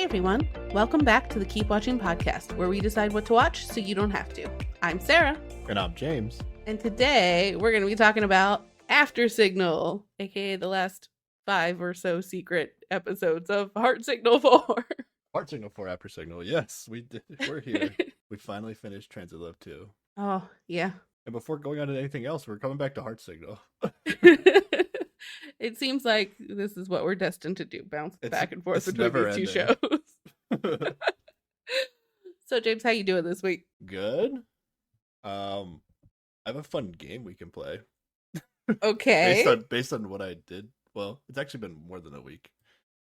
everyone. Welcome back to the Keep Watching podcast, where we decide what to watch so you don't have to. I'm Sarah. And I'm James. And today we're going to be talking about After Signal, aka the last 5 or so secret episodes of Heart Signal 4. Heart Signal 4 After Signal. Yes, we did. We're here. We finally finished Transit Love 2. Oh, yeah. And before going on to anything else, we're coming back to Heart Signal. It seems like this is what we're destined to do, bounce back and forth between these two ending. shows. So, James, how you doing this week? Good. I have a fun game we can play. Okay. based on what I did. Well, it's actually been more than a week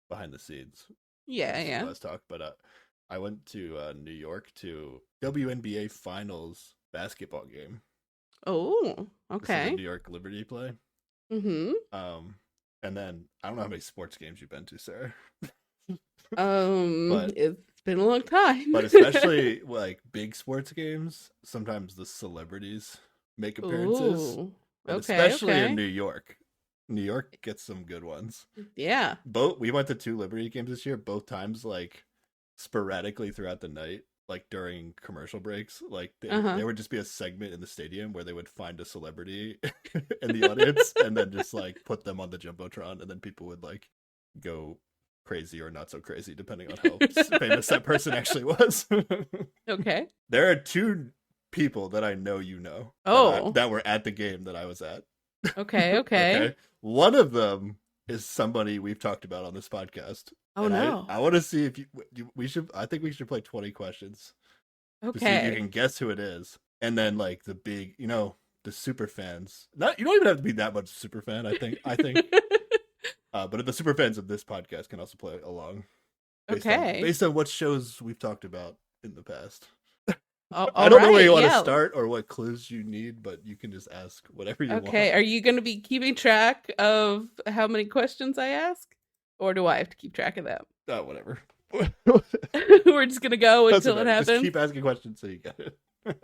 behind the scenes. Yeah. Last talk, but I went to New York to WNBA Finals basketball game. Oh, okay. This is a New York Liberty play. Mm-hmm. And then I don't know how many sports games you've been to, Sarah. It's been a long time. But especially like big sports games, sometimes the celebrities make appearances. Ooh, Especially okay. in New York. New York gets some good ones. Yeah. We went to 2 Liberty games this year, both times like sporadically throughout the night, like during commercial breaks. Like there would just be a segment in the stadium where they would find a celebrity in the audience and then just like put them on the Jumbotron, and then people would like go crazy or not so crazy depending on how famous that person actually was. Okay. There are 2 people that I know that were at the game that I was at. Okay. One of them is somebody we've talked about on this podcast. Oh, and no. I want to see if I think we should play 20 questions. To see if you can guess who it is. And then like the big, the super fans. You don't even have to be that much super fan, I think. But the super fans of this podcast can also play along. Based on what shows we've talked about in the past. I don't know where you want to start or what clues you need, but you can just ask whatever you want. Okay, are you going to be keeping track of how many questions I ask? Or do I have to keep track of that? Whatever. We're just going to go until it happens? Just keep asking questions so you get it.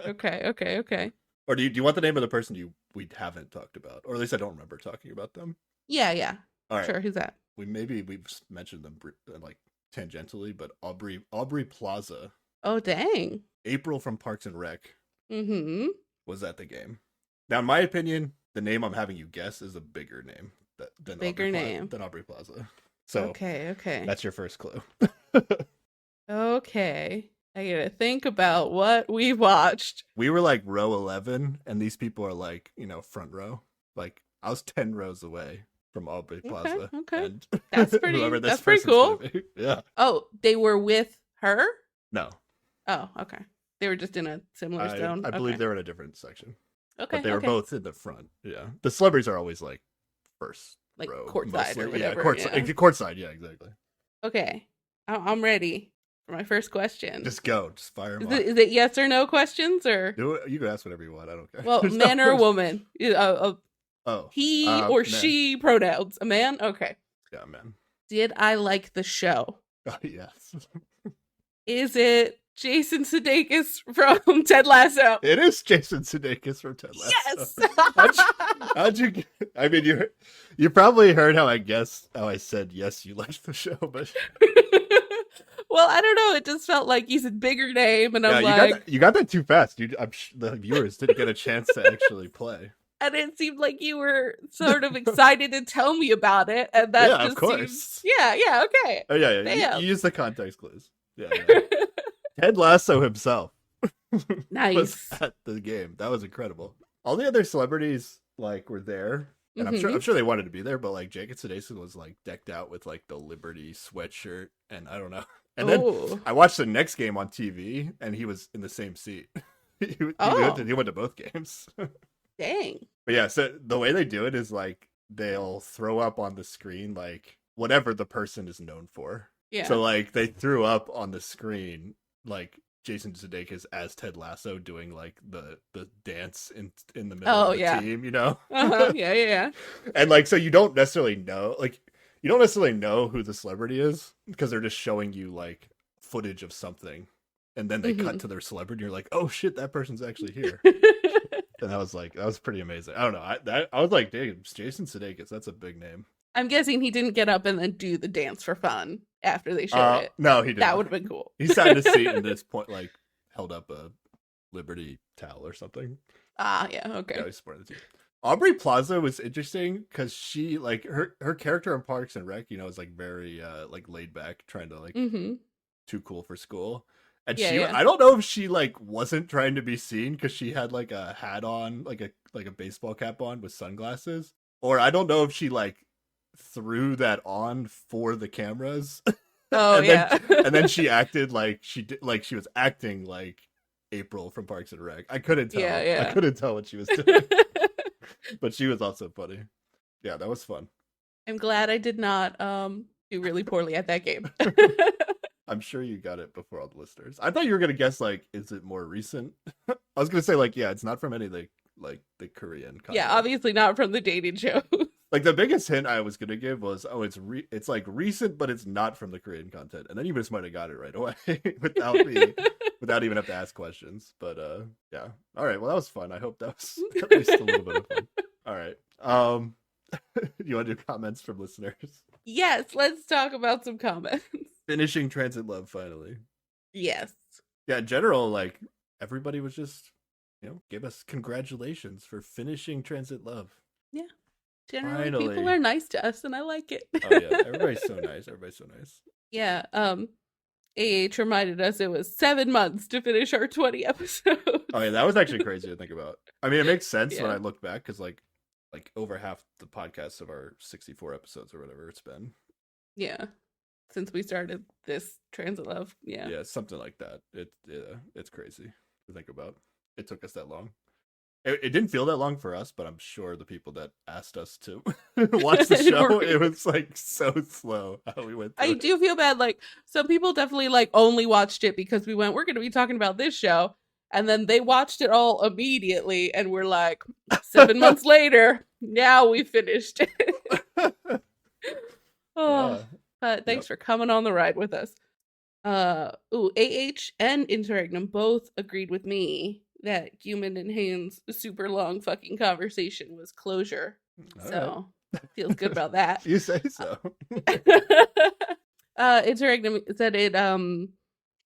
Okay. Or do you want the name of the person we haven't talked about? Or at least I don't remember talking about them. Yeah. All right. Sure, who's that? We've mentioned them like tangentially, but Aubrey Plaza. Oh, dang. April from Parks and Rec. Mm-hmm. Was at the game. Now, in my opinion, the name I'm having you guess is a bigger name than Aubrey Plaza. So okay. That's your first clue. Okay. I gotta think about what we watched. We were like row 11, and these people are like, front row. Like, I was 10 rows away from Aubrey Plaza. Okay. And that's pretty cool. Yeah. Oh, they were with her? No. Oh, okay. They were just in a similar zone? I believe they were in a different section. Okay. But they were both in the front. Yeah. The celebrities are always like first like row. Courtside or whatever. Yeah, courtside. Yeah, exactly. Okay. I'm ready for my first question. Just go. Just fire them off. Is it yes or no questions? Or you can ask whatever you want. I don't care. Well, man or woman? He or man. she pronouns. A man? Okay. Yeah, man. Did I like the show? Yes. Is it Jason Sudeikis from Ted Lasso? It is Jason Sudeikis from Ted Lasso. Yes. How'd you? I mean, you probably heard how I said yes. You liked the show, but well, I don't know. It just felt like he's a bigger name, and I'm like, you got that too fast. The viewers didn't get a chance to actually play. And it seemed like you were sort of excited to tell me about it, and that just of course. Yeah, okay. Oh yeah. You use the context clues. Yeah. Ted Lasso himself. Nice. Was at the game. That was incredible. All the other celebrities were there, and I'm sure they wanted to be there, but like Jacob Sudeikis was like decked out with like the Liberty sweatshirt, and I don't know. And then I watched the next game on TV, and he was in the same seat. He went to both games. Dang. But yeah, so the way they do it is like they'll throw up on the screen like whatever the person is known for. Yeah. So like they threw up on the screen like Jason Sudeikis as Ted Lasso doing like the dance in the middle of the team, Yeah. And like so you don't necessarily know who the celebrity is because they're just showing you like footage of something, and then they cut to their celebrity. And you're like, oh shit, that person's actually here. And that was pretty amazing. I don't know. I was like, damn, Jason Sudeikis, that's a big name. I'm guessing he didn't get up and then do the dance for fun after they showed it. No, he didn't. That would have been cool. He signed a seat and at this point, like, held up a Liberty towel or something. Yeah, okay. Yeah, he supported the team. Aubrey Plaza was interesting because she, like, her character in Parks and Rec, is like very like laid back, trying to like too cool for school. And I don't know if she like wasn't trying to be seen because she had like a hat on, like a baseball cap on with sunglasses, or I don't know if she like threw that on for the cameras. Oh, and then she acted like she was acting like April from Parks and Rec. I couldn't tell. I couldn't tell what she was doing. But she was also funny. Yeah, that was fun. I'm glad I did not do really poorly at that game. I'm sure you got it before all the listeners. I thought you were gonna guess like, is it more recent? I was gonna say like, yeah, it's not from any of the Korean content. Yeah, obviously not from the dating show. Like the biggest hint I was gonna give was, it's like recent, but it's not from the Korean content, and then you just might have got it right away without even have to ask questions. But yeah, all right. Well, that was fun. I hope that was at least a little bit of fun. All right. You want to do comments from listeners? Yes, let's talk about some comments. Finishing Transit Love finally. Yes. Yeah, in general, like everybody was just, give us congratulations for finishing Transit Love. Yeah. Generally, people are nice to us, and I like it. Oh yeah, everybody's so nice. Yeah. AH reminded us it was 7 months to finish our 20 episodes. Oh yeah, that was actually crazy to think about. I mean, it makes sense when I look back because like over half the podcasts of our 64 episodes or whatever it's been. Yeah. Since we started this Transit Love. Yeah. Yeah, something like that. It's crazy to think about. It took us that long. It didn't feel that long for us, but I'm sure the people that asked us to watch the show, it was like so slow how we went through I do feel bad. Like some people definitely like only watched it because we're going to be talking about this show. And then they watched it all immediately and we're like 7 months later, now we finished it. But thanks for coming on the ride with us. AH and Interregnum both agreed with me that Human and Haynes' super long fucking conversation was closure. So feels good about that. You say so. Interregnum said it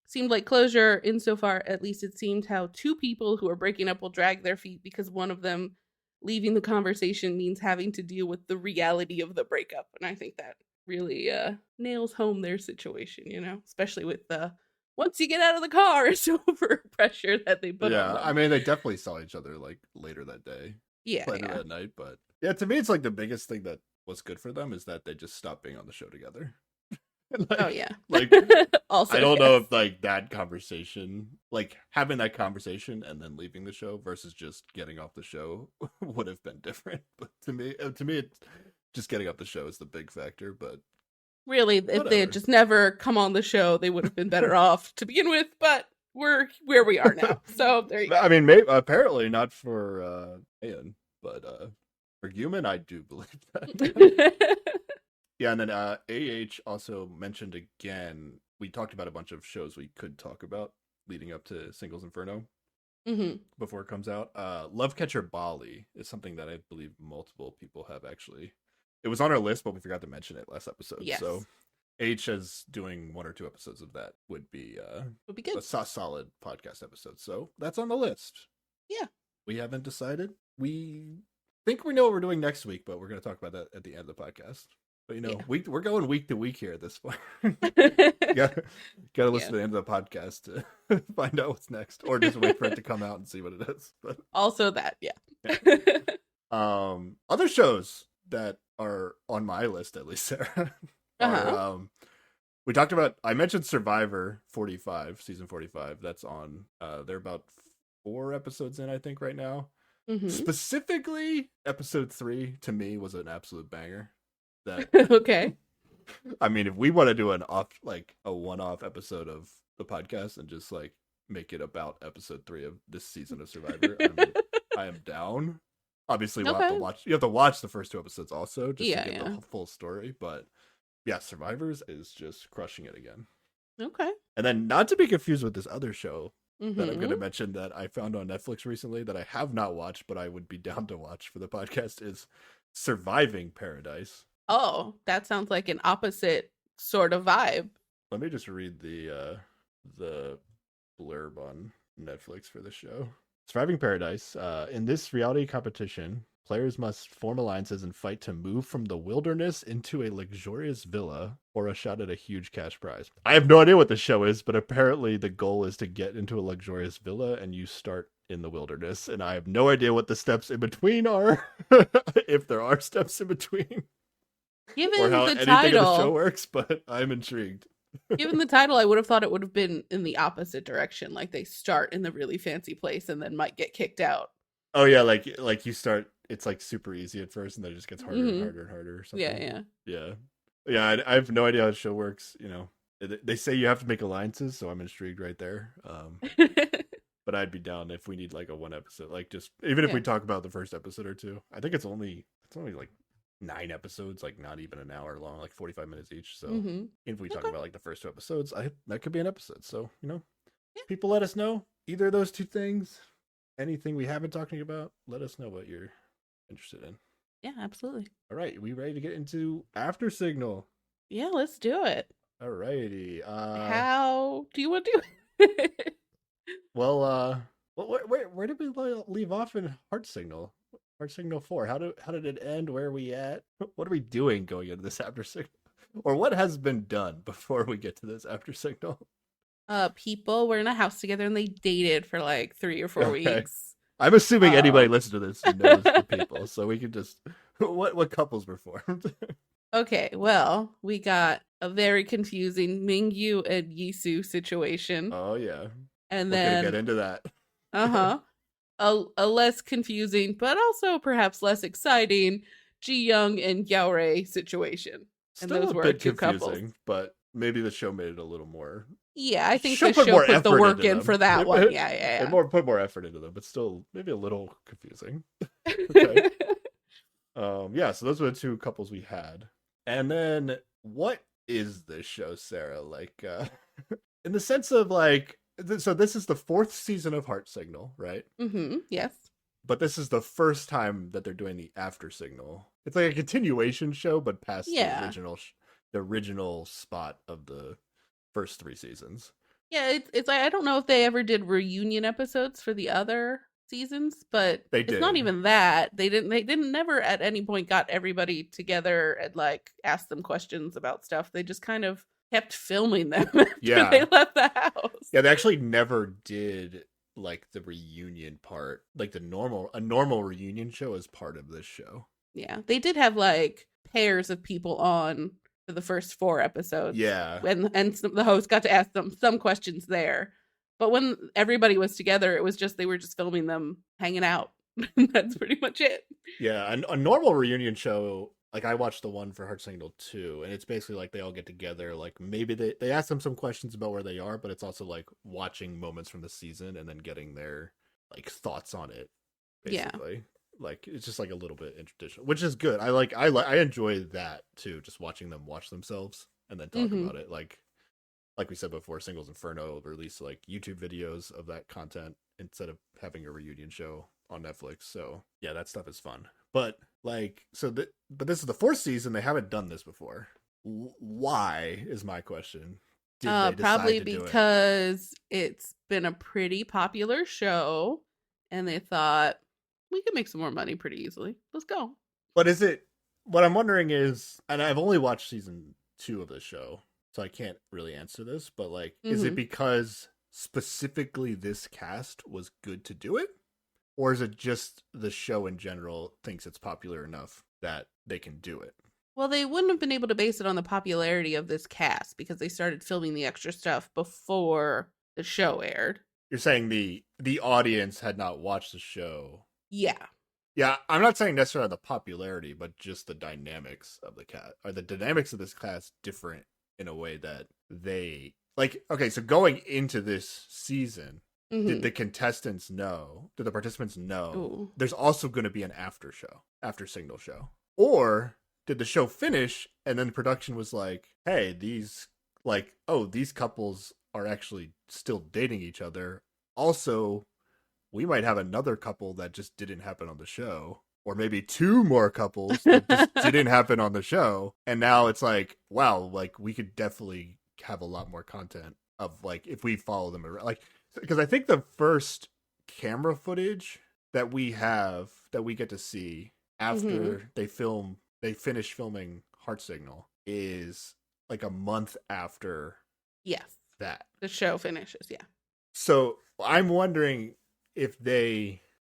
seemed like closure insofar, at least it seemed how two people who are breaking up will drag their feet because one of them leaving the conversation means having to deal with the reality of the breakup. And I think that really nails home their situation, especially with once you get out of the car, it's over pressure that they put on them. I mean, they definitely saw each other like later that day. Later that night. But yeah, to me, it's like the biggest thing that was good for them is that they just stopped being on the show together. Also, I don't know if like that conversation, like having that conversation and then leaving the show versus just getting off the show would have been different. But to me, it's just getting off the show is the big factor. But really, if they had just never come on the show, they would have been better off to begin with. But we're where we are now, so there you go. I mean, maybe apparently not for Ian, but for Human, I do believe that. Yeah, and then AH also mentioned again, we talked about a bunch of shows we could talk about leading up to Singles Inferno before it comes out. Love Catcher Bali is something that I believe multiple people have actually. It was on our list, but we forgot to mention it last episode. Yes. So AH is doing 1 or 2 episodes of that would be good. A solid podcast episode. So that's on the list. Yeah. We haven't decided. We think we know what we're doing next week, but we're going to talk about that at the end of the podcast. But we're going week to week here at this point. Gotta listen to the end of the podcast to find out what's next, or just wait for it to come out and see what it is. But also that, yeah. Other shows that are on my list, at least, Sarah. We talked about. I mentioned Survivor 45, season 45. That's on. They're about 4 episodes in, I think, right now. Specifically, episode 3 to me was an absolute banger. Okay. I mean, if we want to do a one-off episode of the podcast and just like make it about episode 3 of this season of Survivor, I am down. Obviously, we'll have to watch. You have to watch the first 2 episodes also just to get the full story. But yeah, Survivors is just crushing it again. Okay. And then, not to be confused with this other show that I'm going to mention that I found on Netflix recently that I have not watched, but I would be down to watch for the podcast, is Surviving Paradise. Oh, that sounds like an opposite sort of vibe. Let me just read the blurb on Netflix for the show. Surviving Paradise. In this reality competition, players must form alliances and fight to move from the wilderness into a luxurious villa or a shot at a huge cash prize. I have no idea what the show is, but apparently the goal is to get into a luxurious villa and you start in the wilderness. And I have no idea what the steps in between are, if there are steps in between, or Given how the anything of the show title, works, but I'm intrigued. given the title, I would have thought it would have been in the opposite direction. Like they start in the really fancy place and then might get kicked out. Oh yeah, like you start, it's like super easy at first, and then it just gets harder and Mhm. harder and harder or something. Yeah, Yeah. I have no idea how the show works. You know, they say you have to make alliances, so I'm intrigued right there. yeah. But I'd be down if we need like a one episode, like just even if Yeah. we talk about the first episode or two. I think it's only like 9 episodes, like not even an hour long, like 45 minutes each. So Mhm. if we talk Okay. about like the first 2 episodes, that could be an episode. So Yeah. people let us know either of those two things. Anything we haven't talking about, let us know what you're interested in. Yeah, absolutely. All right, we ready to get into After Signal? Yeah, let's do it. All righty. How do you want to do it? Well, where did we leave off in Heart Signal? Heart Signal 4. How did it end? Where are we at? What are we doing going into this After Signal? Or what has been done before we get to this After Signal? People were in a house together and they dated for like 3 or 4 Okay. weeks. I'm assuming anybody Um, listening to this knows the people, so we can just what couples were formed. Okay, well, we got a very confusing Mingyu and Yisu situation. Oh yeah, And we're gonna get then, into that. uh-huh, a less confusing, but also perhaps less exciting Ji Young and Yaorei situation. And Still those a were our bit two couples. confusing, but maybe the show made it a little more. Yeah, I think Show the put show more put the effort work into in them. for that one. Yeah, And yeah, put more effort into them, but still maybe a little confusing. yeah. Okay. Yeah, so those were the two couples we had. And then what is this show, Sarah? Like in the sense of like so this is the 4th season of Heart Signal, right? Yes. But this is the first time that they're doing the After Signal. It's like a continuation show, but past Yeah. the original spot of the first 3 seasons. Yeah, it's like I don't know if they ever did reunion episodes for the other seasons, but They it's not did. even that. They didn't never at any point got everybody together and like asked them questions about stuff. They just kind of kept filming them after Yeah. they left the house. Yeah, they actually never did like the reunion part, like a normal reunion show as part of this show. Yeah. They did have like pairs of people on for the first 4 episodes. Yeah. And the host got to ask them some questions there. But when everybody was together, it was just they were just filming them hanging out. That's pretty much it. Yeah, a normal reunion show, like I watched the one for Heart Signal 2, and it's basically like they all get together, like maybe they ask them some questions about where they are, but it's also like watching moments from the season and then getting their like thoughts on it, Yeah. basically. Like it's just like a little bit traditional, which is good. I enjoy that too, just watching them watch themselves and then talk Mhm. about it. Like we said before, Singles Inferno released like YouTube videos of that content instead of having a reunion show on Netflix. So yeah, that stuff is fun. But like, but this is the 4th season. They haven't done this before. Why is my question? Did they decide Probably to do it? because it's been a pretty popular show and they thought we could make some more money pretty easily. Let's go. But is it? What I'm wondering is, and I've only watched season 2 of the show, so I can't really answer this. But like, is it Mhm. because specifically this cast was good to do it? Or is it just the show in general thinks it's popular enough that they can do it? Well, they wouldn't have been able to base it on the popularity of this cast because they started filming the extra stuff before the show aired. You're saying the audience had not watched the show. Yeah. Yeah, I'm not saying necessarily the popularity, but just the dynamics of the cast. Are the dynamics of this cast different in a way that they like? Okay, so going into this season, did the contestants know? Did the participants know Ooh. there's also going to be an after signal show? Or did the show finish and then production was like, hey, these couples are actually still dating each other. Also, we might have another couple that just didn't happen on the show or maybe 2 more couples that just didn't happen on the show. And now it's like, wow, like we could definitely have a lot more content of like if we follow them around. Like, because I think the first camera footage that we have that we get to see after they finish filming Heart Signal is like a month after that the show finishes. Yeah. So I'm wondering if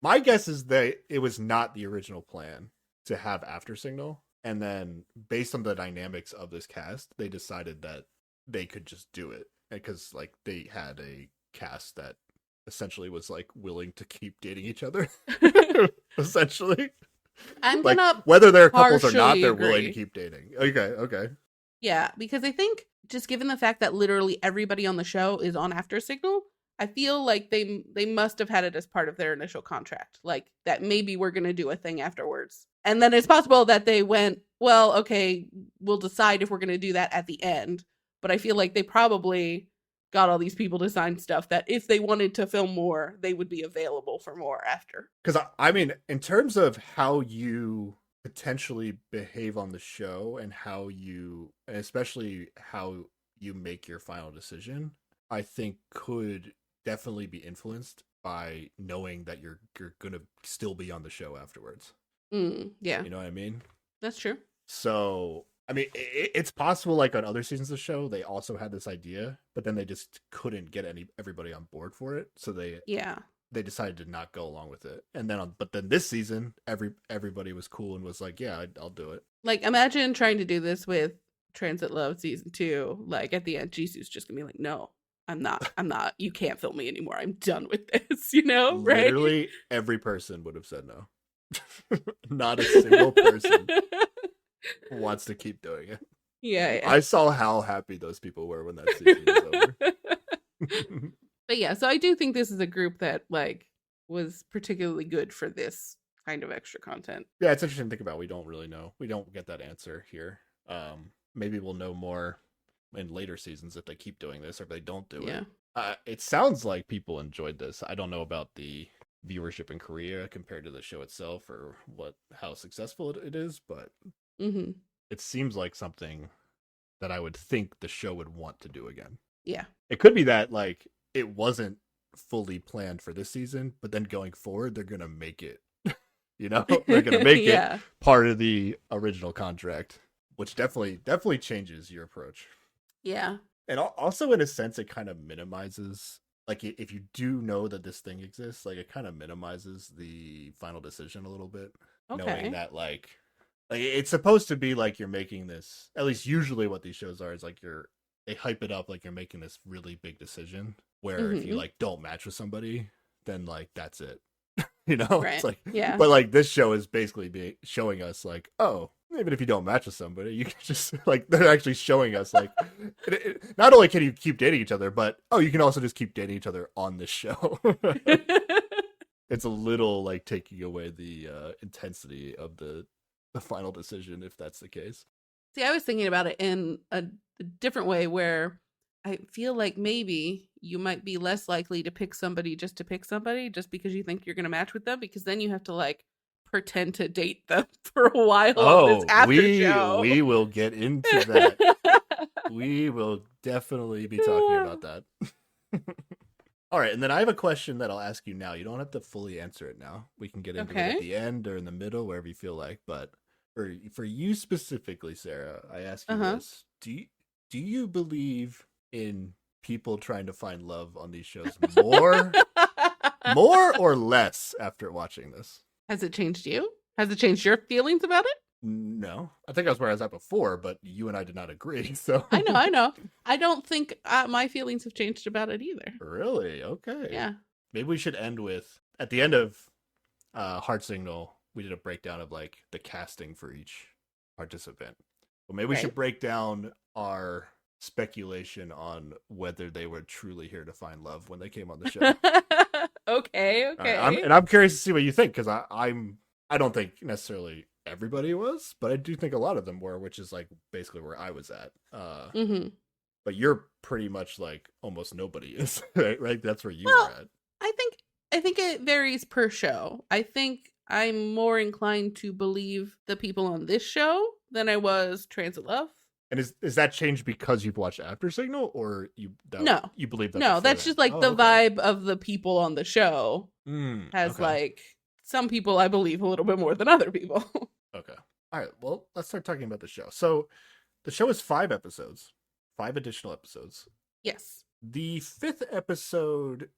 my guess is that it was not the original plan to have After Signal, and then based on the dynamics of this cast, they decided that they could just do it because like they had a cast that essentially was like willing to keep dating each other. Essentially, I'm like, gonna whether they're couples or not, they're agree. willing to keep dating. Okay. Yeah, because I think just given the fact that literally everybody on the show is on After Signal, I feel like they must have had it as part of their initial contract, like that maybe we're going to do a thing afterwards. And then it's possible that they went, well, okay, we'll decide if we're going to do that at the end. But I feel like they probably got all these people to sign stuff that if they wanted to film more, they would be available for more after. Because I mean, in terms of how you potentially behave on the show and especially how you make your final decision, I think could definitely be influenced by knowing that you're gonna still be on the show afterwards. Yeah, you know what I mean. That's true. So I mean, it's possible like on other seasons of the show they also had this idea, but then they just couldn't get everybody on board for it, so they decided to not go along with it. And then but then this season everybody was cool and was like, yeah, I'll do it. Like, imagine trying to do this with Transit Love season 2. Like at the end, Jisoo's just gonna be like, no, I'm not. You can't film me anymore. I'm done with this, right? Literally every person would have said no. Not a single person wants to keep doing it. Yeah. I saw how happy those people were when that season was over. But yeah, so I do think this is a group that like was particularly good for this kind of extra content. Yeah, it's interesting to think about. We don't really know. We don't get that answer here. Maybe we'll know more in later seasons if they keep doing this or if they don't do it. It sounds like people enjoyed this. I don't know about the viewership in Korea compared to the show itself or how successful it is, but it seems like something that I would think the show would want to do again. Yeah. It could be that like it wasn't fully planned for this season, but then going forward they're gonna make it. They're gonna make it part of the original contract, which definitely changes your approach. Yeah. And also in a sense it kind of minimizes, like if you do know that this thing exists, like it kind of minimizes the final decision a little bit. Okay. Knowing that like it's supposed to be like you're making this, at least usually what these shows are, is like they hype it up like you're making this really big decision where if you like don't match with somebody, then like that's it. Right. It's like, yeah. But like this show is basically showing us like, oh, even if you don't match with somebody, you can just like, they're actually showing us like, not only can you keep dating each other, but you can also just keep dating each other on this show. It's a little like taking away the intensity of the final decision if that's the case. See, I was thinking about it in a different way where I feel like maybe you might be less likely to pick somebody just because you think you're going to match with them, because then you have to like pretend to date them for a while on this after show. We will get into that. We will definitely be talking about that. All right, and then I have a question that I'll ask you now. You don't have to fully answer it now. We can get into it at the end or in the middle, wherever you feel like. But for you specifically, Sarah, I ask you this: Do you believe in people trying to find love on these shows more or less after watching this? Has it changed you? Has it changed your feelings about it? No, I think I was where I was at before, but you and I did not agree. So I know. I don't think my feelings have changed about it either. Really? Okay. Yeah. Maybe we should end with, at the end of Heart Signal, we did a breakdown of like the casting for each participant. Well, maybe we should break down our speculation on whether they were truly here to find love when they came on the show. Okay. I'm curious to see what you think, because I don't think necessarily everybody was, but I do think a lot of them were, which is like basically where I was at. But you're pretty much like almost nobody is, right? That's where you were at. I think it varies per show. I think I'm more inclined to believe the people on this show than I was Transit Love. And is that changed because you've watched After Signal, or you believe that? No, that's just like the vibe of the people on the show has like some people I believe a little bit more than other people. Okay. All right. Well, let's start talking about the show. So the show is 5 episodes, 5 additional episodes. Yes. The 5th episode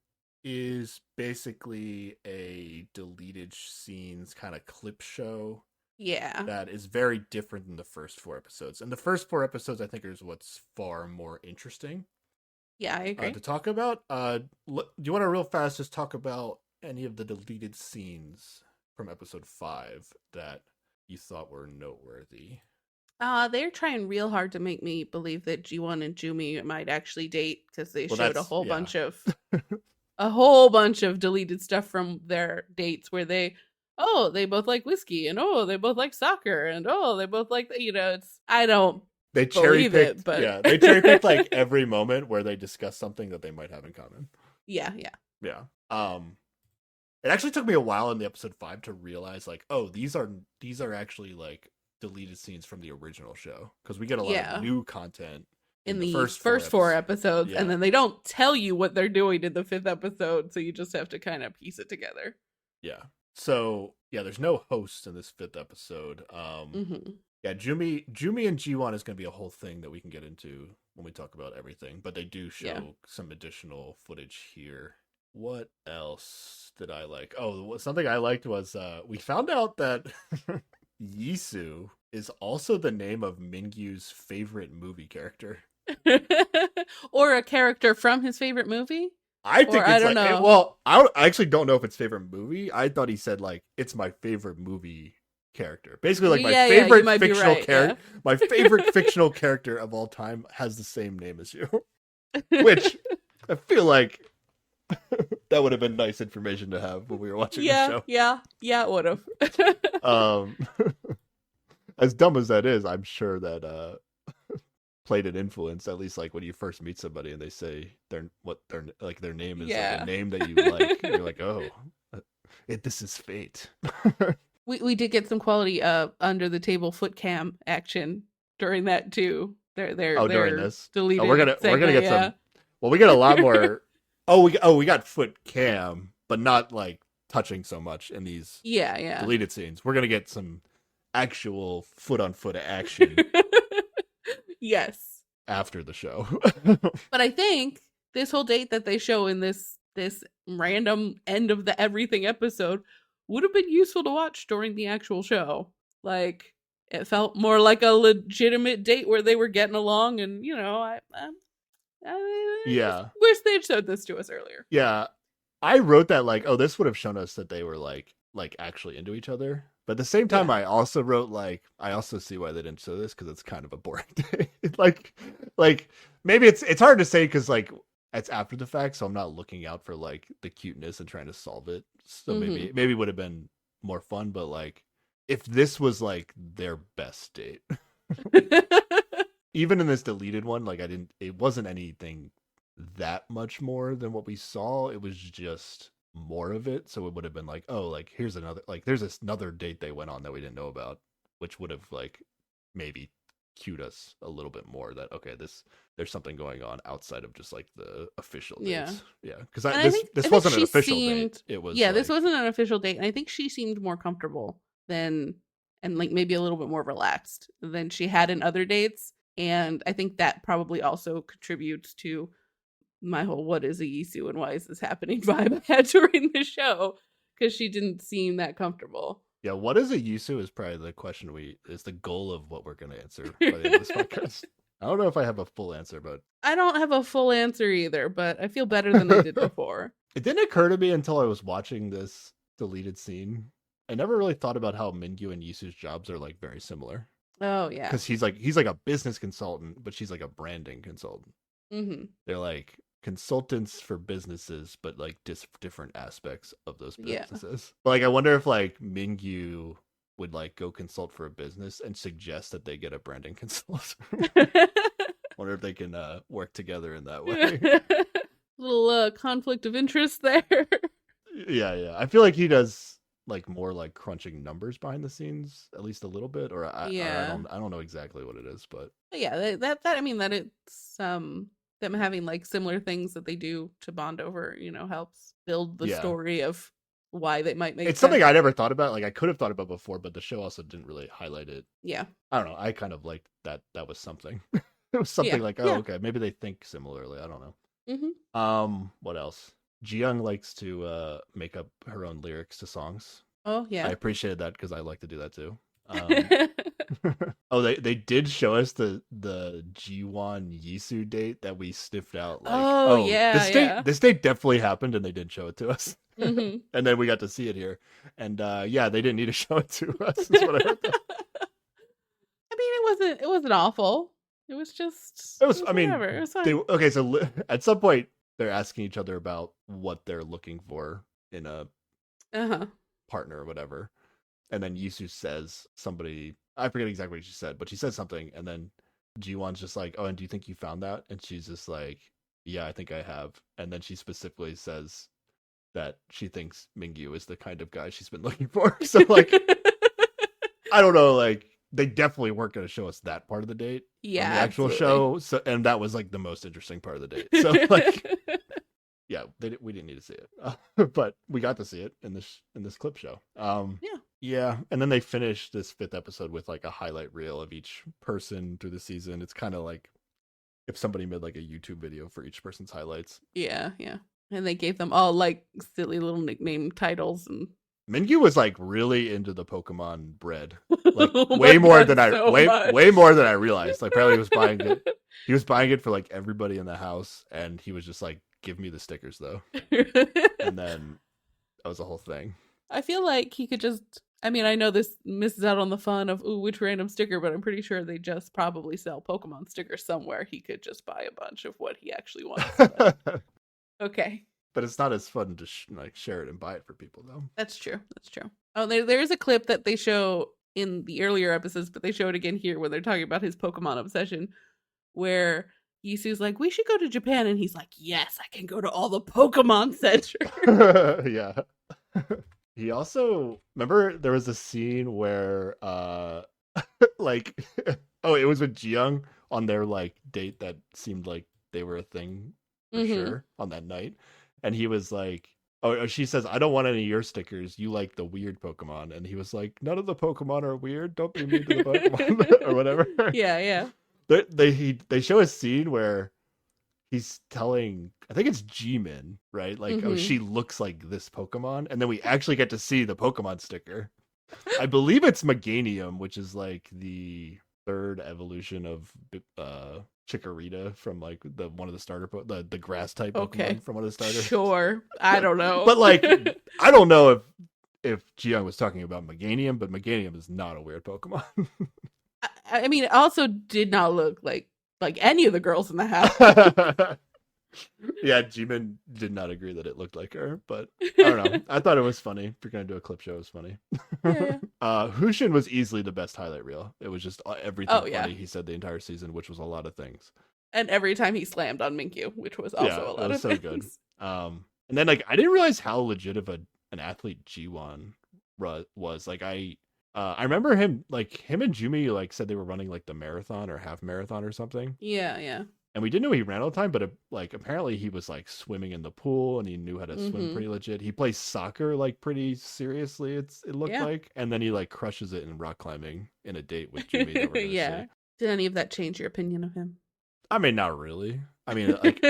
is basically a deleted scenes kind of clip show. Yeah. That is very different than the first 4 episodes. And the first 4 episodes, I think, is what's far more interesting. Yeah, I agree. To talk about. Do you want to real fast just talk about any of the deleted scenes from episode 5 that you thought were noteworthy? They're trying real hard to make me believe that Ji-won and Jumi might actually date because they showed a whole bunch of deleted stuff from their dates where they both like whiskey and they both like soccer and they both like I don't they cherry picked they cherry picked like every moment where they discuss something that they might have in common. Yeah. It actually took me a while in the episode 5 to realize like, these are actually like deleted scenes from the original show, because we get a lot of new content in the first 4 episodes, and then they don't tell you what they're doing in the 5th episode, so you just have to kind of piece it together. Yeah. So there's no host in this 5th episode. Yeah, Jumi and Ji-won is going to be a whole thing that we can get into when we talk about everything, but they do show some additional footage here. What else did I like? Something I liked was we found out that Yisu is also the name of Mingyu's favorite movie character. Or a character from his favorite movie? I think I don't know. I actually don't know if it's favorite movie. I thought he said like it's my favorite movie character. Basically like my favorite fictional character. Yeah. My favorite fictional character of all time has the same name as you. Which I feel like that would have been nice information to have when we were watching the show. Yeah, it would have. As dumb as that is, I'm sure that played an influence, at least like when you first meet somebody and they say their name is like a name that you like. You're like, this is fate. We did get some quality under the table foot cam action during that too. During this deleted. We're gonna get some. Well, we get a lot more. We got foot cam, but not like touching so much in these deleted scenes. We're gonna get some actual foot on foot action. Yes. After the show. But I think this whole date that they show in this random end of the everything episode would have been useful to watch during the actual show. Like, it felt more like a legitimate date where they were getting along, and I wish they'd showed this to us earlier. Yeah, I wrote that like, this would have shown us that they were like actually into each other. But at the same time, I also wrote like, I also see why they didn't show this, because it's kind of a boring day. like maybe it's hard to say because like it's after the fact, so I'm not looking out for like the cuteness and trying to solve it. So maybe it would have been more fun. But like, if this was like their best date. Even in this deleted one, like it wasn't anything that much more than what we saw. It was just more of it. So it would have been like, here's another, like there's another date they went on that we didn't know about, which would have like maybe cued us a little bit more that, there's something going on outside of just like the official dates. Yeah. Because this wasn't an official date. It was this wasn't an official date. And I think she seemed more comfortable and like maybe a little bit more relaxed than she had in other dates. And I think that probably also contributes to my whole what is a Yisu and why is this happening vibe I had during the show, because she didn't seem that comfortable. Yeah, what is a Yisu is probably the question is the goal of what we're going to answer by the end of this podcast. I don't know if I have a full answer, but... I don't have a full answer either, but I feel better than I did before. It didn't occur to me until I was watching this deleted scene. I never really thought about how Mingyu and Yisu's jobs are like very similar. Oh, yeah. Because he's like a business consultant, but she's like a branding consultant. Mm-hmm. They're like consultants for businesses, but like different aspects of those businesses. Yeah. But like, I wonder if like Mingyu would like go consult for a business and suggest that they get a branding consultant. Wonder if they can work together in that way. Little conflict of interest there. Yeah. I feel like he does like more like crunching numbers behind the scenes, at least a little bit, or I don't know exactly what it is, but yeah, that I mean that it's them having like similar things that they do to bond over, helps build the story of why they might make it's sense. something I never thought about. Like I could have thought about before, but the show also didn't really highlight it. Yeah. I don't know. I kind of liked that was something. It was something like, oh, okay, maybe they think similarly. I don't know. Mm-hmm. What else? Ji-young likes to make up her own lyrics to songs. Oh yeah. I appreciated that because I like to do that too. Oh, they did show us the Jiwon Yisu date that we sniffed out. Like, this date definitely happened, and they did show it to us. Mm-hmm. And then we got to see it here, and they didn't need to show it to us. Is what I heard. I mean, it wasn't awful. It was just. I mean, whatever. It was fine. So at some point they're asking each other about what they're looking for in a partner or whatever. And then Yisu says somebody, I forget exactly what she said, but she said something. And then Jiwon's just like, oh, and do you think you found that? And she's just like, yeah, I think I have. And then she specifically says that she thinks Mingyu is the kind of guy she's been looking for. So like, I don't know, like they definitely weren't going to show us that part of the date. Yeah. On the actual show. So, and that was like the most interesting part of the date. So like, yeah, we didn't need to see it, but we got to see it in this clip show. Yeah, and then they finished this 5th episode with like a highlight reel of each person through the season. It's kind of like if somebody made like a YouTube video for each person's highlights. Yeah, and they gave them all like silly little nickname titles. And Mingyu was like really into the Pokemon bread, like way more than I realized. Like apparently he was buying it. He was buying it for like everybody in the house, and he was just like, give me the stickers though. And then that was the whole thing. I feel like he could just, I mean, I know this misses out on the fun of which random sticker, but I'm pretty sure they just probably sell Pokemon stickers somewhere. He could just buy a bunch of what he actually wants. Okay. But it's not as fun to share it and buy it for people though. That's true. Oh, there is a clip that they show in the earlier episodes, but they show it again here when they're talking about his Pokemon obsession, where Yisu's like, we should go to Japan, and he's like, yes, I can go to all the Pokemon centers. Yeah. He also, remember there was a scene where like it was with Ji-young on their like date that seemed like they were a thing for sure on that night, and he was like, she says, I don't want any of your stickers, you like the weird Pokemon, and he was like, none of the Pokemon are weird, don't be mean to the Pokemon. Or whatever. Yeah. They show a scene where he's telling, I think it's Jimin, right? Like, oh, she looks like this Pokemon. And then we actually get to see the Pokemon sticker. I believe it's Meganium, which is like the 3rd evolution of Chikorita from like one of the starter, the grass type Pokemon from one of the starters. Sure. I don't know. But like, I don't know if Ji-young was talking about Meganium, but Meganium is not a weird Pokemon. I mean, it also did not look like any of the girls in the house. Yeah, Jimin did not agree that it looked like her, but I don't know. I thought it was funny. If you're gonna do a clip show, it was funny. Yeah. Hushin was easily the best highlight reel. It was just everything funny he said the entire season, which was a lot of things. And every time he slammed on Mingyu, which was also a lot of things. Good. And then like I didn't realize how legit of an athlete Jiwon was. Like I remember him and Jumi like said they were running like the marathon or half marathon or something. Yeah. And we didn't know he ran all the time, but like apparently he was like swimming in the pool and he knew how to swim pretty legit. He plays soccer like pretty seriously. It looked like, and then he like crushes it in rock climbing in a date with Jumi. That we're gonna see. Did any of that change your opinion of him? I mean, not really. I mean, like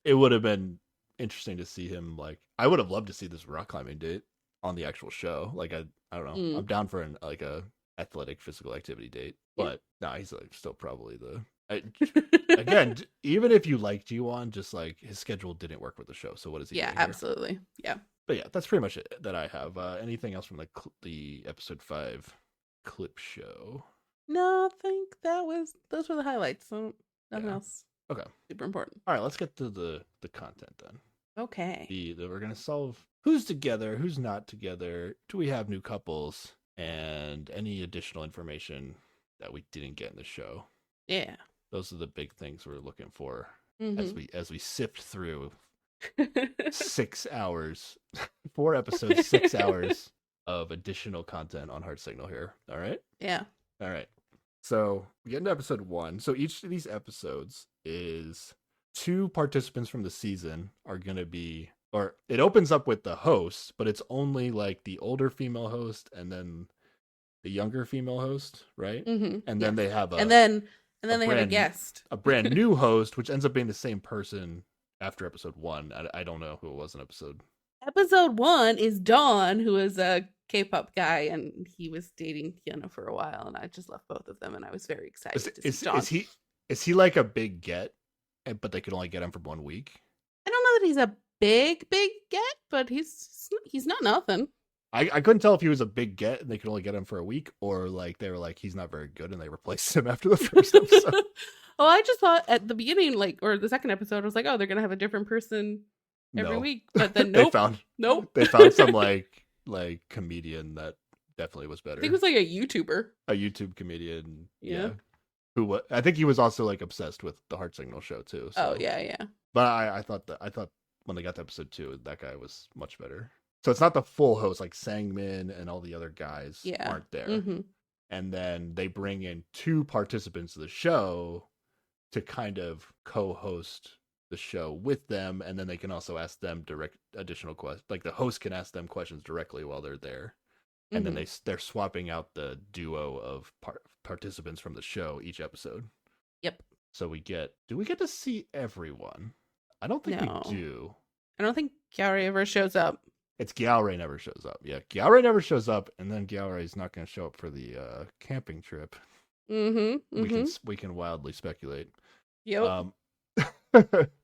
it would have been interesting to see him. Like I would have loved to see this rock climbing date on the actual show. Like I don't know. I'm down for a athletic physical activity date, but he's like still probably again, even if you like Jiwon, just like his schedule didn't work with the show. So what is he? Yeah, absolutely. Yeah. But yeah, that's pretty much it that I have. Anything else from the episode 5 clip show? No, I think those were the highlights. So nothing else. Okay. Super important. All right, let's get to the content then. Okay. We're gonna solve who's together, who's not together. Do we have new couples, and any additional information that we didn't get in the show? Yeah. Those are the big things we're looking for as we sift through 6 hours, 4 episodes, 6 hours of additional content on Heart Signal here. All right? Yeah. All right. So we get into episode 1. So each of these episodes is 2 participants from the season are going to be, or it opens up with the host, but it's only like the older female host and then the younger female host, right? Mm-hmm. And then they have and then they have a guest, a brand new host, which ends up being the same person after episode 1. I don't know who it was in episode. Episode 1 is Dawn, who is a K-pop guy, and he was dating Hyuna for a while, and I just love both of them, and I was very excited to see Dawn. Is he like a big get, but they could only get him for 1 week? I don't know that he's a big get, but he's not nothing. I couldn't tell if he was a big get and they could only get him for a week, or like they were like, he's not very good and they replaced him after the first episode. Oh, I just thought at the beginning, like, or the second episode, I was like, oh, they're gonna have a different person every week, but then nope. They found some like comedian that definitely was better. I think it was like a YouTuber, a YouTube comedian. Yeah. Who I think he was also like obsessed with the Heart Signal show too. So. Oh yeah. But I thought when they got to episode 2, that guy was much better. So it's not the full host, like Sangmin and all the other guys aren't there. Mm-hmm. And then they bring in 2 participants of the show to kind of co-host the show with them. And then they can also ask them direct additional questions. Like the host can ask them questions directly while they're there. And then they're swapping out the duo of participants from the show each episode. Yep. So do we get to see everyone? I don't think we do. I don't think Gyaori ever shows up. It's Gyaori never shows up. Yeah, Gyaori never shows up, and then Gyaori's not going to show up for the camping trip. Mm-hmm. We can wildly speculate. Yep. And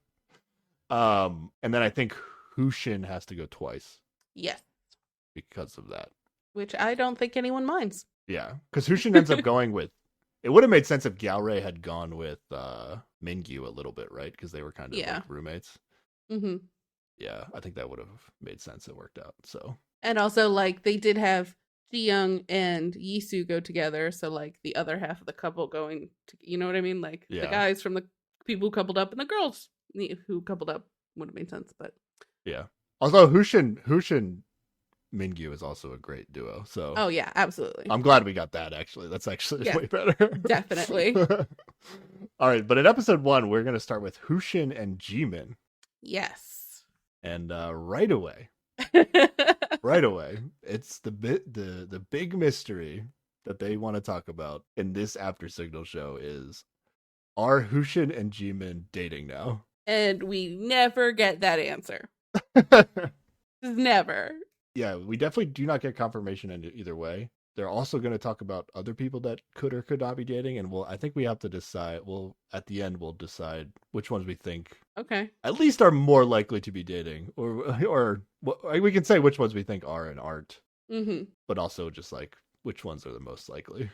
then I think Hushin has to go twice. Yes. Because of that. Which I don't think anyone minds. Yeah, because Hushin ends up going with. It would have made sense if Gyaori had gone with Mingyu a little bit, right? Because they were kind of like roommates. Mm-hmm. Yeah, I think that would have made sense. It worked out. So. And also, like, they did have Ji-young and Yisu go together, so like the other half of the couple going to, you know what I mean? Like the guys from the people who coupled up and the girls who coupled up would have made sense, but yeah. Although Hushin Mingyu is also a great duo. So oh yeah, absolutely. I'm glad we got that. Actually, that's actually way better. Definitely. All right, but in episode 1, we're gonna start with Hushin and Jimin. Yes. And right away, it's the big mystery that they want to talk about in this After Signal show is, are Hushin and Jimin dating now? And we never get that answer. Never. Yeah, we definitely do not get confirmation in either way. They're also going to talk about other people that could or could not be dating, and I think we have to decide. At the end, we'll decide which ones we think at least are more likely to be dating, or we can say which ones we think are and aren't. Mm-hmm. But also just like which ones are the most likely.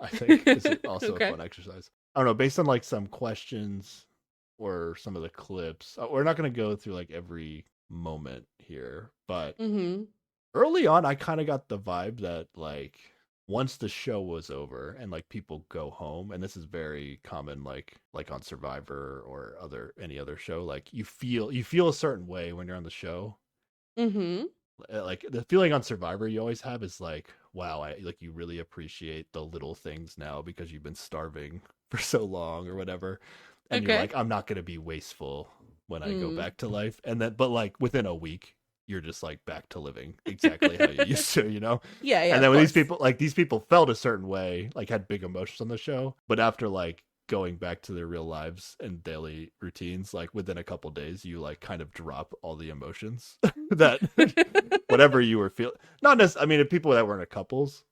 I think is also a fun exercise. I don't know, based on like some questions or some of the clips. We're not going to go through like every moment here, but. Mm-hmm. Early on, I kind of got the vibe that like once the show was over and like people go home, and this is very common like on Survivor or any other show, like you feel a certain way when you're on the show. Mm-hmm. Like the feeling on Survivor you always have is like, wow, you really appreciate the little things now because you've been starving for so long or whatever, and you're like, I'm not gonna be wasteful when I go back to life, and then but like within a week. You're just like back to living exactly how you used to, you know? Yeah. And then when these people felt a certain way, like had big emotions on the show, but after like going back to their real lives and daily routines, like within a couple days, you like kind of drop all the emotions that whatever you were feeling. Not necessarily. I mean, if people that weren't couples,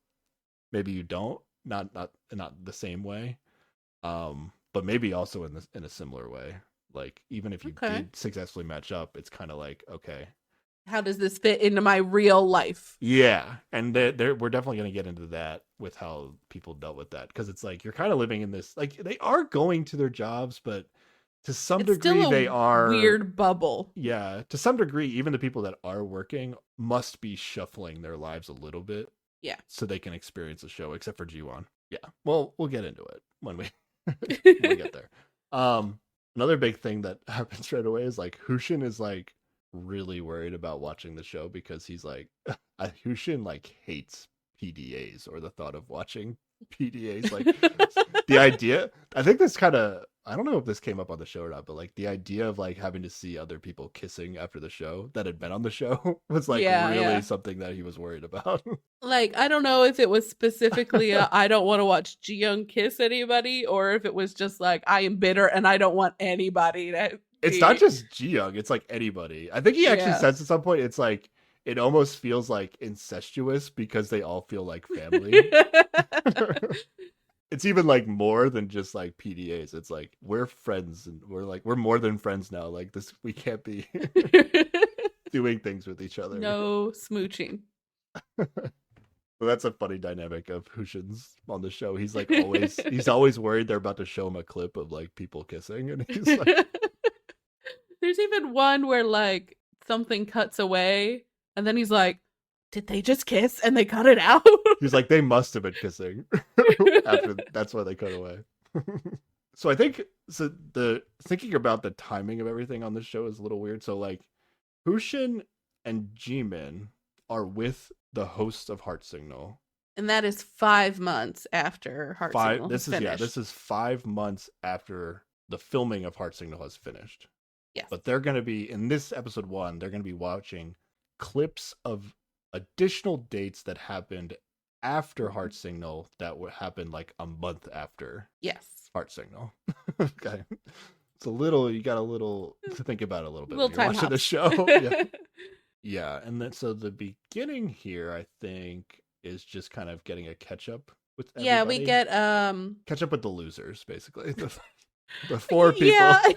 maybe you don't, not the same way, but maybe also in a similar way. Like even if you did successfully match up, it's kind of like okay. How does this fit into my real life? Yeah, and we're definitely going to get into that with how people dealt with that, because it's like you're kind of living in this, like they are going to their jobs, but to some degree they are weird bubble. Yeah, to some degree, even the people that are working must be shuffling their lives a little bit. Yeah, so they can experience the show, except for Jiwon. Yeah, well, we'll get into it when we get there. Another big thing that happens right away is like Hushin is like really worried about watching the show because he's like Hushin like hates PDAs or the thought of watching PDAs. Like the idea, I think this kind of, I don't know if this came up on the show or not, but like the idea of like having to see other people kissing after the show that had been on the show was like really something that he was worried about. Like, I don't know if it was specifically I don't want to watch Ji-young kiss anybody, or if it was just like I am bitter and I don't want anybody to. It's not just Ji-young, it's like anybody. I think he actually says at some point it's like it almost feels like incestuous because they all feel like family. It's even like more than just like PDAs. It's like we're friends and we're more than friends now. Like this, we can't be doing things with each other. No smooching. Well, that's a funny dynamic of Hushin's on the show. He's like he's always worried they're about to show him a clip of like people kissing, and he's like, there's even one where like something cuts away, and then he's like, did they just kiss and they cut it out? He's like, they must have been kissing. That's why they cut away. So I think the thinking about the timing of everything on this show is a little weird. So like Hushin and Jimin are with the host of Heart Signal. And that is 5 months after Heart Signal this is 5 months after the filming of Heart Signal has finished. Yes. But they're going to be, in this episode 1, they're going to be watching clips of additional dates that happened after Heart Signal that would happen like a month after Heart Signal. Okay. It's a little, you got a little to think about a little bit when you're watching the show. Yeah. And then so the beginning here, I think, is just kind of getting a catch up with everybody. Yeah, we get catch up with the losers, basically. The 4 people. Yeah.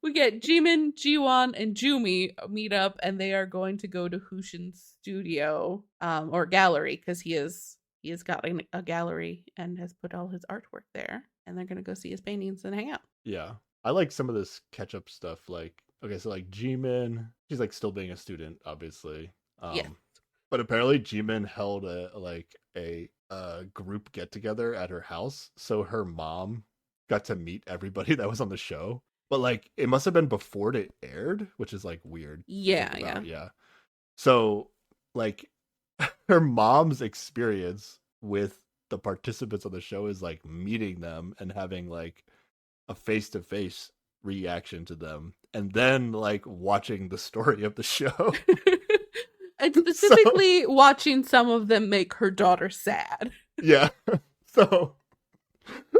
We get Jimin, Jiwon, and Jumi meet up, and they are going to go to Hushin's studio or gallery, because he has got a gallery and has put all his artwork there, and they're going to go see his paintings and hang out. Yeah, I like some of this catch up stuff. Like, okay, so like Jimin, she's like still being a student, obviously. Yes. But apparently Jimin held a group get together at her house, so her mom got to meet everybody that was on the show. But like it must have been before it aired, which is like weird. Yeah. So like her mom's experience with the participants on the show is like meeting them and having like a face-to-face reaction to them, and then like watching the story of the show. And specifically watching some of them make her daughter sad. Yeah. So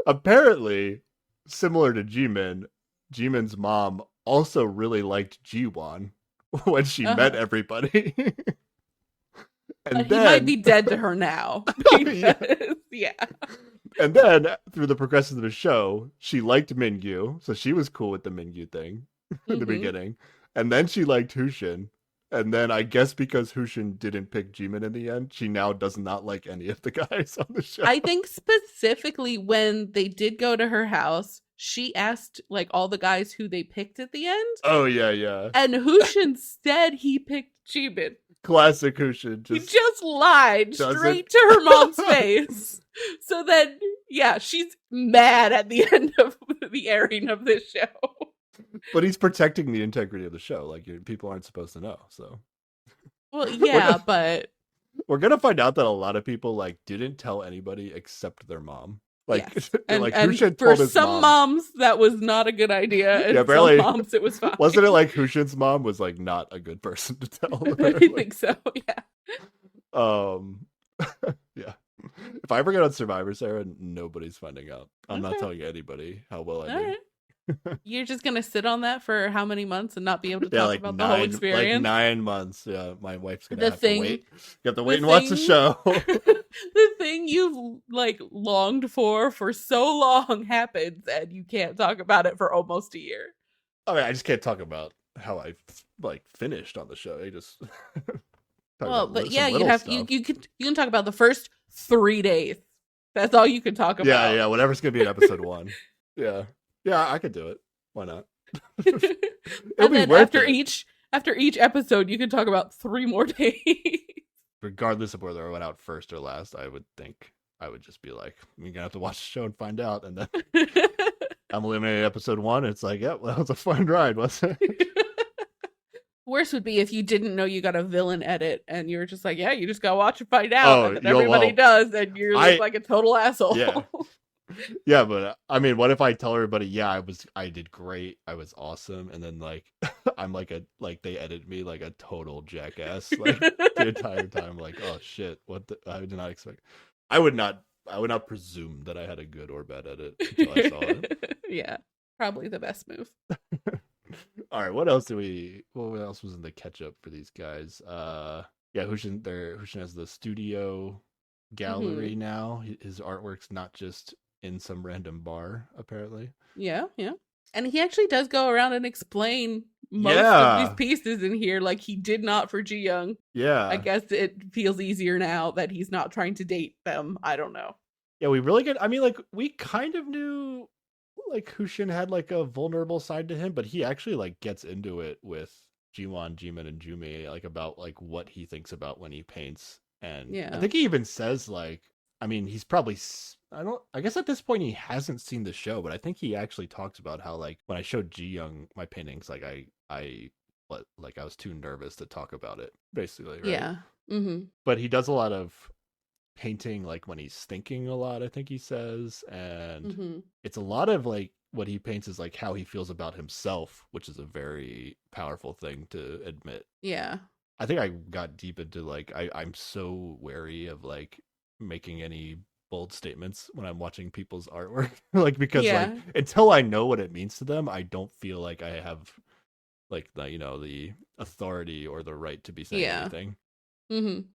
apparently, similar to Jimin's mom also really liked Jiwon when she met everybody. And then, he might be dead to her now. Yeah. And then through the progression of the show, she liked Mingyu, so she was cool with the Mingyu thing in the beginning. And then she liked Hushin. And then I guess because Hushin didn't pick Jimin in the end, she now does not like any of the guys on the show. I think specifically when they did go to her house, she asked like all the guys who they picked at the end. Oh, yeah. And Hushin said he picked Jimin. Classic Hushin. He just lied straight to her mom's face. So then, yeah, she's mad at the end of the airing of this show. But he's protecting the integrity of the show. Like, people aren't supposed to know, so. Well, yeah, but we're gonna find out that a lot of people like didn't tell anybody except their mom. Like, yes. and Hushin for some moms that was not a good idea, and yeah, apparently, some moms it was fine. Wasn't it like Hushin's mom was like not a good person to tell? I think so. Yeah. Yeah. If I ever get on Survivor, Sarah, nobody's finding out. I'm not telling anybody how well I did. Right. You're just gonna sit on that for how many months and not be able to talk about the whole experience? Like 9 months. Yeah, my wife's gonna have to wait. You have to wait and watch the show. The thing you've like longed for so long happens, and you can't talk about it for almost a year. I mean, I just can't talk about how I like finished on the show. I just but yeah, you can talk about the first 3 days. That's all you can talk about. Yeah, whatever's gonna be in episode 1. Yeah, I could do it. Why not? And then after each episode, you can talk about 3 more days. Regardless of whether I went out first or last, I would think I would just be like, "You're gonna have to watch the show and find out." And then I'm eliminated episode 1. It's like, yeah, well, that was a fun ride, wasn't it? Worse would be if you didn't know you got a villain edit and you were just like, yeah, you just gotta watch and find out. Oh, And then everybody does, and you're just like a total asshole. Yeah. Yeah, but I mean, what if I tell everybody, yeah, I did great, I was awesome, and then like I'm like they edit me like a total jackass like the entire time, like, oh shit, I did not expect. I would not presume that I had a good or bad edit until I saw it. Yeah, probably the best move. All right, what else was in the catch up for these guys? Yeah, Hushin has the studio gallery now. His artwork's not just in some random bar, apparently. Yeah. And he actually does go around and explain most of these pieces in here, like he did not for Ji Young. Yeah. I guess it feels easier now that he's not trying to date them. I don't know. Yeah, we kind of knew like Hushin had like a vulnerable side to him, but he actually like gets into it with Jiwon, Jimin, and Jumi, like about like what he thinks about when he paints. And I think he even says like, I mean, he's probably, I guess at this point he hasn't seen the show, but I think he actually talks about how like when I showed Ji Young my paintings, like I was too nervous to talk about it, basically, right? Yeah. Mm-hmm. But he does a lot of painting like when he's thinking a lot, I think he says, and it's a lot of like what he paints is like how he feels about himself, which is a very powerful thing to admit. Yeah. I think I got deep into like I'm so wary of like making any bold statements when I'm watching people's artwork, like because like until I know what it means to them, I don't feel like I have like the authority or the right to be saying anything.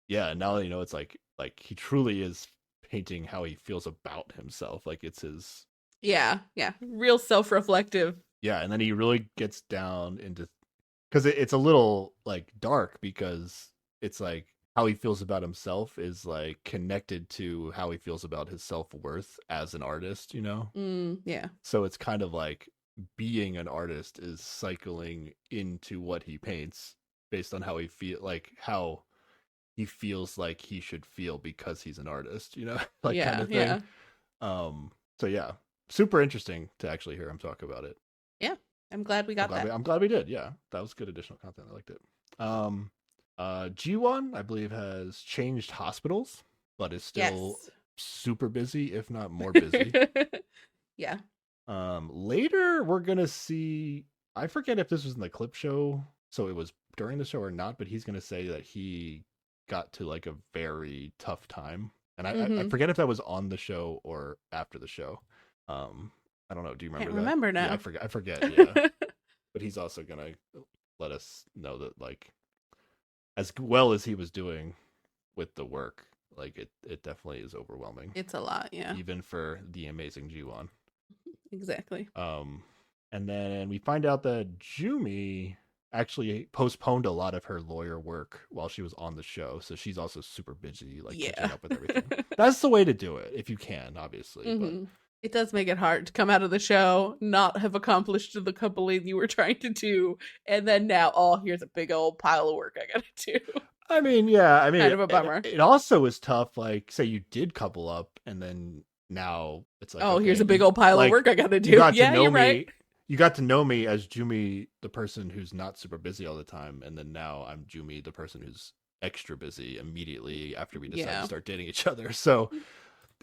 Yeah, now that it's like he truly is painting how he feels about himself, like it's his real self-reflective. Yeah, and then he really gets down into, because it's a little like dark, because it's like how he feels about himself is like connected to how he feels about his self-worth as an artist, Yeah. So it's kind of like being an artist is cycling into what he paints based on how he how he feels like he should feel because he's an artist, like kind of thing. So yeah, super interesting to actually hear him talk about it. Yeah, I'm glad we got that. I'm glad we did. Yeah, that was good additional content. I liked it. Jiwon, I believe, has changed hospitals, but is still super busy, if not more busy. Yeah. Later we're gonna see, I forget if this was in the clip show, so it was during the show or not, but he's gonna say that he got to like a very tough time, and I forget if that was on the show or after the show. I don't know. Do you remember? Can't remember now. Yeah, I forget. Yeah, but he's also gonna let us know that like, as well as he was doing with the work, like it definitely is overwhelming. It's a lot, yeah. Even for the amazing Jiwon. Exactly. And then we find out that Jumi actually postponed a lot of her lawyer work while she was on the show, so she's also super busy, like catching up with everything. That's the way to do it if you can, obviously. But it does make it hard to come out of the show, not have accomplished the coupling you were trying to do, and then now, here's a big old pile of work I gotta do. I mean, yeah, kind of a bummer. It also is tough, like, say you did couple up, and then now it's like, here's a big old pile of work I gotta do. You're right. You got to know me as Jumi, the person who's not super busy all the time, and then now I'm Jumi, the person who's extra busy immediately after we decide to start dating each other. So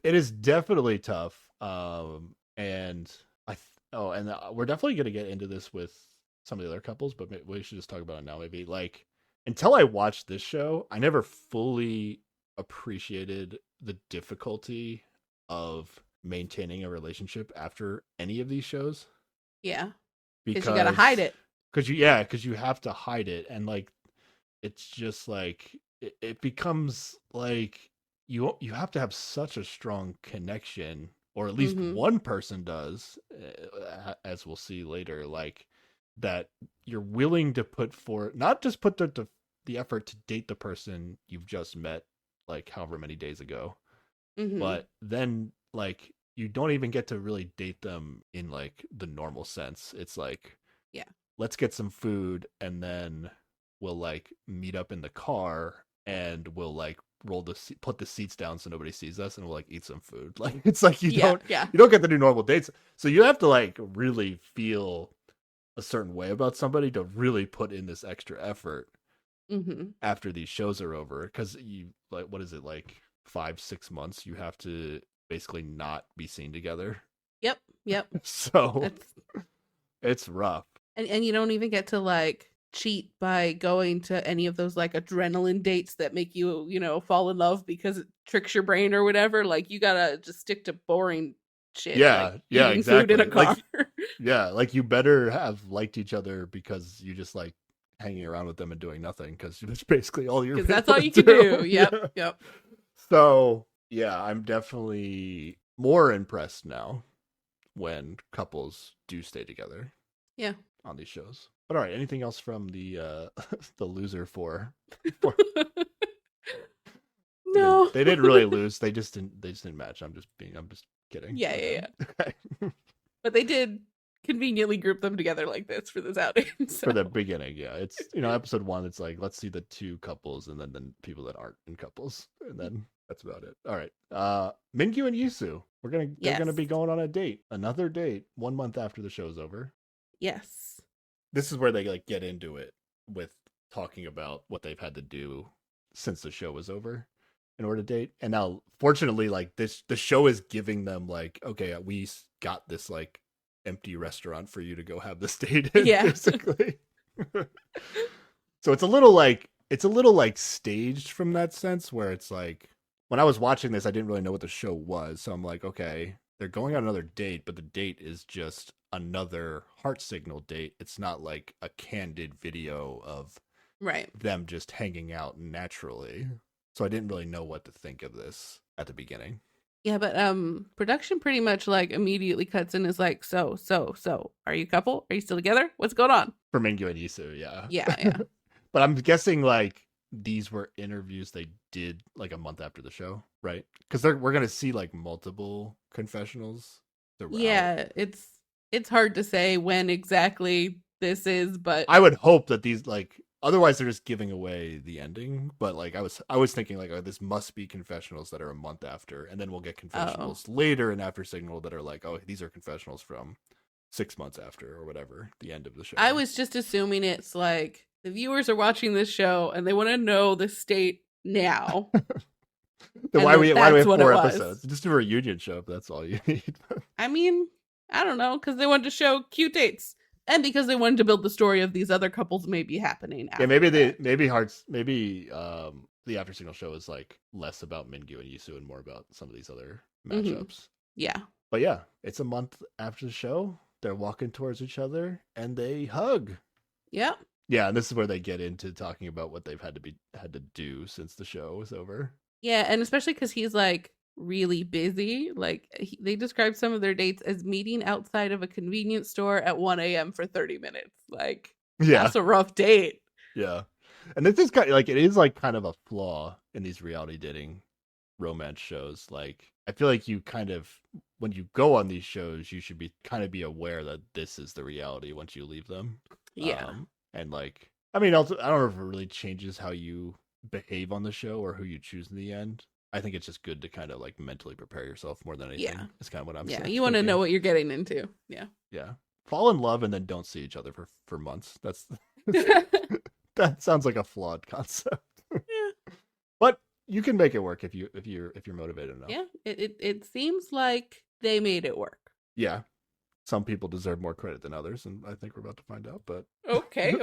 it is definitely tough. And we're definitely going to get into this with some of the other couples, but we should just talk about it now. Maybe like, until I watched this show, I never fully appreciated the difficulty of maintaining a relationship after any of these shows. Yeah, because you gotta hide it. Because you have to hide it, and like, it's just like it becomes like you have to have such a strong connection, or at least one person does, as we'll see later, like that you're willing to put for, not just put the effort to date the person you've just met like however many days ago, but then like you don't even get to really date them in like the normal sense. It's like, let's get some food, and then we'll like meet up in the car, and we'll like put the seats down so nobody sees us, and we'll like eat some food. Like, it's like you don't get to do normal dates. So you have to like really feel a certain way about somebody to really put in this extra effort after these shows are over. Because you, like, what is it, like 5-6 months you have to basically not be seen together. Yep. So it's rough. And you don't even get to like cheat by going to any of those like adrenaline dates that make you, fall in love because it tricks your brain or whatever. Like you gotta just stick to boring shit. Yeah, like exactly. Food in a car. Like you better have liked each other because you just like hanging around with them and doing nothing because that's basically all you're. Because that's all you can do. Yep. So yeah, I'm definitely more impressed now when couples do stay together. Yeah. On these shows. But all right, anything else from the the loser four? No, they didn't really lose. They just didn't match. I'm just kidding. Yeah. Okay. But they did conveniently group them together like this for this outing. So. For the beginning, yeah. It's episode 1. It's like let's see the 2 couples and then the people that aren't in couples, and then that's about it. All right, Mingyu and Yisu. They're gonna be going on a date, another date, 1 month after the show's over. Yes. This is where they like get into it with talking about what they've had to do since the show was over in order to date. And now, fortunately, like the show is giving them like, okay, we got this like empty restaurant for you to go have this date in, basically. So it's a little like staged from that sense, where it's like when I was watching this, I didn't really know what the show was. So I'm like, okay, they're going on another date, but the date is just another heart signal date. It's not like a candid video of them just hanging out naturally. So I didn't really know what to think of this at the beginning. Yeah, but production pretty much like immediately cuts in, is like, so are you a couple? Are you still together? What's going on? For Mingyu and Yisu, yeah. Yeah. But I'm guessing like these were interviews they did like a month after the show, right? Because we're gonna see like multiple confessionals. Yeah, it's hard to say when exactly this is, but I would hope that these like otherwise they're just giving away the ending. But like I was thinking like, oh, this must be confessionals that are a month after, and then we'll get confessionals later in After Signal that are like, oh, these are confessionals from 6 months after or whatever, the end of the show. I was just assuming it's like the viewers are watching this show and they want to know the state now. Then why do we have 4 episodes? Just a reunion show if that's all you need. I mean, I don't know, because they wanted to show cute dates. And because they wanted to build the story of these other couples maybe happening. Yeah, maybe the After Signal show is like less about Mingyu and Yisu and more about some of these other matchups. Yeah. But yeah, it's a month after the show. They're walking towards each other and they hug. Yeah. Yeah, and this is where they get into talking about what they've had to do since the show was over. Yeah, and especially because he's like really busy. Like they describe some of their dates as meeting outside of a convenience store at 1 a.m. for 30 minutes. Like, that's a rough date. Yeah. And this is kind of like, it is like kind of a flaw in these reality dating romance shows. Like, I feel like you kind of, when you go on these shows, you should be aware that this is the reality once you leave them. Yeah. And like, I mean, also, I don't know if it really changes how you behave on the show or who you choose in the end. I think it's just good to kind of like mentally prepare yourself more than anything. Yeah. It's kind of what I'm saying. Yeah, you want to know what you're getting into. Yeah. Yeah. Fall in love and then don't see each other for months. That's that sounds like a flawed concept. Yeah. But you can make it work if you're motivated enough. Yeah. It seems like they made it work. Yeah. Some people deserve more credit than others, and I think we're about to find out, but okay.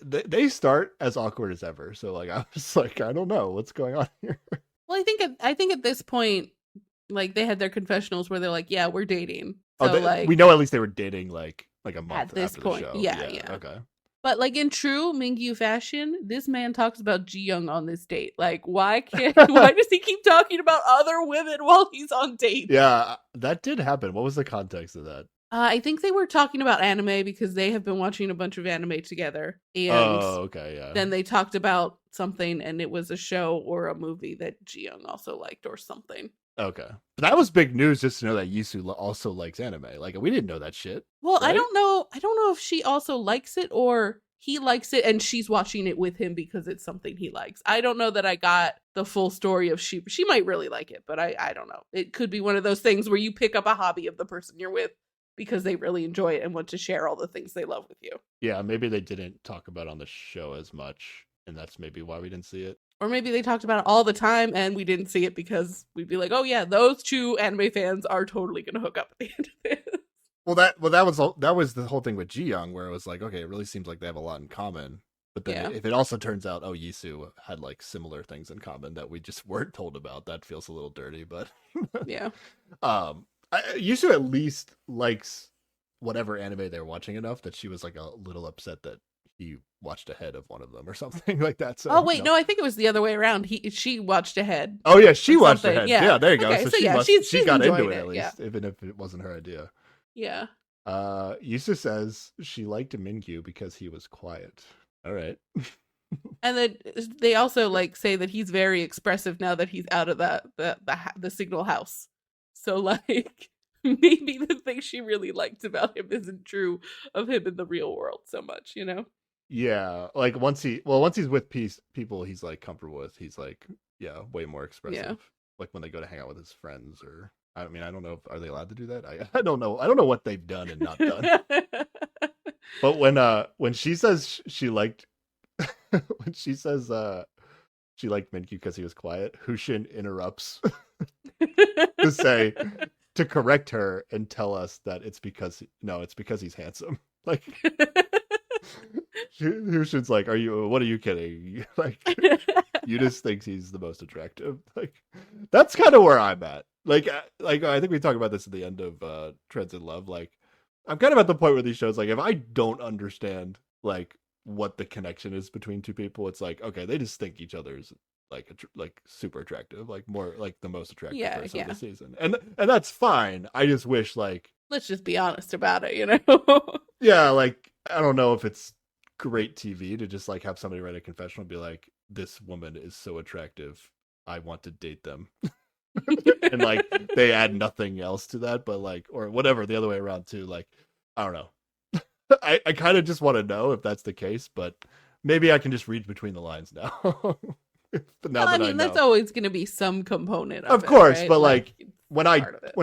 They start as awkward as ever. So like I was like, I don't know what's going on here. Well, I think at this point, like they had their confessionals where they're like, yeah, we're dating. So like we know at least they were dating like a month at this after point. The show. Yeah. Okay. But like in true Mingyu fashion, this man talks about Ji-young on this date. Like, why does he keep talking about other women while he's on dates? Yeah, that did happen. What was the context of that? I think they were talking about anime because they have been watching a bunch of anime together. And then they talked about something, and it was a show or a movie that Ji-young also liked or something. Okay. But that was big news just to know that Yisu also likes anime. Like, we didn't know that shit. Well, right? I don't know if she also likes it or he likes it and she's watching it with him because it's something he likes. I don't know that I got the full story of she might really like it, but I don't know. It could be one of those things where you pick up a hobby of the person you're with because they really enjoy it and want to share all the things they love with you. Yeah, maybe they didn't talk about it on the show as much, and that's maybe why we didn't see it. Or maybe they talked about it all the time and we didn't see it because we'd be like, oh yeah, those two anime fans are totally going to hook up at the end of this. Well, that was the whole thing with Ji Young, where it was like, okay, it really seems like they have a lot in common. But then if it also turns out, oh, Yisu had like similar things in common that we just weren't told about, that feels a little dirty. But yeah, Yisu at least likes whatever anime they're watching enough that she was like a little upset that he watched ahead of one of them or something like that. So, oh wait, no, I think it was the other way around. She watched ahead. Oh yeah, she watched ahead. Yeah, there you go. Okay, so she got into it at least, even if it wasn't her idea. Yeah. Yusa says she liked Mingyu because he was quiet. All right. And then they also like say that he's very expressive now that he's out of the signal house. So like maybe the thing she really liked about him isn't true of him in the real world so much, you know? Yeah, like once he's with people he's like comfortable with, he's like, yeah, way more expressive. Yeah. Like when they go to hang out with his friends, or I mean, I don't know, are they allowed to do that? I don't know. I don't know what they've done and not done. But when she says she liked when she says she liked Mingyu because he was quiet, Hushin interrupts to correct her and tell us that it's because he's handsome. Like Hushin's like, what are you kidding? Like you just think he's the most attractive. Like that's kind of where I'm at. Like I think we talked about this at the end of Trends in Love. Like I'm kind of at the point where these shows, like if I don't understand like what the connection is between two people, it's like, okay, they just think each other's like super attractive, like more like the most attractive person of the season, and that's fine. I just wish, like, let's just be honest about it, you know? Yeah, like I don't know if it's great TV to just like have somebody write a confessional and be like, this woman is so attractive, I want to date them. And like they add nothing else to that, but like, or whatever, the other way around too. Like, I don't know. I kind of just want to know if that's the case, but maybe I can just read between the lines now. But now I mean, that's always going to be some component of course, right? But like when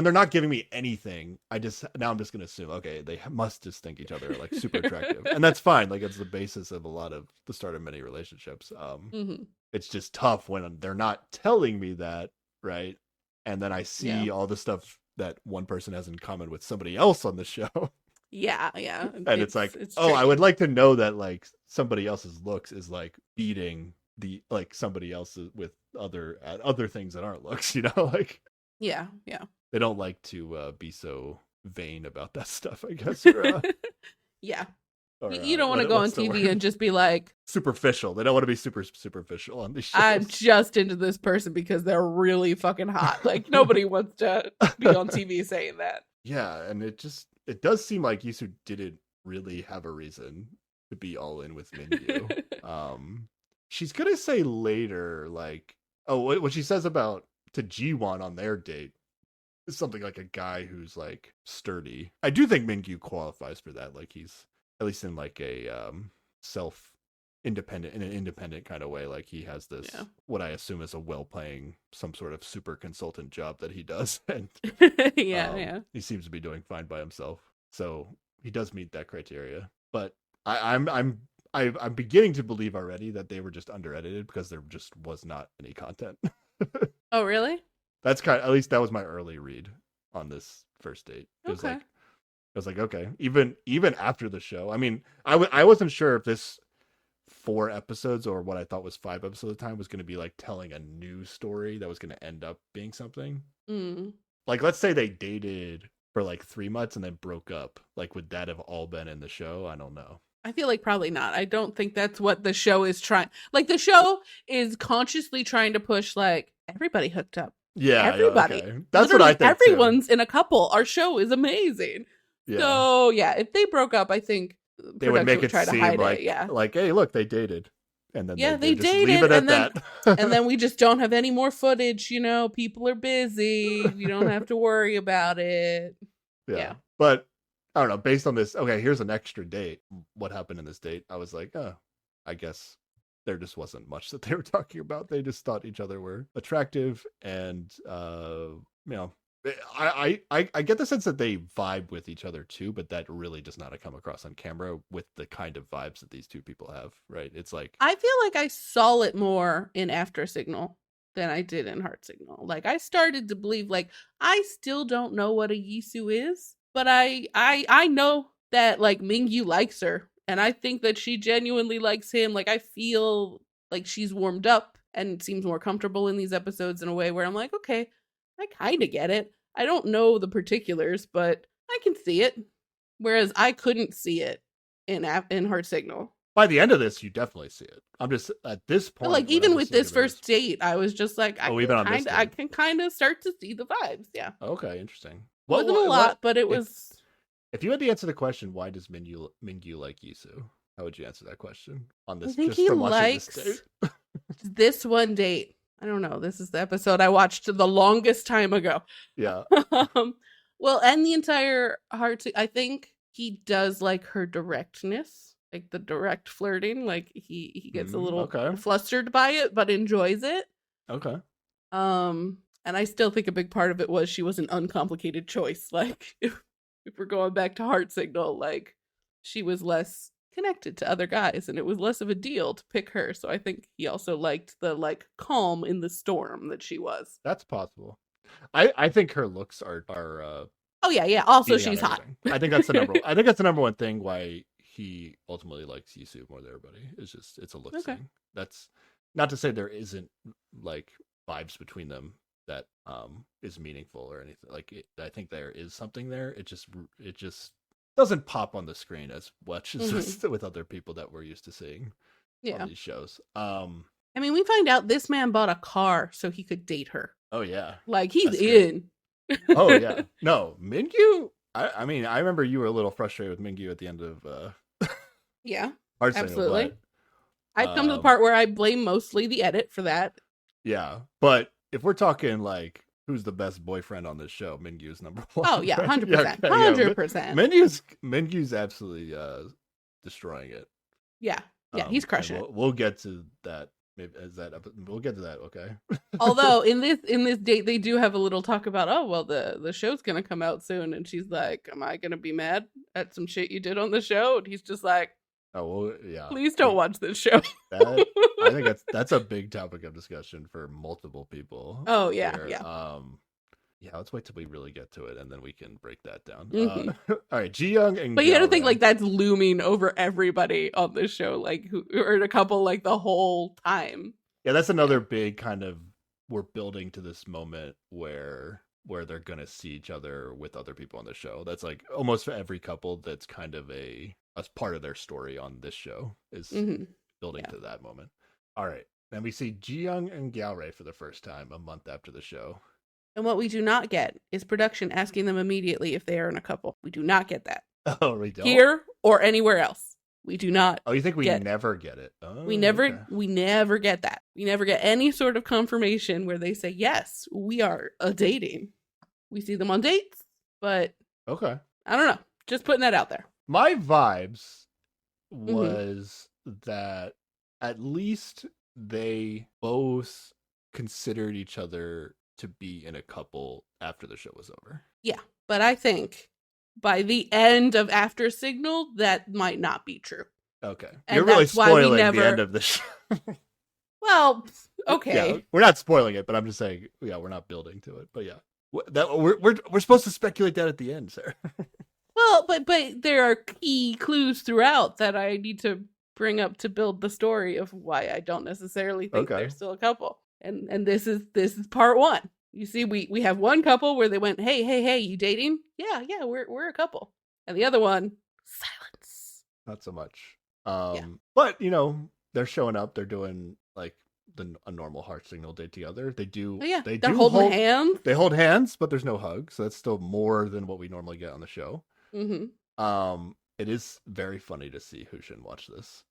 they're not giving me anything, I'm just going to assume, okay, they must just think each other are like super attractive, and that's fine. Like it's the basis of a lot of the start of many relationships. It's just tough when they're not telling me that, right? And then I see all the stuff that one person has in common with somebody else on the show. Yeah. And it's like, I would like to know that like somebody else's looks is like beating the like somebody else's with other things that aren't looks, you know, like yeah they don't like to be so vain about that stuff, I guess. Or, yeah, or, you don't want to go on TV and just be like superficial. They don't want to be superficial on these shows. I'm just into this person because they're really fucking hot. Like nobody wants to be on TV saying that. Yeah, and it does seem like Yisu didn't really have a reason to be all in with Mingyu. She's gonna say later, like, what she says about to G1 on their date is something like a guy who's like sturdy. I do think Mingyu qualifies for that. Like he's at least in like a independent kind of way. Like he has this what I assume is a well-paying, some sort of super consultant job that he does, and he seems to be doing fine by himself. So he does meet that criteria. But I'm beginning to believe already that they were just under-edited because there just was not any content. Oh, really? That's at least that was my early read on this first date. It was like, I was like, okay, even after the show. I mean, I wasn't sure if this 4 episodes or what I thought was 5 episodes at the time was going to be like telling a new story that was going to end up being something. Like, let's say they dated for like 3 months and then broke up. Like, would that have all been in the show? I don't know. I feel like probably not. I don't think that's what the show is trying. Like the show is consciously trying to push like everybody hooked up. Yeah, everybody. Okay. That's literally what I think. Everyone's too. In a couple. Our show is amazing. Yeah. So yeah, if they broke up, I think they would make it seem like like, hey, look, they dated, and then they dated, leave it at that. And then we just don't have any more footage. You know, people are busy. We don't have to worry about it. Yeah. But I don't know. Based on this, okay, here's an extra date. What happened in this date? I was like, I guess there just wasn't much that they were talking about. They just thought each other were attractive, and I get the sense that they vibe with each other too, but that really does not come across on camera with the kind of vibes that these two people have, right? It's like I feel like I saw it more in After Signal than I did in Heart Signal. Like I started to believe, like, I still don't know what a Yisu is, but I know that like Mingyu likes her, and I think that she genuinely likes him. Like I feel like she's warmed up and seems more comfortable in these episodes in a way where I'm like, okay, I kind of get it. I don't know the particulars, but I can see it. Whereas I couldn't see it in Heart Signal. by the end of this, you definitely see it. I'm just at this point, but like even with this first date, I was just like, I can kind of start to see the vibes. Yeah. Okay, interesting. It wasn't a lot, but it was. If you had to answer the question, why does Mingyu like Yisu? How would you answer that question on this? I think he likes this one date. I don't know. This is the episode I watched the longest time ago. Yeah. Well, and the entire Heart. I think he does like her directness, like the direct flirting. Like he gets a little flustered by it, but enjoys it. Okay. And I still think a big part of it was she was an uncomplicated choice. Like if we're going back to Heart Signal, like she was less connected to other guys and it was less of a deal to pick her. So I think he also liked the like calm in the storm that she was. That's possible. I think her looks are oh yeah. Also she's hot. I think that's the number one thing why he ultimately likes Yisu more than everybody. It's a look thing. That's not to say there isn't like vibes between them that is meaningful or anything. Like I think there is something there. It just doesn't pop on the screen as much as with other people that we're used to seeing on these shows. I mean, we find out this man bought a car so he could date her. Oh yeah, like he's in. Oh yeah, no Mingyu. I mean, I remember you were a little frustrated with Mingyu at the end of. Yeah, absolutely. I've come to the part where I blame mostly the edit for that. Yeah, but if we're talking like who's the best boyfriend on this show, Mingyu's number one. Oh yeah, 100%, 100%. Mingyu's absolutely destroying it. Yeah, he's crushing it. We'll get to that. Maybe we'll get to that. Okay. Although in this date they do have a little talk about, oh well, the show's gonna come out soon, and she's like, am I gonna be mad at some shit you did on the show? And he's just like, oh well, yeah. Please don't watch this show. I think that's a big topic of discussion for multiple people. Oh yeah, yeah. Yeah, let's wait till we really get to it, and then we can break that down. All right, Ji-young and but you got to think like that's looming over everybody on this show, like who are in a couple like the whole time. Yeah, that's another big kind of we're building to this moment where they're gonna see each other with other people on the show. That's like almost for every couple. That's kind of a part of their story on this show is building to that moment. All right, then we see Ji-young and Gyeore for the first time a month after the show. And what we do not get is production asking them immediately if they are in a couple. We do not get that. Oh, we don't? Here or anywhere else. We do not. Oh, you think we never get it? Oh, we never get that. We never get any sort of confirmation where they say, yes, we are dating. We see them on dates, but okay. I don't know. Just putting that out there. My vibes was that at least they both considered each other to be in a couple after the show was over. Yeah, but I think by the end of After Signal, that might not be true. Okay. And you're really spoiling the end of the show. Well, okay. Yeah, we're not spoiling it, but I'm just saying, yeah, we're not building to it. But yeah, we're supposed to speculate that at the end, sir. Well, but there are key clues throughout that I need to bring up to build the story of why I don't necessarily think they're still a couple. And this is part one. You see, we have one couple where they went, hey, you dating? Yeah, we're a couple. And the other one, silence. Not so much. But they're showing up. They're doing like a normal Heart Signal date together. They do. They're holding hands. They hold hands, but there's no hugs. So that's still more than what we normally get on the show. It is very funny to see Hushin watch this.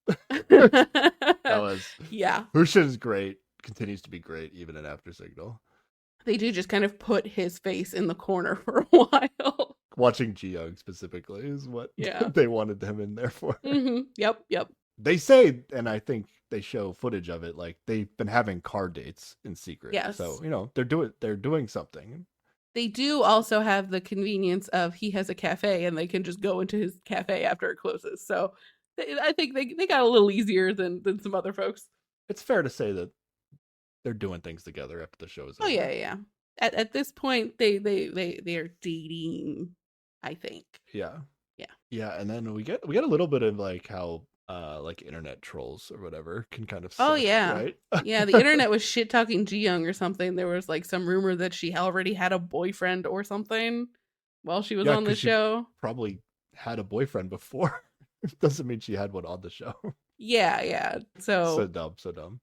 Hushin's great. Continues to be great even in After Signal. They do just kind of put his face in the corner for a while. Watching Ji-young specifically is what they wanted him in there for. Yep. They say, and I think they show footage of it, like they've been having car dates in secret. Yes. So they're doing something. They do also have the convenience of he has a cafe and they can just go into his cafe after it closes. So I think they got a little easier than some other folks. It's fair to say that they're doing things together after the show is over. Oh yeah. At this point, they are dating, I think. Yeah. Yeah. Yeah, and then we get a little bit of like how like internet trolls or whatever can kind of suck, Oh yeah. right? Yeah, the internet was shit talking Ji Young or something. There was like some rumor that she already had a boyfriend or something while she was on the show. Probably had a boyfriend before. Doesn't mean she had one on the show. Yeah. So dumb.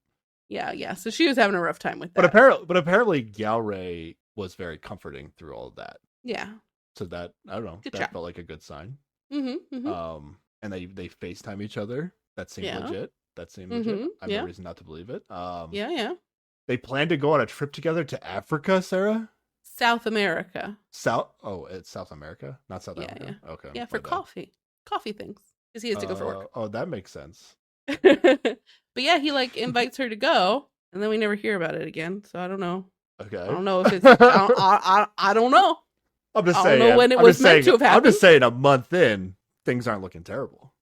Yeah. So she was having a rough time with that. But apparently Gao Rei was very comforting through all of that. Yeah. So that, I don't know, good that job. felt like a good sign. Mm-hmm. And they FaceTime each other. That seemed legit. I have no reason not to believe it. Yeah. They plan to go on a trip together to Africa, Sarah? South America. It's South America? Not South Africa? Yeah. Okay. Yeah, for coffee. Coffee things. Because he has to go for work. Oh, that makes sense. But yeah, he like invites her to go, and then we never hear about it again. So I don't know. Okay. I don't know if it's I don't know. I'm just saying. I don't know when it was meant to have happened. I'm just saying, a month in, things aren't looking terrible.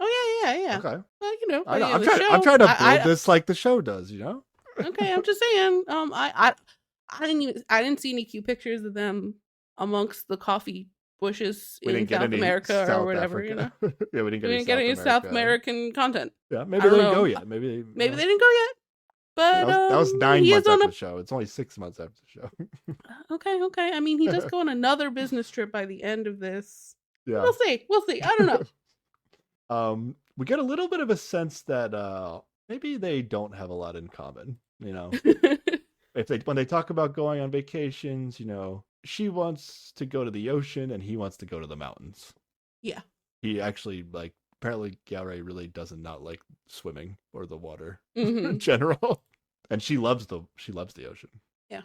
Oh yeah. Okay. Well, you know, I'm trying to build this like the show does, you know. Okay, I'm just saying. I didn't see any cute pictures of them amongst the coffee bushes in South America or whatever. You know. Yeah, we didn't get any South American content. Yeah, maybe they didn't go yet. Maybe they didn't go yet. But that was 9 months after the show. It's only 6 months after the show. Okay. I mean, he does go on another business trip by the end of this. Yeah, we'll see. I don't know. We get a little bit of a sense that maybe they don't have a lot in common. You know, when they talk about going on vacations, you know, she wants to go to the ocean and he wants to go to the mountains. Yeah, he actually apparently Gao Rei really does not like swimming or the water mm-hmm. in general, and she loves the ocean. Yeah.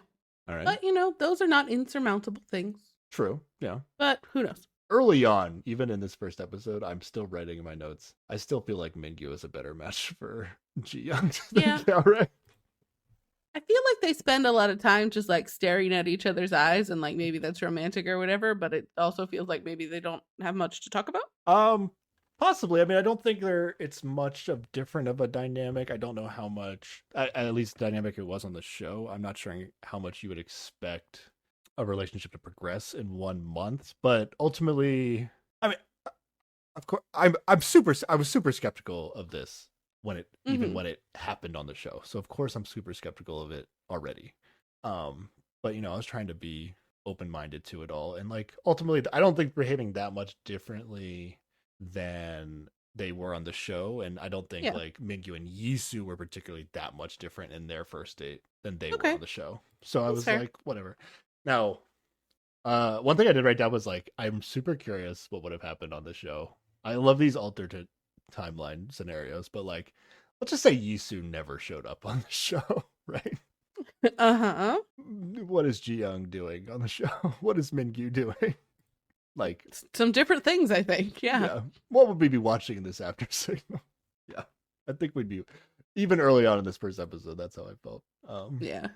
All right. But you know, those are not insurmountable things. True. Yeah. But who knows? Early on, even in this first episode, I'm still writing in my notes. I still feel like Mingyu is a better match for Ji Young than Gao Rei. I feel like they spend a lot of time just like staring at each other's eyes, and like maybe that's romantic or whatever, but it also feels like maybe they don't have much to talk about. Possibly. I mean, I don't think it's much of different of a dynamic. I don't know how much, at least dynamic it was on the show. I'm not sure how much you would expect a relationship to progress in 1 month, but ultimately, I mean, of course, I was super skeptical of this when it even when it happened on the show. So of course I'm super skeptical of it already. But you know, I was trying to be open-minded to it all, and like ultimately, I don't think we're behaving that much differently than they were on the show, and I don't think like Mingyu and Yisu were particularly that much different in their first date than they were on the show. So I was fair. Like, whatever. Now, one thing I did write down was like, I'm super curious what would have happened on the show. I love these alternate timeline scenarios, but like, let's just say Yisu never showed up on the show, right? What is Ji Young doing on the show? What is Mingyu doing? Like some different things, I think. Yeah. What would we be watching in this after signal? Yeah. I think we'd be even early on in this first episode. That's how I felt. Yeah.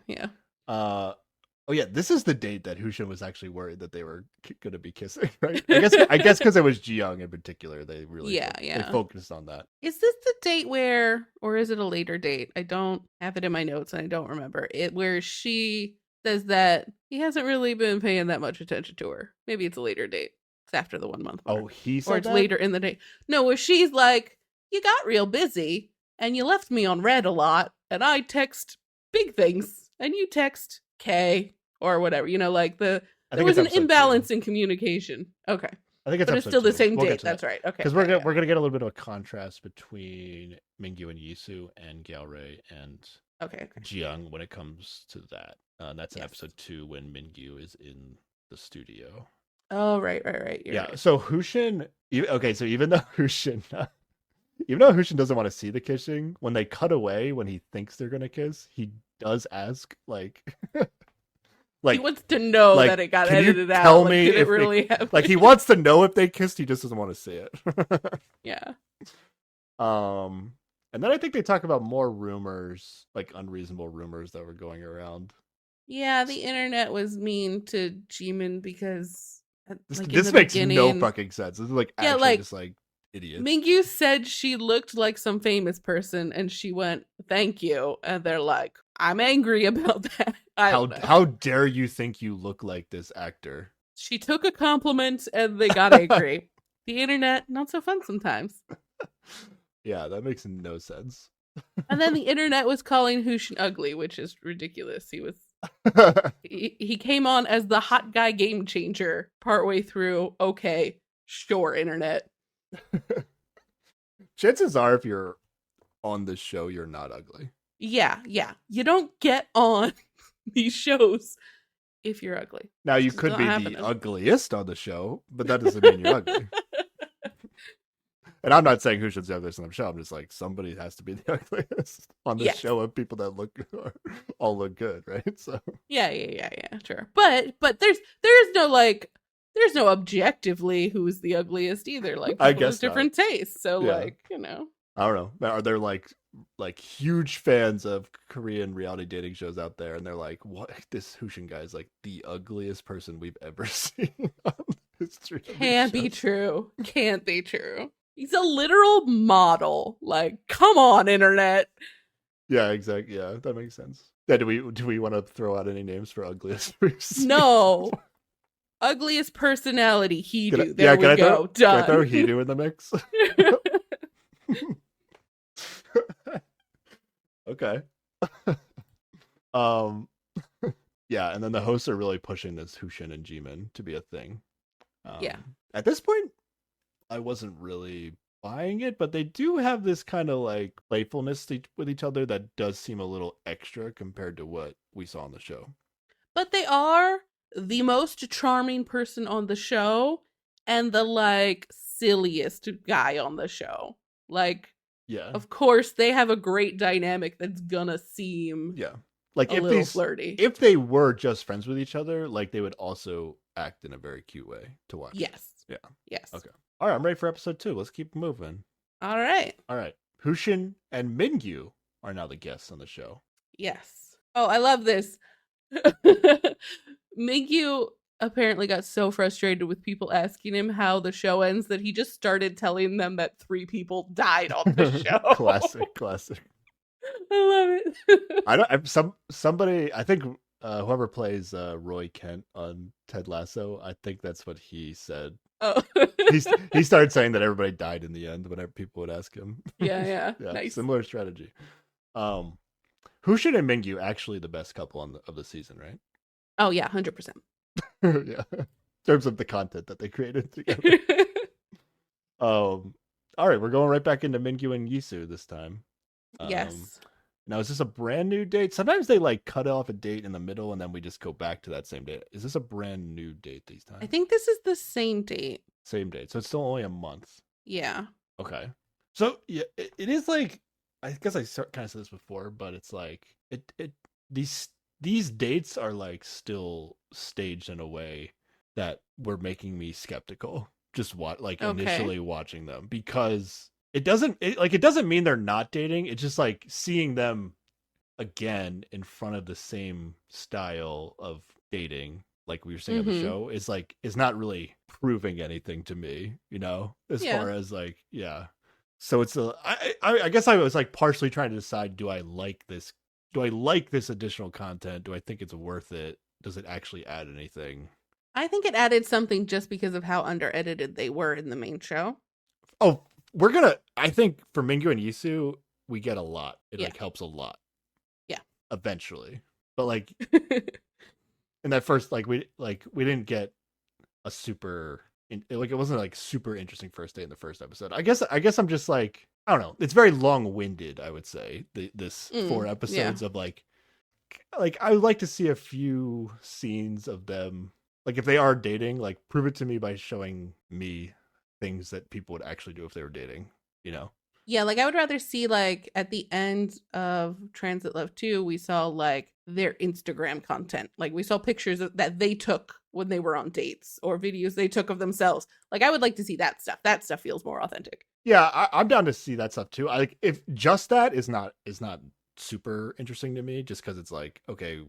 Oh yeah, this is the date that Hushin was actually worried that they were going to be kissing, right? I guess because it was Ji Young in particular, they really they focused on that. Is this the date or is it a later date? I don't have it in my notes and I don't remember it. Where she says that he hasn't really been paying that much attention to her. Maybe it's a later date. It's after the 1 month mark. Oh, he said or it's that? Later in the day. No, where she's like, you got real busy and you left me on red a lot, and I text big things and you text K. Or whatever, you know, like there was an imbalance in communication. Okay, I think it's still the same date. That's right. Okay, because we're gonna get a little bit of a contrast between Mingyu and Yisu and Gao Rei and Ji Young when it comes to that. That's in episode 2 when Mingyu is in the studio. Oh, right. You're right. So Hushin. So even though Hushin doesn't want to see the kissing, when they cut away when he thinks they're gonna kiss, he does ask like. Like, he wants to know that it got edited out. Tell me if it really happen? Like he wants to know if they kissed. He just doesn't want to see it. Yeah. And then I think they talk about more rumors, like unreasonable rumors that were going around. Yeah, the internet was mean to Jimin because This makes no fucking sense. This is like actually just like idiots. Mingyu said she looked like some famous person and she went, "Thank you." And they're like, "I'm angry about that." How dare you think you look like this actor? She took a compliment and they got angry. The internet, not so fun sometimes. Yeah, that makes no sense. And then the internet was calling Hushin ugly, which is ridiculous. He came on as the hot guy game changer partway through. Okay, sure, internet. Chances are, if you're on this show, you're not ugly. Yeah. You don't get on these shows if you're ugly. Now, you could be the ugliest on the show, but that doesn't mean you're ugly. And I'm not saying Hushin's the ugliest on the show. I'm just like, somebody has to be the ugliest on the show of people that all look good, right? So yeah, sure. But there's no objectively who's the ugliest either. Like, I guess different tastes. So I don't know. Are there like huge fans of Korean reality dating shows out there, and they're like, "What? This Hushin guy is like the ugliest person we've ever seen on history." Can't be true. He's a literal model. Like, come on, internet. Yeah, exactly. Yeah, that makes sense. Yeah, do we want to throw out any names for ugliest? No. Ugliest personality, Hedo. There we go. Done. Can I throw Hedo in the mix? Okay. Yeah, and then the hosts are really pushing this Hushin and Jimin to be a thing. At this point, I wasn't really buying it, but they do have this kind of like playfulness with each other that does seem a little extra compared to what we saw on the show. But they are the most charming person on the show and the like silliest guy on the show. Like, yeah, of course they have a great dynamic that's gonna seem like a little flirty. If they were just friends with each other, like they would also act in a very cute way to watch. Yes. Yeah. Yes. Okay. All right, I'm ready for episode 2. Let's keep moving. All right. Hushin and Mingyu are now the guests on the show. Yes. Oh, I love this. Mingyu apparently got so frustrated with people asking him how the show ends that he just started telling them that 3 people died on the show. Classic. I love it. Somebody, I think whoever plays Roy Kent on Ted Lasso, I think that's what he said. Oh. he started saying that everybody died in the end whenever people would ask him. Yeah. Nice. Similar strategy. Hushin and Mingyu actually the best couple of the season, right? Oh yeah, 100%. Yeah, in terms of the content that they created together. All right, we're going right back into Mingyu and Yisu this time. Yes. Now, is this a brand new date? Sometimes they like cut off a date in the middle and then we just go back to that same date. Is this a brand new date these times? I think this is the same date. Same date. So it's still only a month. Yeah. Okay. So yeah, it is like, I guess I kind of said this before, but it's like these dates are like still staged in a way that were making me skeptical. Just initially watching them, because it doesn't mean they're not dating. It's just like seeing them again in front of the same style of dating, like we were saying on the show, is not really proving anything to me, as far as like, yeah. So it's I guess I was like partially trying to decide, do I like this additional content? Do I think it's worth it? Does it actually add anything? I think it added something just because of how under-edited they were in the main show. Oh, I think for Mingyu and Yisu, we get a lot. It like helps a lot. Yeah. Eventually. But like in that first, we didn't get a super, it wasn't like super interesting first day in the first episode. I guess I'm just like, I don't know. It's very long-winded, I would say. This 4 episodes of like I would like to see a few scenes of them. Like if they are dating, like prove it to me by showing me things that people would actually do if they were dating, Yeah, like I would rather see like at the end of Transit Love 2, we saw like their Instagram content. Like we saw pictures that they took when they were on dates, or videos they took of themselves. Like I would like to see that stuff. That stuff feels more authentic. Yeah, I'm down to see that stuff too. If just that is not super interesting to me, just because it's like, okay,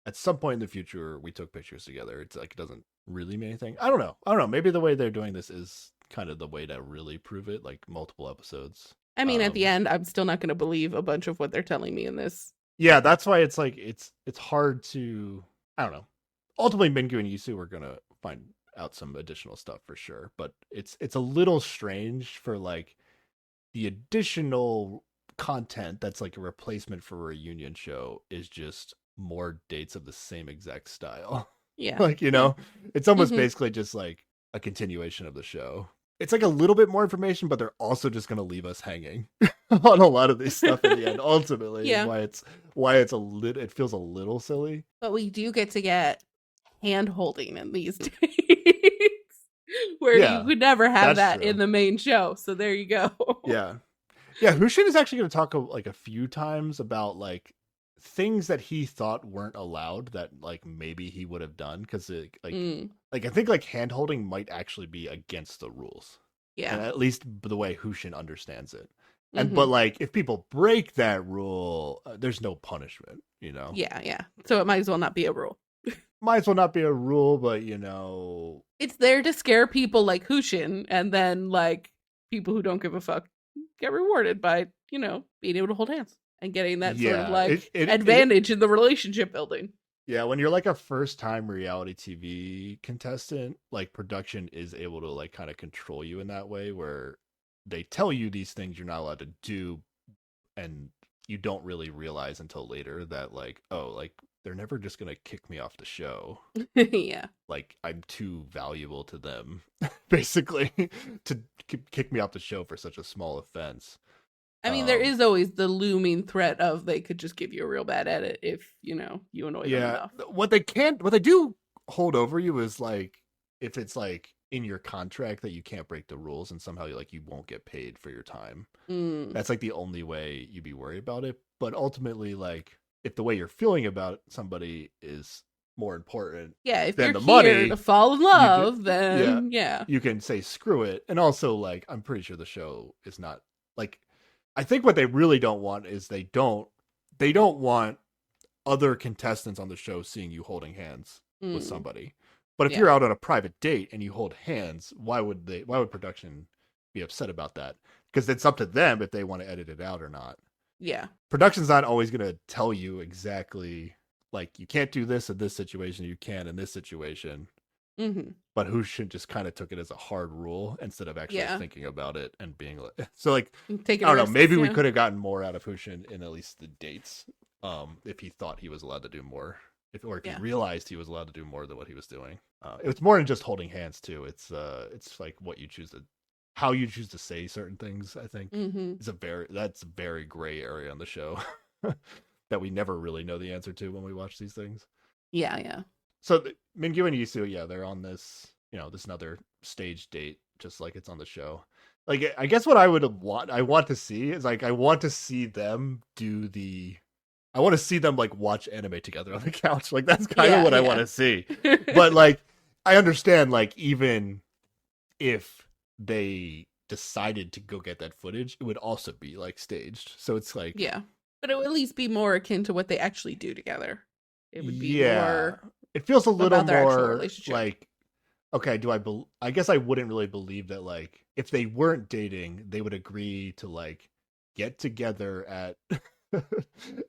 at some point in the future we took pictures together. It's like it doesn't really mean anything. I don't know. Maybe the way they're doing this is kind of the way to really prove it, like multiple episodes. I mean, at the end, I'm still not going to believe a bunch of what they're telling me in this. Yeah, that's why it's like it's hard to. I don't know. Ultimately, Mingyu and Yisu are gonna find out some additional stuff for sure, but it's a little strange for like the additional content that's like a replacement for a reunion show is just more dates of the same exact style. Yeah, like it's almost basically just like a continuation of the show. It's like a little bit more information, but they're also just going to leave us hanging on a lot of this stuff in the end. Ultimately, yeah. why it's it feels a little silly. But we do get hand holding in these days, where you would never have that in the main show. So there you go. Yeah. Hushin is actually going to talk like a few times about like things that he thought weren't allowed that like maybe he would have done because like I think like hand holding might actually be against the rules. Yeah, and at least the way Hushin understands it. And but like if people break that rule, there's no punishment. Yeah. So it might as well not be a rule. Might as well not be a rule, but it's there to scare people like Hushin, and then like people who don't give a fuck get rewarded by being able to hold hands and getting that sort of like advantage in the relationship building. Yeah, when you're like a first time reality TV contestant, like production is able to like kind of control you in that way where they tell you these things you're not allowed to do, and you don't really realize until later that like, oh, like they're never just gonna kick me off the show. Yeah, like I'm too valuable to them, basically, to kick me off the show for such a small offense. I mean, there is always the looming threat of they could just give you a real bad edit if you annoy them enough. What they do hold over you is like if it's like in your contract that you can't break the rules and somehow like you won't get paid for your time. That's like the only way you'd be worried about it. But ultimately, like if the way you're feeling about somebody is more important, if than you're the here money to fall in love, then you can say screw it. And also, like I'm pretty sure the show is not like. I think what they really don't want is they don't want other contestants on the show seeing you holding hands with somebody. But if you're out on a private date and you hold hands, why would production be upset about that? Because it's up to them if they want to edit it out or not. Yeah. Production's not always going to tell you exactly like you can't do this in this situation, you can in this situation. But Hushin just kind of took it as a hard rule instead of actually thinking about it and being like, so like, I don't know, maybe we could have gotten more out of Hushin in at least the dates, if he thought he was allowed to do more, if he realized he was allowed to do more than what he was doing. It was more than just holding hands too. It's like how you choose to say certain things. I think is that's a very gray area on the show that we never really know the answer to when we watch these things. Yeah. So Mingyu and Yisu, they're on this, this another stage date, just like it's on the show. Like, I guess what I want to see is like, I want to see them like watch anime together on the couch. Like, that's kind of what I want to see. But like, I understand, like, even if they decided to go get that footage, it would also be like staged. So it's like, but it would at least be more akin to what they actually do together. It would be more. It feels a little more like, okay, I guess I wouldn't really believe that, like, if they weren't dating, they would agree to, like, get together at,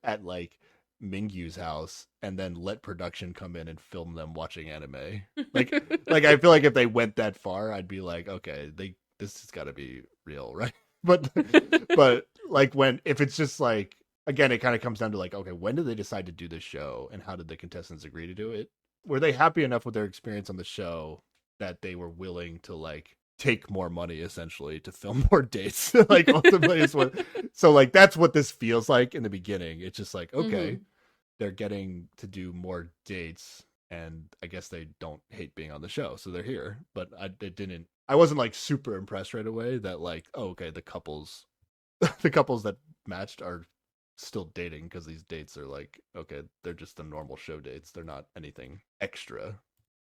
at, like, Mingyu's house and then let production come in and film them watching anime. Like, I feel like if they went that far, I'd be like, okay, this has got to be real, right? But like, if it's just, like, again, it kind of comes down to like, okay, when did they decide to do this show and how did the contestants agree to do it? Were they happy enough with their experience on the show that they were willing to like take more money essentially to film more dates? Like ultimately is what, so like, that's what this feels like in the beginning. It's just like, okay, they're getting to do more dates and I guess they don't hate being on the show. So they're here, but I wasn't like super impressed right away that like, oh, okay, the couples that matched are still dating because these dates are like, okay, they're just the normal show dates. They're not anything extra.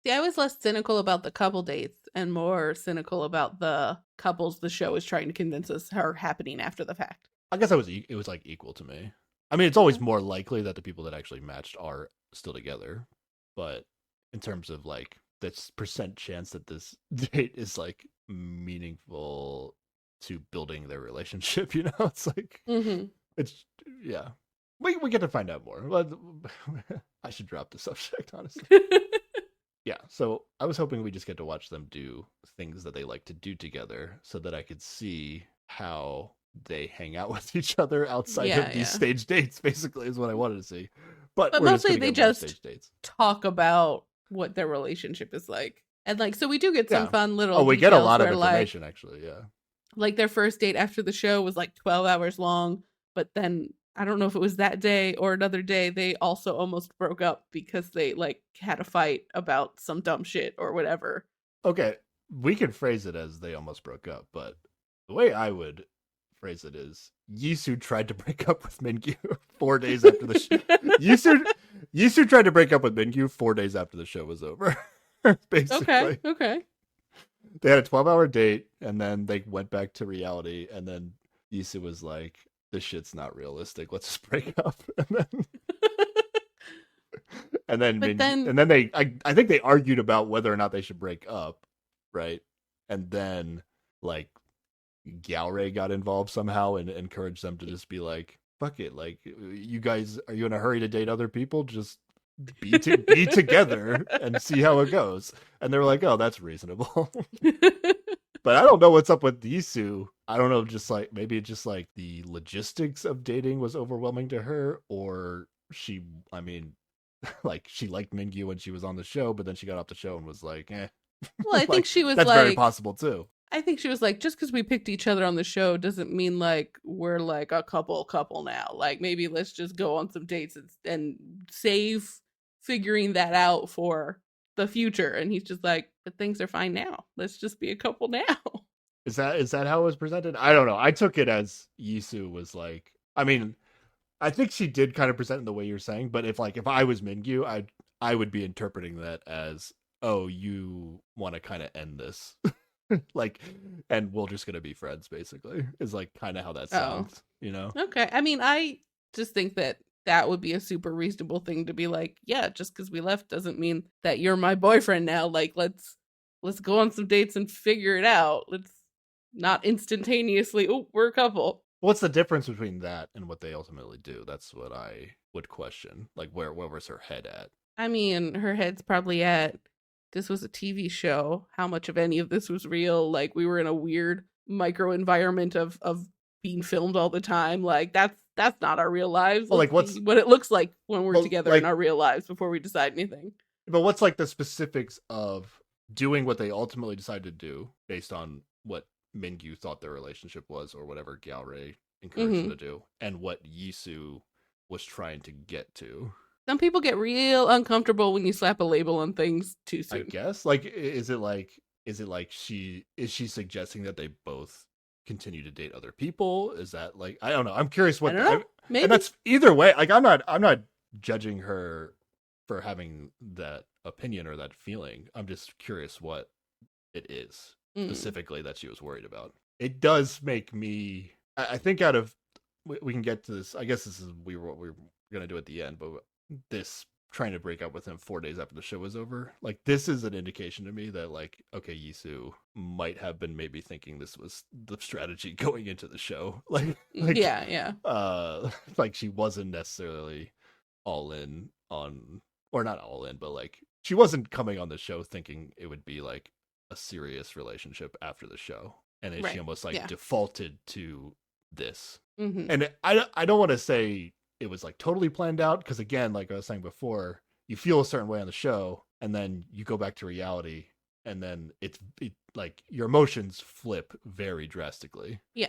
See, I was less cynical about the couple dates and more cynical about the couples the show is trying to convince us are happening after the fact. I guess it was like equal to me. I mean, it's always more likely that the people that actually matched are still together. But in terms of like this percent chance that this date is like meaningful to building their relationship, it's like it's yeah. We get to find out more. I should drop the subject, honestly. Yeah, so I was hoping we just get to watch them do things that they like to do together so that I could see how they hang out with each other outside of these stage dates, basically, is what I wanted to see. But we're mostly they just stage dates. Talk about what their relationship is like. And like, so we do get some fun little we get a lot of information, actually, yeah. Like their first date after the show was like 12 hours long, but then I don't know if it was that day or another day, they also almost broke up because they like had a fight about some dumb shit or whatever. Okay, we could phrase it as they almost broke up, but the way I would phrase it is Yisu tried to break up with Mingyu 4 days after the show. Yisu tried to break up with Mingyu 4 days after the show was over. Basically. Okay. They had a 12-hour date, and then they went back to reality, and then Yisu was like, this shit's not realistic. Let's just break up. And then they I think they argued about whether or not they should break up, right? And then like Galray got involved somehow and encouraged them to just be like, fuck it, like, you guys, are you in a hurry to date other people? Just be together and see how it goes. And they were like, oh, that's reasonable. But I don't know what's up with Yisu. I don't know, just like, maybe just like the logistics of dating was overwhelming to her, or she liked Mingyu when she was on the show, but then she got off the show and was like, eh. Well, I think she was that's like, very possible too. I think she was like, just because we picked each other on the show doesn't mean like we're like a couple now. Like maybe let's just go on some dates and save figuring that out for the future. And he's just like, but things are fine now. Let's just be a couple now. Is that how it was presented? I don't know. I took it as Yisu was like, I mean, I think she did kind of present it the way you're saying, but if I was Mingyu, I would be interpreting that as, oh, you want to kind of end this. Like, and we're just gonna be friends, basically, is like kind of how that sounds, Okay. I mean, I just think that would be a super reasonable thing to be like, yeah, just because we left doesn't mean that you're my boyfriend now. Like, let's go on some dates and figure it out. Let's not instantaneously, oh, we're a couple. What's the difference between that and what they ultimately do? That's what I would question. Like, where was her head at? I mean, her head's probably at, this was a TV show. How much of any of this was real? Like, we were in a weird micro environment of being filmed all the time. Like, that's not our real lives. Well, like, what's what it looks like when we're together in our real lives before we decide anything. But what's like the specifics of doing what they ultimately decided to do based on what Mingyu thought their relationship was, or whatever Galray encouraged them to do, and what Yisu was trying to get to? Some people get real uncomfortable when you slap a label on things too soon. I guess. Like, is it like she suggesting that they both continue to date other people? Is that like, I don't know. I'm curious what. I don't know. Maybe. And that's either way. Like, I'm not judging her for having that opinion or that feeling. I'm just curious what it is specifically that she was worried about. It does make me. I think out of, we can get to this. I guess this is what we're gonna do at the end, but this trying to break up with him 4 days after the show was over, like, this is an indication to me that, like, okay, Yisu might have been maybe thinking this was the strategy going into the show. Like yeah. Like, she wasn't necessarily all in on, or not all in, but like, she wasn't coming on the show thinking it would be like a serious relationship after the show, and then she almost like defaulted to this. And I don't want to say it was like totally planned out, because again, like I was saying before, you feel a certain way on the show and then you go back to reality, and then it like your emotions flip very drastically. Yeah.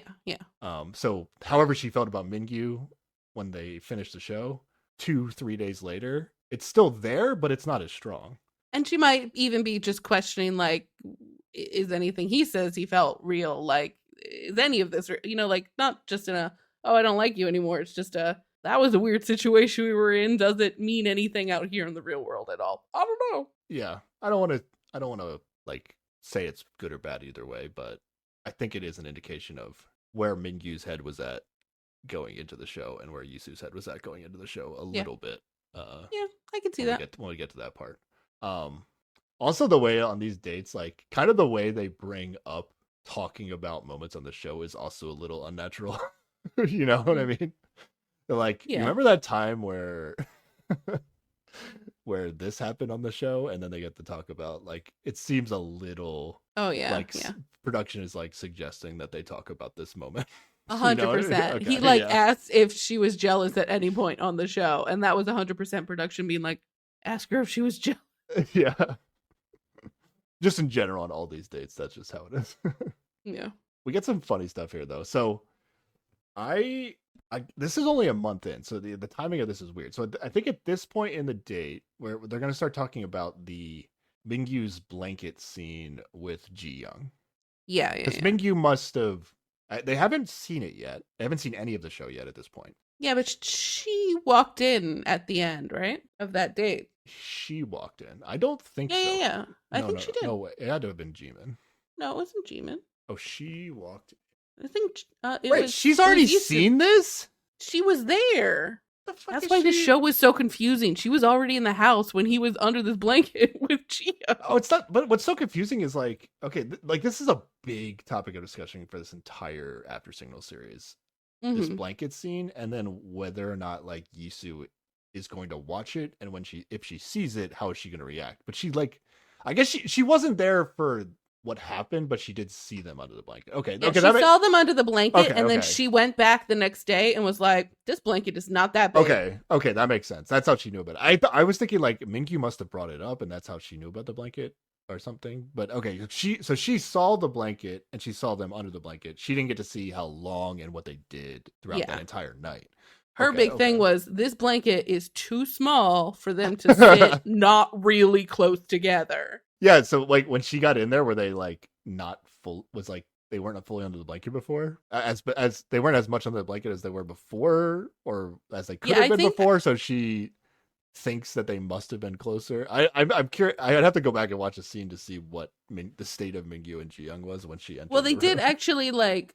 So however she felt about Mingyu when they finished the show, 2-3 days later, it's still there, but it's not as strong. And she might even be just questioning, like, is anything he says he felt real? Like, is any of this, like, not just in a, oh, I don't like you anymore. It's just that was a weird situation we were in. Does it mean anything out here in the real world at all? I don't know. Yeah. I don't want to like say it's good or bad either way, but I think it is an indication of where Mingyu's head was at going into the show and where Yisu's head was at going into the show a little bit. Yeah, I can see that. When we get to that part. Also the way on these dates, like kind of the way they bring up talking about moments on the show is also a little unnatural. You know what I mean? Like, you remember that time where where this happened on the show, and then they get to talk about, like, it seems a little production is like suggesting that they talk about this moment. 100%. Okay, he asked if she was jealous at any point on the show, and that was 100% production being like, ask her if she was jealous. Yeah. Just in general on all these dates, that's just how it is. Yeah. We get some funny stuff here though. So I this is only a month in, so the timing of this is weird. So I think at this point in the date where they're going to start talking about the Mingyu's blanket scene with Ji Young. Yeah. Because Mingyu must have. They haven't seen it yet. They haven't seen any of the show yet at this point. Yeah, but she walked in at the end, right, of that date. She walked in. I don't think so. Yeah. I think she did. No way. It had to have been Jimin. No, it wasn't Jimin. Oh, she walked in. I think Wait, she's already seen this? She was there. That's why the show was so confusing. She was already in the house when he was under this blanket with Gio. Oh, it's not. But what's so confusing is like, okay, like this is a big topic of discussion for this entire After Signal series. Mm-hmm. This blanket scene, and then whether or not like Yisu is going to watch it, and if she sees it, how is she going to react? But she I guess she wasn't there for what happened, but she did see them under the blanket. Okay, yeah, she saw them under the blanket, and then she went back the next day and was like, "This blanket is not that big." Okay, that makes sense. That's how she knew about it. I was thinking like Mingyu must have brought it up, and that's how she knew about the blanket or something. But okay, she saw the blanket and she saw them under the blanket. She didn't get to see how long and what they did throughout that entire night. Her big thing was this blanket is too small for them to sit not really close together. Yeah, so like when she got in there, were they like not full? Was like they weren't fully under the blanket before, as they weren't as much under the blanket as they were before, or as they could have been before. So she thinks that they must have been closer. I'm curious. I'd have to go back and watch a scene to see what the state of Mingyu and Ji Young was when she entered. Well, they did actually like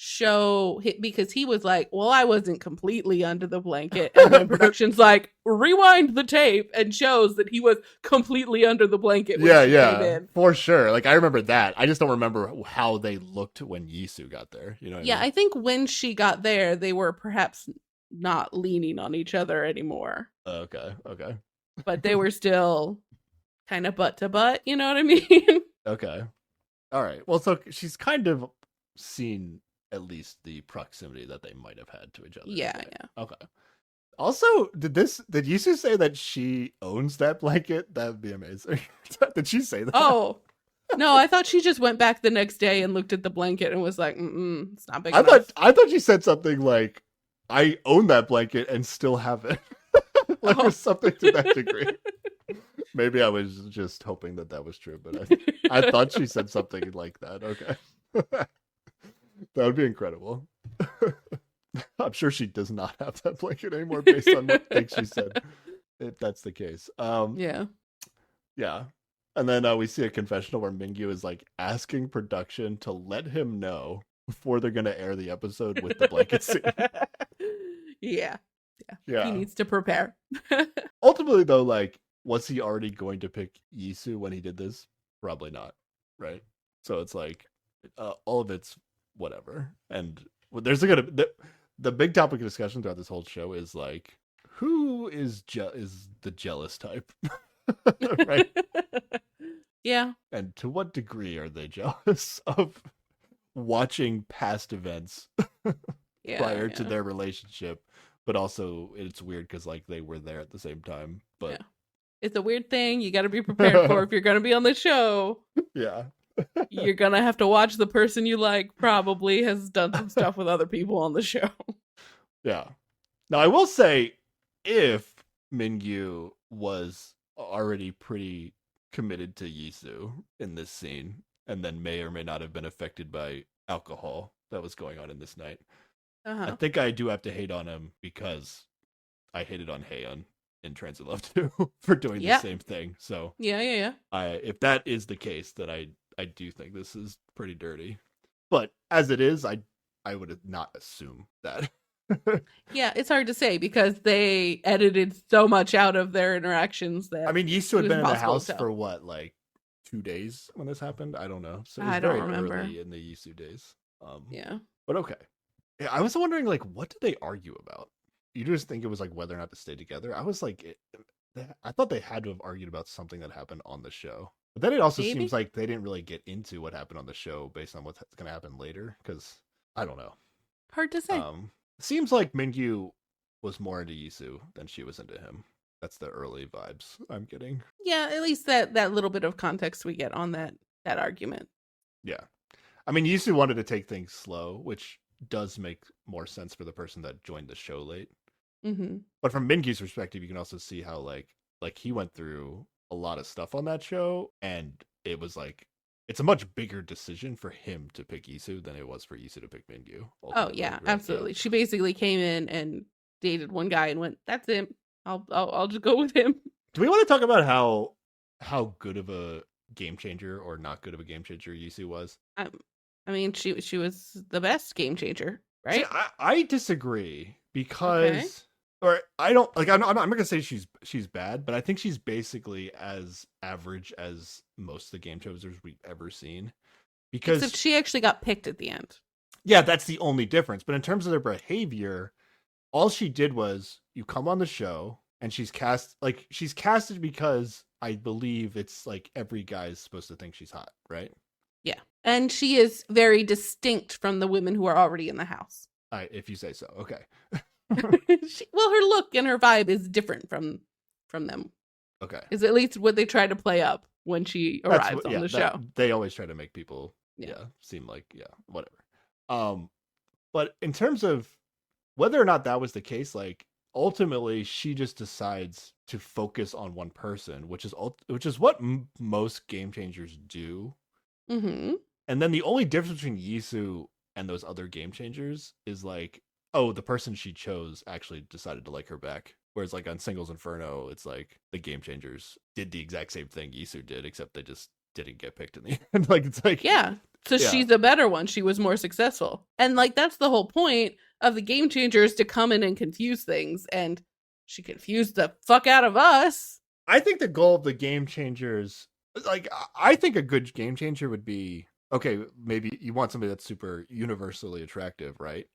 show because he was like, well, I wasn't completely under the blanket, and then production's like, rewind the tape and shows that he was completely under the blanket when she came in. For sure. Like I remember that. I just don't remember how they looked when Yisu got there, you know what I mean? I think when she got there they were perhaps not leaning on each other anymore. Okay But they were still kind of butt to butt, you know what I mean? Okay, all right, well, so she's kind of seen at least the proximity that they might have had to each other. Yeah. Okay. Also, did Yisu say that she owns that blanket? That would be amazing. Did she say that? Oh, no, I thought she just went back the next day and looked at the blanket and was like, it's not big enough. I thought she said something like, I own that blanket and still have it. Or something to that degree. Maybe I was just hoping that was true, but I thought she said something like that. Okay. That would be incredible. I'm sure she does not have that blanket anymore based on what things she said. If that's the case. Yeah. And then we see a confessional where Mingyu is like asking production to let him know before they're going to air the episode with the blanket scene. Yeah. He needs to prepare. Ultimately, though, like, was he already going to pick Yisu when he did this? Probably not, right? So it's like all of it's whatever. And there's the big topic of discussion throughout this whole show is like, who is the jealous type, right? Yeah. And to what degree are they jealous of watching past events prior to their relationship? But also, it's weird because like they were there at the same time. But it's a weird thing you got to be prepared for if you're going to be on the show. Yeah. You're going to have to watch the person you like probably has done some stuff with other people on the show. Yeah. Now, I will say, if Mingyu was already pretty committed to Yisu in this scene, and then may or may not have been affected by alcohol that was going on in this night, I think I do have to hate on him because I hated on Haeyeon in Transit Love 2 for doing the same thing. So yeah. If that is the case, then I do think this is pretty dirty. But as it is, I would not assume that. Yeah, it's hard to say because they edited so much out of their interactions that I mean, Yisu it had was been in the impossible to house tell. for what, like 2 days when this happened? I don't know. So it was I don't very remember. early in the Yisu days. Yeah. But okay. Yeah, I was wondering, like, what did they argue about? You just think it was like whether or not to stay together? I was like, I thought they had to have argued about something that happened on the show. But then it also seems Maybe? like they didn't really get into what happened on the show based on what's going to happen later. Because I don't know. Hard to say. Seems like Mingyu was more into Yisu than she was into him. That's the early vibes I'm getting. Yeah, at least that little bit of context we get on that argument. Yeah. I mean, Yisu wanted to take things slow, which does make more sense for the person that joined the show late. Mm-hmm. But from Mingyu's perspective, you can also see how like he went through a lot of stuff on that show, and it was like it's a much bigger decision for him to pick Yisu than it was for Yisu to pick Mingyu. Oh yeah, right? absolutely. Yeah. She basically came in and dated one guy and went, "That's him. I'll just go with him." Do we want to talk about how good of a game changer or not good of a game changer Yisu was? I mean, she was the best game changer, right? See, I disagree because, or I don't like. I'm not gonna say she's bad, but I think she's basically as average as most of the game changers we've ever seen. Because except she actually got picked at the end. Yeah, that's the only difference. But in terms of their behavior, all she did was you come on the show and she's casted because I believe it's like every guy's supposed to think she's hot, right? Yeah. And she is very distinct from the women who are already in the house. If you say so. Okay. Well, her look and her vibe is different from them. Okay. Is at least what they try to play up when she arrives on the show. They always try to make people seem like whatever. But in terms of whether or not that was the case, like ultimately she just decides to focus on one person, which is what most game changers do. Mm-hmm. And then the only difference between Yisu and those other game changers is like, oh, the person she chose actually decided to like her back. Whereas like on Singles Inferno, it's like the game changers did the exact same thing Yisu did, except they just didn't get picked in the end. Like it's like she's the better one. She was more successful. And like that's the whole point of the game changers, to come in and confuse things, and she confused the fuck out of us. I think the goal of the game changers, like I think a good game changer would be, okay, maybe you want somebody that's super universally attractive, right?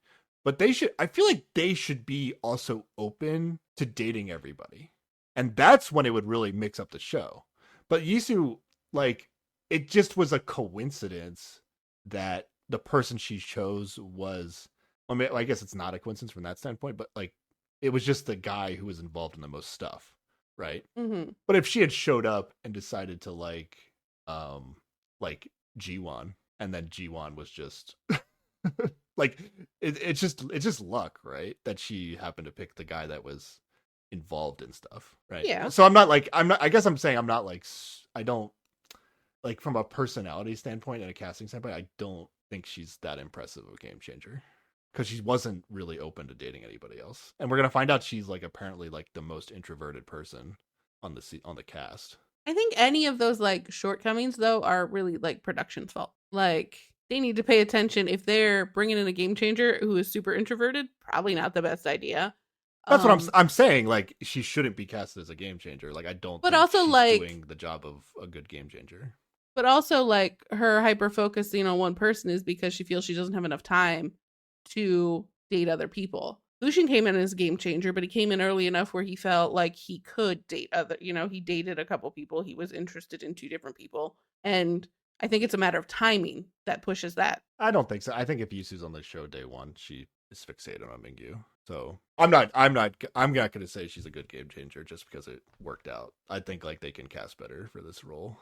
But I feel like they should be also open to dating everybody. And that's when it would really mix up the show. But Yisu, like, it just was a coincidence that the person she chose was, I mean, I guess it's not a coincidence from that standpoint, but like, it was just the guy who was involved in the most stuff, right? Mm-hmm. But if she had showed up and decided to like G1, and then G1 was just like it's just luck, right? That she happened to pick the guy that was involved in stuff, right? Yeah. So I guess I'm saying I don't like from a personality standpoint and a casting standpoint, I don't think she's that impressive of a game changer. Because she wasn't really open to dating anybody else, and we're gonna find out she's like apparently like the most introverted person on the cast. I think any of those like shortcomings though are really like production's fault. Like they need to pay attention. If they're bringing in a game changer who is super introverted, probably not the best idea. That's what I'm saying. Like she shouldn't be casted as a game changer. Like I don't. But also, she's doing the job of a good game changer. But also, like her hyper focusing on one person is because she feels she doesn't have enough time to date other people. Lucian came in as a game changer, but he came in early enough where he felt like he could date other, he dated a couple people. He was interested in 2 different people. And I think it's a matter of timing that pushes that. I don't think so. I think if Yisu's on the show day one, she is fixated on Mingyu. So I'm not going to say she's a good game changer just because it worked out. I think like they can cast better for this role.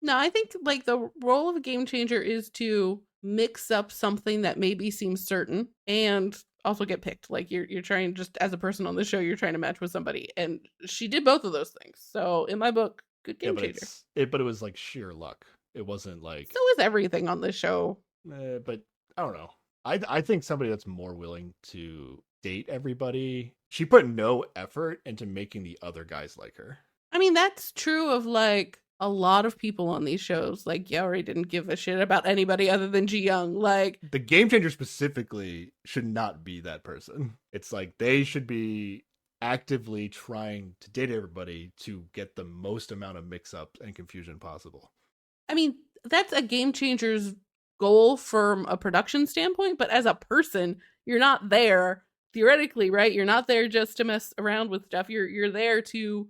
No, I think like the role of a game changer is to mix up something that maybe seems certain and also get picked. Like you're trying, just as a person on the show, you're trying to match with somebody, and she did both of those things. So in my book, good game changer. But it was like sheer luck. It wasn't like so is everything on the show. But I don't know. I think somebody that's more willing to date everybody. She put no effort into making the other guys like her. I mean, that's true of like a lot of people on these shows, like Yaori didn't give a shit about anybody other than Ji Young. Like the game changer specifically should not be that person. It's like they should be actively trying to date everybody to get the most amount of mix-up and confusion possible. I mean, that's a game changer's goal from a production standpoint, but as a person, you're not there theoretically, right? You're not there just to mess around with stuff. You're there to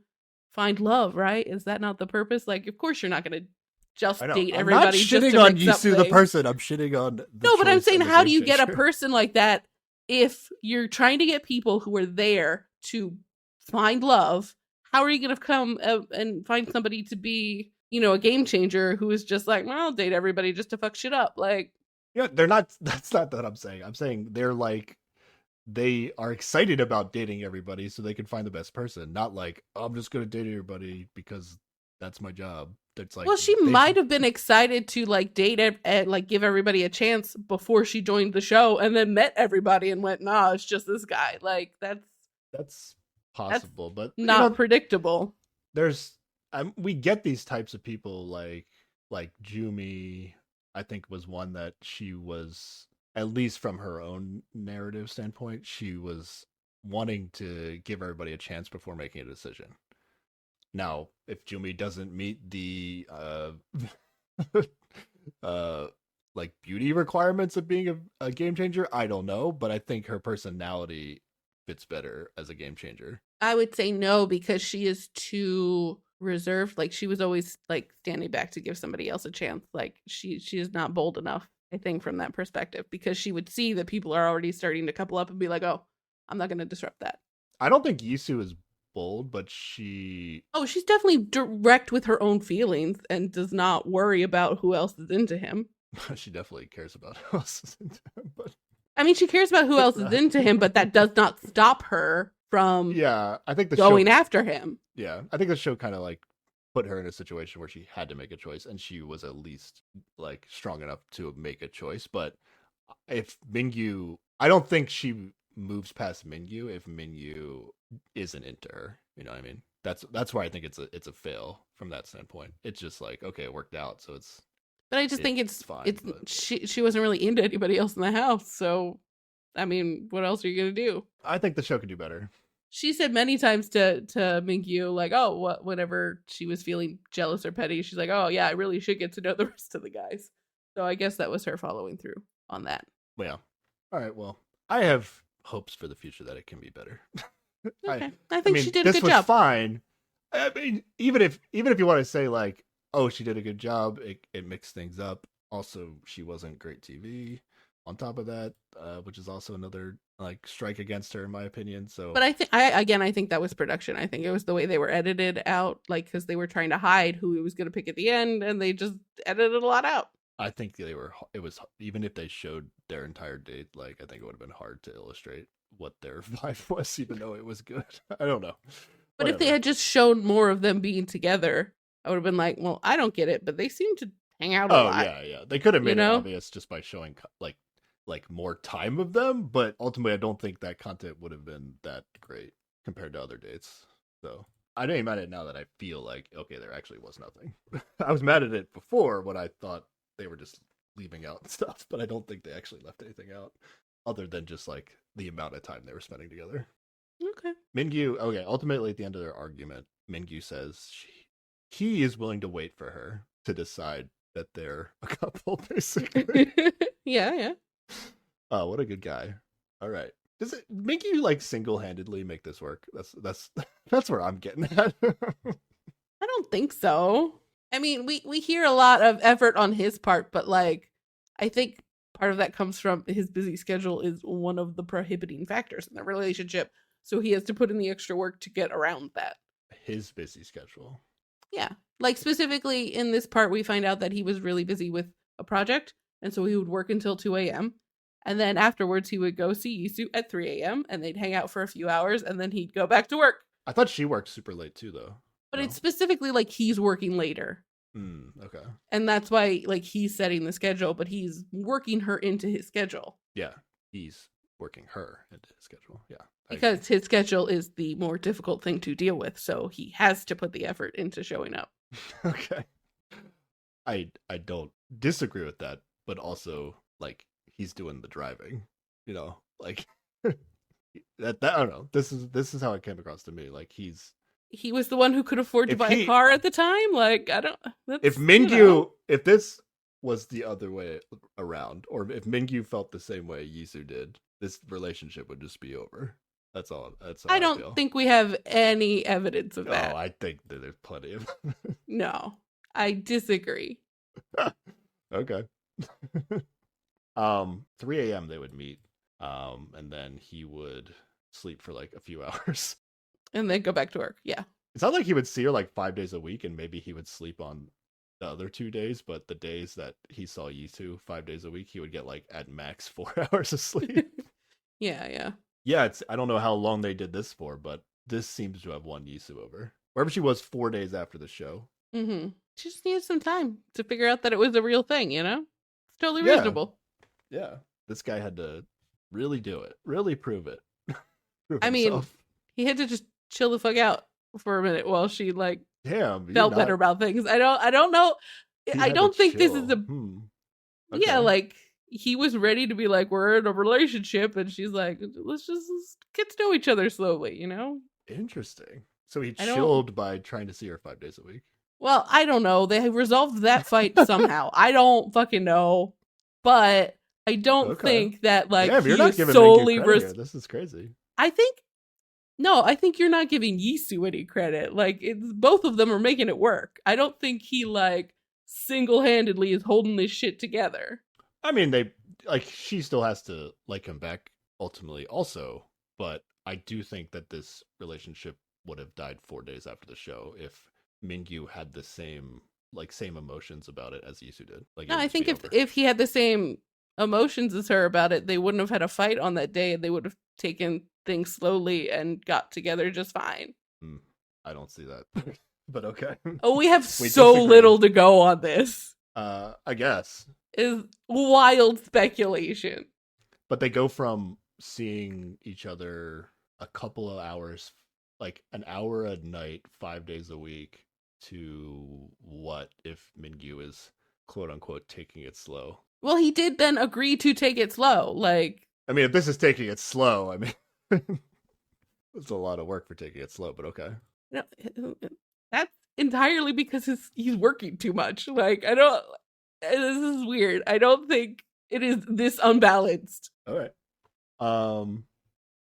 find love, right? Is that not the purpose? Like, of course, you're not going to just date everybody. I'm not shitting on Yisu the person. I'm shitting on the no, but I'm saying, how do you get a person like that if you're trying to get people who are there to find love? How are you going to come and find somebody to be, you know, a game changer who is just like, well, I'll date everybody just to fuck shit up? Like, yeah, they're not. That's not what I'm saying. I'm saying they're like, they are excited about dating everybody so they can find the best person. Not like, oh, I'm just going to date everybody because that's my job. It's like, well, she might have been excited to like date and like give everybody a chance before she joined the show, and then met everybody and went, nah, it's just this guy. Like that's possible, but not predictable. There's we get these types of people like Jumi, I think, was one that she was, at least from her own narrative standpoint, she was wanting to give everybody a chance before making a decision. Now, if Jumi doesn't meet the like beauty requirements of being a game changer, I don't know, but I think her personality fits better as a game changer. I would say no, because she is too reserved. Like, she was always like standing back to give somebody else a chance. Like, she is not bold enough, I think, from that perspective, because she would see that people are already starting to couple up and be like, oh, I'm not going to disrupt that. I don't think Yisu is bold, but she's definitely direct with her own feelings and does not worry about who else is into him. She definitely cares about who else is into him, but I mean, she cares about who else is into him, but that does not stop her from I think the going show, after him. Yeah, I think the show kind of like put her in a situation where she had to make a choice, and she was at least like strong enough to make a choice. But if Mingyu, I don't think she moves past Mingyu if Mingyu isn't into her. You know what I mean? That's why I think it's a fail from that standpoint. It's just like, okay, it worked out, so it's. But I just think it's fine. She wasn't really into anybody else in the house, so I mean, what else are you gonna do? I think the show could do better. She said many times to Mingyu, like, oh, whenever she was feeling jealous or petty, she's like, oh yeah, I really should get to know the rest of the guys. So I guess that was her following through on that. Yeah. All right. Well, I have hopes for the future that it can be better. Okay. I think she did a good job. This was fine. I mean, even if you want to say like, oh, she did a good job, it mixed things up. Also, she wasn't great TV on top of that, which is also another like strike against her in my opinion. So, but I think that was production. I think it was the way they were edited out, like, because they were trying to hide who he was going to pick at the end, and they just edited a lot out. I think it was, even if they showed their entire date, like, I think it would have been hard to illustrate what their vibe was, even though it was good. I don't know. But if they had just shown more of them being together, I would have been like, well, I don't get it, but they seem to hang out a lot. Oh, yeah. They could have made it obvious just by showing, like more time of them, but ultimately I don't think that content would have been that great compared to other dates. So I don't even mad at it now that I feel like, okay, there actually was nothing. I was mad at it before when I thought they were just leaving out stuff, but I don't think they actually left anything out other than just like the amount of time they were spending together. Okay. Mingyu, ultimately at the end of their argument, Mingyu says he is willing to wait for her to decide that they're a couple, basically. Yeah. Oh, what a good guy. All right. Does it make you like single-handedly make this work? That's where I'm getting at. I don't think so. I mean, we hear a lot of effort on his part, but like, I think part of that comes from his busy schedule is one of the prohibiting factors in the relationship. So he has to put in the extra work to get around that. His busy schedule. Yeah. Like, specifically in this part, we find out that he was really busy with a project. And so he would work until 2 a.m. And then afterwards, he would go see Yisu at 3 a.m. and they'd hang out for a few hours and then he'd go back to work. I thought she worked super late too, though. But it's specifically like he's working later. Okay. And that's why like he's setting the schedule, but he's working her into his schedule. Yeah, he's working her into his schedule. Yeah. Because his schedule is the more difficult thing to deal with. So he has to put the effort into showing up. Okay. I don't disagree with that, but also like he's doing the driving, like that I don't know. This is how it came across to me. Like he was the one who could afford to buy a car at the time. Like I don't. If Mingyu, if this was the other way around, or if Mingyu felt the same way Yisu did, this relationship would just be over. That's all. I don't think we have any evidence of that. Oh, I think that there's plenty of. No, I disagree. Okay. 3 a.m. they would meet, and then he would sleep for like a few hours, and then go back to work. Yeah. It's not like he would see her like 5 days a week, and maybe he would sleep on the other 2 days, but the days that he saw Yisu 5 days a week, he would get like at max 4 hours of sleep. Yeah. Yeah, I don't know how long they did this for, but this seems to have won Yisu over. Wherever she was 4 days after the show. Mm-hmm. She just needed some time to figure out that it was a real thing, It's totally reasonable. Yeah. This guy had to really do it. Really prove it. I mean, he had to just chill the fuck out for a minute while she like felt better about things. I don't know. I don't think this is a Okay. Yeah, like he was ready to be like, we're in a relationship, and she's like, let's get to know each other slowly, Interesting. So he chilled by trying to see her 5 days a week. Well, I don't know. They resolved that fight somehow. I don't fucking know, but I don't think that like he you're not solely. This is crazy. I think you're not giving Yisu any credit. Like it's both of them are making it work. I don't think he like single-handedly is holding this shit together. I mean, she still has to like him back ultimately also, but I do think that this relationship would have died 4 days after the show if Mingyu had the same emotions about it as Yisu did. Like, no, I think if he had the same emotions as her about it, they wouldn't have had a fight on that day. They would have taken things slowly and got together just fine. I don't see that, but okay. Oh, we have little to go on this. I guess is wild speculation. But they go from seeing each other a couple of hours, like an hour a night, 5 days a week, to what if Mingyu is quote unquote taking it slow? Well, he did then agree to take it slow. Like, I mean, if this is taking it slow, I mean, it's a lot of work for taking it slow, but okay. No, that's entirely because he's working too much. Like, this is weird. I don't think it is this unbalanced. All right.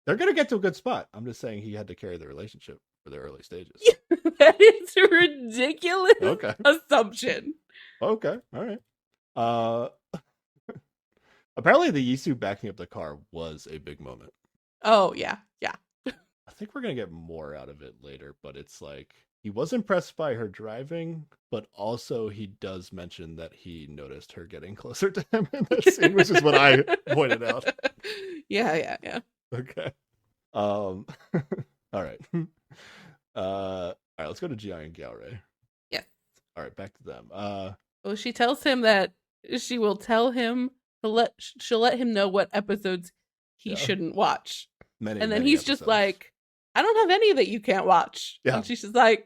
They're gonna get to a good spot. I'm just saying he had to carry the relationship for the early stages. That is a ridiculous assumption. Okay. All right. Apparently the Yisu backing up the car was a big moment. Oh, yeah. I think we're going to get more out of it later, but it's like he was impressed by her driving, but also he does mention that he noticed her getting closer to him in that scene, which is what I pointed out. Yeah. Okay. All right. All right, let's go to Jiyoung and Gyeore. Yes. All right, back to them. Well, she tells him that she will tell him she'll let him know what episodes he shouldn't watch. And then he's just like, I don't have any that you can't watch. Yeah. And she's just like,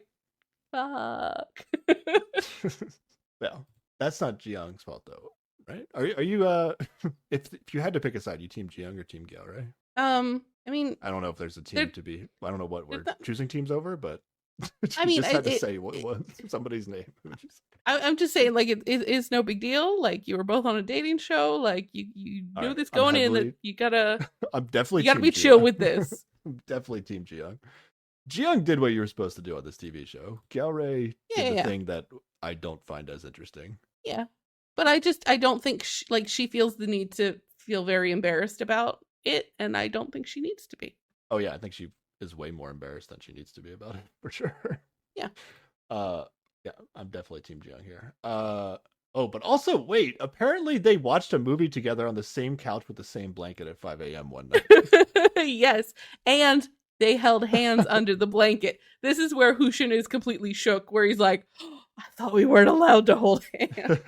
fuck. Yeah. That's not Jiyoung's fault though, right? Are you if you had to pick a side, you team Jiyoung or team Gyeore? I mean, I don't know if there's a team to be. I don't know what we're choosing teams over, but I mean, just had to say what was somebody's name. I'm just saying, like, it's no big deal. Like, you were both on a dating show. Like, you knew this going in that you gotta. I'm definitely. You gotta be chill with this. I'm definitely team Jiyoung. Jiyoung did what you were supposed to do on this TV show. Gyeore did the thing that I don't find as interesting. Yeah, but I don't think she feels the need to feel very embarrassed about it, and I don't think she needs to be. Oh yeah, I think she is way more embarrassed than she needs to be about it, for sure. Yeah. Yeah, I'm definitely team Jiyoung here. Oh, but also wait, apparently they watched a movie together on the same couch with the same blanket at 5 a.m. one night. Yes, and they held hands under the blanket. This is where Hushin is completely shook, where he's like, oh, I thought we weren't allowed to hold hands.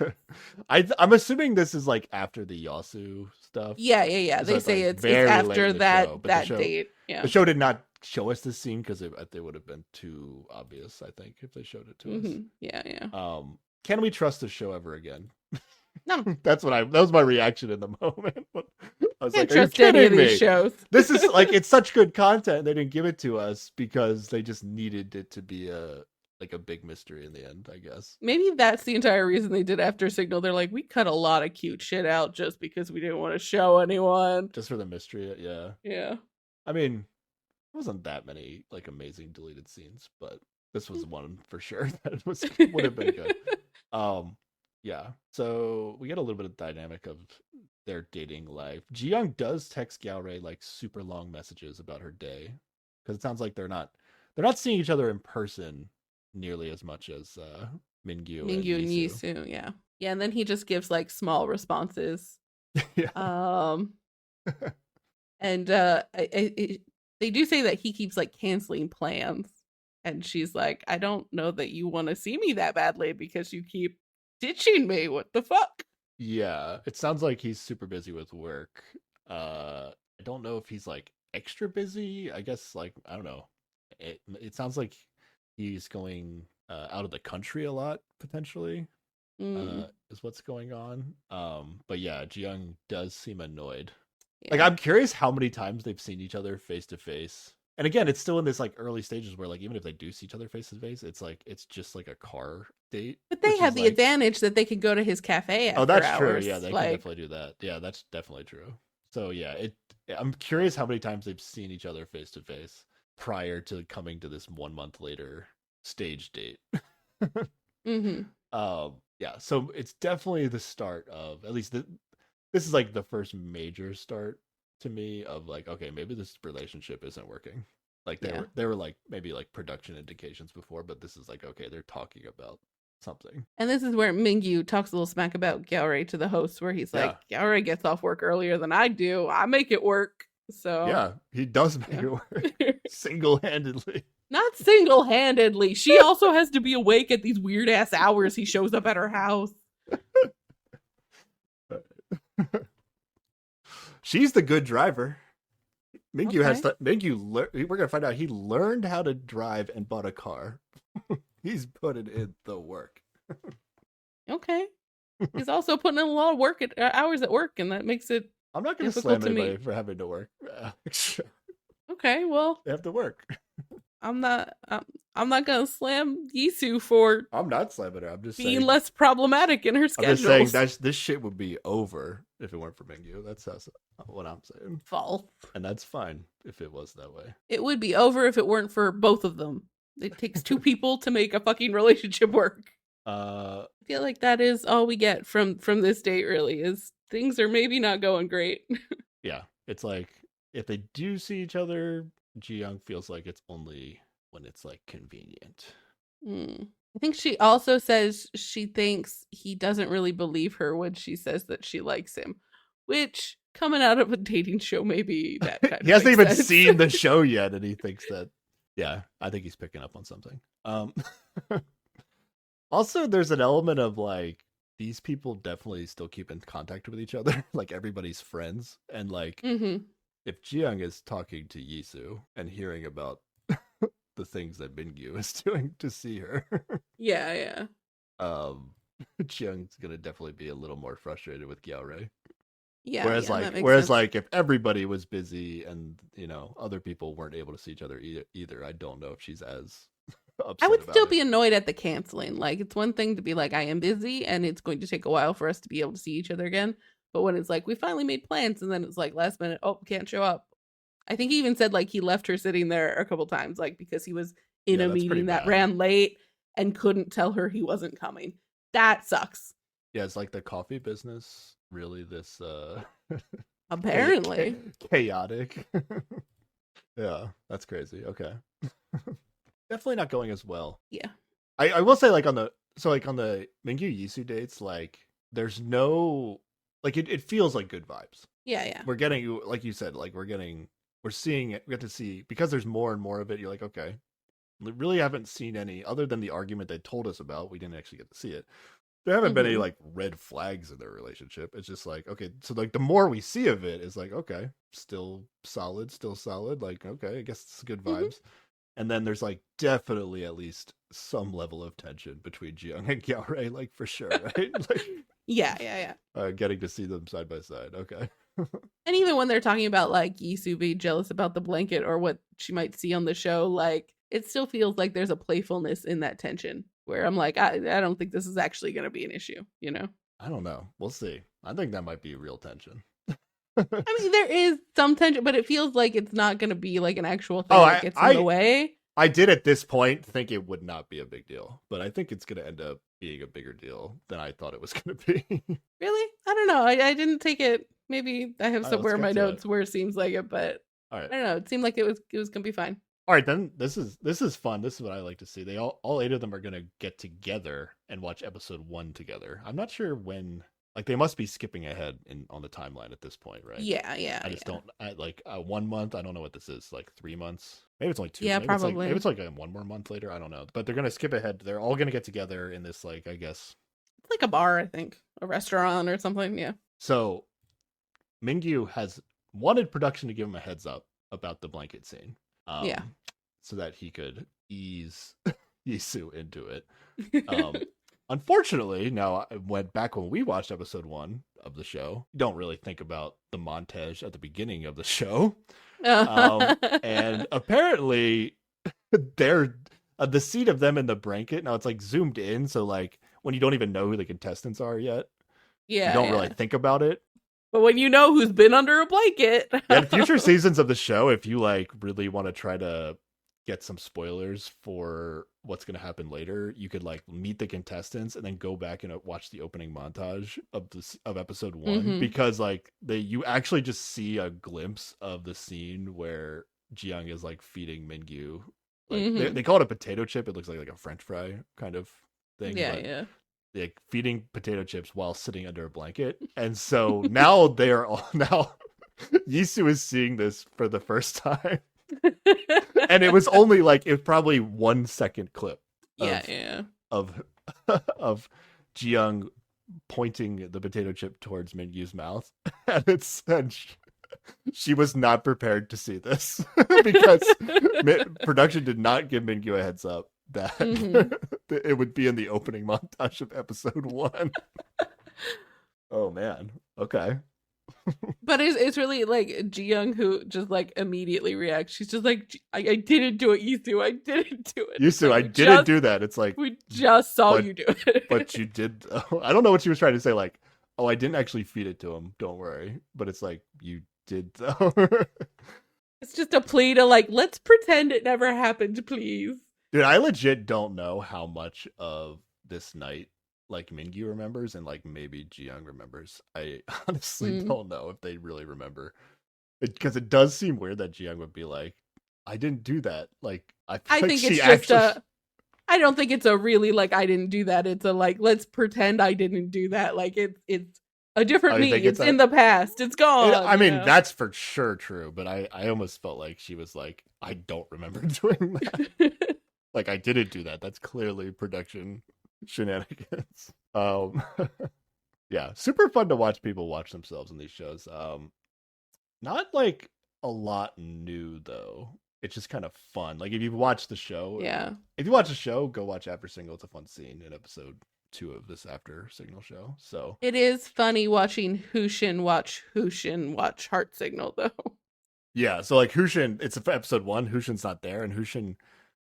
I'm assuming this is like after the Yasu stuff. Yeah. They say it's after that date. Yeah. The show did not show us this scene because they would have been too obvious. I think if they showed it to us. Yeah. Can we trust the show ever again? No. That was my reaction in the moment. I was Can't like, trust are you any kidding of these me? shows. This is like, it's such good content. They didn't give it to us because they just needed it to be a big mystery in the end, I guess. Maybe that's the entire reason they did After Signal. They're like, we cut a lot of cute shit out just because we didn't want to show anyone. Just for the mystery, yeah. Yeah. I mean, it wasn't that many like amazing deleted scenes, but this was one for sure that would have been good. Yeah. So we get a little bit of dynamic of their dating life. Ji-young does text Gyaore like super long messages about her day because it sounds like they're not seeing each other in person nearly as much as Mingyu and Yisu. Yeah. And then he just gives like small responses. Yeah. And they do say that he keeps like canceling plans, and she's like, I don't know that you want to see me that badly because you keep ditching me. What the fuck? Yeah, it sounds like he's super busy with work. I don't know if he's like extra busy. I guess like I don't know. It sounds like he's going out of the country a lot potentially. Is what's going on. But yeah, Ji-young does seem annoyed. Yeah. Like I'm curious how many times they've seen each other face to face. And again, it's still in this like early stages where like even if they do see each other face to face, it's like it's just like a car date. But they have the advantage that they can go to his cafe after that's hours. true. Yeah, they can definitely do that. Yeah, that's definitely true. So yeah, I'm curious how many times they've seen each other face to face prior to coming to this 1 month later stage date. Yeah, so it's definitely the start of at least this is like the first major start to me of like, okay, maybe this relationship isn't working. Like they were like maybe like production indications before, but this is like, okay, they're talking about something. And this is where Mingyu talks a little smack about Gyaore to the host, where he's like, Gyaore gets off work earlier than I do. I make it work. So yeah, he does make it work single-handedly. Not single-handedly. She also has to be awake at these weird ass hours he shows up at her house. She's the good driver. Mingyu we're gonna find out he learned how to drive and bought a car. He's putting in the work. Okay. He's also putting in a lot of work hours at work, and that makes it I'm not gonna slam anybody for having to work. Okay, well, they have to work. I'm not gonna slam Yisu for. I'm not slamming her. I'm just being less problematic in her schedule. I'm just saying this shit would be over if it weren't for Mingyu. That's what I'm saying. False. And that's fine if it was that way. It would be over if it weren't for both of them. It takes two people to make a fucking relationship work. I feel like that is all we get from this date. Really, is things are maybe not going great. Yeah, it's like if they do see each other, Ji-young feels like it's only when it's like convenient. I think she also says she thinks he doesn't really believe her when she says that she likes him, which coming out of a dating show, maybe that kind of he hasn't even sense. seen the show yet, and he thinks that. Yeah, I think he's picking up on something. Also, there's an element of like these people definitely still keep in contact with each other, like everybody's friends, and like. If Ji-young is talking to Yisu and hearing about the things that Mingyu is doing to see her, yeah, Ji-young's gonna definitely be a little more frustrated with Gyaore. Yeah. Whereas like if everybody was busy and other people weren't able to see each other either, I don't know if she's as upset. I would still be annoyed at the canceling. Like it's one thing to be like, I am busy and it's going to take a while for us to be able to see each other again. But when it's like, we finally made plans, and then it's like last minute, oh, can't show up. I think he even said like he left her sitting there a couple times, like because he was in a meeting that ran late and couldn't tell her he wasn't coming. That sucks. Yeah, it's like the coffee business really this apparently chaotic. Yeah, that's crazy. Okay. Definitely not going as well. Yeah. I will say like on the Mingyu Yisu dates, like there's no like it feels like good vibes. Yeah. We're getting, like you said, like we're seeing it. We get to see, because there's more and more of it. You're like, okay, we really haven't seen any other than the argument they told us about. We didn't actually get to see it. there haven't been any like red flags in their relationship. It's just like, okay, so like the more we see of it is like, okay, still solid. Like, okay, I guess it's good vibes. And then there's like definitely at least some level of tension between Jiyoung and Gyeore, like for sure, right? Like, yeah. Getting to see them side by side. Okay. And even when they're talking about like Yisu being jealous about the blanket or what she might see on the show, like it still feels like there's a playfulness in that tension where I'm like, I don't think this is actually going to be an issue, you know? I don't know. We'll see. I think that might be real tension. I mean, there is some tension, but it feels like it's not going to be like an actual thing that gets in the way. I did at this point think it would not be a big deal, but I think it's going to end up being a bigger deal than I thought it was going to be. Really? I don't know. I didn't take it. Maybe I have somewhere in my notes where it seems like it, but all right. I don't know. It seemed like it was going to be fine. All right, then this is fun. This is what I like to see. They all 8 of them are going to get together and watch episode 1 together. I'm not sure when. Like they must be skipping ahead on the timeline at this point, right? Yeah. I just don't like 1 month. I don't know what this is. Like 3 months. Maybe it's only 2. Yeah, maybe probably. Maybe it's like 1 more month later. I don't know. But they're gonna skip ahead. They're all gonna get together in this like I guess it's like a bar. I think a restaurant or something. Yeah. So Mingyu has wanted production to give him a heads up about the blanket scene. Yeah. So that he could ease Yisu into it. Unfortunately, now back when we watched episode 1 of the show, you don't really think about the montage at the beginning of the show. And apparently they're the scene of them in the blanket. Now it's like zoomed in. So like when you don't even know who the contestants are yet, you don't really think about it. But when you know who's been under a blanket. In future seasons of the show, if you like really want to try to get some spoilers for what's going to happen later, you could like meet the contestants and then go back and watch the opening montage of episode 1 because like you actually just see a glimpse of the scene where Jiyoung is like feeding Mingyu. Like they call it a potato chip. It looks like a French fry kind of thing. Yeah. Like feeding potato chips while sitting under a blanket. And so now Yisu is seeing this for the first time. And it was only probably 1 second clip of Jiyoung pointing the potato chip towards Mingyu's mouth, and she was not prepared to see this because production did not give Mingyu a heads up that it would be in the opening montage of episode 1. Oh man, okay. But it's really like Jiyoung who just like immediately reacts. She's just like, I didn't do it, Yisu. I didn't do it. Yisu, I didn't do that. It's like we just saw you do it. But you did. I don't know what she was trying to say. Like, oh, I didn't actually feed it to him. Don't worry. But it's like you did though. It's just a plea to like, let's pretend it never happened, please. Dude, I legit don't know how much of this night like Mingyu remembers and like maybe Jiyoung remembers. I honestly don't know if they really remember, because it does seem weird that Jiyoung would be like, I didn't do that. Like I think it's just I don't think it's a really like I didn't do that. It's a like let's pretend I didn't do that. Like it's a different me. It's in the past. It's gone. I mean, that's for sure true, but I almost felt like she was like, I don't remember doing that. Like I didn't do that. That's clearly production shenanigans. Yeah, super fun to watch people watch themselves in these shows. Not like a lot new though. It's just kind of fun. Like if you watch the show, go watch After Signal. It's a fun scene in episode 2 of this After Signal show. So it is funny watching Hushin watch Heart Signal though. Yeah, so like Hushin, it's episode 1. Hushin's not there, and Hushin,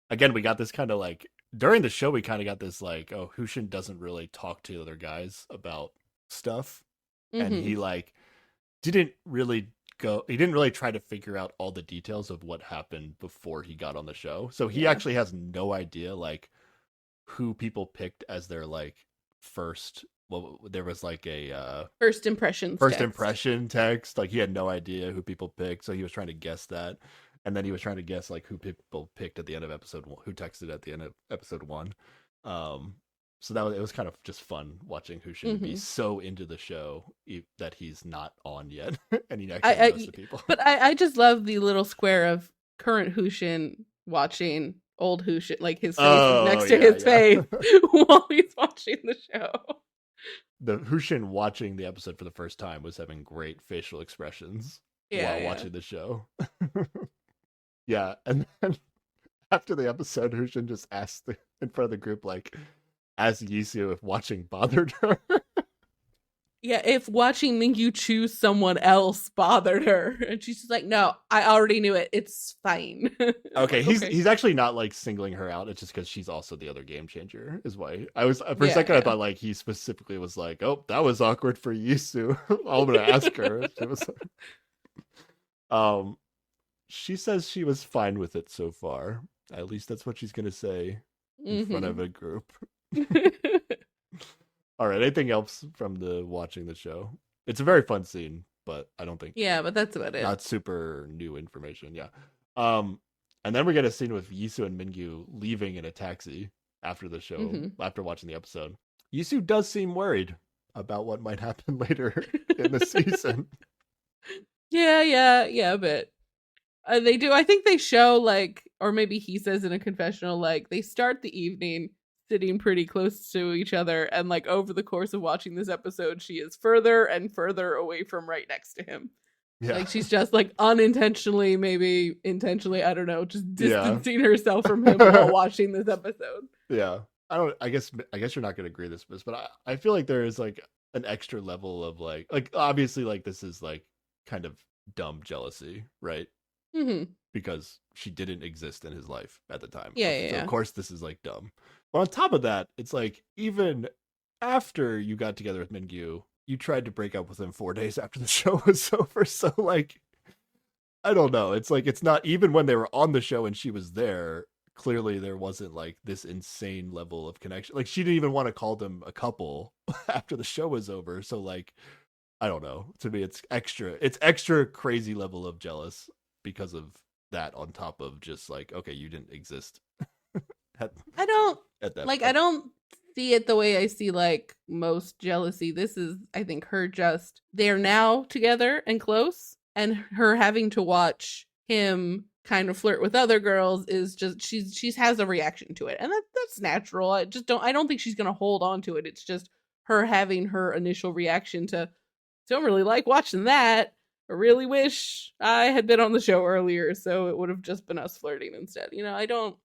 again, we got this kind of like during the show, we kind of got this like, oh, Hushin doesn't really talk to other guys about stuff, and he like didn't really try to figure out all the details of what happened before he got on the show. So he actually has no idea like who people picked as their like first. Well, there was like a first impression text. Like he had no idea who people picked, so he was trying to guess that. And then he was trying to guess like who people picked at the end of episode 1, who texted at the end of episode 1. So it was kind of just fun watching Hushin be so into the show that he's not on yet, and he actually knows the people. But I just love the little square of current Hushin watching old Hushin, like his face next to his face while he's watching the show. the Hushin watching the episode for the first time was having great facial expressions while watching the show. Yeah, and then after the episode, Hushin just asked in front of the group, like, asked Yisu if watching bothered her. Yeah, if watching Mingyu choose someone else bothered her. And she's just like, no, I already knew it. It's fine. Okay, he's actually not like singling her out. It's just because she's also the other game changer, is why. I was for a second I thought like he specifically was like, oh, that was awkward for Yisu. I'm gonna ask her. She was she says she was fine with it so far. At least that's what she's gonna say in front of a group. All right, anything else from the watching the show? It's a very fun scene, but I don't think. Yeah, but that's about it. Not super new information. Yeah. And then we get a scene with Yisu and Mingyu leaving in a taxi after the show, after watching the episode. Yisu does seem worried about what might happen later in the season. Yeah, a bit. They do. I think they show like, or maybe he says in a confessional, like they start the evening sitting pretty close to each other, and like over the course of watching this episode, she is further and further away from right next to him. Yeah. Like she's just like unintentionally, maybe intentionally, I don't know, just distancing herself from him while watching this episode. Yeah. I guess you're not gonna agree with this, but I feel like there is like an extra level of like obviously like this is like kind of dumb jealousy, right? Because she didn't exist in his life at the time. So of course this is like dumb. But on top of that, it's like even after you got together with Mingyu, you tried to break up with him 4 days after the show was over. So like, I don't know. It's like, it's not even when they were on the show and she was there, clearly there wasn't like this insane level of connection. Like she didn't even want to call them a couple after the show was over. So like, I don't know. To me, it's extra crazy level of jealous because of that on top of just like, okay, you didn't exist. I don't see it the way I see like most jealousy. This is, I think, her just, they're now together and close, and her having to watch him kind of flirt with other girls is just, she has a reaction to it, and that's natural. I don't think she's gonna hold on to it. It's just her having her initial reaction to, don't really like watching that. I really wish I had been on the show earlier, so it would have just been us flirting instead. You know, I don't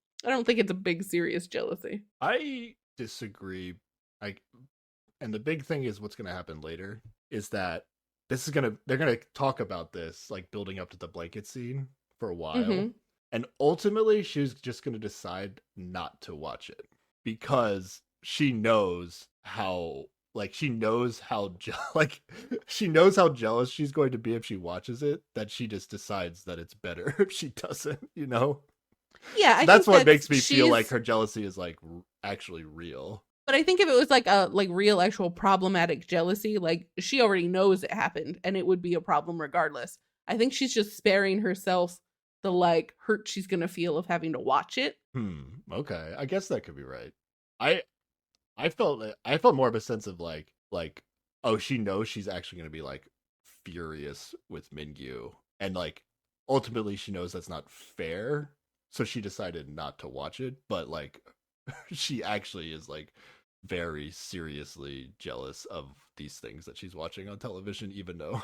think it's a big serious jealousy. I disagree. And the big thing is what's going to happen later is that they're going to talk about this like building up to the blanket scene for a while. And ultimately she's just going to decide not to watch it because she knows how jealous she's going to be if she watches it, that she just decides that it's better if she doesn't, you know? Yeah, so that's what makes me feel like her jealousy is like actually real. But I think if it was like a real actual problematic jealousy, like she already knows it happened and it would be a problem regardless. I think she's just sparing herself the like hurt she's gonna feel of having to watch it. Okay, I guess that could be right. I felt more of a sense of like oh, she knows she's actually gonna be like furious with Mingyu, and like ultimately she knows that's not fair. So she decided not to watch it, but like she actually is like very seriously jealous of these things that she's watching on television, even though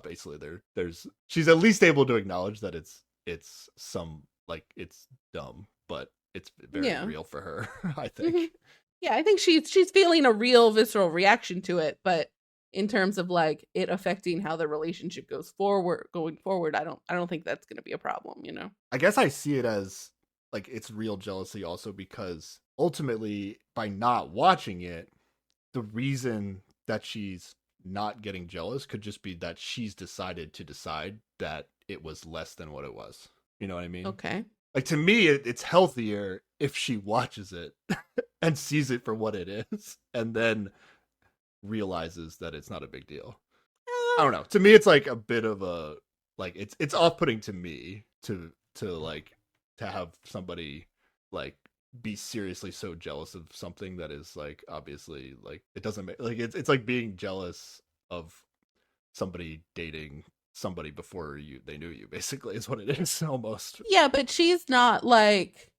basically there's she's at least able to acknowledge that it's some like it's dumb, but it's very real for her, I think. Yeah, I think she's feeling a real visceral reaction to it, but in terms of like it affecting how the relationship going forward, I don't think that's going to be a problem, you know. I guess I see it as like it's real jealousy also because ultimately by not watching it, the reason that she's not getting jealous could just be that she's decided that it was less than what it was. You know what I mean? Okay. Like to me, it's healthier if she watches it and sees it for what it is, and then realizes that it's not a big deal. I don't know. To me, it's like a bit of a like it's off-putting to me to have somebody like be seriously so jealous of something that is like obviously like it doesn't make like it's like being jealous of somebody dating somebody before they knew you, basically, is what it is almost. Yeah, but she's not like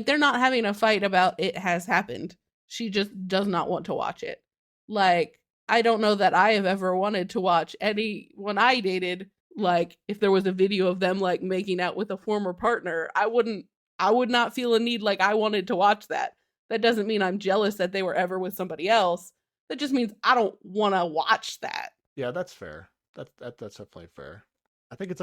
they're not having a fight about it has happened. She just does not want to watch it. like, I don't know that I have ever wanted to watch anyone I dated, like, if there was a video of them like making out with a former partner, I would not feel a need like I wanted to watch that. That doesn't mean I'm jealous that they were ever with somebody else. That just means I don't want to watch that. Yeah, that's fair. That's definitely fair. I think it's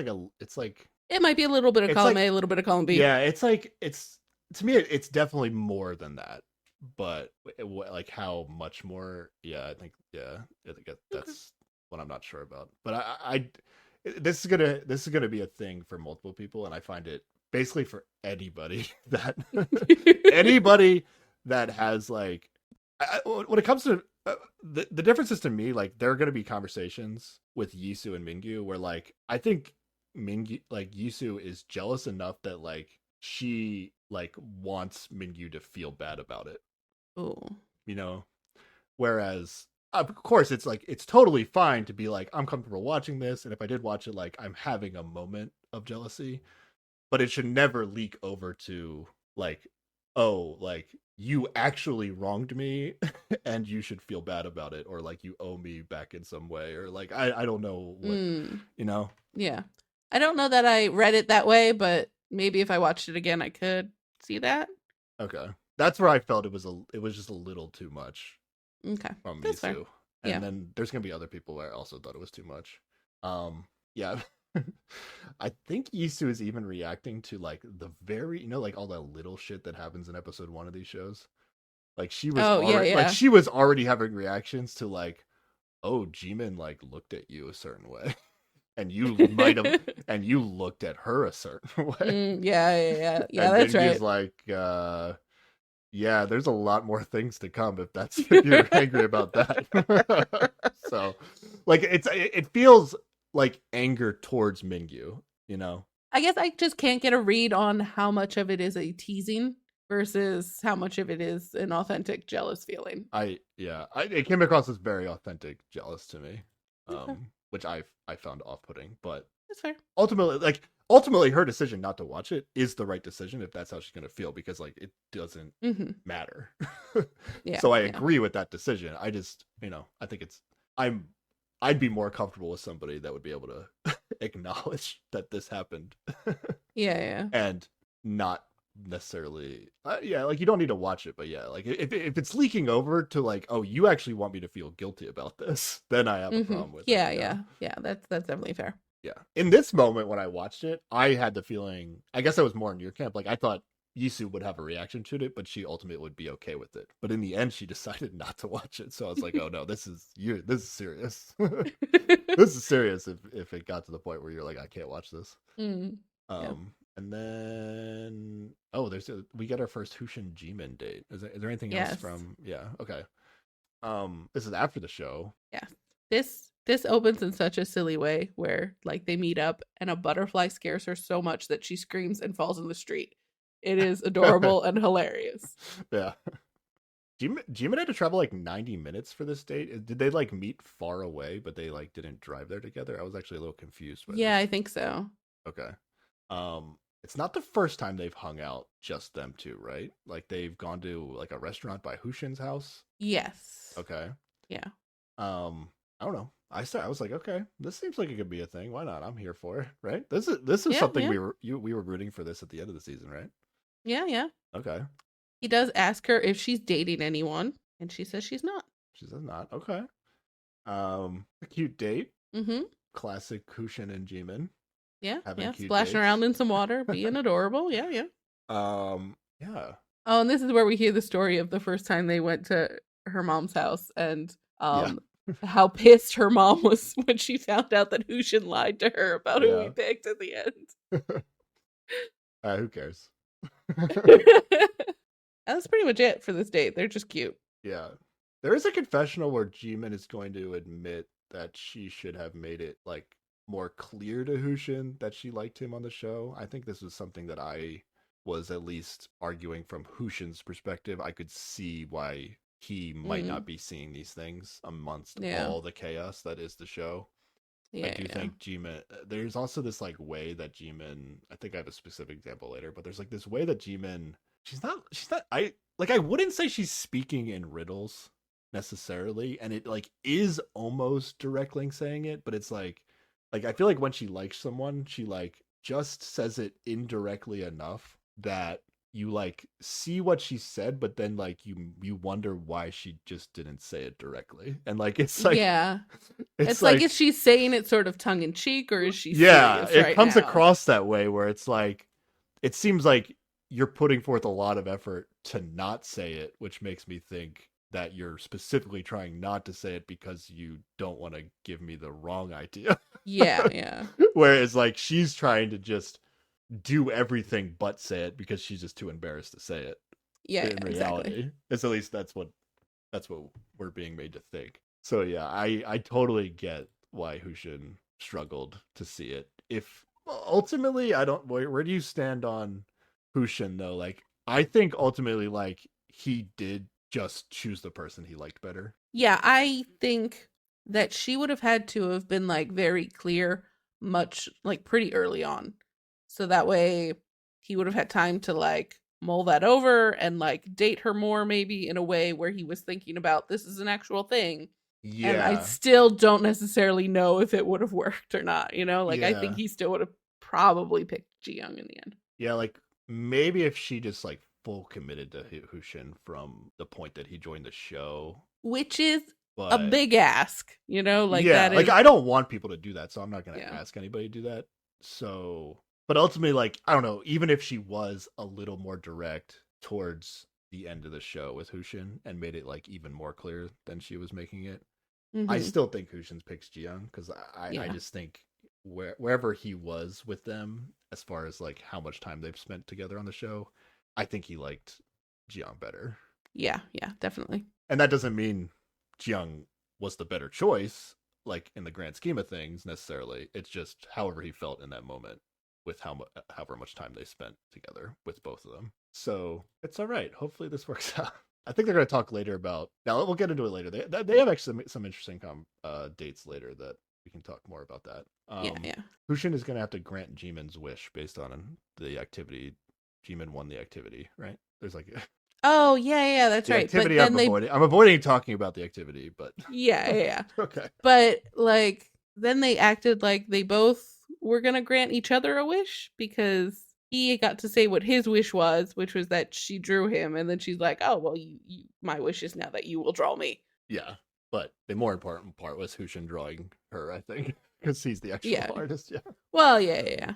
like it might be a little bit of column A, a little bit of column B. Yeah, it's like to me it's definitely more than that. But like how much more? Yeah, I think that's what I'm not sure about. But I this is gonna be a thing for multiple people, and I find it basically for anybody that anybody that has like when it comes to the differences to me, like there are going to be conversations with Yisu and Mingyu where like I think Yisu is jealous enough that like she like wants Mingyu to feel bad about it. Oh, Whereas of course it's like it's totally fine to be like I'm comfortable watching this, and if I did watch it, like I'm having a moment of jealousy, but it should never leak over to like, oh, like you actually wronged me and you should feel bad about it, or like you owe me back in some way, or like I don't know what. Yeah, I don't know that I read it that way, but maybe if I watched it again I could see that. Okay, that's where I felt it was just a little too much. Okay, from Yisu. And then there's gonna be other people where I also thought it was too much. Yeah. I think Yisu is even reacting to like the very like all the little shit that happens in episode 1 of these shows. Like she was like she was already having reactions to like, oh, Jimin like looked at you a certain way. And you might have and you looked at her a certain way. Yeah, that's right. He's like, yeah, there's a lot more things to come if you're angry about that. So like it feels like anger towards Mingyu, I guess I just can't get a read on how much of it is a teasing versus how much of it is an authentic jealous feeling. It came across as very authentic jealous to me. Which I found off-putting, but that's fair. Ultimately her decision not to watch it is the right decision if that's how she's going to feel, because like it doesn't matter. So I agree with that decision. I just, I think I'd be more comfortable with somebody that would be able to acknowledge that this happened. Yeah. And not necessarily like you don't need to watch it, but yeah, like if it's leaking over to like, oh, you actually want me to feel guilty about this, then I have a problem with it. Yeah, that's definitely fair. Yeah, in this moment when I watched it, I had the feeling, I guess I was more in your camp, like I thought Yisu would have a reaction to it, but she ultimately would be okay with it. But in the end, she decided not to watch it. So I was like, oh no, this is serious. This is serious if it got to the point where you're like, I can't watch this. And then we get our first Hushin Jimin date. Is there anything else from? Yeah, okay. This is after the show. Yeah, this opens in such a silly way where like they meet up and a butterfly scares her so much that she screams and falls in the street. It is adorable and hilarious. Yeah. Jimin had to travel like 90 minutes for this date. Did they like meet far away, but they like didn't drive there together? I was actually a little confused. I think so. Okay. It's not the first time they've hung out, just them two, right? Like they've gone to like a restaurant by Hushin's house. Yes. Okay. Yeah. I don't know. I was like, okay, this seems like it could be a thing. Why not? I'm here for it, right? This is something we were rooting for this at the end of the season, right? Yeah. Okay. He does ask her if she's dating anyone, and she says she's not. She says not. Okay. A cute date. Classic Hushin and Jimin. Yeah. Splashing around in some water, being adorable. Yeah. Yeah. Oh, and this is where we hear the story of the first time they went to her mom's house and how pissed her mom was when she found out that Hushin lied to her about who he picked at the end. Who cares? That's pretty much it for this date. They're just cute. Yeah. There is a confessional where Jimin is going to admit that she should have made it like more clear to Hushin that she liked him on the show. I think this was something that I was at least arguing from Hushin's perspective. I could see why he might not be seeing these things amongst all the chaos that is the show. I do think Jimin, there's also this like way that Jimin, I think I have a specific example later, but there's like this way that Jimin, she's not, I wouldn't say she's speaking in riddles, necessarily, and it like is almost directly saying it, but it's like I feel like when she likes someone, she like just says it indirectly enough that you like see what she said, but then like you wonder why she just didn't say it directly, and like it's like it's like is she saying it sort of tongue in cheek, or is she yeah, serious it comes across that way where it's like it seems like you're putting forth a lot of effort to not say it, which makes me think that you're specifically trying not to say it because you don't want to give me the wrong idea. Yeah. Whereas like she's trying to just do everything but say it because she's just too embarrassed to say it. Yeah, in reality. Exactly. It's at least that's what we're being made to think. So yeah, I totally get why Hushin struggled to see it. If ultimately I don't where do you stand on Hushin though? Like I think ultimately like he did just choose the person he liked better. Yeah, I think that she would have had to have been like very clear much like pretty early on. So that way he would have had time to like mull that over and like date her more maybe in a way where he was thinking about this is an actual thing. Yeah. And I still don't necessarily know if it would have worked or not, you know? Like I think he still would have probably picked Ji-young in the end. Yeah, like maybe if she just like full committed to Hushin from the point that he joined the show, which is a big ask, you know, like yeah, that is... like I don't want people to do that, so I'm not gonna ask anybody to do that. So, but ultimately, like I don't know, even if she was a little more direct towards the end of the show with Hushin and made it like even more clear than she was making it, I still think Hushin picks Ji-young because I just think wherever he was with them, as far as like how much time they've spent together on the show, I think he liked Ji-young better. Yeah, definitely. And that doesn't mean Ji-young was the better choice, like in the grand scheme of things necessarily. It's just however he felt in that moment with however much time they spent together with both of them. So it's all right. Hopefully this works out. I think they're going to talk later about. Now we'll get into it later. They have actually some interesting dates later that we can talk more about that. Yeah. Hushin is going to have to grant Jimin's wish based on the activity. Jimin won the activity, right? There's like. Oh yeah, that's right. Activity but then I'm avoiding talking about the activity, but yeah. Okay. But like then they acted like they both were gonna grant each other a wish because he got to say what his wish was, which was that she drew him, and then she's like, "Oh well, you my wish is now that you will draw me." Yeah, but the more important part was Hushin drawing her, I think, because he's the actual artist. Yeah. Well, yeah.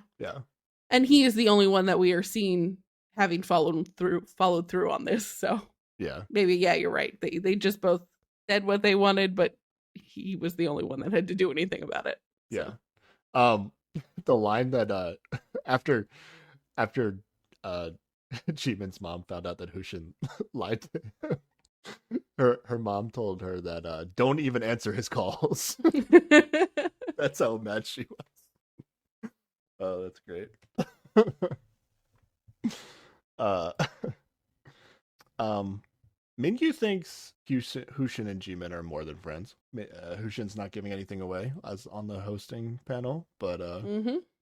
And he is the only one that we are seeing having followed through on this, so yeah, maybe you're right. They just both said what they wanted, but he was the only one that had to do anything about it. So. Yeah, the line that after Jimin's mom found out that Hushin lied to her mom told her that don't even answer his calls. That's how mad she was. Oh, that's great. Mingyu thinks Hushin and Jimin are more than friends. Hushin's not giving anything away as on the hosting panel, but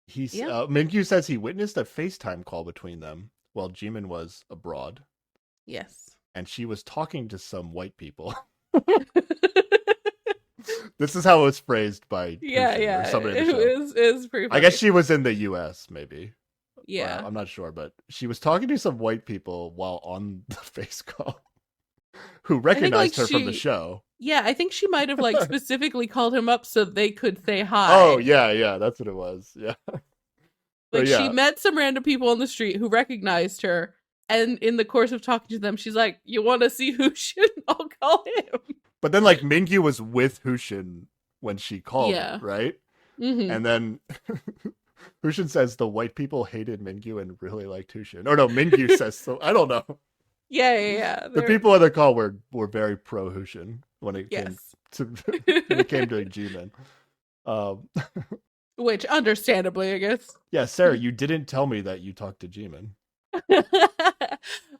Mingyu says he witnessed a FaceTime call between them while Jimin was abroad. Yes. And she was talking to some white people. This is how it was phrased by Hushin or somebody in the show. It was pretty funny. I guess she was in the US, maybe. Yeah. I'm not sure, but she was talking to some white people while on the face call who recognized her from the show. Yeah, I think she might have like specifically called him up so they could say hi. Oh, yeah, that's what it was. Yeah. Like she met some random people on the street who recognized her, and in the course of talking to them, she's like, "You want to see Hushin? I'll call him." But then like Mingyu was with Hushin when she called, right? Mm-hmm. And then Hushin says the white people hated Mingyu and really liked Hushin. Or no, Mingyu says so. I don't know. Yeah. The people on the call were very pro Hushin when it came to Jimin. Which, understandably, I guess. Yeah, Sarah, you didn't tell me that you talked to Jimin.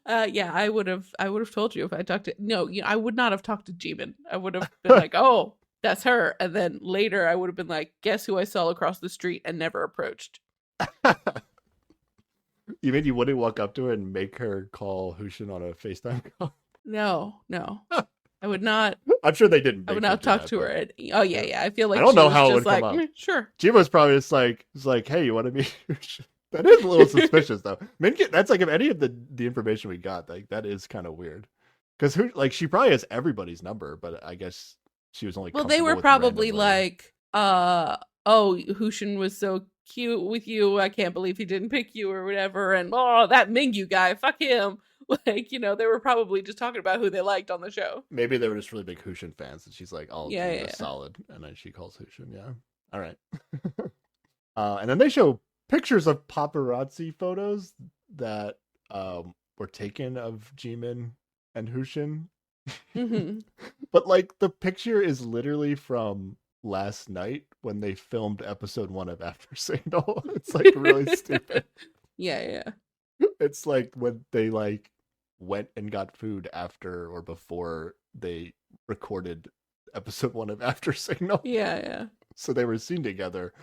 I would have told you if I talked to. No, I would not have talked to Jimin. I would have been like, "Oh, that's her," and then later I would have been like, "Guess who I saw across the street and never approached." You mean you wouldn't walk up to her and make her call Hushin on a FaceTime call? No. I would not. I'm sure they didn't. I would not talk to her. Oh yeah. I feel like I don't know she how it was would just come like, up. Sure. Jima's probably just like, hey, you want to meet? That is a little suspicious, though. That's like if any of the information we got, like that is kind of weird. Because she probably has everybody's number, but I guess she was only. Well, they were probably like, oh, Hushin was so cute with you. I can't believe he didn't pick you or whatever. And oh, that Mingyu guy, fuck him. Like, they were probably just talking about who they liked on the show. Maybe they were just really big Hushin fans, and she's like, "Oh, yeah, solid," and then she calls Hushin. Yeah, all right. And then they show pictures of paparazzi photos that were taken of Jimin and Hushin. Mm-hmm. But like the picture is literally from last night when they filmed episode 1 of After Signal. It's like really stupid. Yeah. It's like when they like went and got food after or before they recorded episode 1 of After Signal. Yeah. So they were seen together.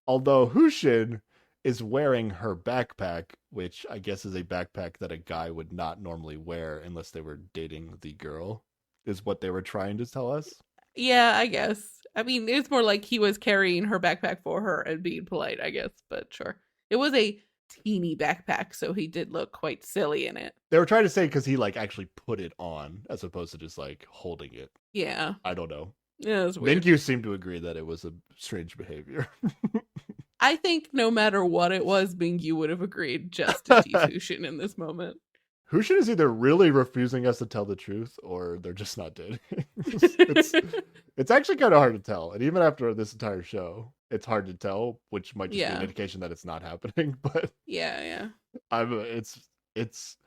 Although Hushin is wearing her backpack, which I guess is a backpack that a guy would not normally wear unless they were dating the girl, is what they were trying to tell us. Yeah, I guess. I mean, it's more like he was carrying her backpack for her and being polite, I guess, but sure. It was a teeny backpack, so he did look quite silly in it. They were trying to say because he like actually put it on as opposed to just like holding it. Yeah. I don't know. Yeah, it was weird. Mingyu seemed to agree that it was a strange behavior. I think no matter what it was, Mingyu would have agreed just to tease Hushin in this moment. Hushin is either really refusing us to tell the truth or they're just not dating. It's actually kind of hard to tell. And even after this entire show, it's hard to tell, which might just be an indication that it's not happening. But yeah. It's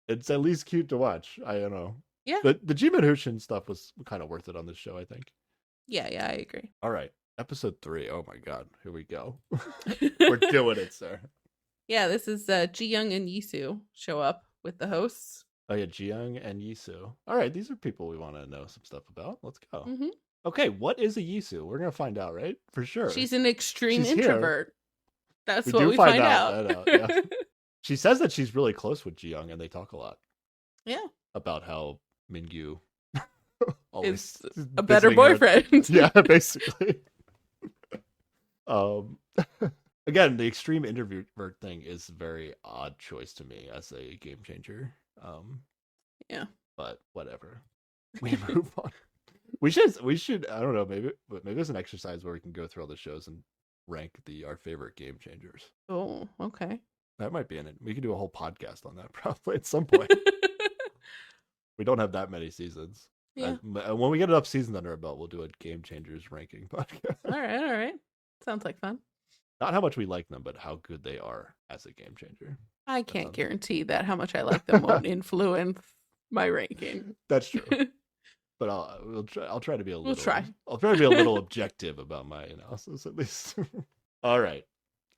at least cute to watch. I don't know. Yeah. The Jimin Hushin stuff was kind of worth it on this show, I think. Yeah, I agree. All right. Episode 3. Oh my god. Here we go. We're doing it, sir. Yeah, this is Ji-young and Yisu show up with the hosts. Oh yeah, Ji-young and Yisu. All right, these are people we want to know some stuff about. Let's go. Mm-hmm. Okay, what is a Yisu? We're gonna find out, right? For sure. She's an extreme introvert. Here. That's we what we find out. That out yeah. She says that she's really close with Ji-young, and they talk a lot. Yeah. About how Mingyu always is a better boyfriend. Yeah, basically. Again, the extreme introvert thing is a very odd choice to me as a game changer. Yeah. But whatever. We move on. We should I don't know, maybe there's an exercise where we can go through all the shows and rank our favorite game changers. Oh, okay. That might be in it. We could do a whole podcast on that probably at some point. We don't have that many seasons. Yeah. When we get enough seasons under our belt, we'll do a game changers ranking podcast. All right. Sounds like fun. Not how much we like them, but how good they are as a game changer. I can't guarantee that how much I like them won't influence my ranking. That's true. But I'll try to be a little. We'll try. I'll try to be a little objective about my analysis, at least. All right.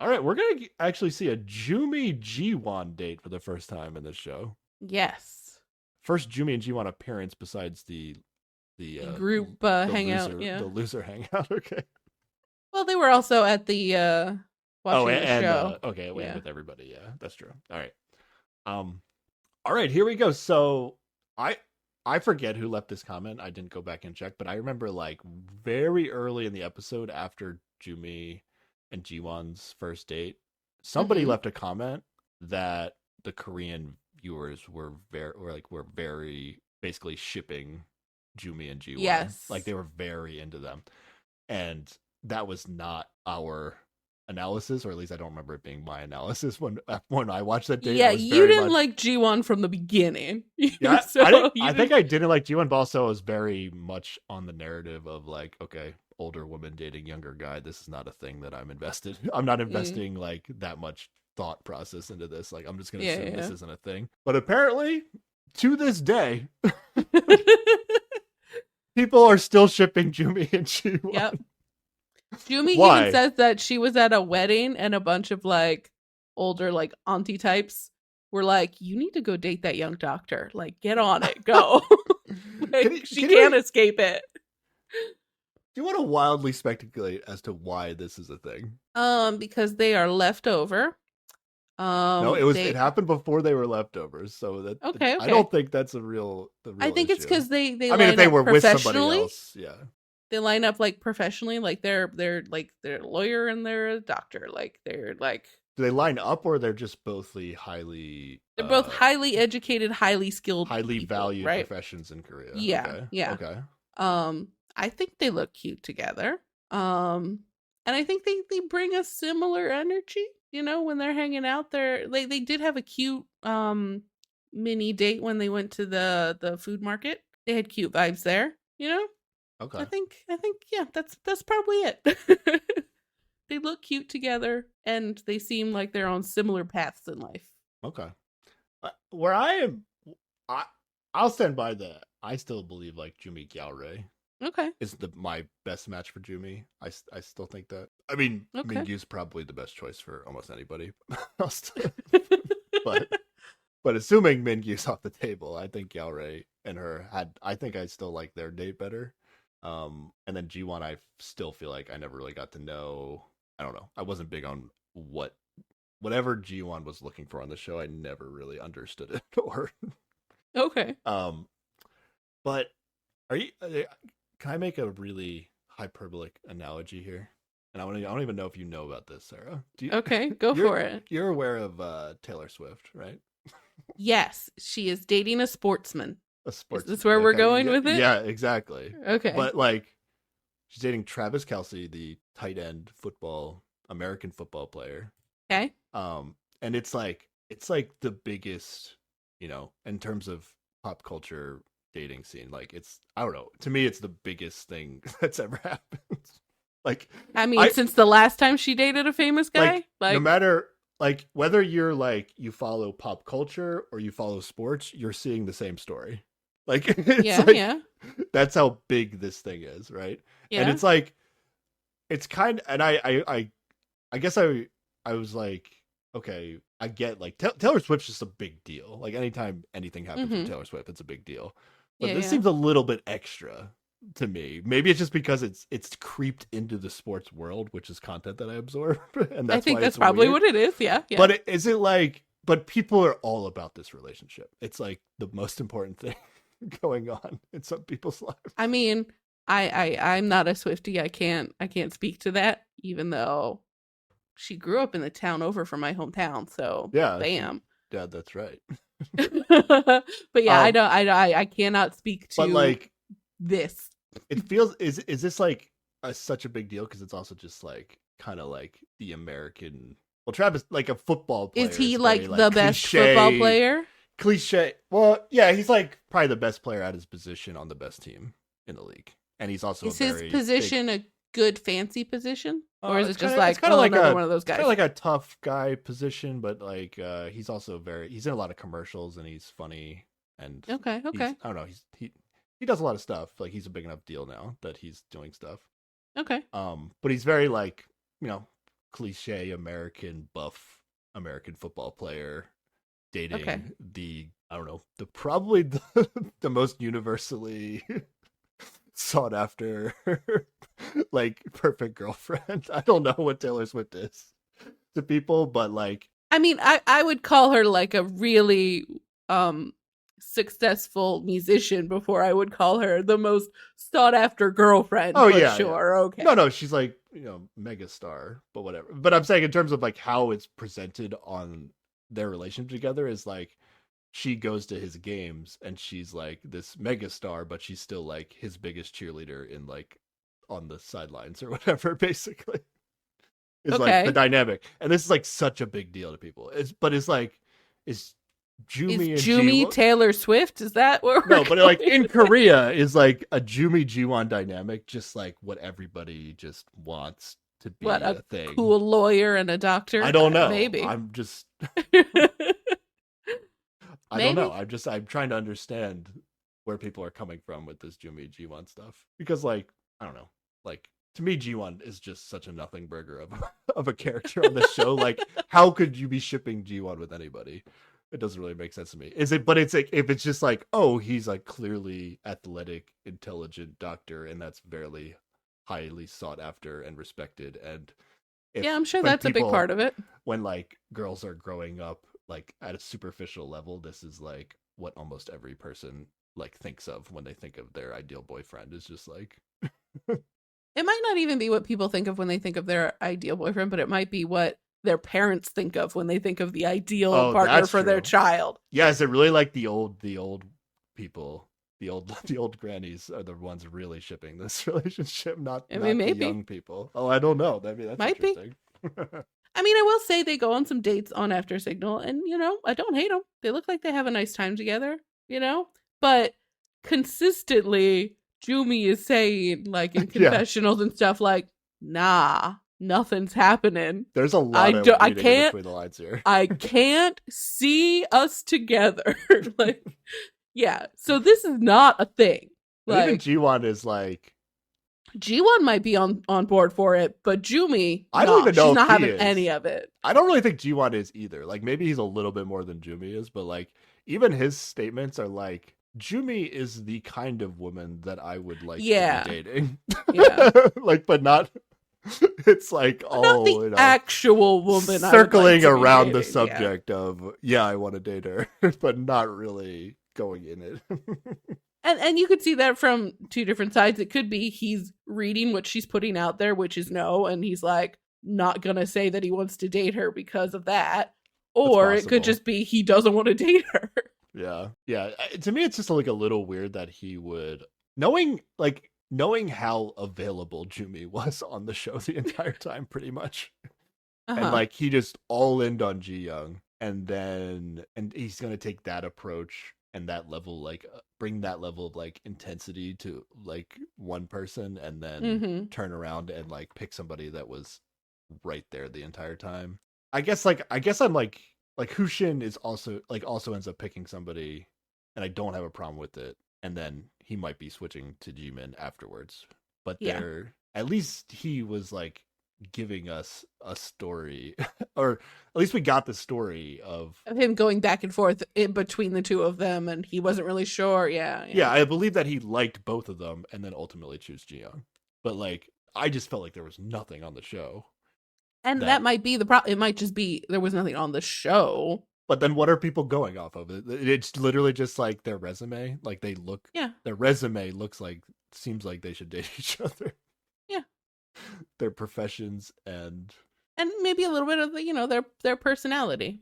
We're gonna actually see a Jumi Jiwon date for the first time in this show. Yes. First Jumi and Jiwon appearance besides the group hangout. Yeah, the loser hangout. Okay. Well, they were also at the watching the show. Okay, with everybody. Yeah, that's true. All right. All right, here we go. So I forget who left this comment. I didn't go back and check, but I remember like very early in the episode after Jumi and Jiwon's first date, somebody left a comment that the Korean viewers were very basically shipping Jumi and Jiwon. Yes. Like they were very into them. And that was not our analysis, or at least I don't remember it being my analysis when I watched that date. Yeah, you didn't like Jiwon from the beginning. Yeah, I think I didn't like Jiwon, but also I was very much on the narrative of like, okay, older woman dating younger guy. This is not a thing that I'm invested. I'm not investing like that much thought process into this. Like I'm just gonna assume this isn't a thing. But apparently, to this day, people are still shipping Jumi and Jiwon. Yep. Jumi even says that she was at a wedding and a bunch of like older like auntie types were like, you need to go date that young doctor. Like, get on it. Go. She can't escape it. Do you want to wildly speculate as to why this is a thing? Because they are left over. No, it happened before they were leftovers, so that okay. I don't think that's the real I think issue. It's because they I mean, if they were with somebody else, yeah. They line up like professionally, like they're a lawyer and they're a doctor, like they're like. Do they line up, or they're just both highly? They're both highly educated, highly skilled, highly people, valued right? professions in Korea. Yeah, okay. Yeah. Okay. I think they look cute together. And I think they bring a similar energy. You know, when they're hanging out there, they did have a cute mini date when they went to the food market. They had cute vibes there. You know. Okay. I think yeah, that's probably it. They look cute together, and they seem like they're on similar paths in life. Okay. Where I am, I'll stand by that. I still believe like Jumi Gyeore. Okay. Is my best match for Jumi. I still think that. I mean, okay. Mingyu's probably the best choice for almost anybody. but assuming Mingyu's off the table, I think Gyeore and her I think I still like their date better. And then G1, I still feel like I never really got to know. I don't know. I wasn't big on whatever G1 was looking for on the show. I never really understood it. Or okay. But are you? Can I make a really hyperbolic analogy here? And I don't even know if you know about this, Sarah. Okay, go for it. You're aware of Taylor Swift, right? Yes, she is dating a sportsman. Is this where we're going with it? Yeah, exactly. Okay. But like, she's dating Travis Kelce, the tight end American football player. Okay. And it's like the biggest, in terms of pop culture dating scene. Like, I don't know. To me, it's the biggest thing that's ever happened. Like, I mean, since the last time she dated a famous guy, like no matter. Like, whether you're like, you follow pop culture or you follow sports, you're seeing the same story. Like, it's that's how big this thing is, right? Yeah. And it's like, it's kind of, and I guess I was like, okay, I get like Taylor Swift's just a big deal. Like, anytime anything happens with Taylor Swift, it's a big deal. But this seems a little bit extra to me. Maybe it's just because it's creeped into the sports world, which is content that I absorb, and I think that's probably weird. What it is. Yeah. But is it like? But people are all about this relationship. It's like the most important thing going on in some people's lives. I mean, I'm not a Swiftie. I can't speak to that, even though she grew up in the town over from my hometown. So yeah, bam. Yeah, that's right. But yeah, I cannot speak to. But like this. It feels is this like such a big deal because it's also just like kind of like the American. Well, Travis, like a football player. Is he like the best football player? Cliche. Well, yeah, he's like probably the best player at his position on the best team in the league, and he's also his position a good fancy position, or is it just like kind of like one of those guys? Kind of like a tough guy position, but like he's also he's in a lot of commercials and he's funny and okay. I don't know. He does a lot of stuff. Like, he's a big enough deal now that he's doing stuff. Okay. But he's very like, cliche American buff American football player dating probably the most universally sought after like perfect girlfriend. I don't know what Taylor Swift is to people, but like, I mean, I would call her like a really successful musician before I would call her the most sought after girlfriend. Oh yeah, sure. Yeah. Okay. No, she's like, mega star, but whatever. But I'm saying in terms of like how it's presented on their relationship together is like, she goes to his games and she's like this mega star, but she's still like his biggest cheerleader in like on the sidelines or whatever, basically. It's like the dynamic. And this is like such a big deal to people. Is Jumi Taylor Swift? Is that what no? But like in Korea, is like a Jumi Jiwon dynamic, just like what everybody just wants to be a thing. Cool lawyer and a doctor. I don't know. Maybe I'm just. I don't know. I'm trying to understand where people are coming from with this Jumi Jiwon stuff, because like I don't know, like to me Jiwon is just such a nothing burger of a character on the show. Like, how could you be shipping Jiwon with anybody? It doesn't really make sense to me. But it's like, if it's just like, oh, he's like clearly athletic, intelligent doctor, and that's very highly sought after and respected. And I'm sure that's a big part of it. when like girls are growing up like at a superficial level, this is like what almost every person like thinks of when they think of their ideal boyfriend, is just like It might not even be what people think of when they think of their ideal boyfriend, but it might be what their parents think of when they think of the ideal partner for their child. Yeah, is it really like the old people, the old grannies are the ones really shipping this relationship, not the young people? Oh, I don't know. I mean, that's might interesting. I mean, I will say they go on some dates on After Signal, and I don't hate them. They look like they have a nice time together, but consistently Jumi is saying, like in confessionals and stuff, like, nah, nothing's happening. There's a lot of reading between the lines here. I can't see us together. Like, yeah. So this is not a thing. Like, even Jiwon is like, Jiwon might be on board for it, but Jumi, I don't even know. She's not having any of it. I don't really think Jiwon is either. Like, maybe he's a little bit more than Jumi is, but like, even his statements are like, Jumi is the kind of woman that I would like to be dating. Yeah. Like, but not. It's like not the actual woman circling around the subject of I want to date her, but not really going in it. And you could see that from two different sides. It could be he's reading what she's putting out there, which is no, and he's like not gonna say that he wants to date her because of that. Or it could just be he doesn't want to date her. Yeah. To me, it's just like a little weird that he would, knowing how available Jumi was on the show the entire time, pretty much. And like he just all in on Ji Young, and he's gonna take that approach and that level, like bring that level of like intensity to like one person, and then turn around and like pick somebody that was right there the entire time. I guess I'm like Hushin is also ends up picking somebody, and I don't have a problem with it. And then he might be switching to Jimin afterwards. But at least he was like giving us a story, or at least we got the story of him going back and forth in between the two of them, and he wasn't really sure. Yeah, I believe that he liked both of them and then ultimately chose Ji Young. But like, I just felt like there was nothing on the show. And that might be the problem. It might just be there was nothing on the show. But then what are people going off of? It's literally just like their resume. Like they look, their resume seems like they should date each other. Yeah. Their professions and maybe a little bit of their personality,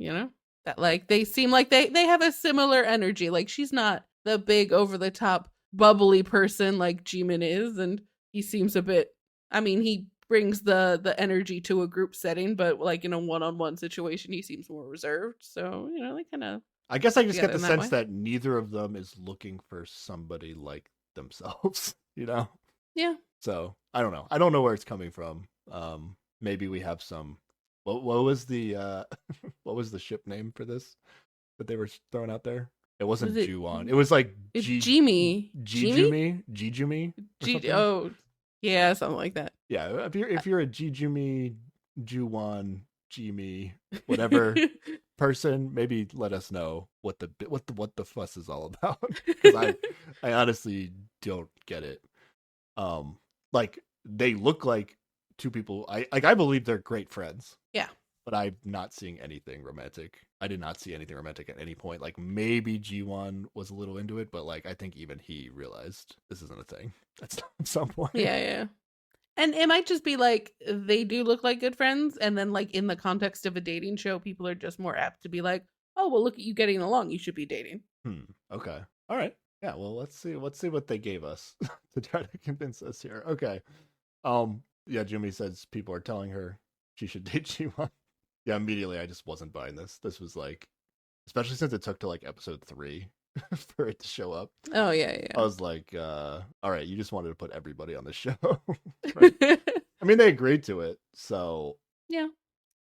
that like they seem like they have a similar energy. Like she's not the big over the top bubbly person like Jimin is, and he seems a bit, I mean, he brings the energy to a group setting, but like in a one-on-one situation he seems more reserved. So they kind of, I guess I just get the sense that neither of them is looking for somebody like themselves. Yeah. So I don't know where it's coming from. Maybe we have some, what was the what was the ship name for this that they were throwing out there? It wasn't Juwon. It was like Jimi. Jijumi. Oh yeah, something like that. Yeah, if you're a Jijumi, Juwon, Jimi, whatever person, maybe let us know what the fuss is all about, because I honestly don't get it. Like they look like two people. I believe they're great friends. Yeah. But I'm not seeing anything romantic. I did not see anything romantic at any point. Like maybe Jiwon was a little into it, but like I think even he realized this isn't a thing at some point. Yeah. And it might just be like they do look like good friends, and then like in the context of a dating show, people are just more apt to be like, "Oh, well, look at you getting along. You should be dating." Okay. All right. Yeah. Well, let's see what they gave us to try to convince us here. Okay. Yeah. Jumi says people are telling her she should date Jiwon. Yeah, immediately I just wasn't buying this. This was like, especially since it took to like episode 3 for it to show up. Oh yeah. I was like, all right, you just wanted to put everybody on the show. Right? I mean, they agreed to it, so yeah,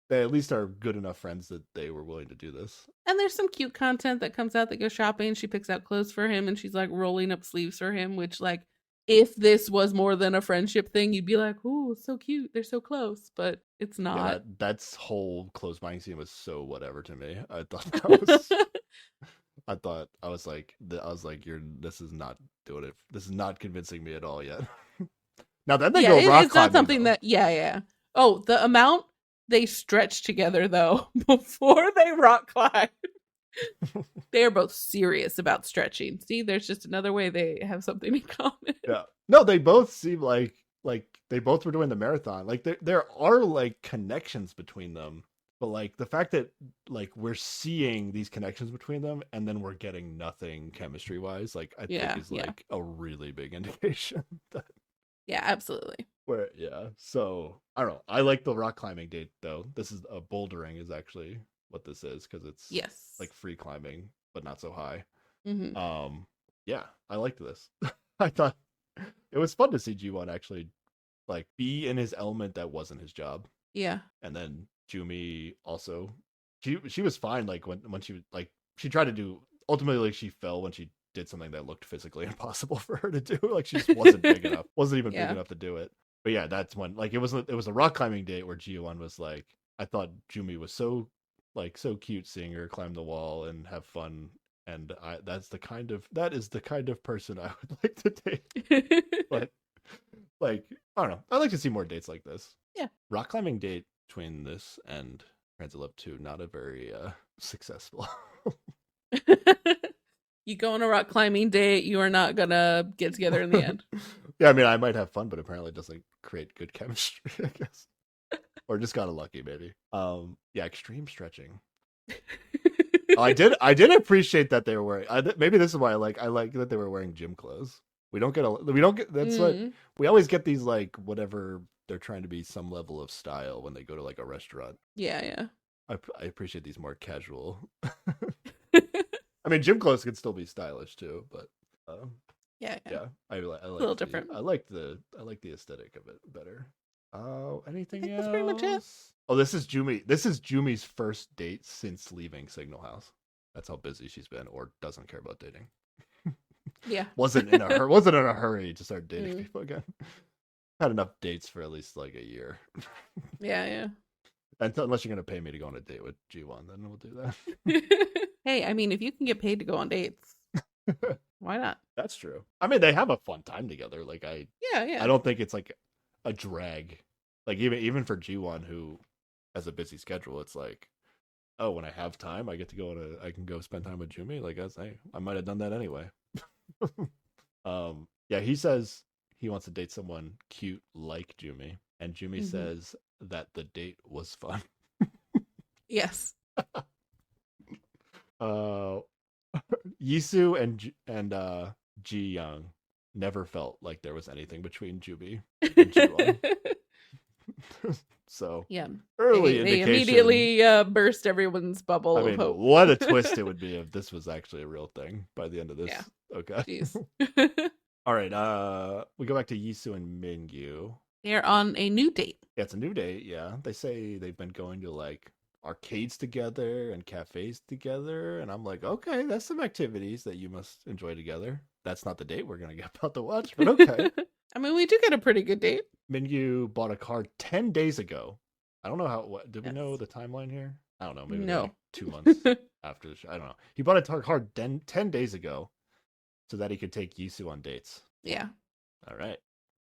they at least are good enough friends that they were willing to do this. And there's some cute content that comes out. That goes shopping. She picks out clothes for him, and she's like rolling up sleeves for him, which like, if this was more than a friendship thing, you'd be like, "Ooh, so cute. They're so close." But it's not. Yeah, that's whole clothes buying scene was so whatever to me. I thought that was. I was like, this is not doing it. This is not convincing me at all yet. Now then they go rock climbing. It's not something that. Yeah. Oh, the amount They stretch together though before they rock climb. They are both serious about stretching. See, there's just another way they have something in common. Yeah. No, they both seem like they both were doing the marathon. Like there are like connections between them. But like the fact that like we're seeing these connections between them and then we're getting nothing chemistry wise, like I think is like a really big indication. Yeah, absolutely. Where so I don't know. I like the rock climbing date though. This is bouldering is actually what this is because it's like free climbing but not so high. Mm-hmm. Yeah, I liked this. I thought it was fun to see G1 actually like be in his element that wasn't his job. Yeah. And then Jumi also she was fine like when she like she tried to do ultimately like she fell when she did something that looked physically impossible for her to do. Like she just wasn't big enough. Wasn't even big enough to do it. But yeah, that's when like it was a rock climbing date where G1 was like I thought Jumi was so cute seeing her climb the wall and have fun. And that is the kind of person I would like to date. But like I don't know. I like to see more dates like this. Yeah. Rock climbing date between this and Transit Love 2, not a very successful. You go on a rock climbing date, you are not gonna get together in the end. Yeah, I mean I might have fun, but apparently it doesn't create good chemistry, I guess. Or just got lucky, maybe. Yeah, extreme stretching. I did appreciate that they were wearing. Maybe this is why I like that they were wearing gym clothes. We don't get that's what we always get these like whatever they're trying to be some level of style when they go to like a restaurant. Yeah. I appreciate these more casual. I mean, gym clothes can still be stylish too, but yeah. I like a little different. I like the aesthetic of it better. Anything else? That's pretty much it. Oh, this is Jumi. This is Jumi's first date since leaving Signal House. That's how busy she's been, or doesn't care about dating. Yeah, wasn't in a hurry to start dating people again. Had enough dates for at least like a year. Yeah. Unless you're gonna pay me to go on a date with G1, then we'll do that. Hey, I mean, if you can get paid to go on dates, why not? That's true. I mean, they have a fun time together. Like I don't think it's like a drag. Like even for G1 who has a busy schedule, it's like, oh, when I have time, I get to go I can go spend time with Jumi. Like I might have done that anyway. Yeah, he says he wants to date someone cute like Jumi, and Jumi says that the date was fun. Yes. Yisu and Ji Young never felt like there was anything between Jumi and Ji-won. So yeah, early they immediately burst everyone's bubble. I mean, of hope. What a twist it would be if this was actually a real thing by the end of this. Yeah. Okay. All right. We go back to Yisu and Mingyu. They're on a new date. Yeah, it's a new date. Yeah, they say they've been going to like arcades together and cafes together, and I'm like, okay, that's some activities that you must enjoy together. That's not the date we're gonna get about to watch, but okay. I mean, we do get a pretty good date. Mingyu bought a car 10 days ago. I don't know did we know the timeline here? I don't know. Maybe like 2 months after the show. I don't know. He bought a car 10 days ago so that he could take Yisu on dates. Yeah. All right.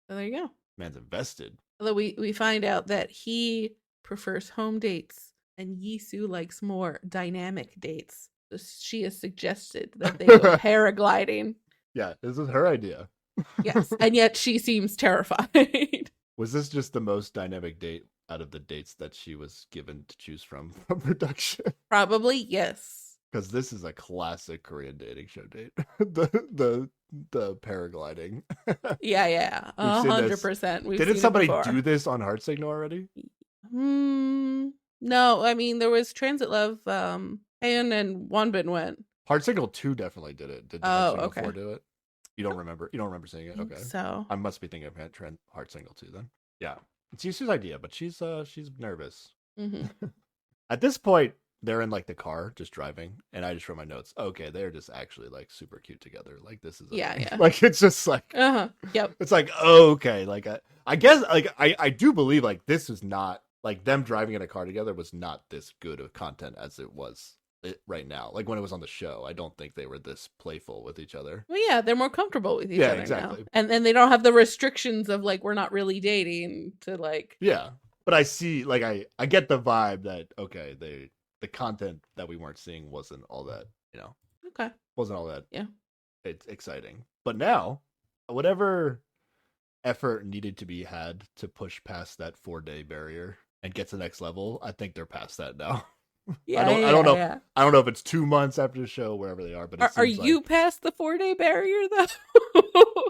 So there you go. Man's invested. Although we find out that he prefers home dates and Yisu likes more dynamic dates. So she has suggested that they go paragliding. Yeah, this is her idea. Yes, and yet she seems terrified. Was this just the most dynamic date out of the dates that she was given to choose from production? Probably, yes. Because this is a classic Korean dating show date. the paragliding. Yeah. 100%. Didn't somebody do this on Heart Signal already? No, I mean there was Transit Love. Haeun and Wonbin went. Heart Signal 2 definitely did it. Did Heart Signal 4 do it? You don't remember? You don't remember seeing it? Okay. So I must be thinking of Heart Signal 2 then. Yeah, it's Yisu's idea, but she's nervous. At this point, they're in like the car just driving, and I just wrote my notes. Okay, they're just actually like super cute together. Like this is yeah. Like it's just like Yep. It's like okay, like I guess like I do believe like this is not like them driving in a car together was not this good of content as it was right now. Like when it was on the show, I don't think they were this playful with each other. Well, yeah, they're more comfortable with each other. Yeah, exactly. Now. And they don't have the restrictions of like we're not really dating to like. Yeah, but I see, like, I get the vibe that okay, the content that we weren't seeing wasn't all that, Okay. wasn't all that Yeah. it's exciting. But now, whatever effort needed to be had to push past that 4-day barrier and get to the next level, I think they're past that now. Yeah. I don't know. Yeah. I don't know if it's 2 months after the show, wherever they are, but Are you past the 4-day barrier though?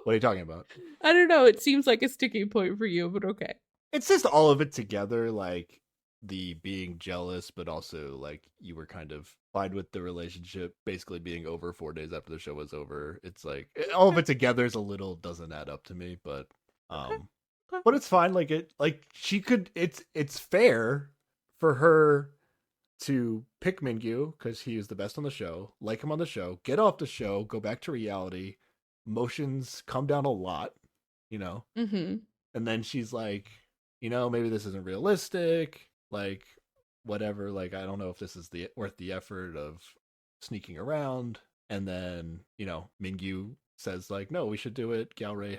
What are you talking about? I don't know. It seems like a sticking point for you, but okay. It's just all of it together, like the being jealous, but also like you were kind of fine with the relationship basically being over 4 days after the show was over. It's like all of it together is a little doesn't add up to me, but Okay. but it's fine. Like she could. It's fair for her to pick Mingyu because he is the best on the show, like him on the show, get off the show, go back to reality, emotions come down a lot, Mm-hmm. and then she's like, maybe this isn't realistic, like whatever, like I don't know if this is worth the effort of sneaking around, and then Mingyu says like, no, we should do it. Galray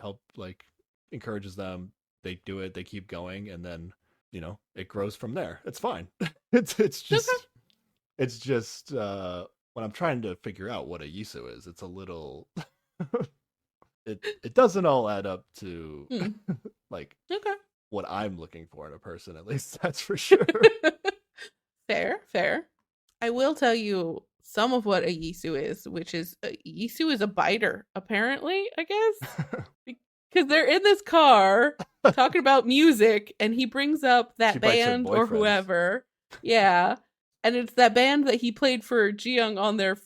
encourages them, they do it, they keep going, and then it grows from there. It's fine. it's just Okay. it's just when I'm trying to figure out what a Yisu is, it's a little it doesn't all add up to like Okay. what I'm looking for in a person, at least that's for sure. Fair. I will tell you some of what a Yisu is, which is Yisu is a biter, apparently, I guess. Because they're in this car talking about music, and he brings up that band or whoever. Yeah. And it's that band that he played for Jiyoung on their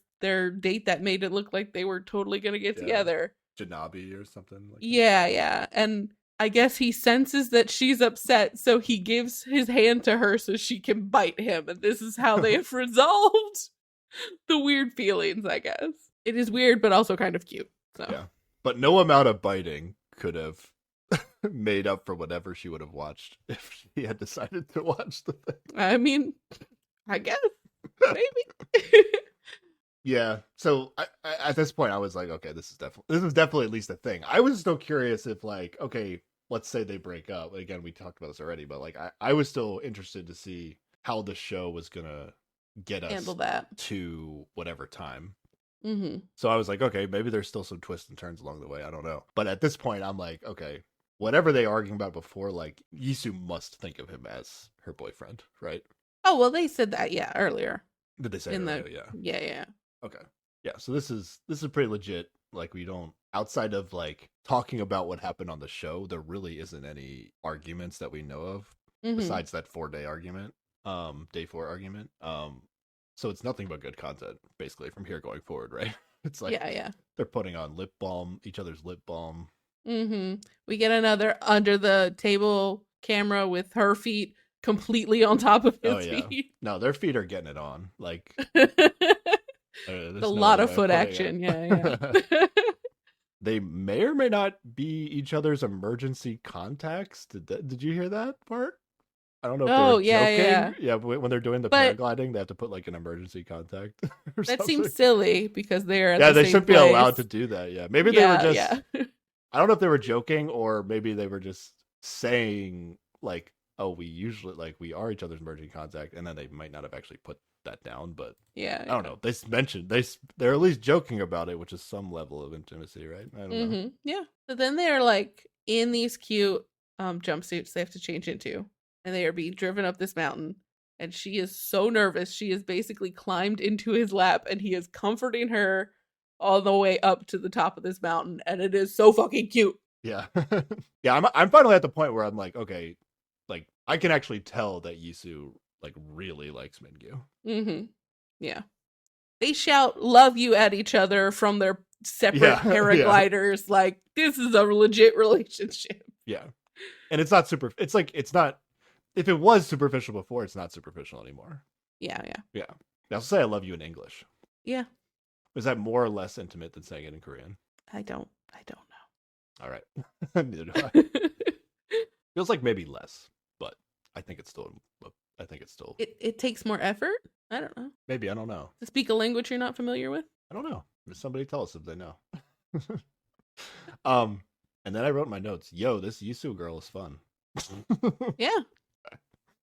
date that made it look like they were totally going to get together. Janabi or something like that. Yeah. And I guess he senses that she's upset, so he gives his hand to her so she can bite him. And this is how they have resolved the weird feelings, I guess. It is weird, but also kind of cute. So. Yeah. But no amount of biting could have made up for whatever she would have watched if she had decided to watch the thing. I mean, I guess. Maybe. Yeah. So at this point, I was like, okay, this is definitely at least a thing. I was still curious if like, okay, let's say they break up. Again, we talked about this already, but like I was still interested to see how the show was gonna get us handle that to whatever time. Mm-hmm. So I was like, okay, maybe there's still some twists and turns along the way. I don't know. But at this point, I'm like, okay, whatever they arguing about before, like Yisu must think of him as her boyfriend, right? Oh, well, they said that, yeah, earlier. Did they say earlier? Yeah. Yeah. Okay. Yeah, so this is pretty legit. Like we don't, outside of like talking about what happened on the show, there really isn't any arguments that we know of besides that 4-day argument, day 4 argument. So it's nothing but good content basically from here going forward, right? It's like yeah. They're putting on each other's lip balm. Mm-hmm. We get another under the table camera with her feet completely on top of his feet. No, their feet are getting it on. Like a lot of foot action. Yeah. They may or may not be each other's emergency contacts. Did you hear that part? I don't know if they're joking. Yeah, when they're doing the paragliding, they have to put like an emergency contact. That something. Seems silly because they're they should be allowed to do that. Yeah, maybe they were just. Yeah. I don't know if they were joking or maybe they were just saying like, "Oh, we are each other's emergency contact," and then they might not have actually put that down. But I don't know. They mentioned they're at least joking about it, which is some level of intimacy, right? I don't know. Yeah. So then they're like in these cute jumpsuits they have to change into. And they are being driven up this mountain. And she is so nervous. She has basically climbed into his lap and he is comforting her all the way up to the top of this mountain. And it is so fucking cute. Yeah. Yeah, I'm finally at the point where I'm like, okay, like I can actually tell that Yisu like really likes Mingyu. Mm-hmm. Yeah. They shout love you at each other from their separate paragliders. Yeah. Like, this is a legit relationship. Yeah. And it's not if it was superficial before, it's not superficial anymore. Yeah. Now say I love you in English. Yeah. Is that more or less intimate than saying it in Korean? I don't know. All right. Neither do I. Feels like maybe less, but I think it's still. It takes more effort. I don't know. Maybe, I don't know. To speak a language you're not familiar with. I don't know. Somebody tell us if they know. And then I wrote in my notes, "Yo, this Yisu girl is fun." Yeah.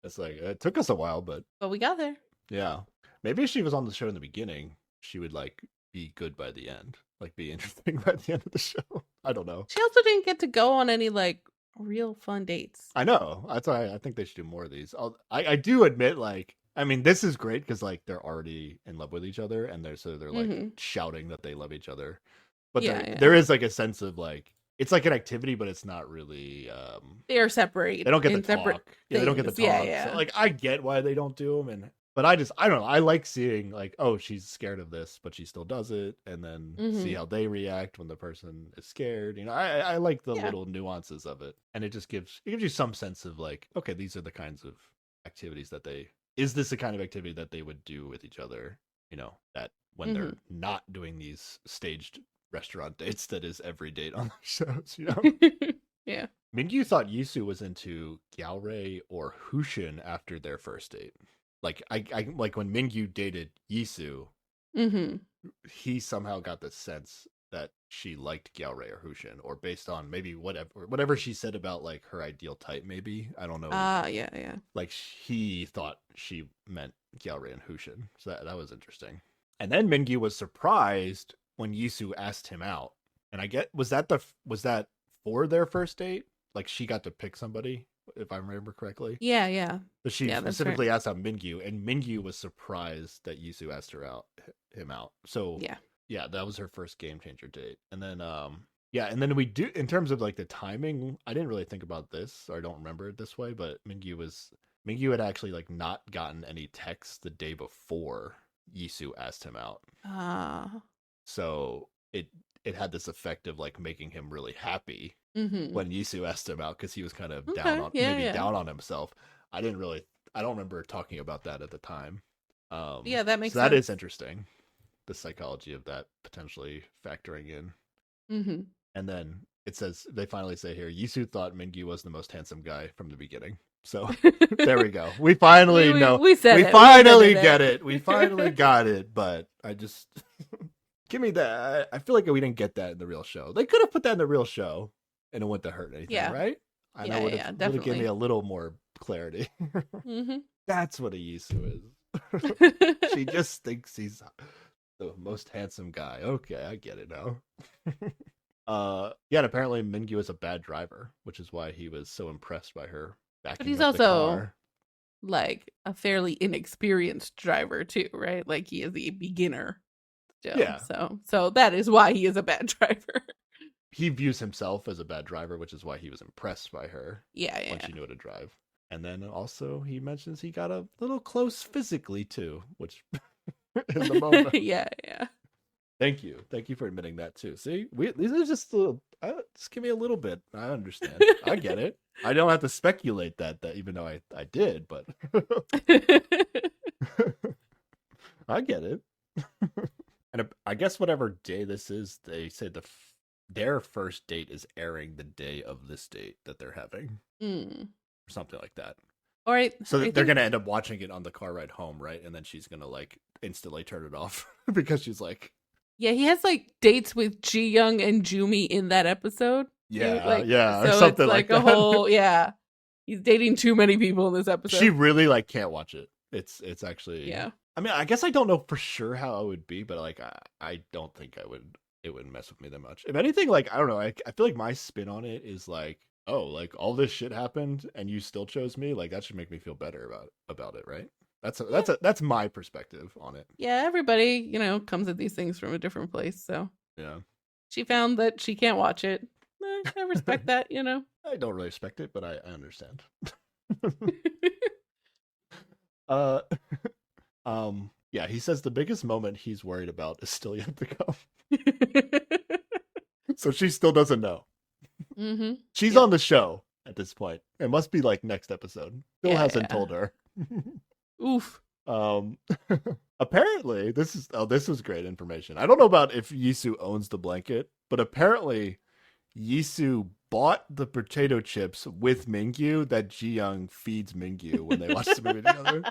It's like, it took us a while, but we got there. Yeah. Maybe if she was on the show in the beginning, she would like be good by the end. Like be interesting by the end of the show. I don't know. She also didn't get to go on any like real fun dates. I know. That's why I think they should do more of these. I do admit, like, I mean, this is great because like they're already in love with each other, and they're like shouting that they love each other. But there is like a sense of like it's like an activity, but it's not really. They are separated. They don't get the talk. Yeah, they don't get the talk. Yeah. So, like, I get why they don't do them, but I don't know. I like seeing like, oh, she's scared of this, but she still does it, and then see how they react when the person is scared. You know, I like the little nuances of it, and it gives you some sense of like, okay, these are the kinds of activities that is this the kind of activity that they would do with each other? You know, that when they're not doing these staged restaurant dates, that is every date on the shows, you know? Yeah. Mingyu thought Yisu was into Gyaorei or Hushin after their first date. Like I like when Mingyu dated Yisu, he somehow got the sense that she liked Gyaorei or Hushin, or based on maybe whatever she said about like her ideal type, maybe. I don't know. Yeah. Like he thought she meant Gyaorei and Hushin. So that was interesting. And then Mingyu was surprised when Yisu asked him out. And was that for their first date? Like she got to pick somebody, if I remember correctly. Yeah. But she specifically asked out Mingyu, and Mingyu was surprised that Yisu asked him out. So yeah, that was her first game changer date. And then and then we do, in terms of like the timing, I didn't really think about this, or I don't remember it this way, but Mingyu had actually like not gotten any texts the day before Yisu asked him out. So it had this effect of like making him really happy when Yisu asked him out, because he was kind of down on himself. I don't remember talking about that at the time. That makes sense. That is interesting. The psychology of that potentially factoring in. And then it says, they finally say here, Yisu thought Mingyu was the most handsome guy from the beginning. So there we go. We finally know. We finally get it. We finally got it. But I just give me that. I feel like we didn't get that in the real show. They could have put that in the real show, and it wouldn't have hurt anything, right? I know it would have given me a little more clarity. That's what a Yisu is. She just thinks he's the most handsome guy. Okay, I get it now. And apparently Mingyu is a bad driver, which is why he was so impressed by her. But he's also like a fairly inexperienced driver too, right? Like he is a beginner still. Yeah. So that is why he is a bad driver. He views himself as a bad driver, which is why he was impressed by her. Yeah. When she knew how to drive. And then also he mentions he got a little close physically too, which in the moment. Yeah. Thank you for admitting that too. See, these are just just give me a little bit. I understand. I get it. I don't have to speculate that even though I did, but I get it. And I guess whatever day this is, they say their first date is airing the day of this date that they're having, or something like that. All right. So they're gonna end up watching it on the car ride home, right? And then she's gonna like instantly turn it off because she's like. Yeah, he has like dates with Ji Young and Jumi in that episode. Yeah, so or something it's like a whole He's dating too many people in this episode. She really like can't watch it. It's actually I mean, I guess I don't know for sure how it would be, but like I don't think it wouldn't mess with me that much. If anything, like I don't know, I feel like my spin on it is like, oh, like all this shit happened and you still chose me. Like that should make me feel better about it, right? That's my perspective on it. Yeah, everybody, comes at these things from a different place. So yeah, she found that she can't watch it. I respect that, I don't really respect it, but I understand. Yeah, he says the biggest moment he's worried about is still yet to come. So she still doesn't know. She's on the show at this point. It must be like next episode. Still hasn't told her. Oof. Apparently, this was great information. I don't know about if Yisu owns the blanket, but apparently Yisu bought the potato chips with Mingyu that Ji Young feeds Mingyu when they watch the movie together.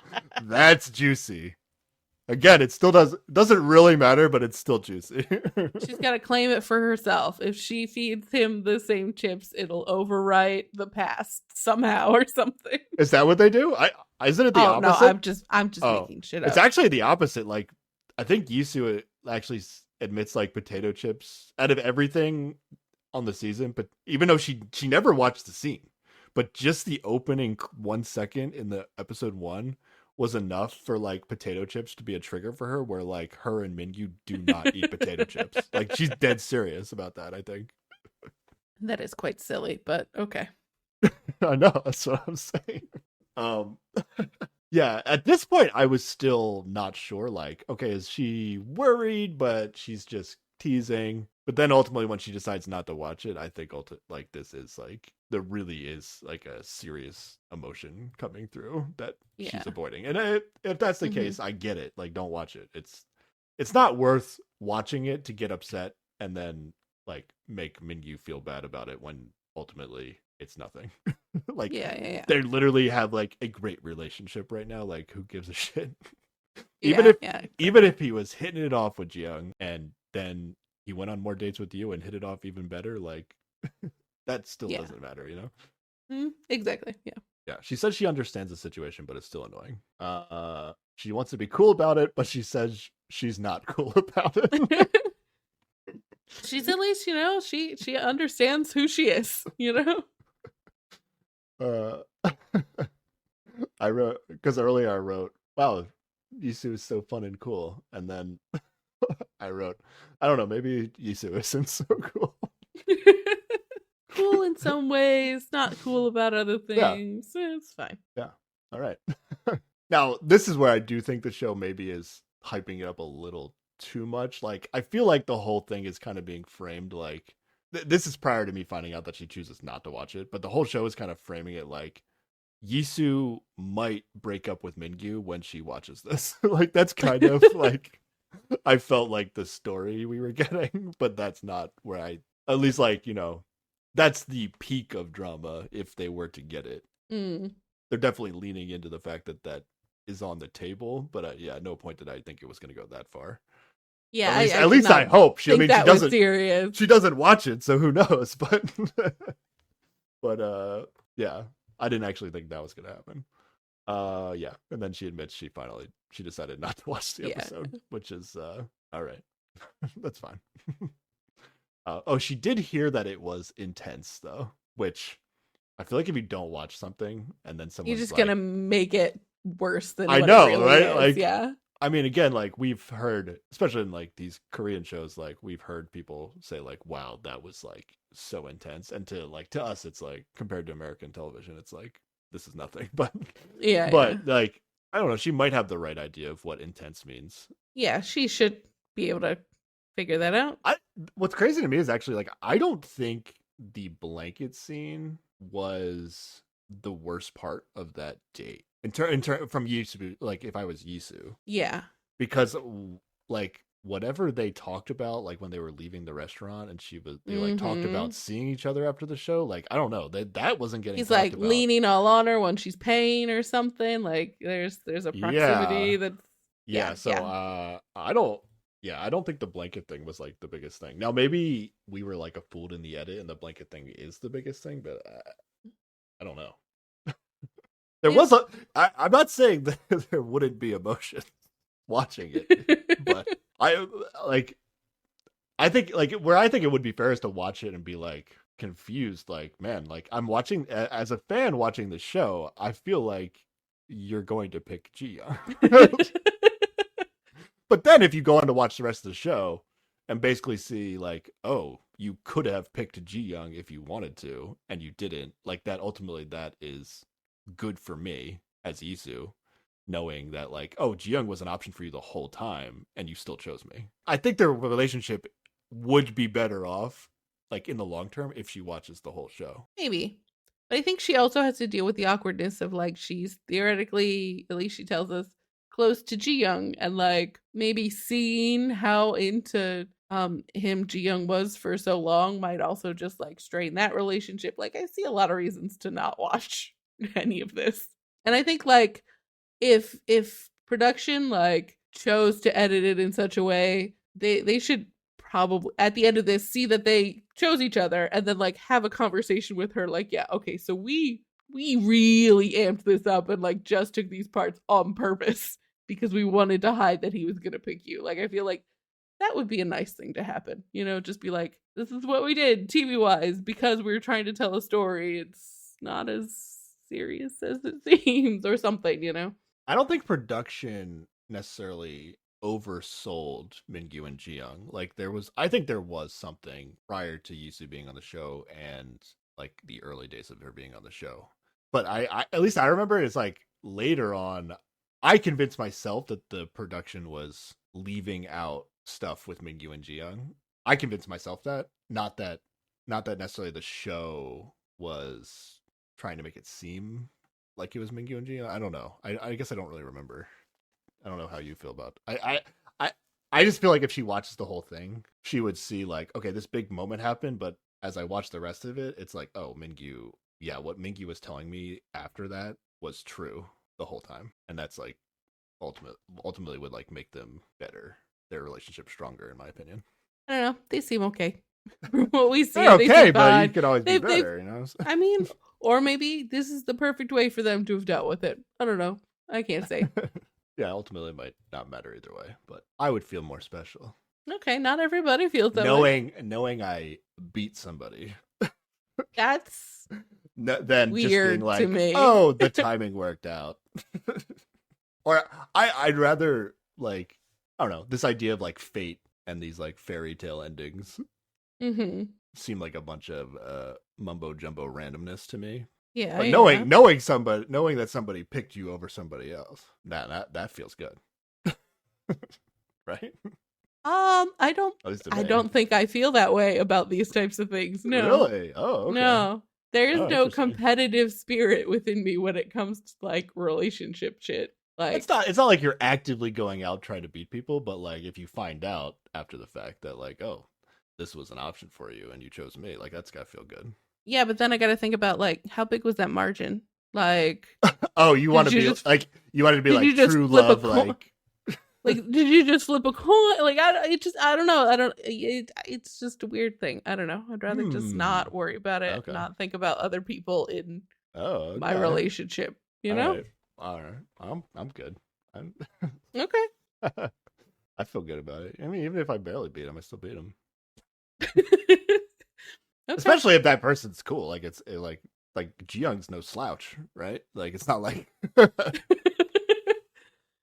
That's juicy. Again, it still doesn't really matter, but it's still juicy. She's got to claim it for herself. If she feeds him the same chips, it'll overwrite the past somehow or something. Is that what they do? Isn't it the opposite? No, I'm just making shit up. It's actually the opposite. Like, I think Yisu actually admits like potato chips out of everything on the season, but even though she never watched the scene, but just the opening 1 second in the episode 1 was enough for like potato chips to be a trigger for her, where like her and Mingyu do not eat potato chips. Like, she's dead serious about that, I think. That is quite silly, but okay. I know, that's what I'm saying. Yeah, at this point I was still not sure, like, okay, is she worried, but she's just teasing? But then ultimately when she decides not to watch it, I think like this is like, there really is like a serious emotion coming through that she's avoiding. And if that's the case, I get it. Like, don't watch it. It's not worth watching it to get upset and then like make Mingyu feel bad about it when ultimately it's nothing. Like, they literally have like a great relationship right now. Like, who gives a shit? Even if he was hitting it off with Jiyoung and then he went on more dates with you and hit it off even better, like, that still doesn't matter, you know? Exactly. Yeah, she says she understands the situation, but it's still annoying. She wants to be cool about it, but she says she's not cool about it. She's at least, you know, she understands who she is, you know? I wrote, because earlier I wrote, wow, Yisu is so fun and cool. And then I wrote, I don't know, maybe Yisu isn't so cool. Cool in some ways, not cool about other things. Yeah. It's fine. Yeah. All right. Now, this is where I do think the show maybe is hyping it up a little too much. Like, I feel like the whole thing is kind of being framed like, this is prior to me finding out that she chooses not to watch it, but the whole show is kind of framing it like Yisu might break up with Mingyu when she watches this. Like, that's kind of like, I felt like the story we were getting, but that's not where at least, like, you know, that's the peak of drama if they were to get it. They're definitely leaning into the fact that is on the table, but yeah, at no point did I think it was going to go that far. Yeah, at least I hope. She doesn't. Serious. She doesn't watch it, so who knows? But, yeah, I didn't actually think that was gonna happen. Yeah, and then she admits she decided not to watch the episode, which is all right. That's fine. She did hear that it was intense though, which I feel like if you don't watch something and then someone's you're just gonna make it worse than I know, it really right? is. Like, yeah. I mean, again, like, we've heard, especially in like these Korean shows, like, we've heard people say like, wow, that was like so intense. And to us, it's like, compared to American television, it's like, this is nothing. But like, I don't know, she might have the right idea of what intense means. Yeah, she should be able to figure that out. What's crazy to me is actually, like, I don't think the blanket scene was the worst part of that date. In turn from Yisu, like, if I was Yisu. Yeah. Because, like, whatever they talked about, like, when they were leaving the restaurant and they like talked about seeing each other after the show, like, I don't know, that wasn't getting He's talked like about. leaning all on her when she's paying or something. Like, there's a proximity that's I don't think the blanket thing was like the biggest thing. Now, maybe we were like a fooled in the edit and the blanket thing is the biggest thing, but I don't know. I'm not saying that there wouldn't be emotion watching it, but I think like where I think it would be fair is to watch it and be like confused, like, man, like, I'm watching as a fan watching the show, I feel like you're going to pick Jiyoung. But then if you go on to watch the rest of the show and basically see like, oh, you could have picked Jiyoung if you wanted to and you didn't, like, that ultimately that is good for me as Yisu, knowing that like, oh, Jiyoung was an option for you the whole time and you still chose me. I think their relationship would be better off, like, in the long term if she watches the whole show. Maybe. But I think she also has to deal with the awkwardness of like, she's theoretically, at least she tells us, close to Jiyoung, and like maybe seeing how into him Jiyoung was for so long might also just like strain that relationship. Like, I see a lot of reasons to not watch any of this. And I think like if production like chose to edit it in such a way, they should probably at the end of this see that they chose each other and then like have a conversation with her like, yeah, okay, so we really amped this up and like just took these parts on purpose because we wanted to hide that he was gonna pick you. Like I feel like that would be a nice thing to happen, you know, just be like, this is what we did TV wise because we were trying to tell a story. It's not as serious as it seems or something, you know. I don't think production necessarily oversold Mingyu and Jiyoung. Like I think there was something prior to Yisu being on the show and like the early days of her being on the show. But I at least I remember it's like later on, I convinced myself that the production was leaving out stuff with Mingyu and Jiyoung. I convinced myself that, not that necessarily the show was trying to make it seem like it was Mingyu and Jiyoung. I don't know. I guess I don't really remember. I don't know how you feel about it. I just feel like if she watches the whole thing, she would see like, okay, this big moment happened, but as I watch the rest of it, it's like, oh, Mingyu, yeah, what Mingyu was telling me after that was true the whole time. And that's like ultimately would like make them better, their relationship stronger, in my opinion. I don't know. They seem okay. What we see, they're okay, but you could always be better, you know? I mean, or maybe this is the perfect way for them to have dealt with it. I don't know. I can't say. Yeah, ultimately it might not matter either way, but I would feel more special. Okay, not everybody feels that way. Knowing I beat somebody. That's then weird just being like, to me. Oh, the timing worked out. Or I'd rather like, I don't know, this idea of like fate and these like fairy tale endings seem like a bunch of mumbo jumbo randomness to me. Yeah, but knowing that somebody picked you over somebody else, that feels good. Right? I don't think I feel that way about these types of things. No. Really? Oh, okay. No. There is no competitive spirit within me when it comes to like relationship shit. Like it's not like you're actively going out trying to beat people, but like if you find out after the fact that like, oh, this was an option for you and you chose me, like that's gotta feel good. Yeah, but then I gotta think about like how big was that margin? Like oh, you want to be like true love, like did you just flip a coin? Like I don't know. It's just a weird thing. I don't know. I'd rather just not worry about it, not think about other people in my relationship. You know? All right. I'm good. Okay. I feel good about it. I mean, even if I barely beat him, I still beat him. Okay. Especially if that person's cool. Like like Jiyoung's no slouch, right? Like it's not like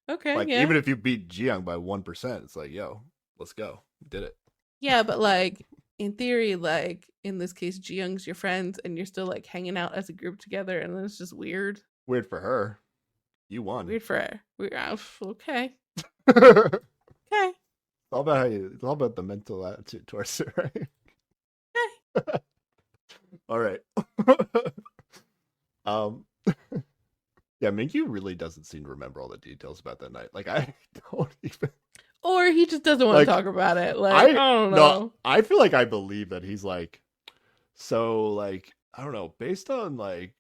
okay, like yeah. even if you beat Jiyoung by 1%, it's like, yo, let's go. We did it. Yeah, but like in theory, like in this case, Jiyoung's your friend and you're still like hanging out as a group together, and then it's just weird. Weird for her. You won. Weird for her. Okay. Okay. It's all about the mental attitude towards it, right? Okay. All right. Yeah, Mingyu really doesn't seem to remember all the details about that night. Like I don't even. Or he just doesn't want to talk about it. Like I don't know. No, I feel like I believe that he's like, so like I don't know, based on like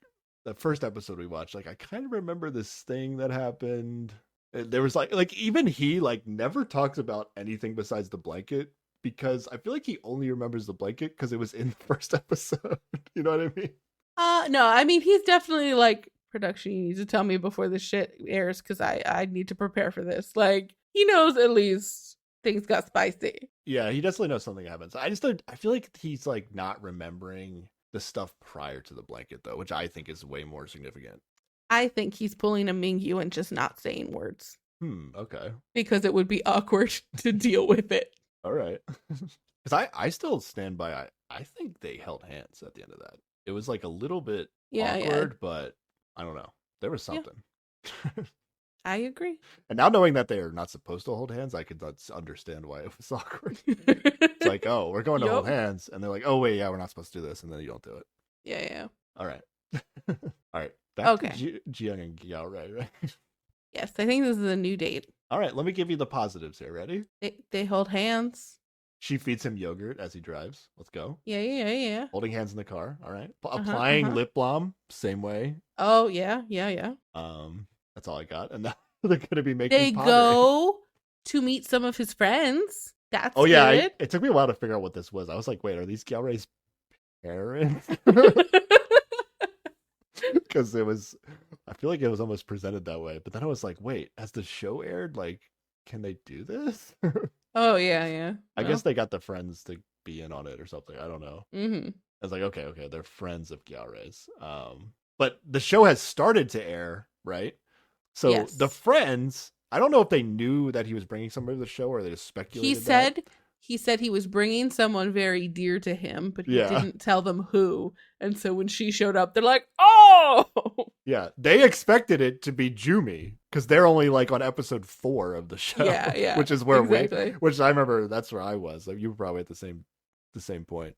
the first episode we watched, like I kind of remember this thing that happened. There was like even he like never talks about anything besides the blanket, because I feel like he only remembers the blanket because it was in the first episode. You know what I mean? No, I mean he's definitely like, production, you need to tell me before this shit airs because I need to prepare for this. Like he knows at least things got spicy. Yeah, he definitely knows something happens. I feel like he's like not remembering the stuff prior to the blanket though, which I think is way more significant. I think he's pulling a Mingyu and just not saying words. Okay. Because it would be awkward to deal with it. All right. Because I still stand by, I think they held hands at the end of that. It was like a little bit awkward, but I don't know. There was something. Yeah. I agree. And now knowing that they are not supposed to hold hands, I could understand why it was awkward. It's like, oh, we're going to hold hands. And they're like, oh, wait, yeah, we're not supposed to do this. And then you don't do it. Yeah. All right. All right. Back to Jiyoung and Gyaorai, right? Yes, I think this is a new date. All right, let me give you the positives here. Ready? They hold hands. She feeds him yogurt as he drives. Let's go. Yeah. Holding hands in the car. All right. Applying lip balm. Same way. Oh, yeah. That's all I got. And now they're going to be making pottery. Go to meet some of his friends. That's Oh yeah, good. it took me a while to figure out what this was. I was like, wait, are these Gyaorei's parents? Because I feel like it was almost presented that way. But then I was like, wait, has the show aired? Like, can they do this? Oh yeah. I guess they got the friends to be in on it or something. I don't know. Mm-hmm. I was like, okay, they're friends of Gyaorei's. But the show has started to air, right? So Yes. the friends, I don't know if they knew that he was bringing somebody to the show or they just speculated. He said he was bringing someone very dear to him, but he didn't tell them who. And so when she showed up, they're like, "Oh!" Yeah, they expected it to be Jumi because they're only like on episode 4 of the show. Yeah, which is where exactly. I remember that's where I was. Like you were probably at the same point.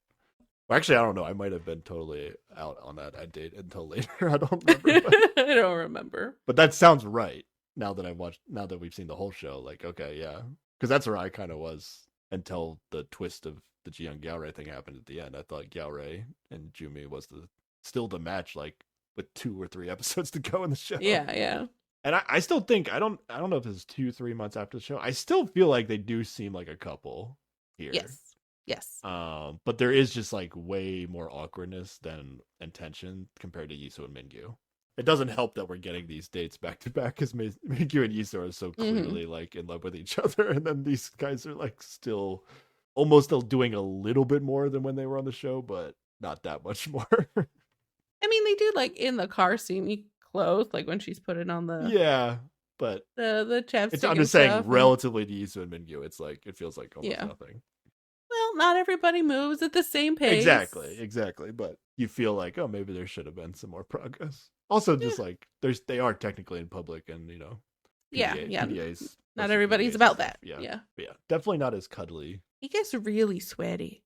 Well, actually, I don't know. I might have been totally out on that date until later. I don't remember. I don't remember. But that sounds right now that we've seen the whole show. Like, okay, yeah, because that's where I kind of was until the twist of the Jiyoung Gyaorei thing happened at the end. I thought Gyaorei and Jumi was still the match, like with 2 or 3 episodes to go in the show. Yeah. And I still think I don't know if it's 2-3 months after the show. I still feel like they do seem like a couple here. Yes. But there is just like way more awkwardness than tension compared to Yiso and Mingyu. It doesn't help that we're getting these dates back to back because Mingyu and Yiso are so clearly like in love with each other, and then these guys are like still almost doing a little bit more than when they were on the show, but not that much more. I mean, they do like in the car scene clothes, like when she's putting on the but the chapstick. I'm just saying, relatively to Yiso and Mingyu, it's like it feels like almost nothing. Well, not everybody moves at the same pace. Exactly. But you feel like, oh, maybe there should have been some more progress. Also, just like they are technically in public, and PDAs, PDAs. Not everybody's about that. Yeah, definitely not as cuddly. He gets really sweaty,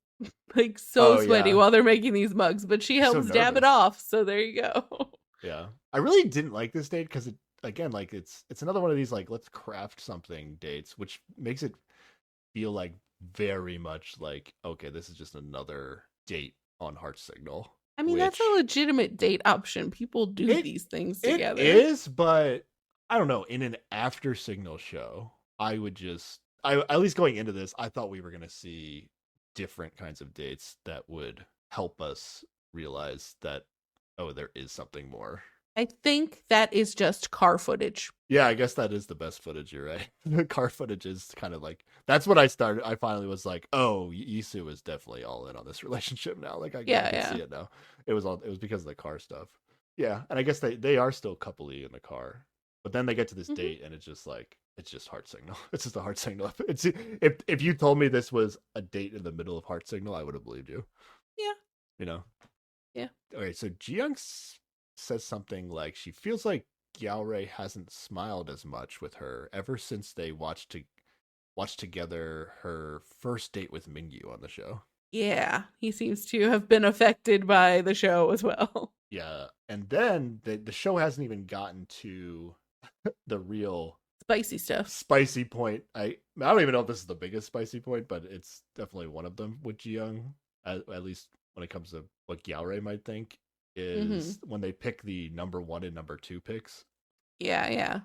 like sweaty while they're making these mugs, but she helps dab it off. So there you go. Yeah, I really didn't like this date because again, like it's another one of these like let's craft something dates, which makes it feel like very much like, okay, this is just another date on Heart Signal. I mean, that's a legitimate date option. People do these things together. It is, but I don't know. In an after Signal show, I at least going into this, I thought we were going to see different kinds of dates that would help us realize that, oh, there is something more. I think that is just car footage. Yeah, I guess that is the best footage. You're right. The car footage is kind of like, that's what I finally was like, oh, Yisu is definitely all in on this relationship now. Like I can see it now. It was because of the car stuff. Yeah, and I guess they are still coupley in the car, but then they get to this date and it's just like it's just Heart Signal. It's just a Heart Signal. It's if you told me this was a date in the middle of Heart Signal, I would have believed you. Yeah. You know. Yeah. Okay, so Jiyoung says something like she feels like Gyaorei hasn't smiled as much with her ever since they watched together her first date with Mingyu on the show. Yeah, he seems to have been affected by the show as well. Yeah, and then the show hasn't even gotten to the real spicy point. I don't even know if this is the biggest spicy point, but it's definitely one of them with Jiyoung, at least when it comes to what Gyaorei might think. Is when they pick the number 1 and number 2 picks. Yeah.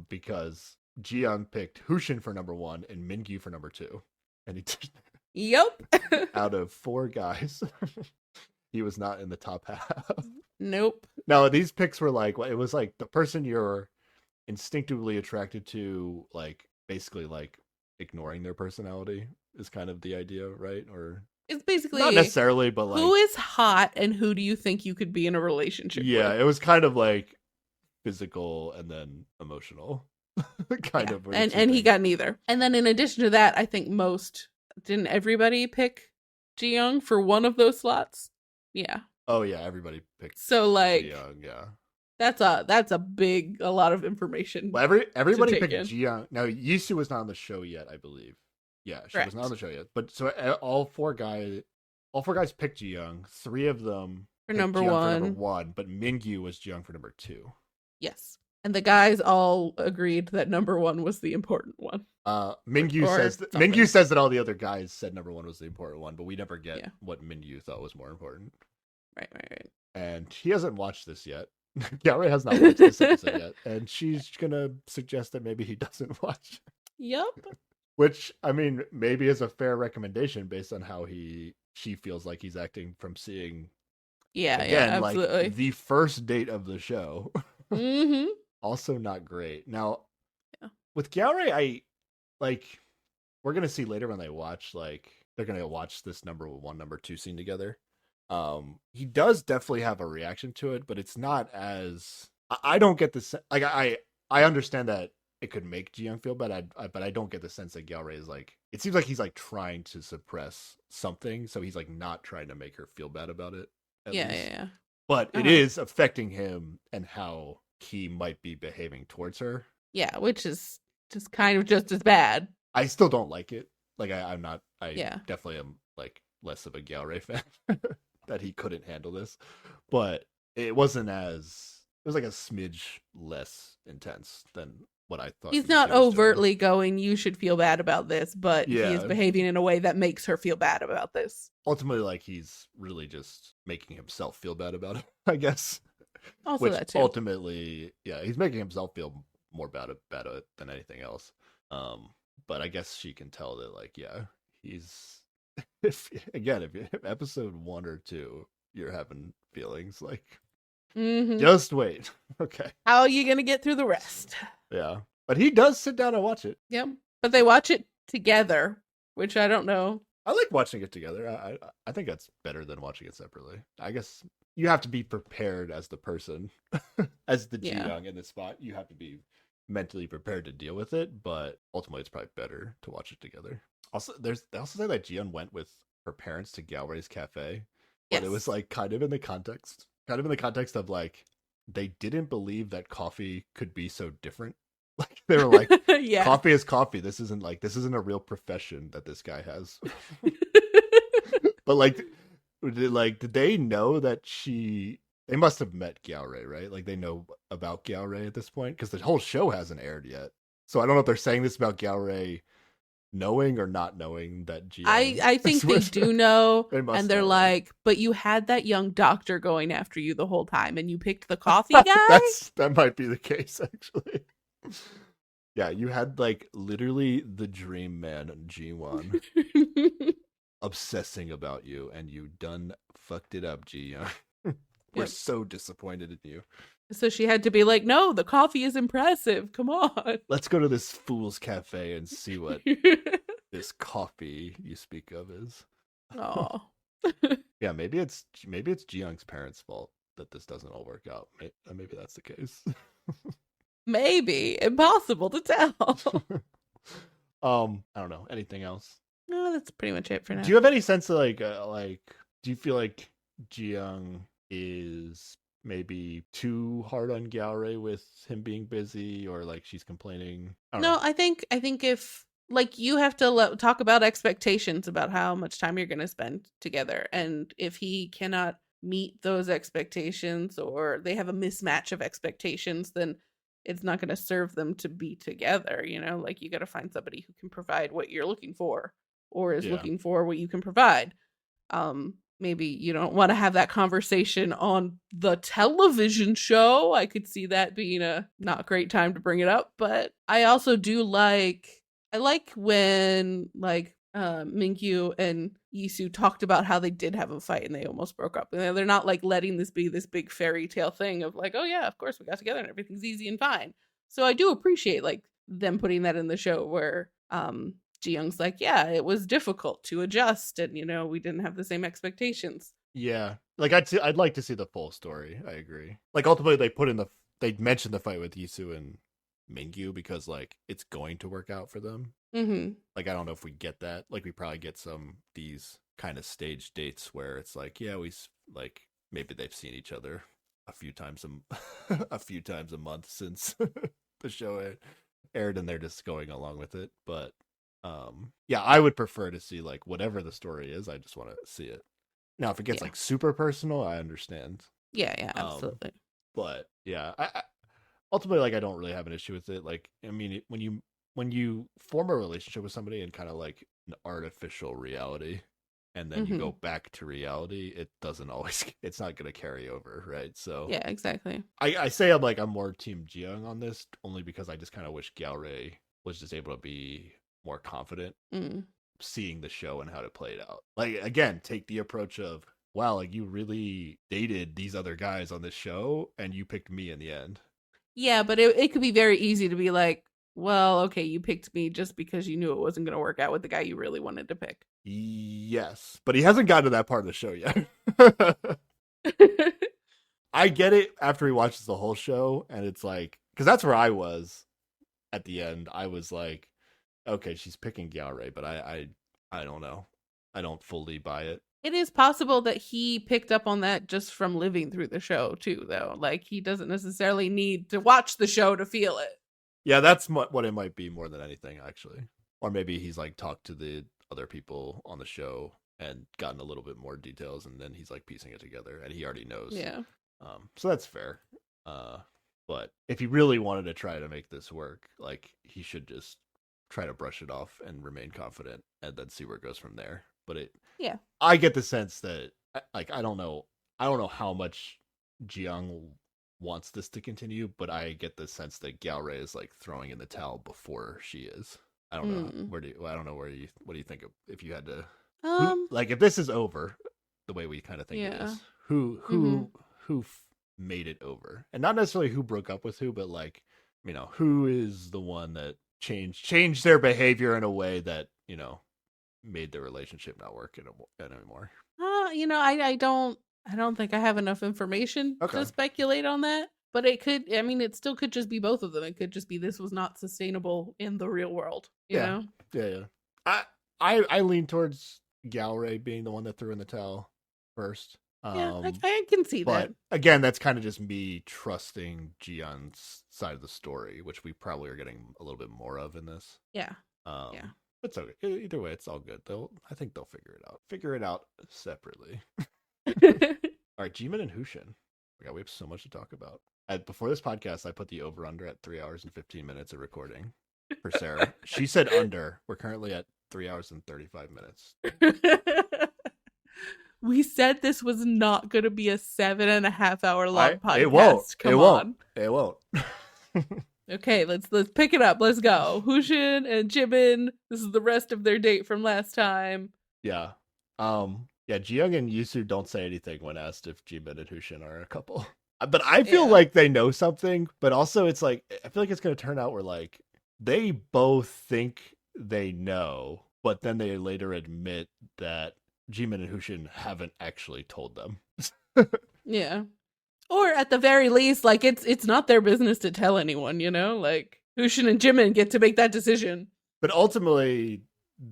Because Jiyoung picked Hushin for number 1 and Mingyu for number 2. And Yep. out of 4 guys, he was not in the top half. Nope. Now, these picks were like, it was like the person you're instinctively attracted to, like, basically, like, ignoring their personality is kind of the idea, right? Or it's basically not necessarily, but like, who is hot and who do you think you could be in a relationship with? It was kind of like physical and then emotional. kind of. And he got neither. And then in addition to that, I think didn't everybody pick Jiyoung for one of those slots? Yeah. Oh yeah, everybody picked Jiyoung, yeah. That's a lot of information. Well, everybody picked Jiyoung. Now Yisu was not on the show yet, I believe. Yeah, she was not on the show yet. But so all four guys picked Jiyoung. 3 of them for number 1. But Mingyu was Jiyoung for number 2. Yes. And the guys all agreed that number 1 was the important one. Mingyu says that all the other guys said number 1 was the important one, but we never get what Mingyu thought was more important. Right. And he hasn't watched this yet. Gyaorei has not watched this episode yet, and she's gonna suggest that maybe he doesn't watch. Yep. Which, I mean, maybe is a fair recommendation based on how she feels like he's acting from seeing, Yeah, again, like absolutely. the first date of the show. Mm-hmm. Also not great. Now, Yeah. with Gyaore, I like we're gonna see later when they watch, like they're gonna watch this number 1, number 2 scene together. He does definitely have a reaction to it, but it's not as I don't get the like I understand that it could make Ji-young feel bad, but I don't get the sense that Gyaore is like. It seems like he's like trying to suppress something, so he's like not trying to make her feel bad about it. At Yeah, least. yeah. But it is affecting him and how he might be behaving towards her. Yeah, which is just kind of just as bad. I still don't like it. Like I'm not. I Yeah. definitely am like less of a Gyaore fan that he couldn't handle this, but it wasn't as. It was like a smidge less intense than what I thought. He's not overtly going, you should feel bad about this, but he is behaving in a way that makes her feel bad about this. Ultimately, like he's really just making himself feel bad about it, I guess. Also, which that too. Ultimately, yeah, he's making himself feel more bad about it than anything else. But I guess she can tell that, like, yeah, he's if episode 1 or 2 you're having feelings, like, just wait. Okay, how are you gonna get through the rest? Yeah, but he does sit down and watch it. Yep, but they watch it together, which I don't know. I like watching it together. I think that's better than watching it separately. I guess you have to be prepared as the person, as the Ji-young in this spot. You have to be mentally prepared to deal with it, but ultimately it's probably better to watch it together. Also, they also say that Ji-young went with her parents to Gyaore's cafe, but it was like kind of in the context of like they didn't believe that coffee could be so different. Like they were like, coffee is coffee. This isn't a real profession that this guy has. But like did they know that they must have met Gyaore, right? Like they know about Gyaore at this point because the whole show hasn't aired yet. So I don't know if they're saying this about Gyaore knowing or not knowing that Ji-young. I think they do know, and they're like, but you had that young doctor going after you the whole time, and you picked the coffee guy? That might be the case, actually. Yeah, you had like literally the dream man Ji-won obsessing about you, and you done fucked it up, Ji-young. We're so disappointed in you. So she had to be like, no, the coffee is impressive. Come on. Let's go to this fool's cafe and see what this coffee you speak of is. Oh. Yeah, maybe it's Ji-young's parents' fault that this doesn't all work out. Maybe that's the case. Maybe. Impossible to tell. I don't know. Anything else? No, that's pretty much it for now. Do you have any sense of do you feel like Ji-young is maybe too hard on Gyaore with him being busy, or like she's complaining? I think if like you have to talk about expectations about how much time you're going to spend together, and if he cannot meet those expectations or they have a mismatch of expectations, then it's not going to serve them to be together. Like you got to find somebody who can provide what you're looking for or is looking for what you can provide. Maybe you don't want to have that conversation on the television show. I could see that being a not great time to bring it up, but I also do I like when Mingyu and Yisu talked about how they did have a fight and they almost broke up. And they're not like letting this be this big fairy tale thing of like, oh yeah, of course we got together and everything's easy and fine. So I do appreciate like them putting that in the show where Ji-young's like, yeah, it was difficult to adjust and we didn't have the same expectations. Yeah. Like I'd like to see the full story. I agree. Like ultimately they mentioned the fight with Yisu and Mingyu because like it's going to work out for them. Mm-hmm. Like I don't know if we get that. Like we probably get these kind of stage dates where it's like, yeah, we like maybe they've seen each other a few times a month since the show aired and they're just going along with it. But yeah, I would prefer to see like whatever the story is. I just want to see it. Now, if it gets like super personal, I understand. Yeah, absolutely. But yeah, I ultimately like I don't really have an issue with it. Like, I mean, when you form a relationship with somebody in kind of like an artificial reality, and then you go back to reality, it's not going to carry over, right? So yeah, exactly. I say I'm more team Ji-young on this only because I just kind of wish Gyaore was just able to be more confident Mm. seeing the show and how to play it out. Like, again, take the approach of, wow, like you really dated these other guys on this show and you picked me in the end. Yeah, but it could be very easy to be like, well, okay, you picked me just because you knew it wasn't going to work out with the guy you really wanted to pick. Yes, but he hasn't gotten to that part of the show yet. I get it after he watches the whole show, and it's like, because that's where I was at the end. I was like, okay, she's picking Gyaorai, but I don't know. I don't fully buy it. It is possible that he picked up on that just from living through the show too, though. Like, he doesn't necessarily need to watch the show to feel it. Yeah, that's what it might be more than anything, actually. Or maybe he's like talked to the other people on the show and gotten a little bit more details, and then he's like piecing it together, and he already knows. Yeah. So that's fair. But if he really wanted to try to make this work, like, he should just try to brush it off and remain confident, and then see where it goes from there. But yeah, I get the sense that, like, I don't know how much Jiyoung wants this to continue, but I get the sense that Gyaorai is like throwing in the towel before she is. I don't know. What do you think of, if you had to, like, if this is over the way we kind of think it is, who made it over, and not necessarily who broke up with who, but like, you know, who is the one that changed their behavior in a way that, you know, made their relationship not work anymore. I don't think I have enough information to speculate on that, but it still could just be both of them. It could just be this was not sustainable in the real world. You know? Yeah. I lean towards Gyaorai being the one that threw in the towel first. I can see that. But again, that's kind of just me trusting Jiyoung's side of the story, which we probably are getting a little bit more of in this. Yeah. It's okay. Either way, it's all good. I think they'll figure it out separately. All right, Jimin and Hushin. We have so much to talk about. Before this podcast, I put the over-under at 3 hours and 15 minutes of recording for Sarah. She said under. We're currently at 3 hours and 35 minutes. We said this was not going to be a 7.5 hour long podcast. It won't. Okay, let's pick it up. Let's go. Hushin and Jimin. This is the rest of their date from last time. Yeah. Jiyoung and Yusu don't say anything when asked if Jimin and Hushin are a couple. But I feel like they know something, but also it's like, I feel like it's going to turn out where like they both think they know, but then they later admit that Jimin and Hushin haven't actually told them. Yeah. Or at the very least, like, it's not their business to tell anyone, you know? Like, Hushin and Jimin get to make that decision. But ultimately,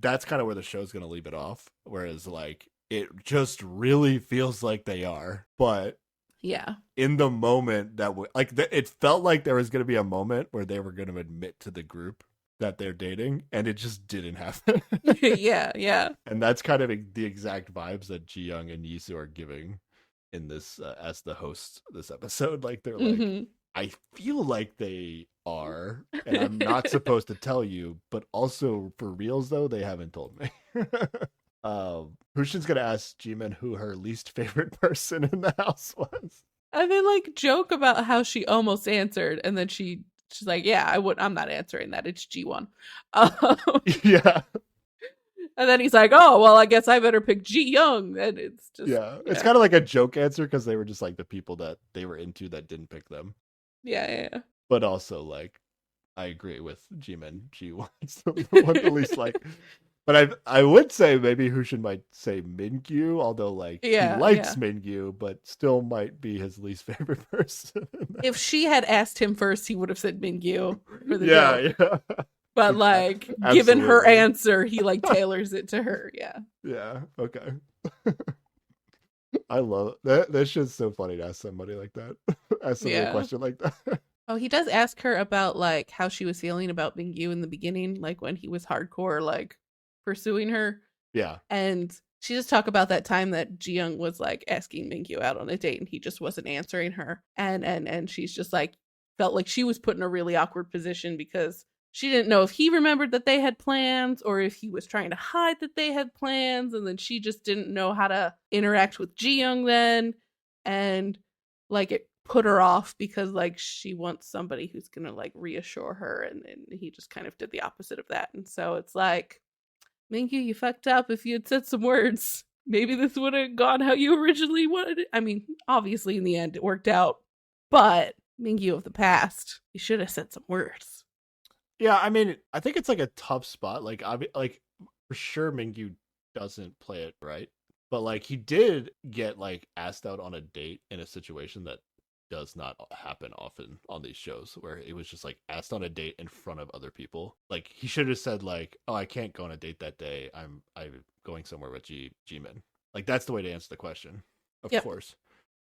that's kind of where the show's going to leave it off. Whereas, like, it just really feels like they are. But yeah, in the moment that it felt like there was going to be a moment where they were going to admit to the group that they're dating, and it just didn't happen. Yeah. And that's kind of the exact vibes that Jiyoung and Yisu are giving in this as the host this episode. Like, they're like, I feel like they are, and I'm not supposed to tell you, but also for reals though, they haven't told me. Hushin's gonna ask Jimin who her least favorite person in the house was. And they like joke about how she almost answered, and then she's like, yeah, I'm not answering that, it's G1. Yeah. And then he's like, oh, well, I guess I better pick Jiyoung. And it's just... Yeah. It's kind of like a joke answer because they were just like the people that they were into that didn't pick them. Yeah. But also, like, I agree with Jimin. G1's the one the least like. But I would say maybe Hushin might say Mingyu, although, like, he likes Mingyu, but still might be his least favorite person. If she had asked him first, he would have said Mingyu for the joke. Yeah. But, like, given her answer, he, like, tailors it to her. Yeah. Yeah. Okay. I love it. That's just so funny to ask somebody like that. Ask somebody a question like that. Oh, he does ask her about, like, how she was feeling about Mingyu in the beginning, like, when he was hardcore, like, pursuing her. Yeah. And she just talked about that time that Jiyoung was, like, asking Mingyu out on a date and he just wasn't answering her. And she's just, like, felt like she was put in a really awkward position because she didn't know if he remembered that they had plans or if he was trying to hide that they had plans. And then she just didn't know how to interact with Jiyoung then. And, like, it put her off because like she wants somebody who's gonna like reassure her, and he just kind of did the opposite of that. And so it's like, Mingyu, you fucked up. If you had said some words, maybe this would have gone how you originally wanted it. I mean, obviously in the end it worked out, but Mingyu of the past, you should have said some words. Yeah, I mean, I think it's like a tough spot. Like, like for sure, Mingyu doesn't play it right, but like he did get like asked out on a date in a situation that does not happen often on these shows, where it was just like asked on a date in front of other people. Like he should have said like, "Oh, I can't go on a date that day. I'm going somewhere with Jimin." Like that's the way to answer the question, of course.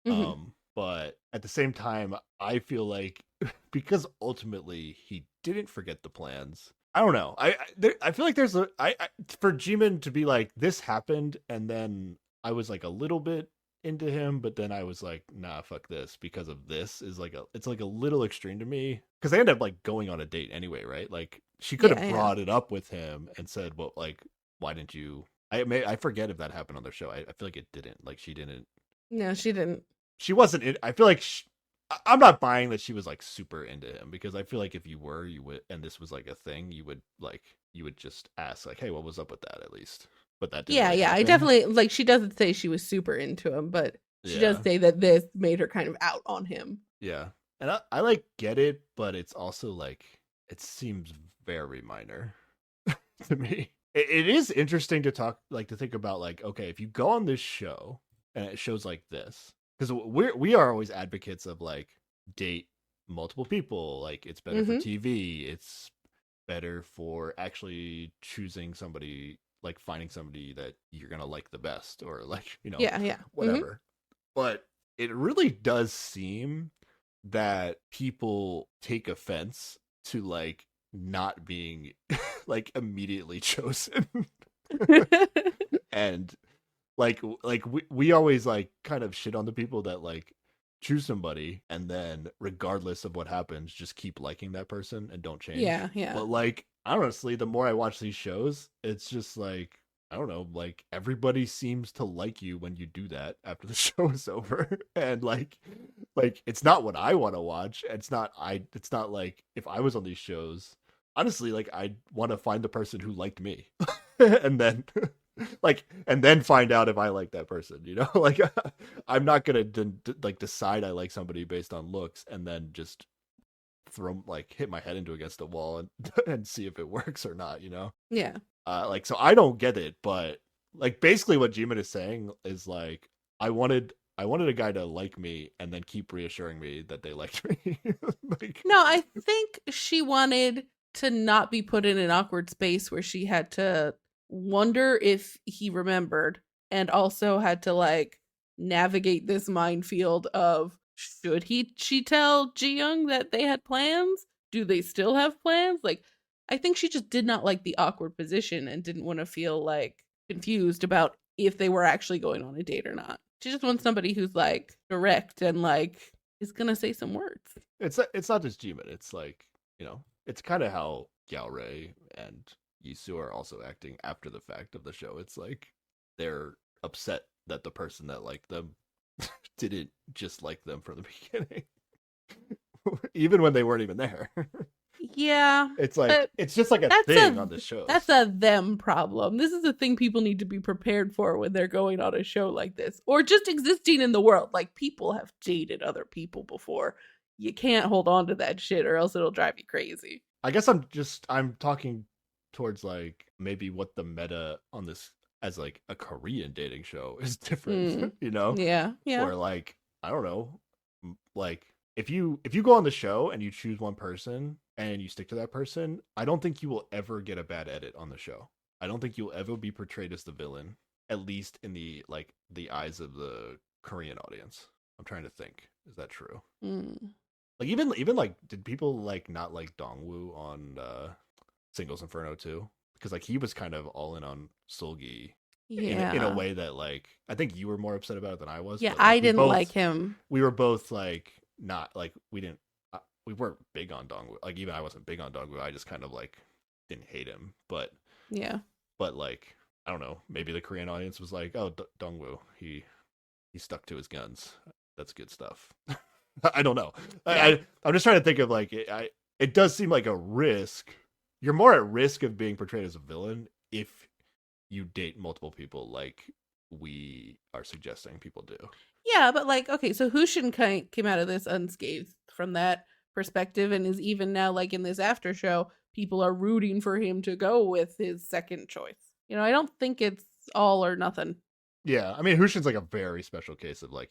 Mm-hmm. But at the same time, I feel like because ultimately he didn't forget the plans. I don't know. I feel like there's for Jimin to be like, this happened, and then I was like a little bit into him, but then I was like, nah, fuck this, because of this is like it's like a little extreme to me, because they end up like going on a date anyway, right? Like she could have brought it up with him and said, well, like, why didn't you? I forget if that happened on their show. I feel like it didn't. Like she didn't. No, she didn't. She wasn't. I feel like I'm not buying that she was like super into him, because I feel like if you were, you would, and this was like a thing, you would just ask like, hey, what was up with that at least. But that didn't yeah, I definitely like. She doesn't say she was super into him, but she does say that this made her kind of out on him. Yeah, and I like get it, but it's also like it seems very minor to me. It is interesting to think about like, okay, if you go on this show and it shows like this, because we are always advocates of like date multiple people, like it's better for TV, it's better for actually choosing somebody, like finding somebody that you're gonna like the best, or like, you know, whatever. But it really does seem that people take offense to like not being like immediately chosen. And like we always like kind of shit on the people that like choose somebody and then regardless of what happens just keep liking that person and don't change. Yeah But like honestly, the more I watch these shows, it's just like, I don't know, like everybody seems to like you when you do that after the show is over. And like it's not what I want to watch. It's not like if I was on these shows, honestly, like I'd want to find the person who liked me and then and then find out if I like that person, you know? Like I'm not gonna like decide I like somebody based on looks and then just hit my head into against the wall and see if it works or not, you know? Yeah. Like, so I don't get it, but like basically what Jimin is saying is like, I wanted a guy to like me and then keep reassuring me that they liked me. Like, no, I think she wanted to not be put in an awkward space where she had to wonder if he remembered, and also had to like navigate this minefield of, should she tell Ji-young that they had plans? Do they still have plans? Like, I think she just did not like the awkward position and didn't want to feel like confused about if they were actually going on a date or not. She just wants somebody who's like direct and like is gonna say some words. It's not just Jimin. It's like, you know, it's kind of how Gyeore and Yisu are also acting after the fact of the show. It's like they're upset that the person that liked them didn't just like them from the beginning, even when they weren't even there. Yeah, it's like it's just like a thing on the show. That's a them problem. This is a thing people need to be prepared for when they're going on a show like this, or just existing in the world. Like, people have dated other people before. You can't hold on to that shit, or else it'll drive you crazy. I guess I'm talking towards like maybe what the meta on this as like a Korean dating show is different, you know? Yeah. Or like, I don't know, like if you go on the show and you choose one person and you stick to that person, I don't think you will ever get a bad edit on the show. I don't think you'll ever be portrayed as the villain, at least in the eyes of the Korean audience. I'm trying to think. Is that true? Like even like, did people like not like Dongwoo on Singles Inferno 2? Because like he was kind of all in on Seulgi in a way that like I think you were more upset about it than I was. Yeah, but, like, I didn't like him. We were both like not like we weren't big on Dongwoo. Like even I wasn't big on Dongwoo. I just kind of like didn't hate him. But yeah. But like I don't know. Maybe the Korean audience was like, oh, Dongwoo, he stuck to his guns. That's good stuff. I don't know. Yeah. I'm just trying to think of like it does seem like a risk. You're more at risk of being portrayed as a villain if you date multiple people, like we are suggesting people do. Yeah, but like, okay, so Hushin came out of this unscathed from that perspective, and is even now like in this after show, people are rooting for him to go with his second choice. I don't think it's all or nothing. Yeah, I mean, Hushin's like a very special case of like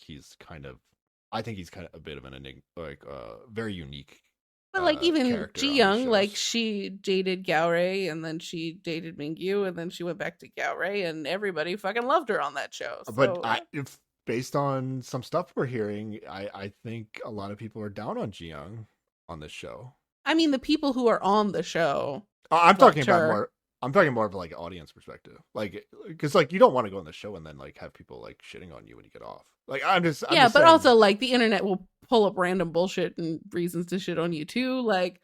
I think he's kind of a bit of an enigma, like very unique. But like even Character Ji on these Young, like shows. she dated Gao and then she dated Mingyu, and then she went back to Gao and everybody fucking loved her on that show. But So if based on some stuff we're hearing, I think a lot of people are down on Ji Young on this show. I mean, the people who are on the show. I'm talking loved about her. more. I'm talking more of like an audience perspective, like because like you don't want to go on the show and then like have people like shitting on you when you get off. Like I'm just but saying, also like the internet will pull up random bullshit and reasons to shit on you too. Like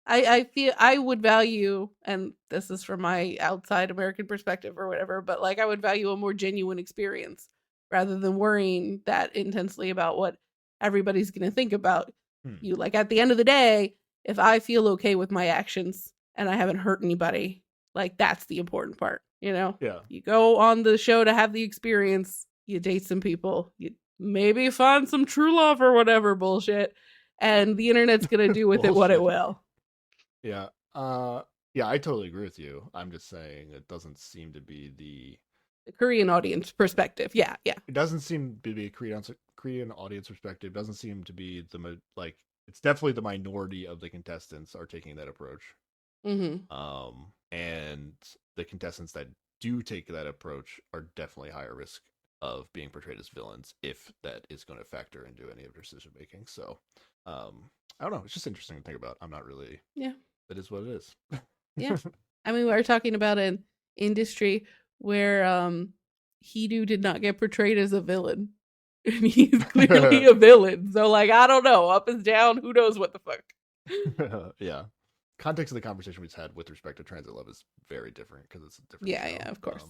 I feel I would value, and this is from my outside American perspective or whatever, but like I would value a more genuine experience rather than worrying that intensely about what everybody's going to think about you. Like at the end of the day, if I feel okay with my actions and I haven't hurt anybody, like that's the important part, Yeah. You go on the show to have the experience, you date some people, you maybe find some true love or whatever bullshit, and the internet's going to do with it what it will. Yeah. Yeah, I totally agree with you. I'm just saying it doesn't seem to be the Korean audience perspective. Yeah. It doesn't seem to be a Korean audience perspective. It doesn't seem to be like it's definitely the minority of the contestants are taking that approach. Mm-hmm. And the contestants that do take that approach are definitely higher risk of being portrayed as villains if that is going to factor into any of their decision making. So, I don't know. It's just interesting to think about. I'm not really. Yeah. That is what it is. Yeah. I mean, we're talking about an industry where Hidu did not get portrayed as a villain. And he's clearly a villain. So like, I don't know. Up is down, who knows what the fuck. Yeah. Context of the conversation we just had with respect to Transit Love is very different because it's a different show. Yeah, of course.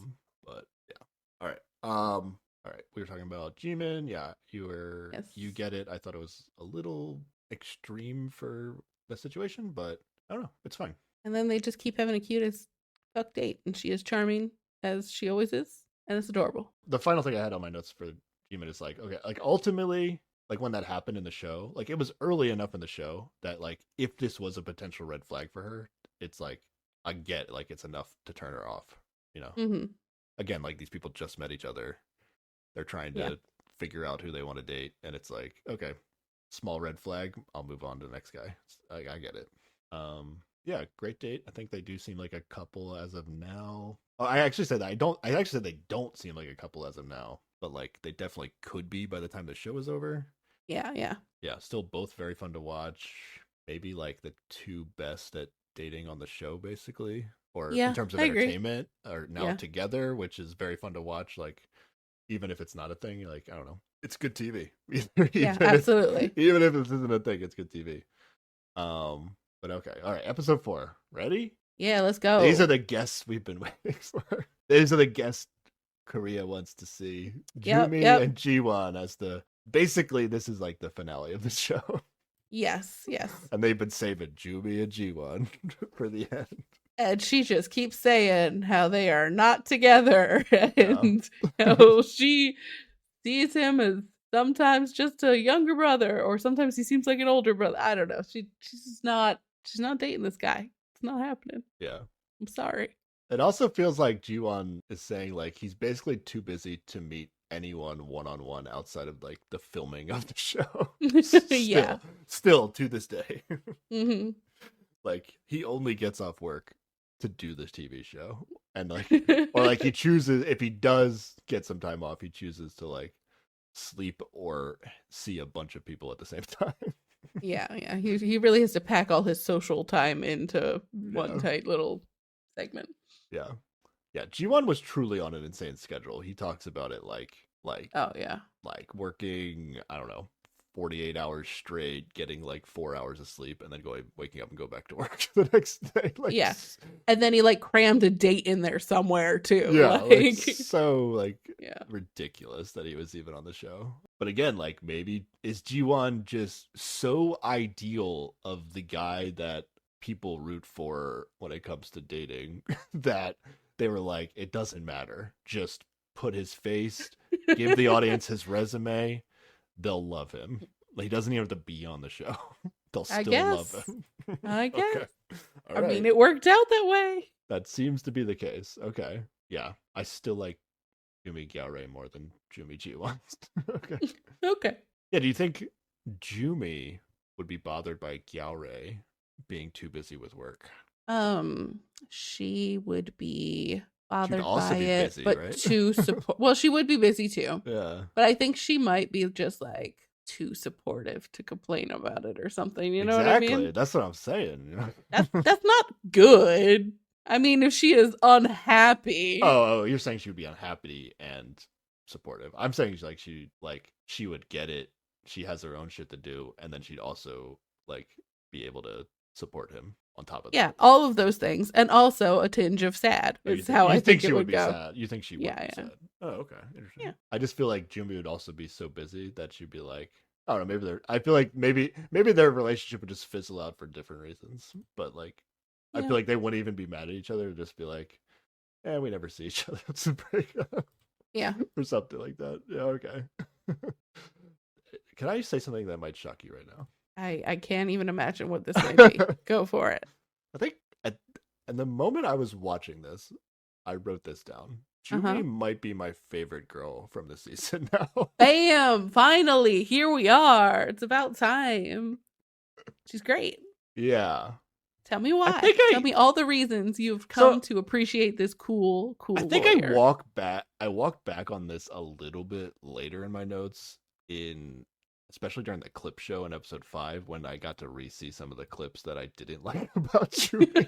But yeah. All right. All right. We were talking about Jimin. Yeah, you get it. I thought it was a little extreme for the situation, but I don't know. It's fine. And then they just keep having a cute as fuck date, and she is charming as she always is, and it's adorable. The final thing I had on my notes for Jimin is like, okay, like ultimately, like when that happened in the show, like it was early enough in the show that like if this was a potential red flag for her, it's like I get like it's enough to turn her off. Mm-hmm. Again, like these people just met each other, they're trying to figure out who they want to date, and it's like, okay, small red flag, I'll move on to the next guy. I get it. Yeah, great date. I think they do seem like a couple as of now. Oh, I actually said they don't seem like a couple as of now, but like they definitely could be by the time the show is over. Yeah. Still both very fun to watch. Maybe like the two best at dating on the show, basically, or in terms of entertainment, are now together, which is very fun to watch. Like, even if it's not a thing, like I don't know, it's good TV. Absolutely. Even if this isn't a thing, it's good TV. But okay, all right, episode 4. Ready? Yeah, let's go. These are the guests we've been waiting for. These are the guests Korea wants to see. Jumi and Jiwon as basically this is like the finale of the show. Yes. And they've been saving Jumi and Jiwon for the end. And she just keeps saying how they are not together, and how she sees him as sometimes just a younger brother, or sometimes he seems like an older brother. I don't know. She's just not. She's not dating this guy. It's not happening. Yeah. I'm sorry. It also feels like Jiwon is saying like he's basically too busy to meet anyone one-on-one outside of like the filming of the show. Still to this day. Mm-hmm. Like he only gets off work to do this TV show, and like or like he chooses, if he does get some time off, he chooses to like sleep or see a bunch of people at the same time. Yeah. He really has to pack all his social time into one tight little segment. Yeah. Jiwon was truly on an insane schedule. He talks about it like oh yeah, like working, I don't know, 48 hours straight, getting like 4 hours of sleep, and then waking up and go back to work the next day. Like, yeah. And then he like crammed a date in there somewhere too. Yeah, like so like yeah. ridiculous that he was even on the show. But again, like maybe is Ji-won just so ideal of the guy that people root for when it comes to dating that they were like, it doesn't matter. Just put his face, give the audience his resume, they'll love him. Like, he doesn't even have to be on the show. They'll still love him. I guess. Okay. I mean, it worked out that way. That seems to be the case. Okay. Yeah. I still like Jumi Gyaorae more than Jumi Ji-won. Okay. Okay. Yeah, do you think Jumi would be bothered by Gyaorae being too busy with work? She would be bothered also by be it, busy, but right? too support. Well, she would be busy too. Yeah. But I think she might be just like too supportive to complain about it or something. You know what I mean? That's what I'm saying. That's not good. I mean, if she is unhappy. Oh, you're saying she would be unhappy and supportive. I'm saying she would get it. She has her own shit to do, and then she'd also like be able to support him on top of that. Yeah, all of those things, and also a tinge of sad. Is how I think she it would be go. Sad. You think she would be sad? Oh, okay, interesting. Yeah. I just feel like Jumi would also be so busy that she'd be like, I don't know. I feel like maybe their relationship would just fizzle out for different reasons. But like, I feel like they wouldn't even be mad at each other. It'd just be like, we never see each other. Let's break up. Yeah, or something like that. Yeah, okay. Can I say something that might shock you right now? I can't even imagine what this might be. Go for it. I think at the moment I was watching this, I wrote this down. Jumi might be my favorite girl from the season now. Bam! Finally, here we are. It's about time. She's great. Yeah. Tell me why. Tell me all the reasons you've come to appreciate this cool I think lawyer. I walked back on this a little bit later in my notes, especially during the clip show in episode 5 when I got to re-see some of the clips that I didn't like about Jumi.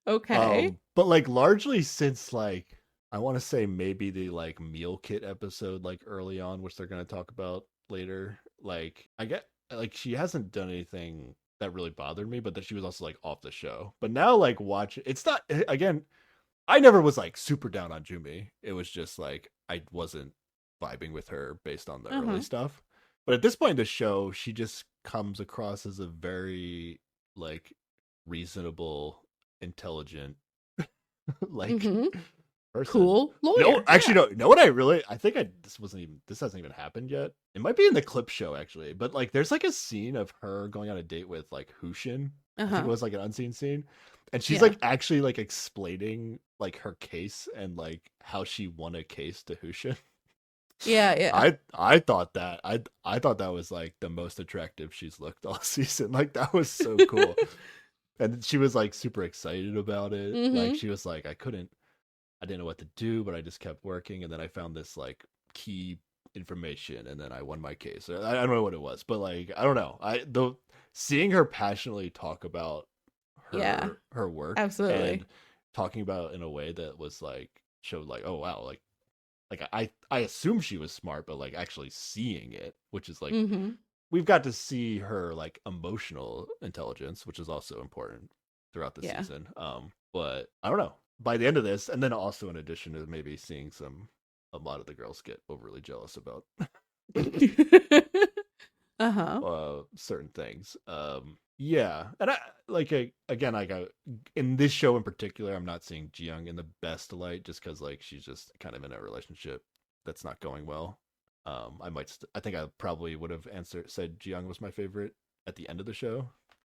Okay. But like largely since like I want to say maybe the like meal kit episode like early on, which they're going to talk about later. Like I get like she hasn't done anything that really bothered me, but that she was also like off the show. But now like it's not, again, I never was like super down on Jumi. It was just like I wasn't vibing with her based on the early stuff. But at this point in the show, she just comes across as a very like reasonable, intelligent like person. Cool lawyer. No, actually, no. You know what I think this hasn't even happened yet. It might be in the clip show actually, but like there's like a scene of her going on a date with like Hushin. I think it was like an unseen scene, and she's like actually like explaining like her case and like how she won a case to Hushin. Yeah. I thought that was like the most attractive she's looked all season. Like that was so cool. And she was like super excited about it. Like she was like, I didn't know what to do, but I just kept working, and then I found this like key information, and then I won my case. I don't know what it was, but like I don't know. Seeing her passionately talk about her work, absolutely, and talking about it in a way that was like showed like, oh wow, like I assume she was smart, but like actually seeing it, which is like we've got to see her like emotional intelligence, which is also important throughout the season. But I don't know. By the end of this, and then also in addition to maybe seeing a lot of the girls get overly jealous about certain things. Yeah, and I in this show in particular, I'm not seeing Ji-young in the best light, just because like she's just kind of in a relationship that's not going well. I think I probably would have said Ji-young was my favorite at the end of the show.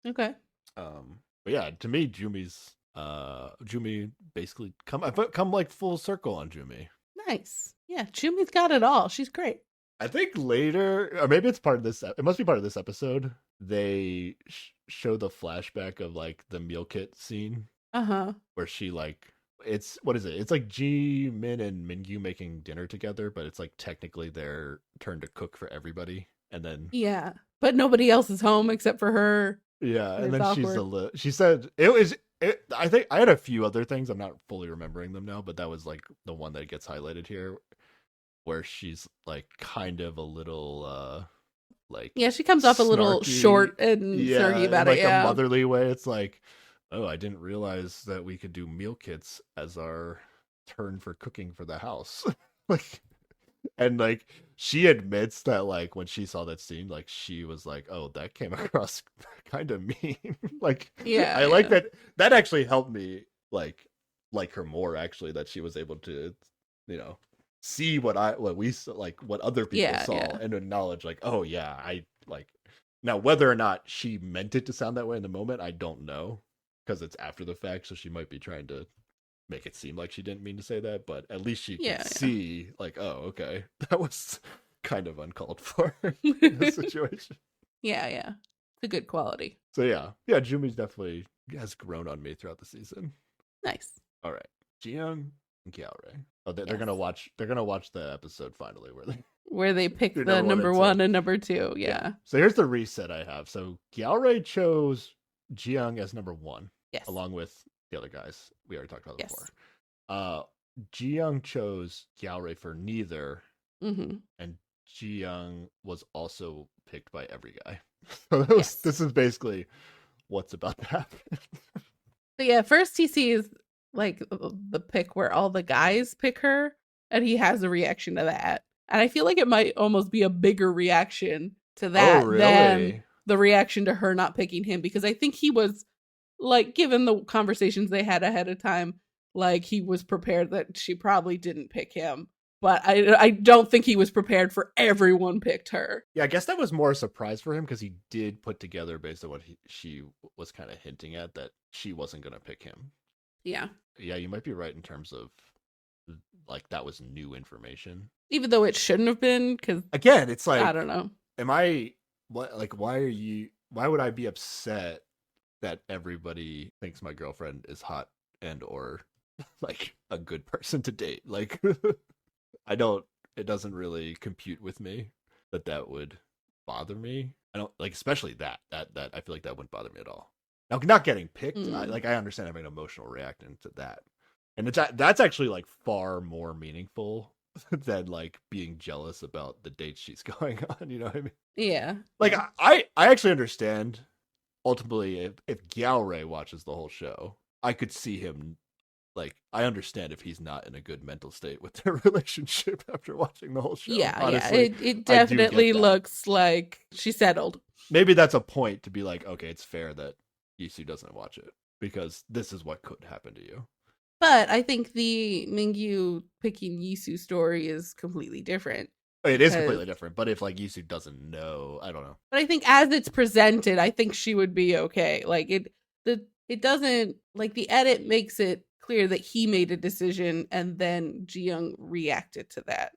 Okay. But yeah, to me, Jumi basically come like full circle on Jumi. Nice. Yeah, Jumi's got it all. She's great. I think later, or maybe it's part of this. It must be part of this episode. They show the flashback of like the meal kit scene. Where she like, what is it? It's like Ji-min and Mingyu making dinner together, but it's like technically their turn to cook for everybody. And then but nobody else is home except for her. Yeah, and then she said it was. I think I had a few other things. I'm not fully remembering them now, but that was like the one that gets highlighted here, where she's like kind of a little like yeah, she comes off a little short and snarky about in like it. Yeah, a motherly way. It's like, oh, I didn't realize that we could do meal kits as our turn for cooking for the house. Like, and like she admits that like when she saw that scene, like she was like, oh, that came across kind of mean. Like, yeah, I like that. That actually helped me like her more, actually, that she was able to, you know, see what we like what other people saw and acknowledge like, oh yeah, I like. Now whether or not she meant it to sound that way in the moment, I don't know, because it's after the fact, so she might be trying to make it seem like she didn't mean to say that, but at least she can see like, oh, okay, that was kind of uncalled for in this situation. Yeah, it's a good quality. So yeah, Jumi's definitely has grown on me throughout the season. Nice. All right, Jiyoung and Gyeore. Oh, they're gonna watch. They're gonna watch the episode finally where they pick the number one and number two. Yeah. So here's the reset I have. So Gyeore chose Jiyoung as number one. Yes. Along with the other guys we already talked about before. Jiyoung chose Gyeore for neither, and Jiyoung was also picked by every guy. So this is basically what's about to happen. But yeah, first he sees like the pick where all the guys pick her, and he has a reaction to that. And I feel like it might almost be a bigger reaction to that than the reaction to her not picking him, because I think he was like, given the conversations they had ahead of time, like he was prepared that she probably didn't pick him. But I don't think he was prepared for everyone picked her. Yeah, I guess that was more a surprise for him, because he did put together, based on what she was kind of hinting at, that she wasn't going to pick him. Yeah. Yeah, you might be right in terms of, like, that was new information. Even though it shouldn't have been, because... Again, it's like... I don't know. Why would I be upset that everybody thinks my girlfriend is hot and or, like, a good person to date? Like... it doesn't really compute with me that would bother me. I don't like, especially that I feel like that wouldn't bother me at all. Now, not getting picked, I understand having an emotional reaction to that. And that's actually like far more meaningful than like being jealous about the dates she's going on. You know what I mean? Yeah. Like I actually understand ultimately if Gyeore watches the whole show, I could see him. Like, I understand if he's not in a good mental state with their relationship after watching the whole show. Yeah, honestly, it definitely looks like she settled. Maybe that's a point to be like, okay, it's fair that Yisu doesn't watch it, because this is what could happen to you. But I think the Mingyu picking Yisu story is completely different. It is completely different, but if like Yisu doesn't know, I don't know. But I think as it's presented, I think she would be okay. Like it doesn't, like, the edit makes it clear that he made a decision and then Jiyoung reacted to that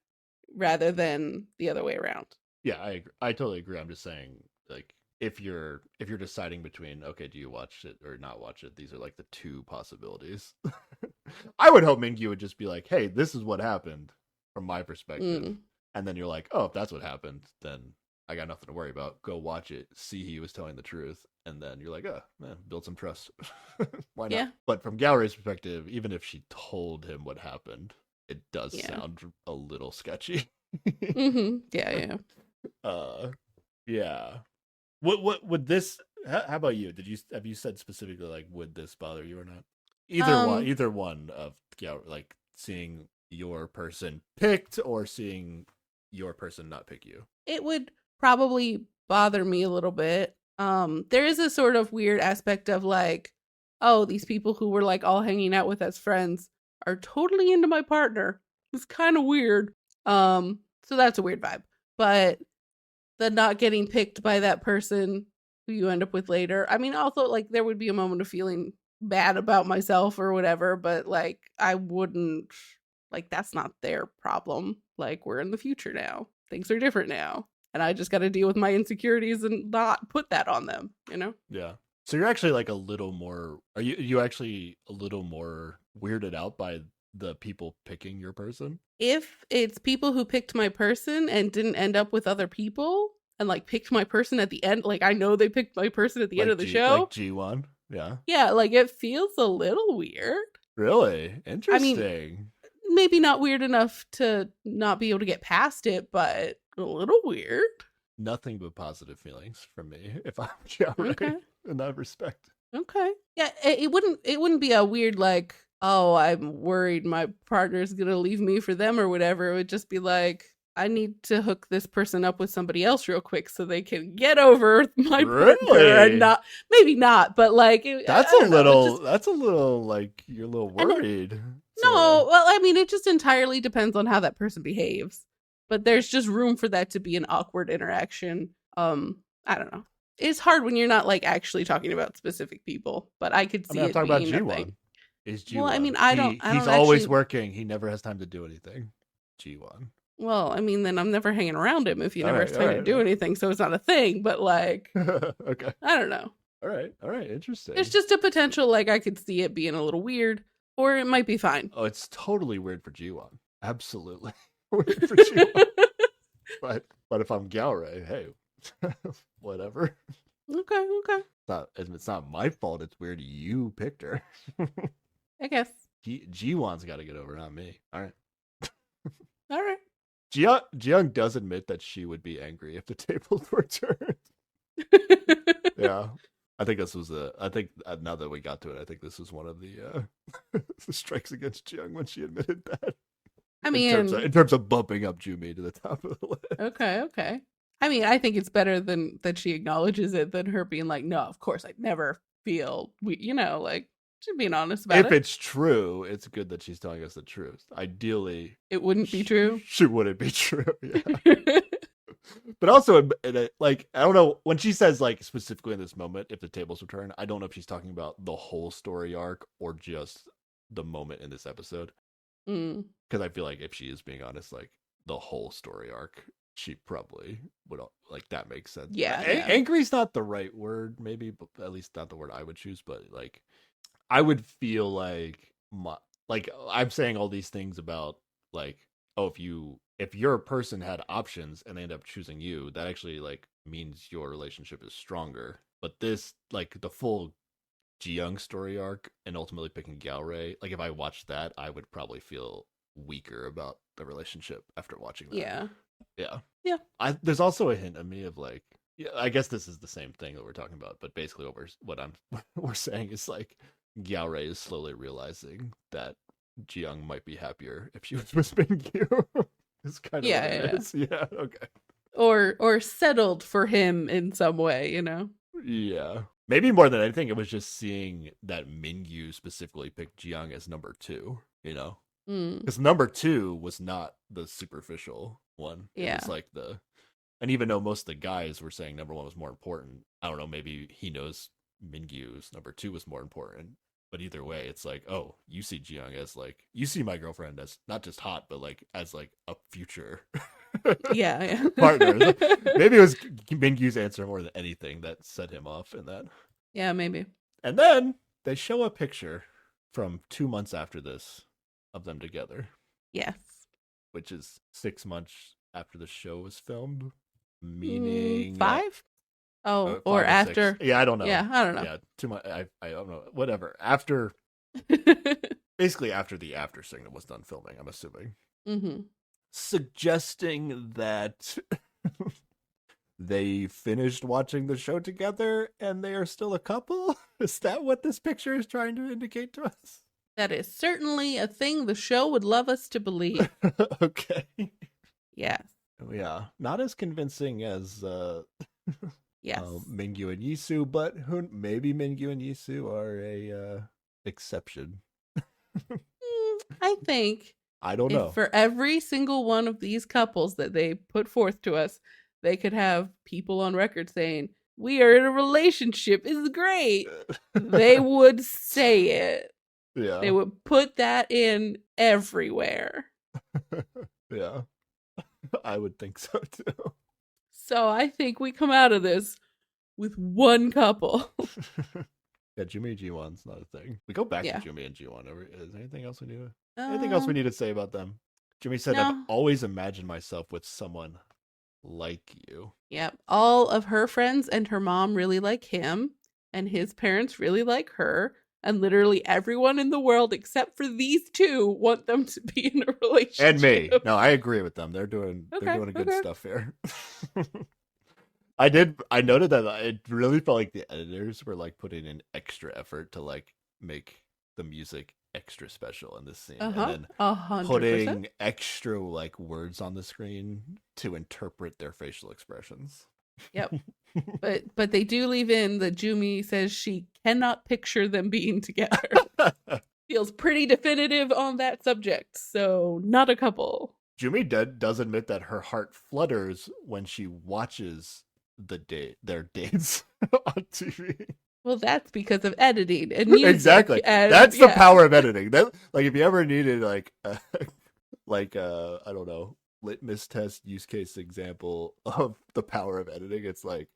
rather than the other way around. Yeah, I totally agree. I'm just saying, like, if you're deciding between, okay, do you watch it or not watch it, these are like the two possibilities. I would hope Mingyu would just be like, hey, this is what happened from my perspective. And then you're like, oh, if that's what happened, then I got nothing to worry about. Go watch it, see he was telling the truth, and then you're like, oh, man, build some trust. Why not? Yeah. But from Gyeore's perspective, even if she told him what happened, it does sound a little sketchy. Yeah. Yeah. What would this? How about you? Have you said specifically like, would this bother you or not? Either one of Gyeore, like seeing your person picked or seeing your person not pick you. It would probably bother me a little bit. There is a sort of weird aspect of like, oh, these people who were like all hanging out with as friends are totally into my partner. It's kind of weird. So that's a weird vibe. But the not getting picked by that person who you end up with later. I mean, also like there would be a moment of feeling bad about myself or whatever, but like I wouldn't, like, that's not their problem. Like, we're in the future now. Things are different now. And I just got to deal with my insecurities and not put that on them, you know? Yeah. So you're actually like a little more, are you actually a little more weirded out by the people picking your person? If it's people who picked my person and didn't end up with other people and like picked my person at the end, like I know they picked my person at the end of the show. Like G1? Yeah. Yeah, like it feels a little weird. Really? Interesting. I mean, maybe not weird enough to not be able to get past it, but a little weird. nothing but positive feelings from me if I'm Gyaorai in that respect. Okay. Yeah, it wouldn't be a weird like, oh, I'm worried my partner's gonna leave me for them or whatever. It would just be like, I need to hook this person up with somebody else real quick so they can get over my partner and not, maybe not, but like that's a little like you're a little worried. No, well, I mean, it just entirely depends on how that person behaves. But there's just room for that to be an awkward interaction. I don't know. It's hard when you're not like actually talking about specific people, but I could see it being about Ji-won. Is Ji-won. Well, I mean, he's always working. He never has time to do anything. Ji-won. Well, I mean, then I'm never hanging around him if he never has time to do anything, so it's not a thing. But like, okay, I don't know. All right, interesting. There's just a potential, like I could see it being a little weird, or it might be fine. Oh, it's totally weird for Ji-won. Absolutely weird for Ji-won. but if I'm Gyaorai, hey, whatever. Okay. It's not my fault. It's weird you picked her. I guess. Ji-won's got to get over, not me. All right. All right. Ji-young does admit that she would be angry if the tables were turned. Yeah. I think now that we got to it, I think this was one of the strikes against Ji-young when she admitted that. I mean, in terms of bumping up Jumi to the top of the list. Okay. I mean, I think it's better than that she acknowledges it than her being like, no, of course, I'd never feel, like, she's being honest about it. If it's true, it's good that she's telling us the truth. Ideally, it wouldn't be true. She wouldn't be true. Yeah. But also, like, I don't know, when she says, like, specifically in this moment, if the tables return, I don't know if she's talking about the whole story arc or just the moment in this episode. Because I feel like if she is being honest, like, the whole story arc, she probably would, like, that makes sense. Yeah. Angry's not the right word, maybe, but at least not the word I would choose, but, like, I would feel like, I'm saying all these things about, like, oh, if your person had options and they end up choosing you, that actually, like, means your relationship is stronger. But this, like, the full Ji-young story arc and ultimately picking Gyaorai, like, if I watched that, I would probably feel weaker about the relationship after watching that. Yeah. There's also a hint of me of, like, I guess this is the same thing that we're talking about, but basically what we're saying is, like, Gyaorai is slowly realizing that Ji-young might be happier if she was with Mingyu. It's kind of what it is. Yeah, okay. Or settled for him in some way, Yeah. Maybe more than anything, it was just seeing that Mingyu specifically picked Ji-young as number 2, Because number 2 was not the superficial one. Yeah. It was like and even though most of the guys were saying number 1 was more important, I don't know, maybe he knows Mingyu's number 2 was more important. But either way, it's like, oh, you see Ji-young as, like, you see my girlfriend as not just hot, but, like, as, like, a future partner. Maybe it was Mingyu's answer more than anything that set him off in that. Yeah, maybe. And then they show a picture from 2 months after this of them together. Yes. Which is 6 months after the show was filmed. Meaning 5? Oh, or after. Yeah, I don't know. Yeah, I don't know. Yeah, too much. I don't know. Whatever. After, basically after the after signal was done filming, I'm assuming. Mm-hmm. Suggesting that they finished watching the show together and they are still a couple? Is that what this picture is trying to indicate to us? That is certainly a thing the show would love us to believe. Okay. Yes. Yeah. Not as convincing as yes. Mingyu and Yisu, but maybe Mingyu and Yisu are a exception. I think. I don't know. For every single one of these couples that they put forth to us, they could have people on record saying, "We are in a relationship. It's great." They would say it. Yeah. They would put that in everywhere. Yeah. I would think so too. So I think we come out of this with one couple. Yeah, Jumi and Ji-won's not a thing. We go back to Jumi and Ji-won. Is there anything else we need to say about them? Jumi said, no. I've always imagined myself with someone like you. Yep. All of her friends and her mom really like him, and his parents really like her, and literally everyone in the world except for these two want them to be in a relationship. And me. No, I agree with them. They're doing a good stuff here. I noted that it really felt like the editors were like putting in extra effort to like make the music extra special in this scene, and then 100%. putting extra like words on the screen to interpret their facial expressions. Yep. But they do leave in that Jumi says she cannot picture them being together. Feels pretty definitive on that subject, so not a couple. Jumi does admit that her heart flutters when she watches their dates on TV. Well, that's because of editing and music. Exactly. That's the power of editing. That, like, if you ever needed like I don't know, litmus test use case example of the power of editing, it's like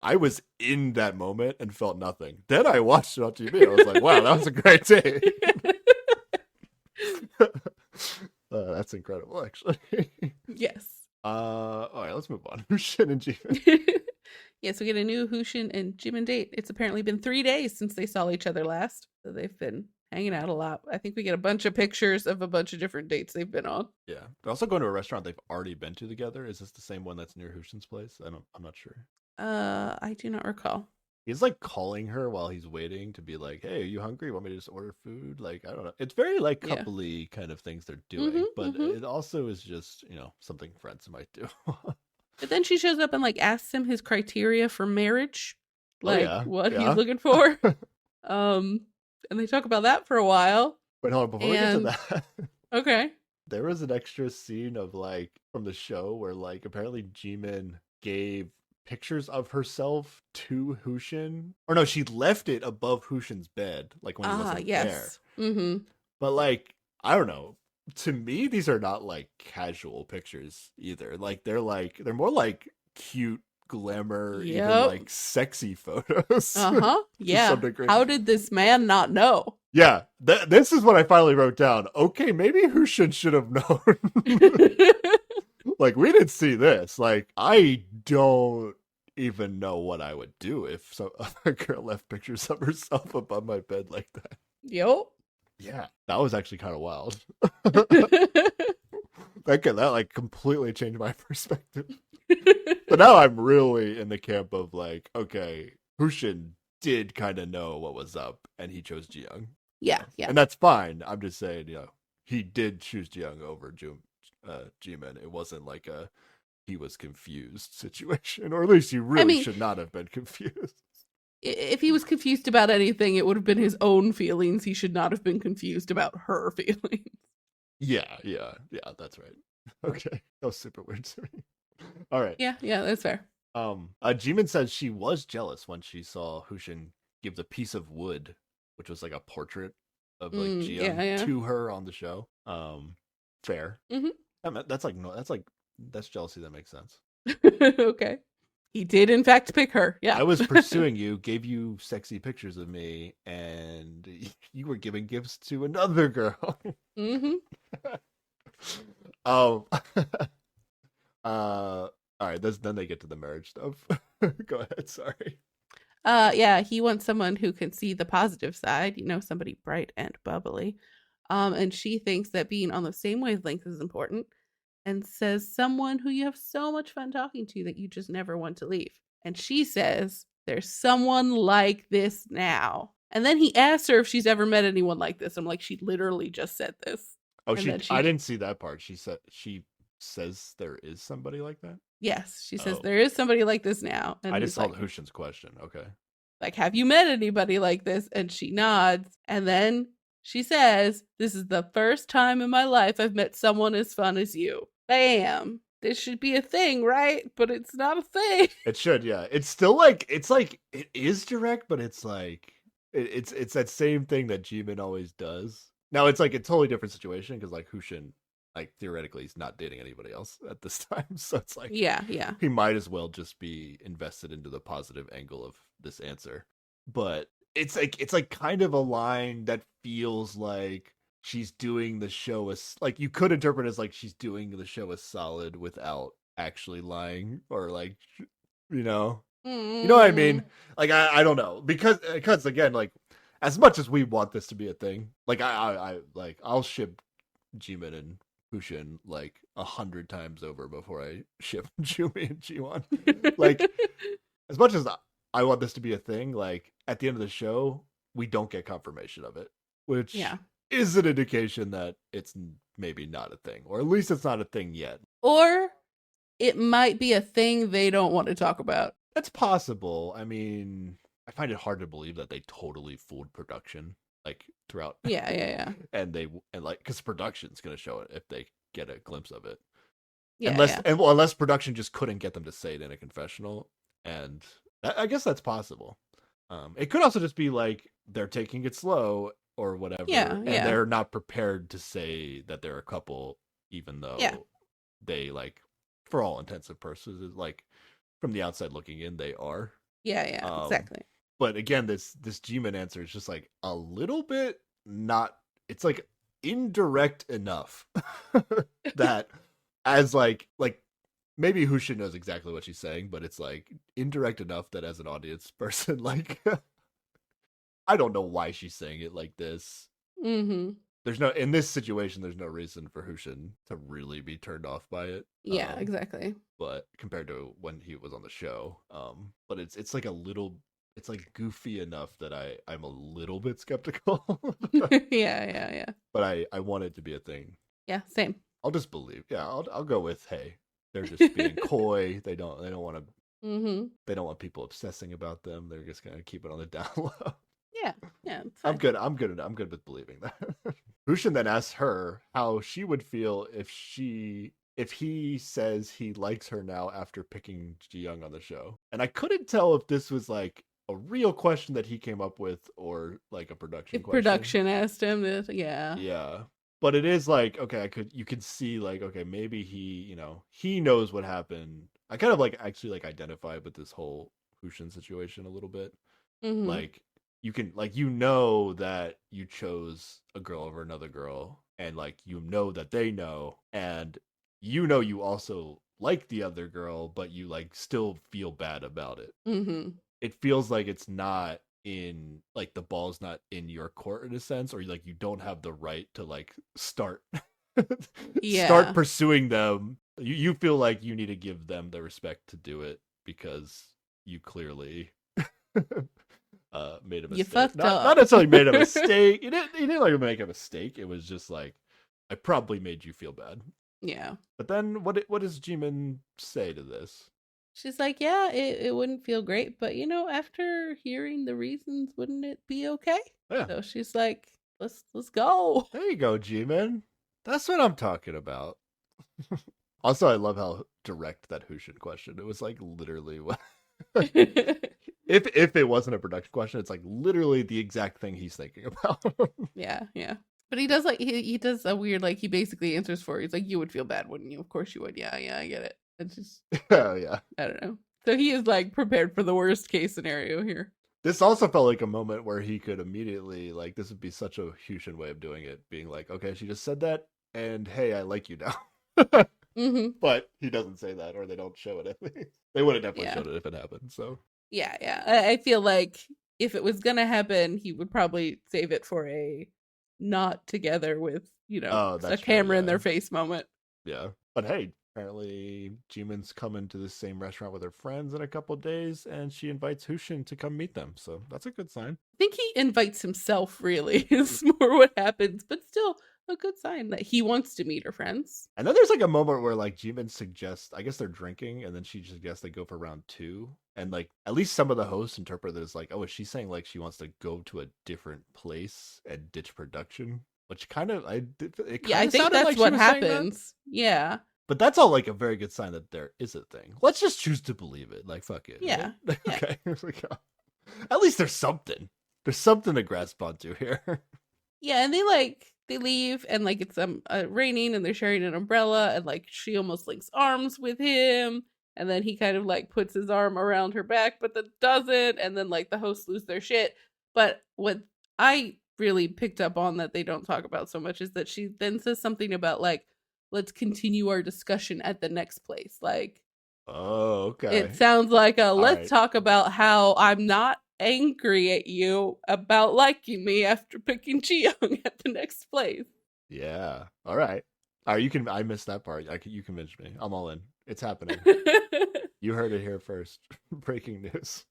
I was in that moment and felt nothing. Then I watched it on TV. I was like, wow, that was a great day. That's incredible, actually. Yes. All right, let's move on. Hushin and Jimin. Yes, we get a new Hushin and Jimin date. It's apparently been 3 days since they saw each other last. So they've been hanging out a lot. I think we get a bunch of pictures of a bunch of different dates they've been on. Yeah. They're also going to a restaurant they've already been to together. Is this the same one that's near Hushin's place? I'm not sure. I do not recall. He's like calling her while he's waiting to be like, hey, are you hungry? Want me to just order food? Like, I don't know. It's very like coupley kind of things they're doing, but it also is just, something friends might do. But then she shows up and like asks him his criteria for marriage, like what he's looking for. And they talk about that for a while. Wait, hold on, before we get to that. Okay. There was an extra scene of like from the show where like apparently Jimin gave pictures of herself to Hushin, or no, she left it above Hushin's bed, like when he wasn't there. Mm-hmm. But like, I don't know. To me, these are not like casual pictures either. Like they're more like cute glamour, even like sexy photos. Yeah. How did this man not know? Yeah, this is what I finally wrote down. Okay, maybe Hushin should have known. Like, we didn't see this. Like, I don't even know what I would do if a girl left pictures of herself above my bed like that. Yep. Yeah, that was actually kind of wild. that like completely changed my perspective. But now I'm really in the camp of like, okay, Hushin did kind of know what was up, and he chose Jiyoung. Yeah. And that's fine. I'm just saying, he did choose Jiyoung over Jimin. It wasn't like he was confused situation, or at least he really should not have been confused. If he was confused about anything, it would have been his own feelings. He should not have been confused about her feelings. Yeah, that's right. Okay, that was super weird to me. All right. Yeah, that's fair. Jimin says she was jealous when she saw Hushin give the piece of wood, which was like a portrait of like Jiyoung to her on the show. Fair. Mm-hmm. That's jealousy that makes sense. Okay. He did, in fact, pick her. Yeah. I was pursuing you, gave you sexy pictures of me, and you were giving gifts to another girl. Mm-hmm. All right. Then they get to the marriage stuff. Go ahead. Sorry. Yeah. He wants someone who can see the positive side. Somebody bright and bubbly. And she thinks that being on the same wavelength is important. And says someone who you have so much fun talking to that you just never want to leave. And she says, there's someone like this now. And then he asks her if she's ever met anyone like this. I'm like, she literally just said this. Oh, I didn't see that part. She says there is somebody like that? Yes, she says there is somebody like this now. And I just saw Hushin's question. Okay. Like, have you met anybody like this? And she nods. And then she says, this is the first time in my life I've met someone as fun as you. Bam. This should be a thing, right? But it's not a thing. It should, yeah. It's still like it is direct, but it's like it's that same thing that Jimin always does. Now it's like a totally different situation because like Hushin, like theoretically, he's not dating anybody else at this time, so it's like yeah, he might as well just be invested into the positive angle of this answer. But it's like kind of a line that feels like she's doing the show as like you could interpret as like she's doing the show as solid without actually lying or like you know what I mean? Like I don't know because again like as much as we want this to be a thing, like I like I'll ship Jimin and Hushin like 100 times over before I ship Jumi and Jiwon. Like, as much as I want this to be a thing, like at the end of the show, we don't get confirmation of it, which is an indication that it's maybe not a thing, or at least it's not a thing yet. Or it might be a thing they don't want to talk about. That's possible. I mean, I find it hard to believe that they totally fooled production, like throughout. Yeah. and like, because production's gonna show it if they get a glimpse of it. Yeah. Unless production just couldn't get them to say it in a confessional, and I guess that's possible. It could also just be like they're taking it slow or whatever, and they're not prepared to say that they're a couple, even though they, like, for all intents and purposes, like from the outside looking in, they are. Yeah, exactly. But again, this Jimin answer is just like a little bit not. It's like indirect enough that as like maybe Hushin knows exactly what she's saying, but it's like indirect enough that as an audience person, like I don't know why she's saying it like this. Mm-hmm. In this situation, there's no reason for Hushin to really be turned off by it. Yeah, exactly. But compared to when he was on the show, but it's like a little, it's like goofy enough that I'm a little bit skeptical. Yeah. But I want it to be a thing. Yeah, same. I'll just believe. Yeah, I'll go with, hey, they're just being coy. They don't want to. Mm-hmm. They don't want people obsessing about them. They're just gonna keep it on the down low. Yeah. I'm good with believing that. Hushin then asks her how she would feel if he says he likes her now after picking Ji-young on the show. And I couldn't tell if this was like a real question that he came up with or like a production question. Production asked him this, yeah. Yeah. But it is like, okay, you could see like, okay, maybe he knows what happened. I kind of like actually like identify with this whole Hushin situation a little bit. Mm-hmm. Like, you can, like, you know that you chose a girl over another girl, and like you know that they know, and you know you also like the other girl, but you like still feel bad about it. Mm-hmm. It feels like it's not in, like, the ball's not in your court in a sense, or like you don't have the right to like start start pursuing them. You feel like you need to give them the respect to do it because you clearly made a mistake. You fucked up. Not necessarily made a mistake. You didn't like make a mistake. It was just like, I probably made you feel bad. Yeah. But then what does Jimin say to this? She's like, yeah, it wouldn't feel great, but after hearing the reasons, wouldn't it be okay? Yeah. So she's like, let's go. There you go, Jimin. That's what I'm talking about. Also, I love how direct that Hushin question. It was like literally what if it wasn't a production question, it's like literally the exact thing he's thinking about. Yeah. But he does like he does a weird, like, he basically answers for her. He's like, you would feel bad, wouldn't you? Of course you would. Yeah, I get it. It's just oh yeah. I don't know. So he is like prepared for the worst case scenario here. This also felt like a moment where he could immediately, like, this would be such a Hushin way of doing it, being like, okay, she just said that, and hey, I like you now. Mm-hmm. But he doesn't say that, or they don't show it at least. They would have definitely showed it if it happened. So yeah. I feel like if it was gonna happen, he would probably save it for a not together with a camera in their face moment. Yeah, but hey, apparently Jimin's coming to the same restaurant with her friends in a couple days, and she invites Hushin to come meet them. So that's a good sign. I think he invites himself, really, is more what happens, but still a good sign that he wants to meet her friends. And then there's like a moment where like Jimin suggests, I guess they're drinking, and then she suggests they go for round 2. And like at least some of the hosts interpret it as like, oh, is she saying like she wants to go to a different place and ditch production? Which kind of, I think that's like what happens. Yeah. But that's all like a very good sign that there is a thing. Let's just choose to believe it. Like, fuck it. Yeah. Right? Okay. At least there's something. There's something to grasp onto here. Yeah, and they leave, and like it's raining, and they're sharing an umbrella, and like she almost links arms with him, and then he kind of like puts his arm around her back, but then doesn't, and then like the hosts lose their shit. But what I really picked up on that they don't talk about so much is that she then says something about like, let's continue our discussion at the next place. Like, oh, okay. It sounds like let's right. talk about how I'm not angry at you about liking me after picking Ji-young at the next place. Yeah. All right. All right, you can. I missed that part. You convinced me. I'm all in. It's happening. You heard it here first. Breaking news.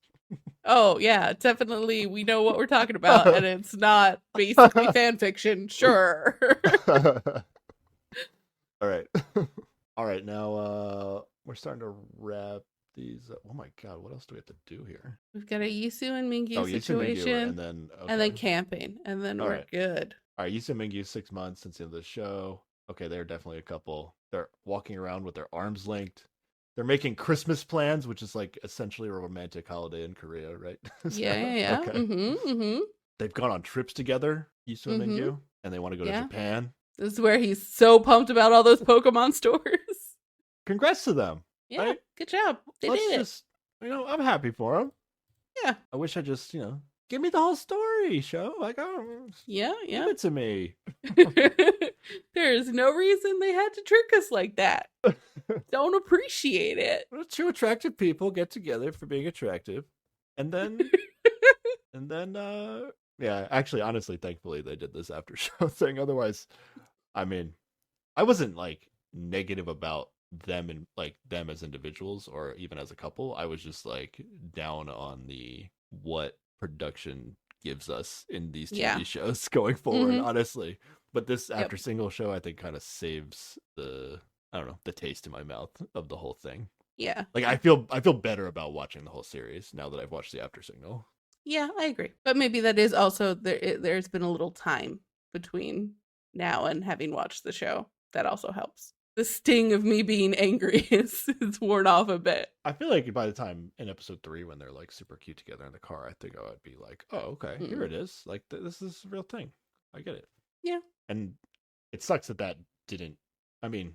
Oh yeah, definitely. We know what we're talking about, and it's not basically fan fiction. Sure. All right. All right. Now we're starting to wrap these. Oh my god, what else do we have to do here? We've got a Yisu and Mingyu situation, Mingyu, and then camping, and then we're good. All right, Yisu and Mingyu 6 months since the end of the show. Okay, they're definitely a couple. They're walking around with their arms linked. They're making Christmas plans, which is like essentially a romantic holiday in Korea, right? Yeah. Okay. Mm-hmm. They've gone on trips together, Yisu and Mingyu, and they want to go to Japan. This is where he's so pumped about all those Pokemon stores. Congrats to them. Yeah, right? Good job. They did it. I'm happy for them. Yeah. I wish I just, give me the whole story, show. Like, give it to me. There is no reason they had to trick us like that. Don't appreciate it. Well, two attractive people get together for being attractive, and then, yeah. Actually, honestly, thankfully, they did this after show thing. Otherwise, I mean, I wasn't like negative about them and like them as individuals or even as a couple. I was just like down on what production gives us in these TV shows going forward, honestly. But this after single show, I think, kind of saves the taste in my mouth of the whole thing. Yeah. Like I feel better about watching the whole series now that I've watched the after signal. Yeah, I agree. But maybe that is also there's been a little time between now and having watched the show. That also helps. The sting of me being angry is worn off a bit. I feel like by the time in episode 3, when they're like super cute together in the car, I think I would be like, oh, okay, here it is. Like this is a real thing. I get it. Yeah. And it sucks that didn't, I mean,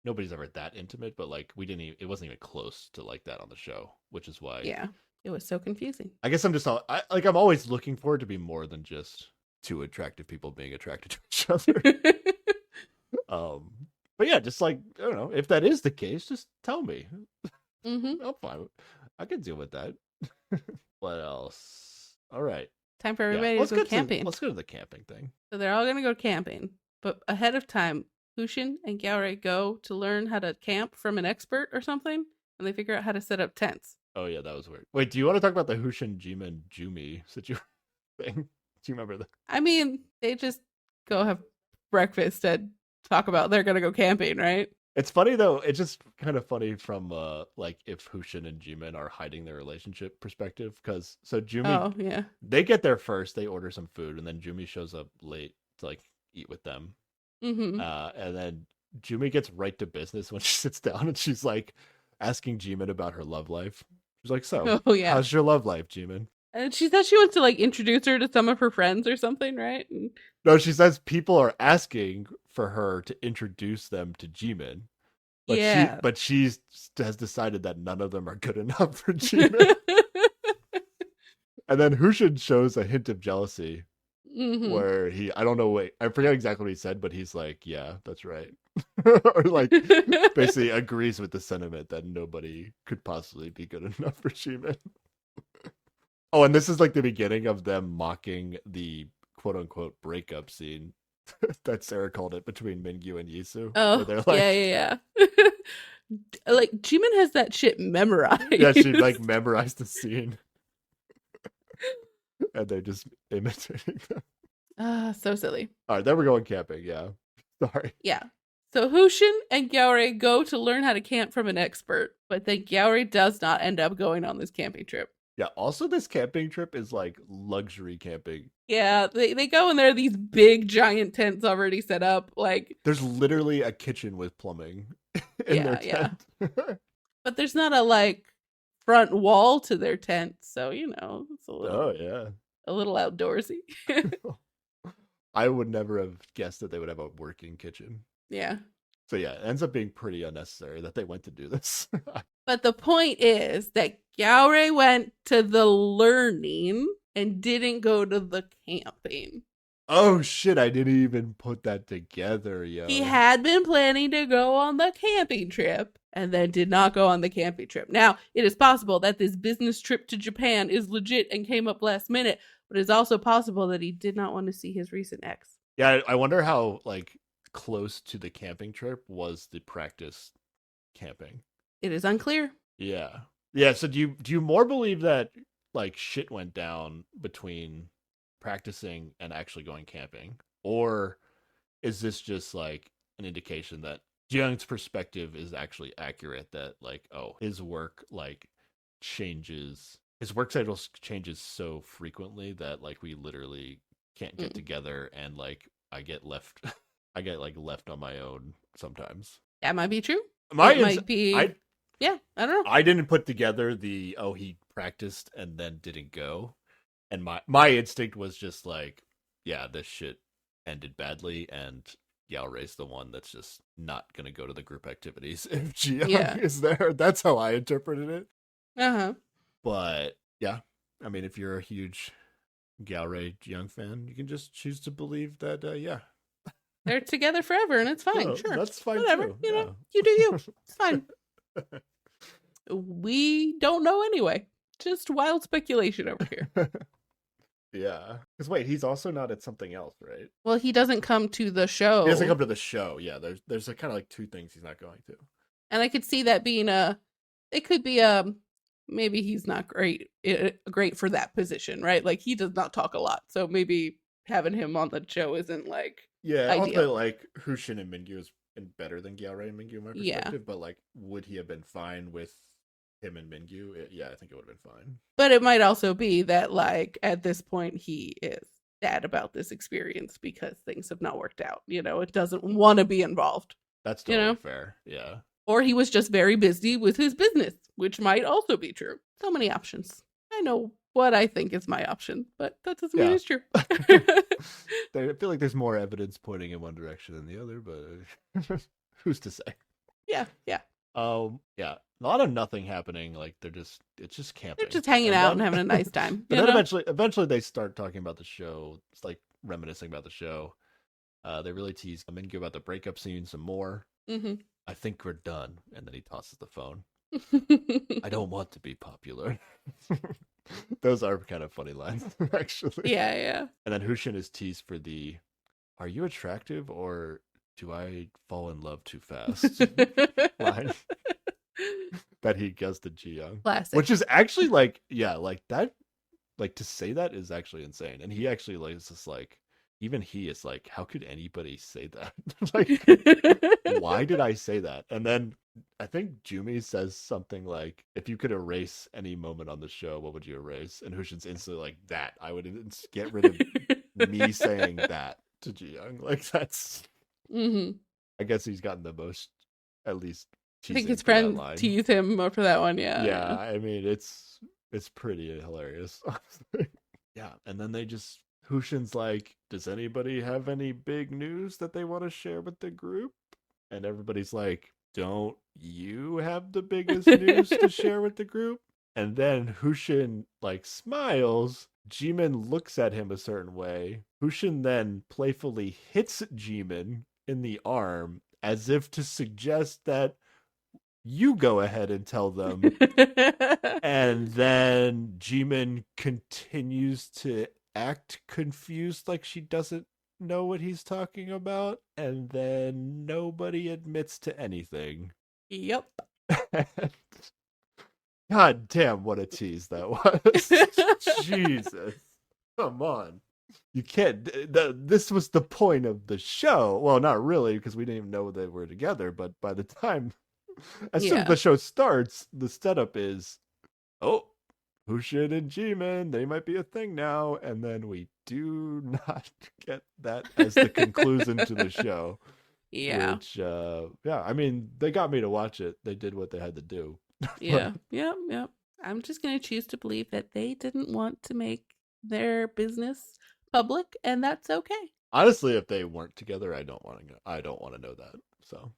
nobody's ever that intimate, but like it wasn't even close to like that on the show, which is why. Yeah. It was so confusing. I guess I'm just, I'm always looking for it to be more than just two attractive people being attracted to each other. But yeah, just like, I don't know, if that is the case, just tell me. I'm fine. I can deal with that. What else? All right. Time for everybody to go camping. Let's go to the camping thing. So they're all going to go camping. But ahead of time, Hushin and Gyaore go to learn how to camp from an expert or something. And they figure out how to set up tents. Oh, yeah, that was weird. Wait, do you want to talk about the Hushin, Jima, and Jumi situation thing? Do you remember that? I mean, they just go have breakfast and talk about they're going to go camping, right? It's funny, though. It's just kind of funny from, like, if Hushin and Jimin are hiding their relationship perspective. Because, so Jumi, they get there first, they order some food, and then Jumi shows up late to, like, eat with them. And then Jumi gets right to business when she sits down, and she's, like, asking Jimin about her love life. She's like, so, how's your love life, Jimin? And she said she wants to, like, introduce her to some of her friends or something, right? No, she says people are asking for her to introduce them to Jimin. But she has decided that none of them are good enough for Jimin. And then Hushin shows a hint of jealousy where I forget exactly what he said, but he's like, yeah, that's right. Or like basically agrees with the sentiment that nobody could possibly be good enough for Jimin. Oh, and this is like the beginning of them mocking the quote unquote breakup scene that Sarah called it between Mingyu and Yisu. Oh, like, yeah. Like Jimin has that shit memorized. Yeah, she like memorized the scene. And they're just imitating them. So silly. All right, then we're going camping. Yeah. Sorry. Yeah. So Hushin and Gyaore go to learn how to camp from an expert, but then Gyaore does not end up going on this camping trip. Yeah, also this camping trip is like luxury camping. Yeah, they go and there are these big giant tents already set up. Like there's literally a kitchen with plumbing in their tent. Yeah. But there's not a like front wall to their tent, so it's a little outdoorsy. I would never have guessed that they would have a working kitchen. Yeah. So yeah, it ends up being pretty unnecessary that they went to do this. But the point is that Gyaore went to the learning and didn't go to the camping. Oh shit, I didn't even put that together, yo. He had been planning to go on the camping trip and then did not go on the camping trip. Now, it is possible that this business trip to Japan is legit and came up last minute, but it's also possible that he did not want to see his recent ex. Yeah, I wonder how, like, close to the camping trip was the practice camping? It is unclear. Yeah. Yeah, so do you more believe that like shit went down between practicing and actually going camping? Or is this just like an indication that Young's perspective is actually accurate, that like, oh, his work like changes, his work schedule changes so frequently that like we literally can't get together, and like I get left left on my own sometimes. That might be true. Might be. I don't know. I didn't put together the he practiced and then didn't go, and my instinct was just like, yeah, this shit ended badly, and Galray's the one that's just not gonna go to the group activities if Ji-young is there. That's how I interpreted it. But yeah, I mean, if you're a huge Galray Ji-young fan, you can just choose to believe that they're together forever, and it's fine. Sure, that's fine. Whatever, too. You know, you do you. It's fine. We don't know anyway. Just wild speculation over here. Yeah. Because wait, he's also not at something else, right? Well, he doesn't come to the show. He doesn't come to the show. Yeah, there's a kind of like two things he's not going to. And I could see that being it could be maybe he's not great for that position, right? Like he does not talk a lot, so maybe having him on the show isn't like ultimately like Hushin and Mingyu is better than Galray and Mingyu in my perspective, but like would he have been fine with him and Mingyu? I think it would have been fine. But it might also be that like at this point he is sad about this experience because things have not worked out. You know, it doesn't want to be involved. That's totally fair. Yeah. Or he was just very busy with his business, which might also be true. So many options. I know what I think is my option, but that doesn't mean it's true. I feel like there's more evidence pointing in one direction than the other, but who's to say? Yeah. A lot of nothing happening. Like it's just camping. They're just hanging out and having a nice time. But then eventually they start talking about the show. It's like reminiscing about the show. They really tease Mingyu about the breakup scene some more. Mm-hmm. I think we're done. And then he tosses the phone. I don't want to be popular. Those are kind of funny lines, actually. Yeah. And then Hushin is teased for the, are you attractive or do I fall in love too fast? line that he gets to Ji-young. Classic. Which is actually like, like that, like to say that is actually insane. And he actually like, is just like, even he is like, how could anybody say that? Like, why did I say that? And then I think Jumi says something like, if you could erase any moment on the show, what would you erase? And Hushin's instantly like, that. I would get rid of me saying that to Ji-young. Like, that's... Mm-hmm. I guess he's gotten the most, at least, I think his friends tease him for that one, Yeah, I mean, it's pretty hilarious. Yeah, and then Hushin's like, does anybody have any big news that they want to share with the group? And everybody's like, don't you have the biggest news to share with the group? And then Hushin like smiles. Jimin looks at him a certain way. Hushin then playfully hits Jimin in the arm as if to suggest that you go ahead and tell them. And then Jimin continues to act confused, like she doesn't know what he's talking about, and then nobody admits to anything. Yep. God damn, what a tease that was. Jesus. Come on. You can't. This was the point of the show. Well, not really, because we didn't even know they were together, but by the time, as soon as the show starts, the setup is, Hushin and Jimin, they might be a thing now, and then we do not get that as the conclusion to the show. Yeah. Which, I mean, they got me to watch it. They did what they had to do. Yeah. I'm just going to choose to believe that they didn't want to make their business public, and that's okay. Honestly, if they weren't together, I don't want to know that. So,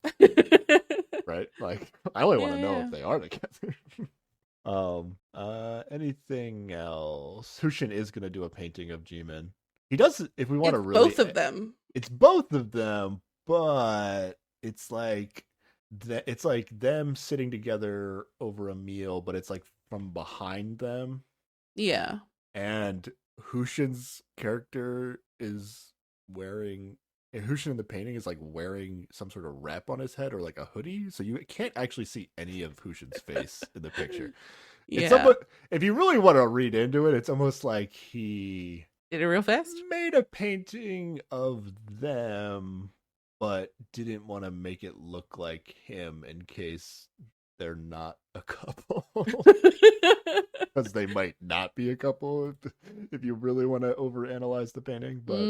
right? Like, I only want to know if they are together. Anything else? Hushin is gonna do a painting of Jimin. He does, if we want to really, both of them. It's both of them, but it's like them sitting together over a meal, but it's like from behind them. Yeah. And Hushin's character is wearing And Hushin in the painting is like wearing some sort of wrap on his head or like a hoodie, so you can't actually see any of Hushin's face in the picture. It's Yeah. somewhat, if you really want to read into it, it's almost like he Did it real fast? made a painting of them, but didn't want to make it look like him in case they're not a couple. Because they might not be a couple if you really want to overanalyze the painting. But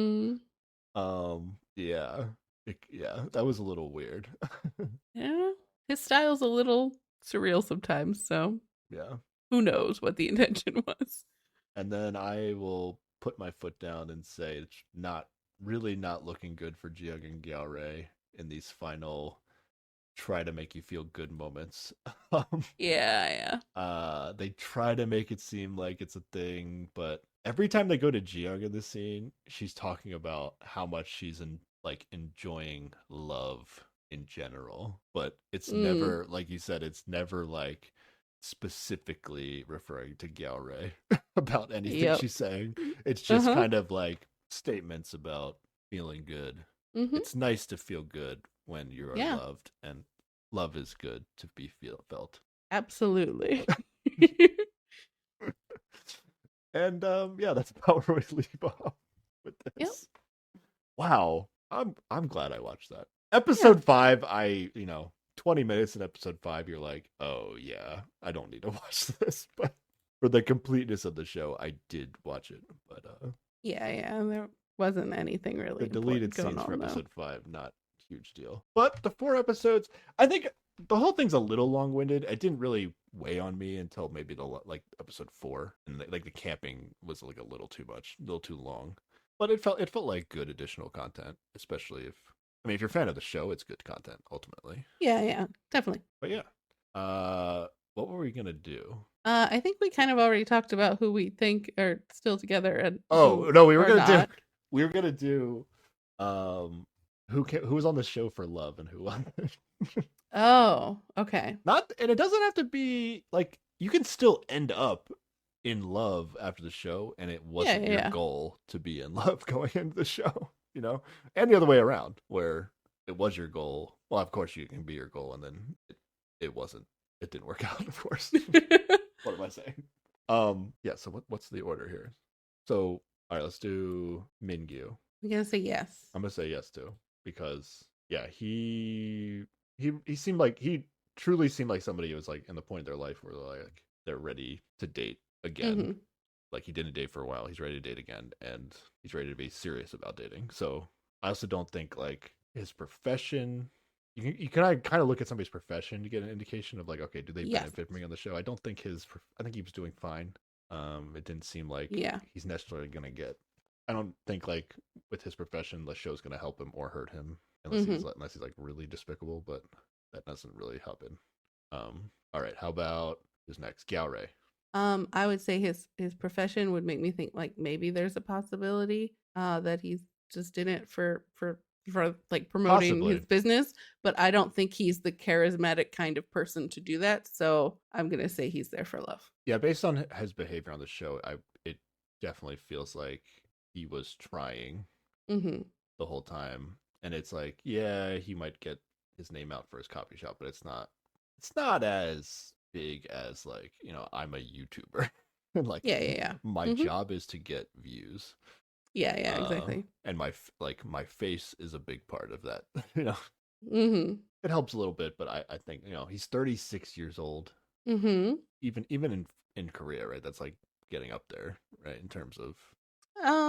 yeah. Yeah, that was a little weird. Yeah. His style's a little surreal sometimes, so Yeah. who knows what the intention was. And then I will put my foot down and say it's not looking good for Jiyoung and Gyaorei in these final try to make you feel good moments. Yeah. They try to make it seem like it's a thing, but every time they go to Jiyoung in this scene, she's talking about how much she's enjoying love in general, but it's never, like you said, it's never like specifically referring to Gyaorei about anything she's saying. It's just kind of like statements about feeling good. It's nice to feel good when you're loved, and love is good to be felt. Absolutely. And that's about where we leave off with this. Yep. Wow, I'm glad I watched that. Episode 5, 20 minutes in episode 5, you're like, oh yeah, I don't need to watch this. But for the completeness of the show, I did watch it. But yeah, there wasn't anything really. The deleted scenes for on, episode 5, not a huge deal. But the 4 episodes, I think the whole thing's a little long-winded. It didn't really weigh on me until maybe episode 4, and the camping was like a little too much, a little too long. But it felt like good additional content, especially if you're a fan of the show, it's good content ultimately. Yeah, definitely. But yeah, what were we gonna do? I think we kind of already talked about who we think are still together. And we were gonna do who was on the show for love and who wasn't. Oh, okay. And it doesn't have to be like, you can still end up in love after the show, and it wasn't your goal to be in love going into the show, and the other way around, where it was your goal. Well, of course you can be your goal, and then it wasn't. It didn't work out, of course. What am I saying? Yeah. So what's the order here? So all right, let's do Mingyu. I'm gonna say yes. I'm gonna say yes too, because he seemed like, he truly seemed like somebody who was like in the point of their life where they're ready to date again. Like, he didn't date for a while, he's ready to date again, and he's ready to be serious about dating. So I also don't think like his profession, you can kind of look at somebody's profession to get an indication of like, okay, do they benefit from being on the show? I don't think I think he was doing fine. It didn't seem like he's necessarily gonna get, I don't think like with his profession the show's gonna help him or hurt him unless he's like really despicable, but that doesn't really happen. All right, how about who's next? Gyaorei. I would say his profession would make me think like maybe there's a possibility that he's just in it for like promoting his business, but I don't think he's the charismatic kind of person to do that. So I'm gonna say he's there for love. Yeah, based on his behavior on the show, it definitely feels like he was trying the whole time, and it's like, yeah, he might get his name out for his coffee shop, but it's not as big as like, I'm a YouTuber and like my job is to get views. Yeah, exactly. And my face is a big part of that. It helps a little bit, but I think he's 36 years old. Even in Korea, right? That's like getting up there, right? In terms of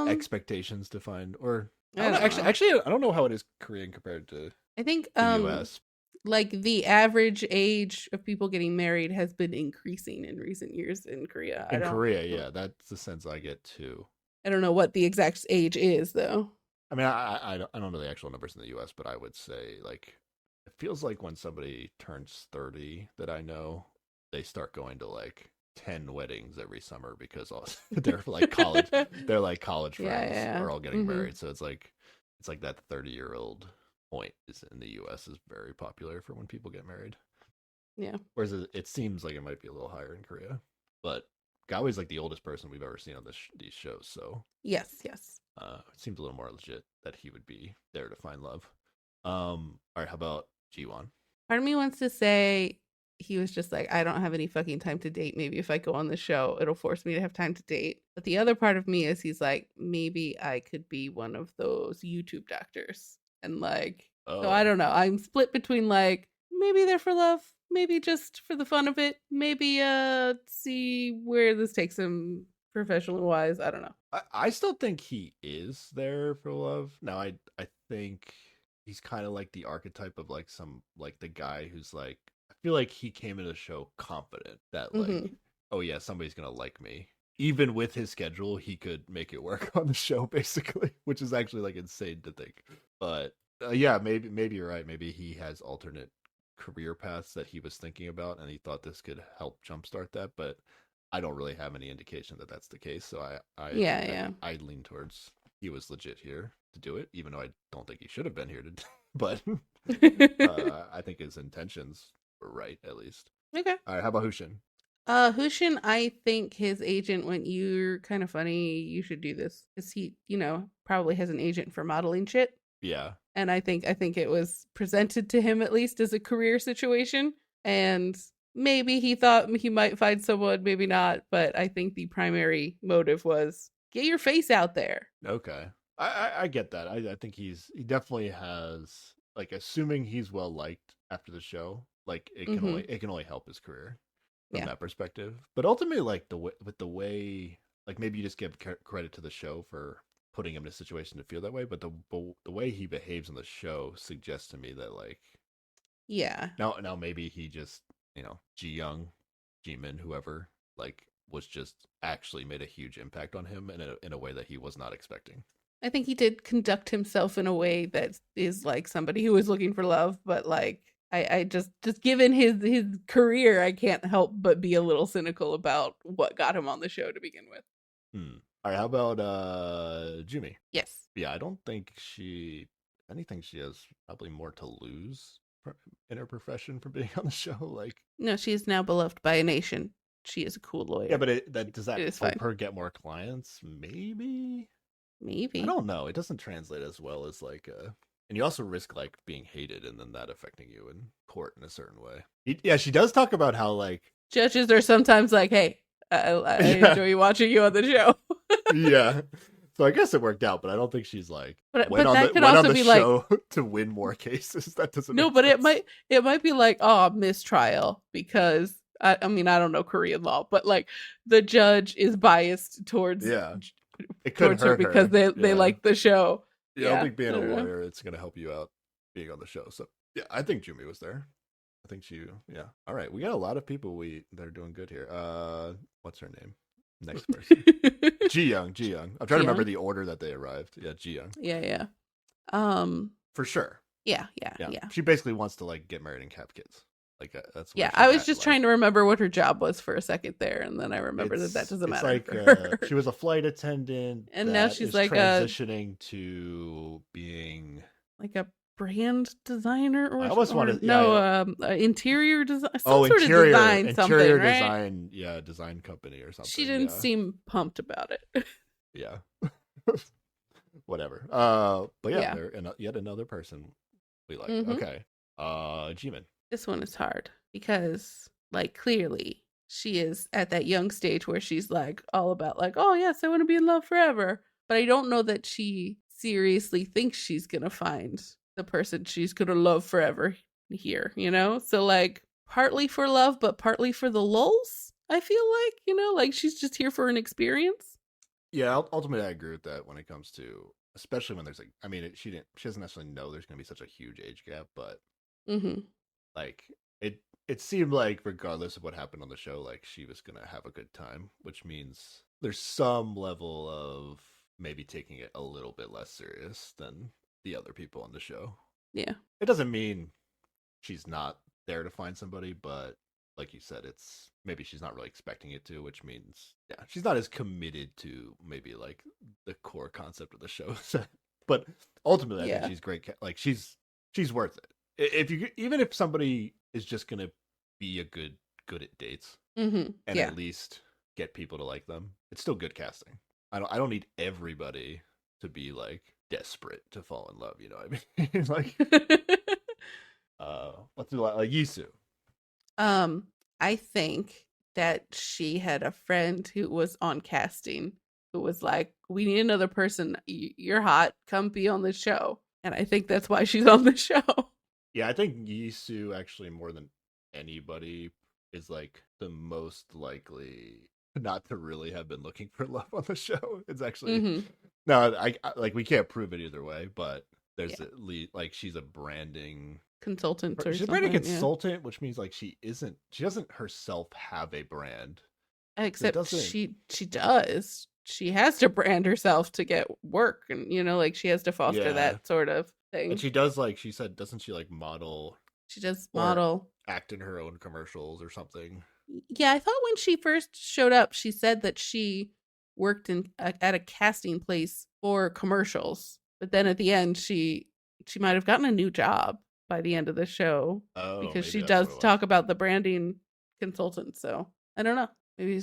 expectations to find, or actually, I don't know how it is Korean compared to I think the US. Like the average age of people getting married has been increasing in recent years in Korea. Yeah, that's the sense I get too. I don't know what the exact age is though. I mean, I don't know the actual numbers in the US, but I would say like it feels like when somebody turns 30 that I know, they start going to like 10 weddings every summer because they're like college friends are all getting married. So it's like that 30-year-old point is in the US is very popular for when people get married. Yeah. Whereas it seems like it might be a little higher in Korea. But Gaoi's like the oldest person we've ever seen on these shows, so yes. it seems a little more legit that he would be there to find love. All right, how about Jiwon? Part of me wants to say he was just like, I don't have any fucking time to date. Maybe if I go on the show, it'll force me to have time to date. But the other part of me is he's like, maybe I could be one of those YouTube doctors. And like, so I don't know. I'm split between like, maybe they're for love, maybe just for the fun of it, maybe see where this takes him professional wise. I don't know. I still think he is there for love. Now I think he's kind of like the archetype of like the guy who's like, I feel like he came into the show confident that like, oh yeah, somebody's gonna like me. Even with his schedule, he could make it work on the show basically, which is actually like insane to think. But yeah, maybe you're right. Maybe he has alternate career paths that he was thinking about, and he thought this could help jumpstart that. But I don't really have any indication that that's the case. So I lean towards he was legit here to do it, even though I don't think he should have been here to. But I think his intentions were right, at least. Okay. All right. How about Hushin? Hushin, I think his agent went, you're kind of funny. You should do this, because he, probably has an agent for modeling shit. Yeah. And I think it was presented to him at least as a career situation, and maybe he thought he might find someone, maybe not. But I think the primary motive was get your face out there. Okay. I get that. I think he definitely has, like, assuming he's well liked after the show, like it can only help his career from that perspective. But ultimately, like the way, like maybe you just give credit to the show for putting him in a situation to feel that way, but the way he behaves on the show suggests to me that like, now maybe he just, Ji-young, Jimin, whoever, like was just actually made a huge impact on him in a way that he was not expecting. I think he did conduct himself in a way that is like somebody who was looking for love, but like I just given his career, I can't help but be a little cynical about what got him on the show to begin with. All right, how about Jumi? Yes. Yeah, I don't think she has probably more to lose in her profession for being on the show. Like, no, she is now beloved by a nation. She is a cool lawyer. Yeah, but does that help her get more clients? Maybe. I don't know. It doesn't translate as well as like and you also risk like being hated and then that affecting you in court in a certain way. Yeah, she does talk about how like judges are sometimes like, hey, I enjoy watching you on the show. Yeah. So I guess it worked out, but I don't think she's like went on the show to win more cases. That doesn't. No, but sense. it might be like, oh, mistrial, because I mean I don't know Korean law, but like the judge is biased towards it could hurt her because they like the show. Yeah, I don't think being a lawyer it's gonna help you out being on the show. So yeah, I think Jumi was there. I think all right, we got a lot of people that are doing good here. What's her name? Next person. Ji-young. I'm trying to remember the order that they arrived. Yeah, Ji-young. Yeah. For sure. Yeah. She basically wants to like get married and have kids. Like that's what I was just trying to remember what her job was for a second there, and then I remembered that doesn't matter. Like for her. She was a flight attendant, and now she's like transitioning to being like a brand designer, or I almost wanted interior design. Interior design, right? Design company or something. She didn't seem pumped about it. Yeah. Whatever. But they're yet another person we like. Okay. Jimin. This one is hard because, like, clearly she is at that young stage where she's like all about like, oh yes, I want to be in love forever. But I don't know that she seriously thinks she's gonna find the person she's gonna love forever here, So like partly for love, but partly for the lulz. I feel like, like she's just here for an experience. Yeah, ultimately I agree with that when it comes to, especially when there's like, I mean, she doesn't necessarily know there's gonna be such a huge age gap, but like it seemed like regardless of what happened on the show, like she was gonna have a good time, which means there's some level of maybe taking it a little bit less serious than the other people on the show. Yeah. It doesn't mean she's not there to find somebody, but like you said, it's maybe she's not really expecting it to, which means she's not as committed to maybe like the core concept of the show. But ultimately, I think she's great. Like she's worth it. Even if somebody is just gonna be a good at dates, and at least get people to like them. It's still good casting. I don't need everybody to be like desperate to fall in love, you know what I mean? Like let's do like Yisu. I think that she had a friend who was on casting who was like, "We need another person. You're hot. Come be on the show." And I think that's why she's on the show. Yeah, I think Yisu actually more than anybody is like the most likely not to really have been looking for love on the show. It's actually no, I like we can't prove it either way, but there's at least like she's a branding consultant or she's a branding consultant, which means like she doesn't herself have a brand. Except she does. She has to brand herself to get work, and you know, like she has to foster that sort of thing. And she does, like she said, doesn't she like model? She does model, act in her own commercials or something. Yeah, I thought when she first showed up, she said that she worked at a casting place for commercials, but then at the end, she might have gotten a new job by the end of the show because she does talk about the branding consultant. So I don't know. Maybe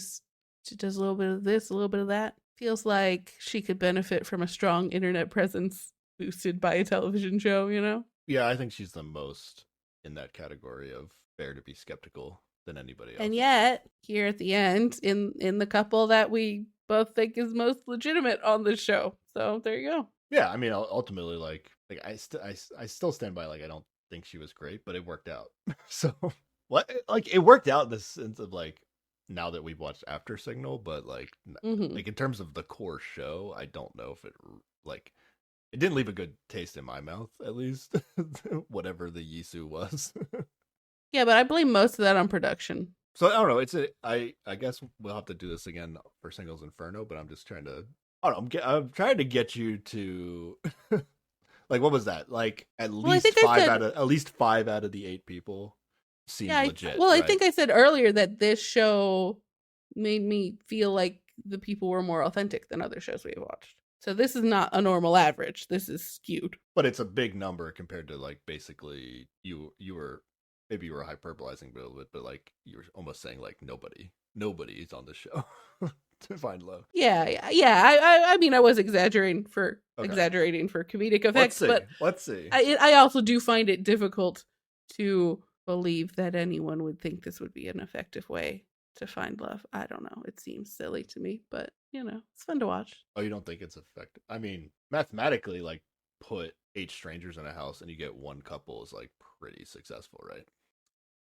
she does a little bit of this, a little bit of that. Feels like she could benefit from a strong internet presence boosted by a television show, you know? Yeah, I think she's the most in that category of fair to be skeptical than anybody else. And yet, here at the end, in the couple that we both think is most legitimate on the show. So there you go. Yeah, I mean, ultimately, like I still stand by, like, I don't think she was great, but it worked out. So, it worked out in the sense of, like, now that we've watched After Signal, but like in terms of the core show, I don't know if it didn't leave a good taste in my mouth, at least. Whatever the Yisu was. Yeah, but I blame most of that on production. So I don't know. I guess we'll have to do this again for Singles Inferno, but I'm just trying to. I don't know. I'm trying to get you to. Like, what was that? Like at least five out of the 8 people. Legit, right? I think I said earlier that this show made me feel like the people were more authentic than other shows we have watched. So this is not a normal average. This is skewed. But it's a big number compared to, like, basically you were maybe you were hyperbolizing a little bit, but like you were almost saying like nobody is on the show to find love. Yeah. I mean, I was exaggerating for comedic effects, but let's see. I also do find it difficult to believe that anyone would think this would be an effective way to find love. I don't know. It seems silly to me, but you know, it's fun to watch. Oh, you don't think it's effective? I mean, mathematically, like, put 8 strangers in a house and you get one couple is like pretty successful, right?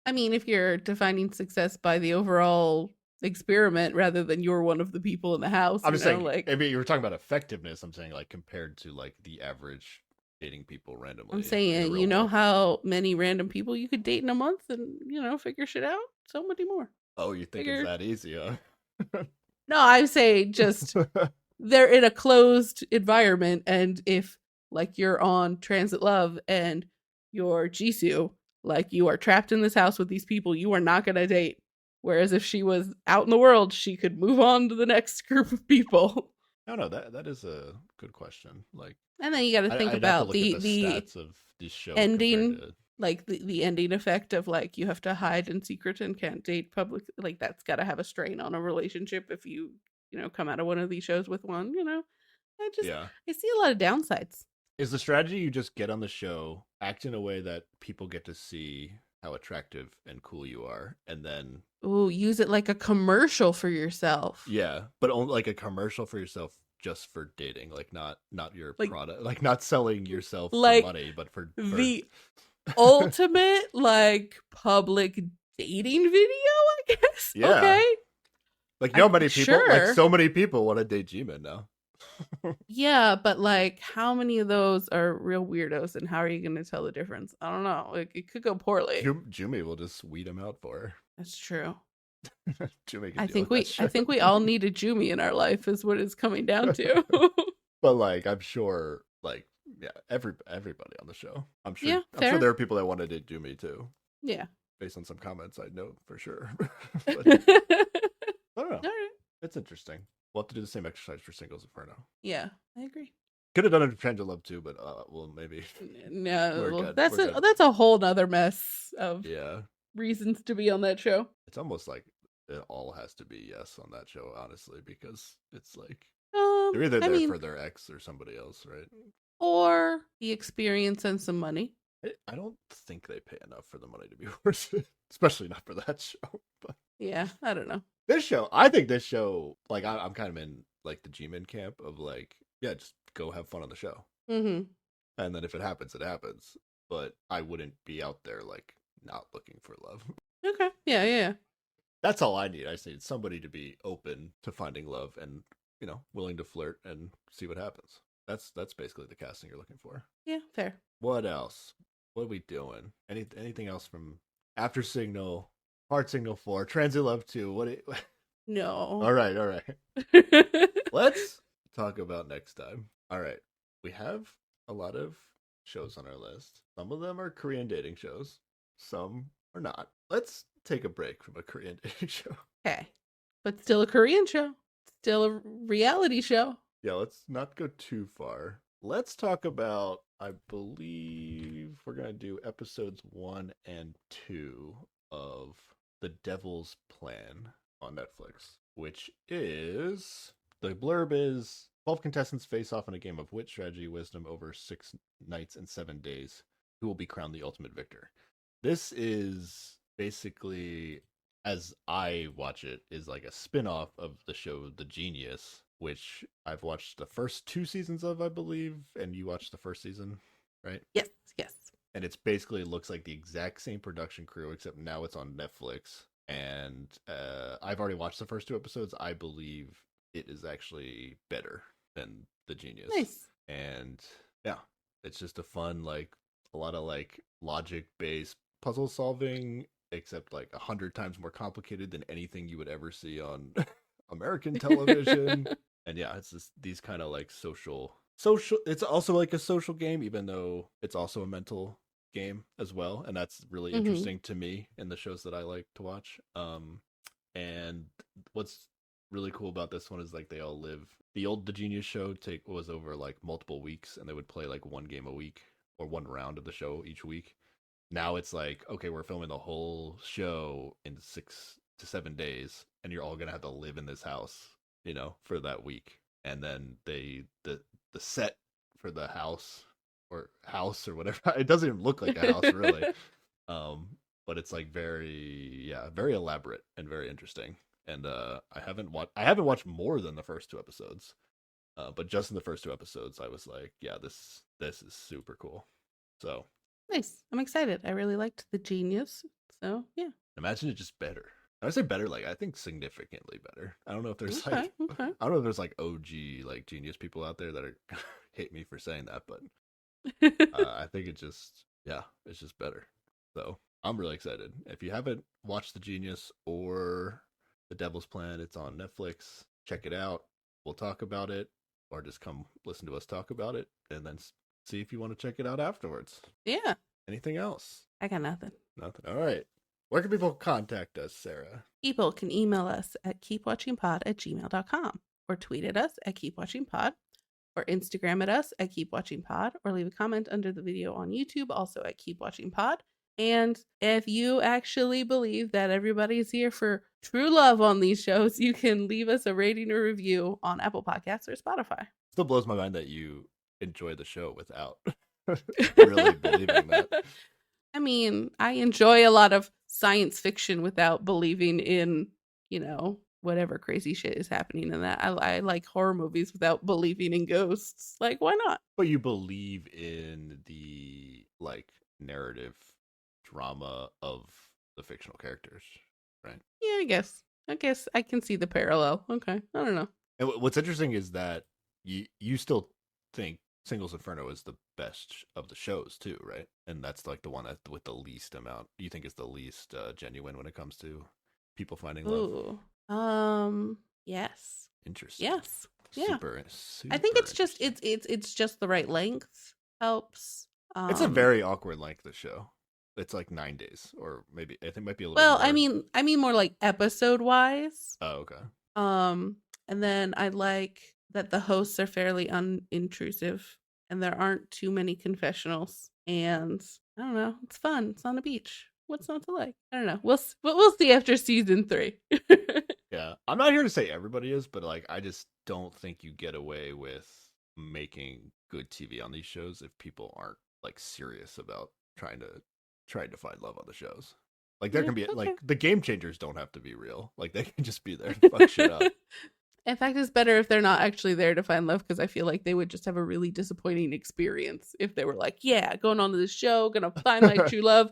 I mean, if you're defining success by the overall experiment rather than you're one of the people in the house. I'm just saying, like, I mean, you were talking about effectiveness. I'm saying, like, compared to like the average dating people randomly. I'm saying, you know how many random people you could date in a month and, you know, figure shit out? So many more. Oh, you think it's that easy, huh? No, I say just they're in a closed environment, and if, like, you're on Transit Love and you're Jisoo, like, you are trapped in this house with these people, you are not going to date. Whereas if she was out in the world, she could move on to the next group of people. No, that is a good question. Like, and then you got to think about the stats of this show ending, like the ending effect of, like, you have to hide in secret and can't date public. Like, that's got to have a strain on a relationship if you know, come out of one of these shows with one. You know, I see a lot of downsides. Is the strategy you just get on the show, act in a way that people get to see how attractive and cool you are, and then use it like a commercial for yourself? Yeah, but only like a commercial for yourself, just for dating, like not your product, like not selling yourself for money, but for the ultimate like public dating video, I guess. Yeah. Okay. Like, many people, like, so many people want to date Jimin now. Yeah, but like, how many of those are real weirdos, and how are you going to tell the difference? I don't know. Like, it could go poorly. Jumi will just weed him out for her. That's true. Jumi I think we all need a Jumi in our life, is what it's coming down to. But like, I'm sure, like, yeah, everybody on the show. I'm sure there are people that want to date Jumi too. Yeah. Based on some comments I know for sure. But, I don't know. All right. It's interesting. We'll have to do the same exercise for Singles Inferno. Yeah, I agree. Could have done it for Transit Love too, but well, maybe. No, that's a whole nother mess of reasons to be on that show. It's almost like it all has to be yes on that show, honestly, because it's like they're Um, either I there mean, for their ex or somebody else, right? or the experience and some money. I don't think they pay enough for the money to be worth it, especially not for that show. But Yeah, I don't know. this show, I think this show, like I'm kind of in like the G-Men camp of like, yeah, just go have fun on the show, Mm-hmm. and then if it happens, it happens. But I wouldn't be out there like not looking for love. Okay. Yeah, yeah. That's all I need. I just need somebody to be open to finding love and, willing to flirt and see what happens. That's basically the casting you're looking for. Yeah, fair. What else? What are we doing? Anything else from After Signal, Heart Signal 4, Transit Love 2? No. All right. Let's talk about next time. All right. We have a lot of shows on our list. Some of them are Korean dating shows. Some are not. Let's take a break from a Korean dating show. Okay. But still a Korean show. Still a reality show. Yeah, let's not go too far. Let's talk about, I believe we're going to do episodes 1 and 2 of The Devil's Plan on Netflix, which is, the blurb is 12 contestants face off in a game of wit, strategy, wisdom over 6 nights and 7 days. Who will be crowned the ultimate victor? This is basically, as I watch it, is like a spin-off of the show The Genius, which I've watched the first 2 seasons of, I believe, and you watched the first season, right? Yes. And it's basically looks like the exact same production crew, except now it's on Netflix. And I've already watched the first 2 episodes. I believe it is actually better than The Genius. Nice. And yeah, it's just a fun, like, a lot of like logic-based puzzle solving, except like 100 times more complicated than anything you would ever see on American television. And yeah, it's just these kind of like social. It's also like a social game, even though it's also a mental game as well, and that's really interesting to me in the shows that I like to watch. And what's really cool about this one is like they all live. The Genius show was over like multiple weeks, and they would play like 1 game a week or 1 round of the show each week. Now it's like, okay, we're filming the whole show in 6 to 7 days, and you're all gonna have to live in this house, for that week. And then the set for the house or whatever, it doesn't even look like a house really. But it's like very elaborate and very interesting. And I haven't watched more than the first 2 episodes. But just in the first 2 episodes, I was like, yeah, this is super cool. So nice. I'm excited. I really liked The Genius. So yeah. Imagine it just better. I would say better, like I think significantly better. I don't know if there's Okay. I don't know if there's like OG like Genius people out there that are hate me for saying that, but I think it's just better. So I'm really excited. If you haven't watched The Genius or The Devil's Plan, it's on Netflix. Check it out. We'll talk about it, or just come listen to us talk about it, and then see if you want to check it out afterwards. Yeah. Anything else? I got nothing. Nothing. All right. Where can people contact us, Sarah? People can email us at keepwatchingpod@gmail.com, or tweet at us at keepwatchingpod, or Instagram at us at keepwatchingpod, or leave a comment under the video on YouTube, also at keepwatchingpod. And if you actually believe that everybody's here for true love on these shows, you can leave us a rating or review on Apple Podcasts or Spotify. Still blows my mind that you enjoy the show without really believing that. I mean, I enjoy a lot of science fiction without believing in, whatever crazy shit is happening in that. I like horror movies without believing in ghosts. Like, why not? But you believe in the like narrative drama of the fictional characters, right? Yeah, I guess I can see the parallel. Okay, I don't know. And what's interesting is that you still think Singles Inferno is the best of the shows too, right? And that's like the one with the least amount. You think is the least genuine when it comes to people finding love. Ooh. Yes. Interesting. Yes. Yeah. Super I think it's just it's just the right length helps. It's a very awkward length of show. It's like 9 days, or maybe I think it might be a little. Well, more. I mean more like episode wise. Oh, okay. And then I like that the hosts are fairly unintrusive, and there aren't too many confessionals. And I don't know, it's fun. It's on the beach. what's not to like? I don't know. We'll see after season 3. Yeah, I'm not here to say everybody is, but like I just don't think you get away with making good TV on these shows if people aren't like serious about trying to find love on the shows. Like there can be like the game changers don't have to be real. Like they can just be there to fuck shit up. In fact, it's better if they're not actually there to find love, because I feel like they would just have a really disappointing experience if they were like, yeah, going on to this show, gonna find my true love.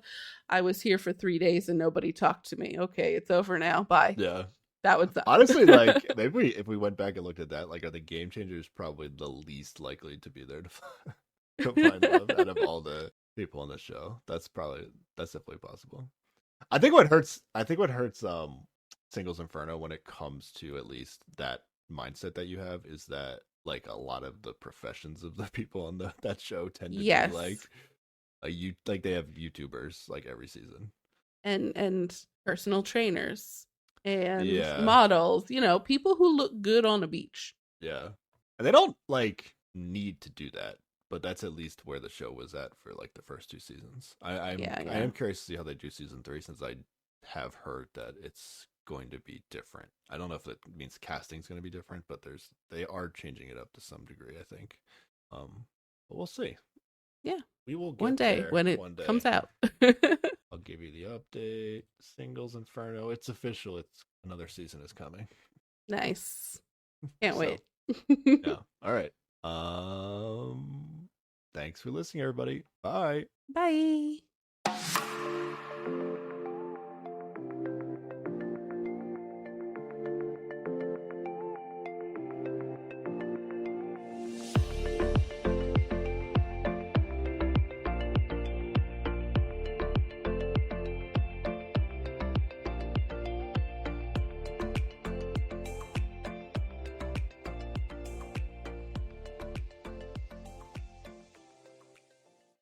I was here for 3 days and nobody talked to me. Okay, it's over now. Bye. Yeah. That would suck. Honestly, like maybe if we went back and looked at that, like are the game changers probably the least likely to be there to find love out of all the people on the show? That's definitely possible. I think what hurts Singles Inferno when it comes to at least that mindset that you have is that like a lot of the professions of the people on that show tend to be like they have YouTubers like every season and personal trainers and models, people who look good on a beach. Yeah, and they don't like need to do that, but that's at least where the show was at for like the first 2 seasons. I am curious to see how they do season 3, since I have heard that it's going to be different. I don't know if it means casting's going to be different, but they are changing it up to some degree, I think. But we'll see. Yeah, we will get one day there when it comes out. I'll give you the update. Singles Inferno, it's official. It's another season is coming. Nice. Can't wait. Yeah. All right. Thanks for listening, everybody. Bye. Bye.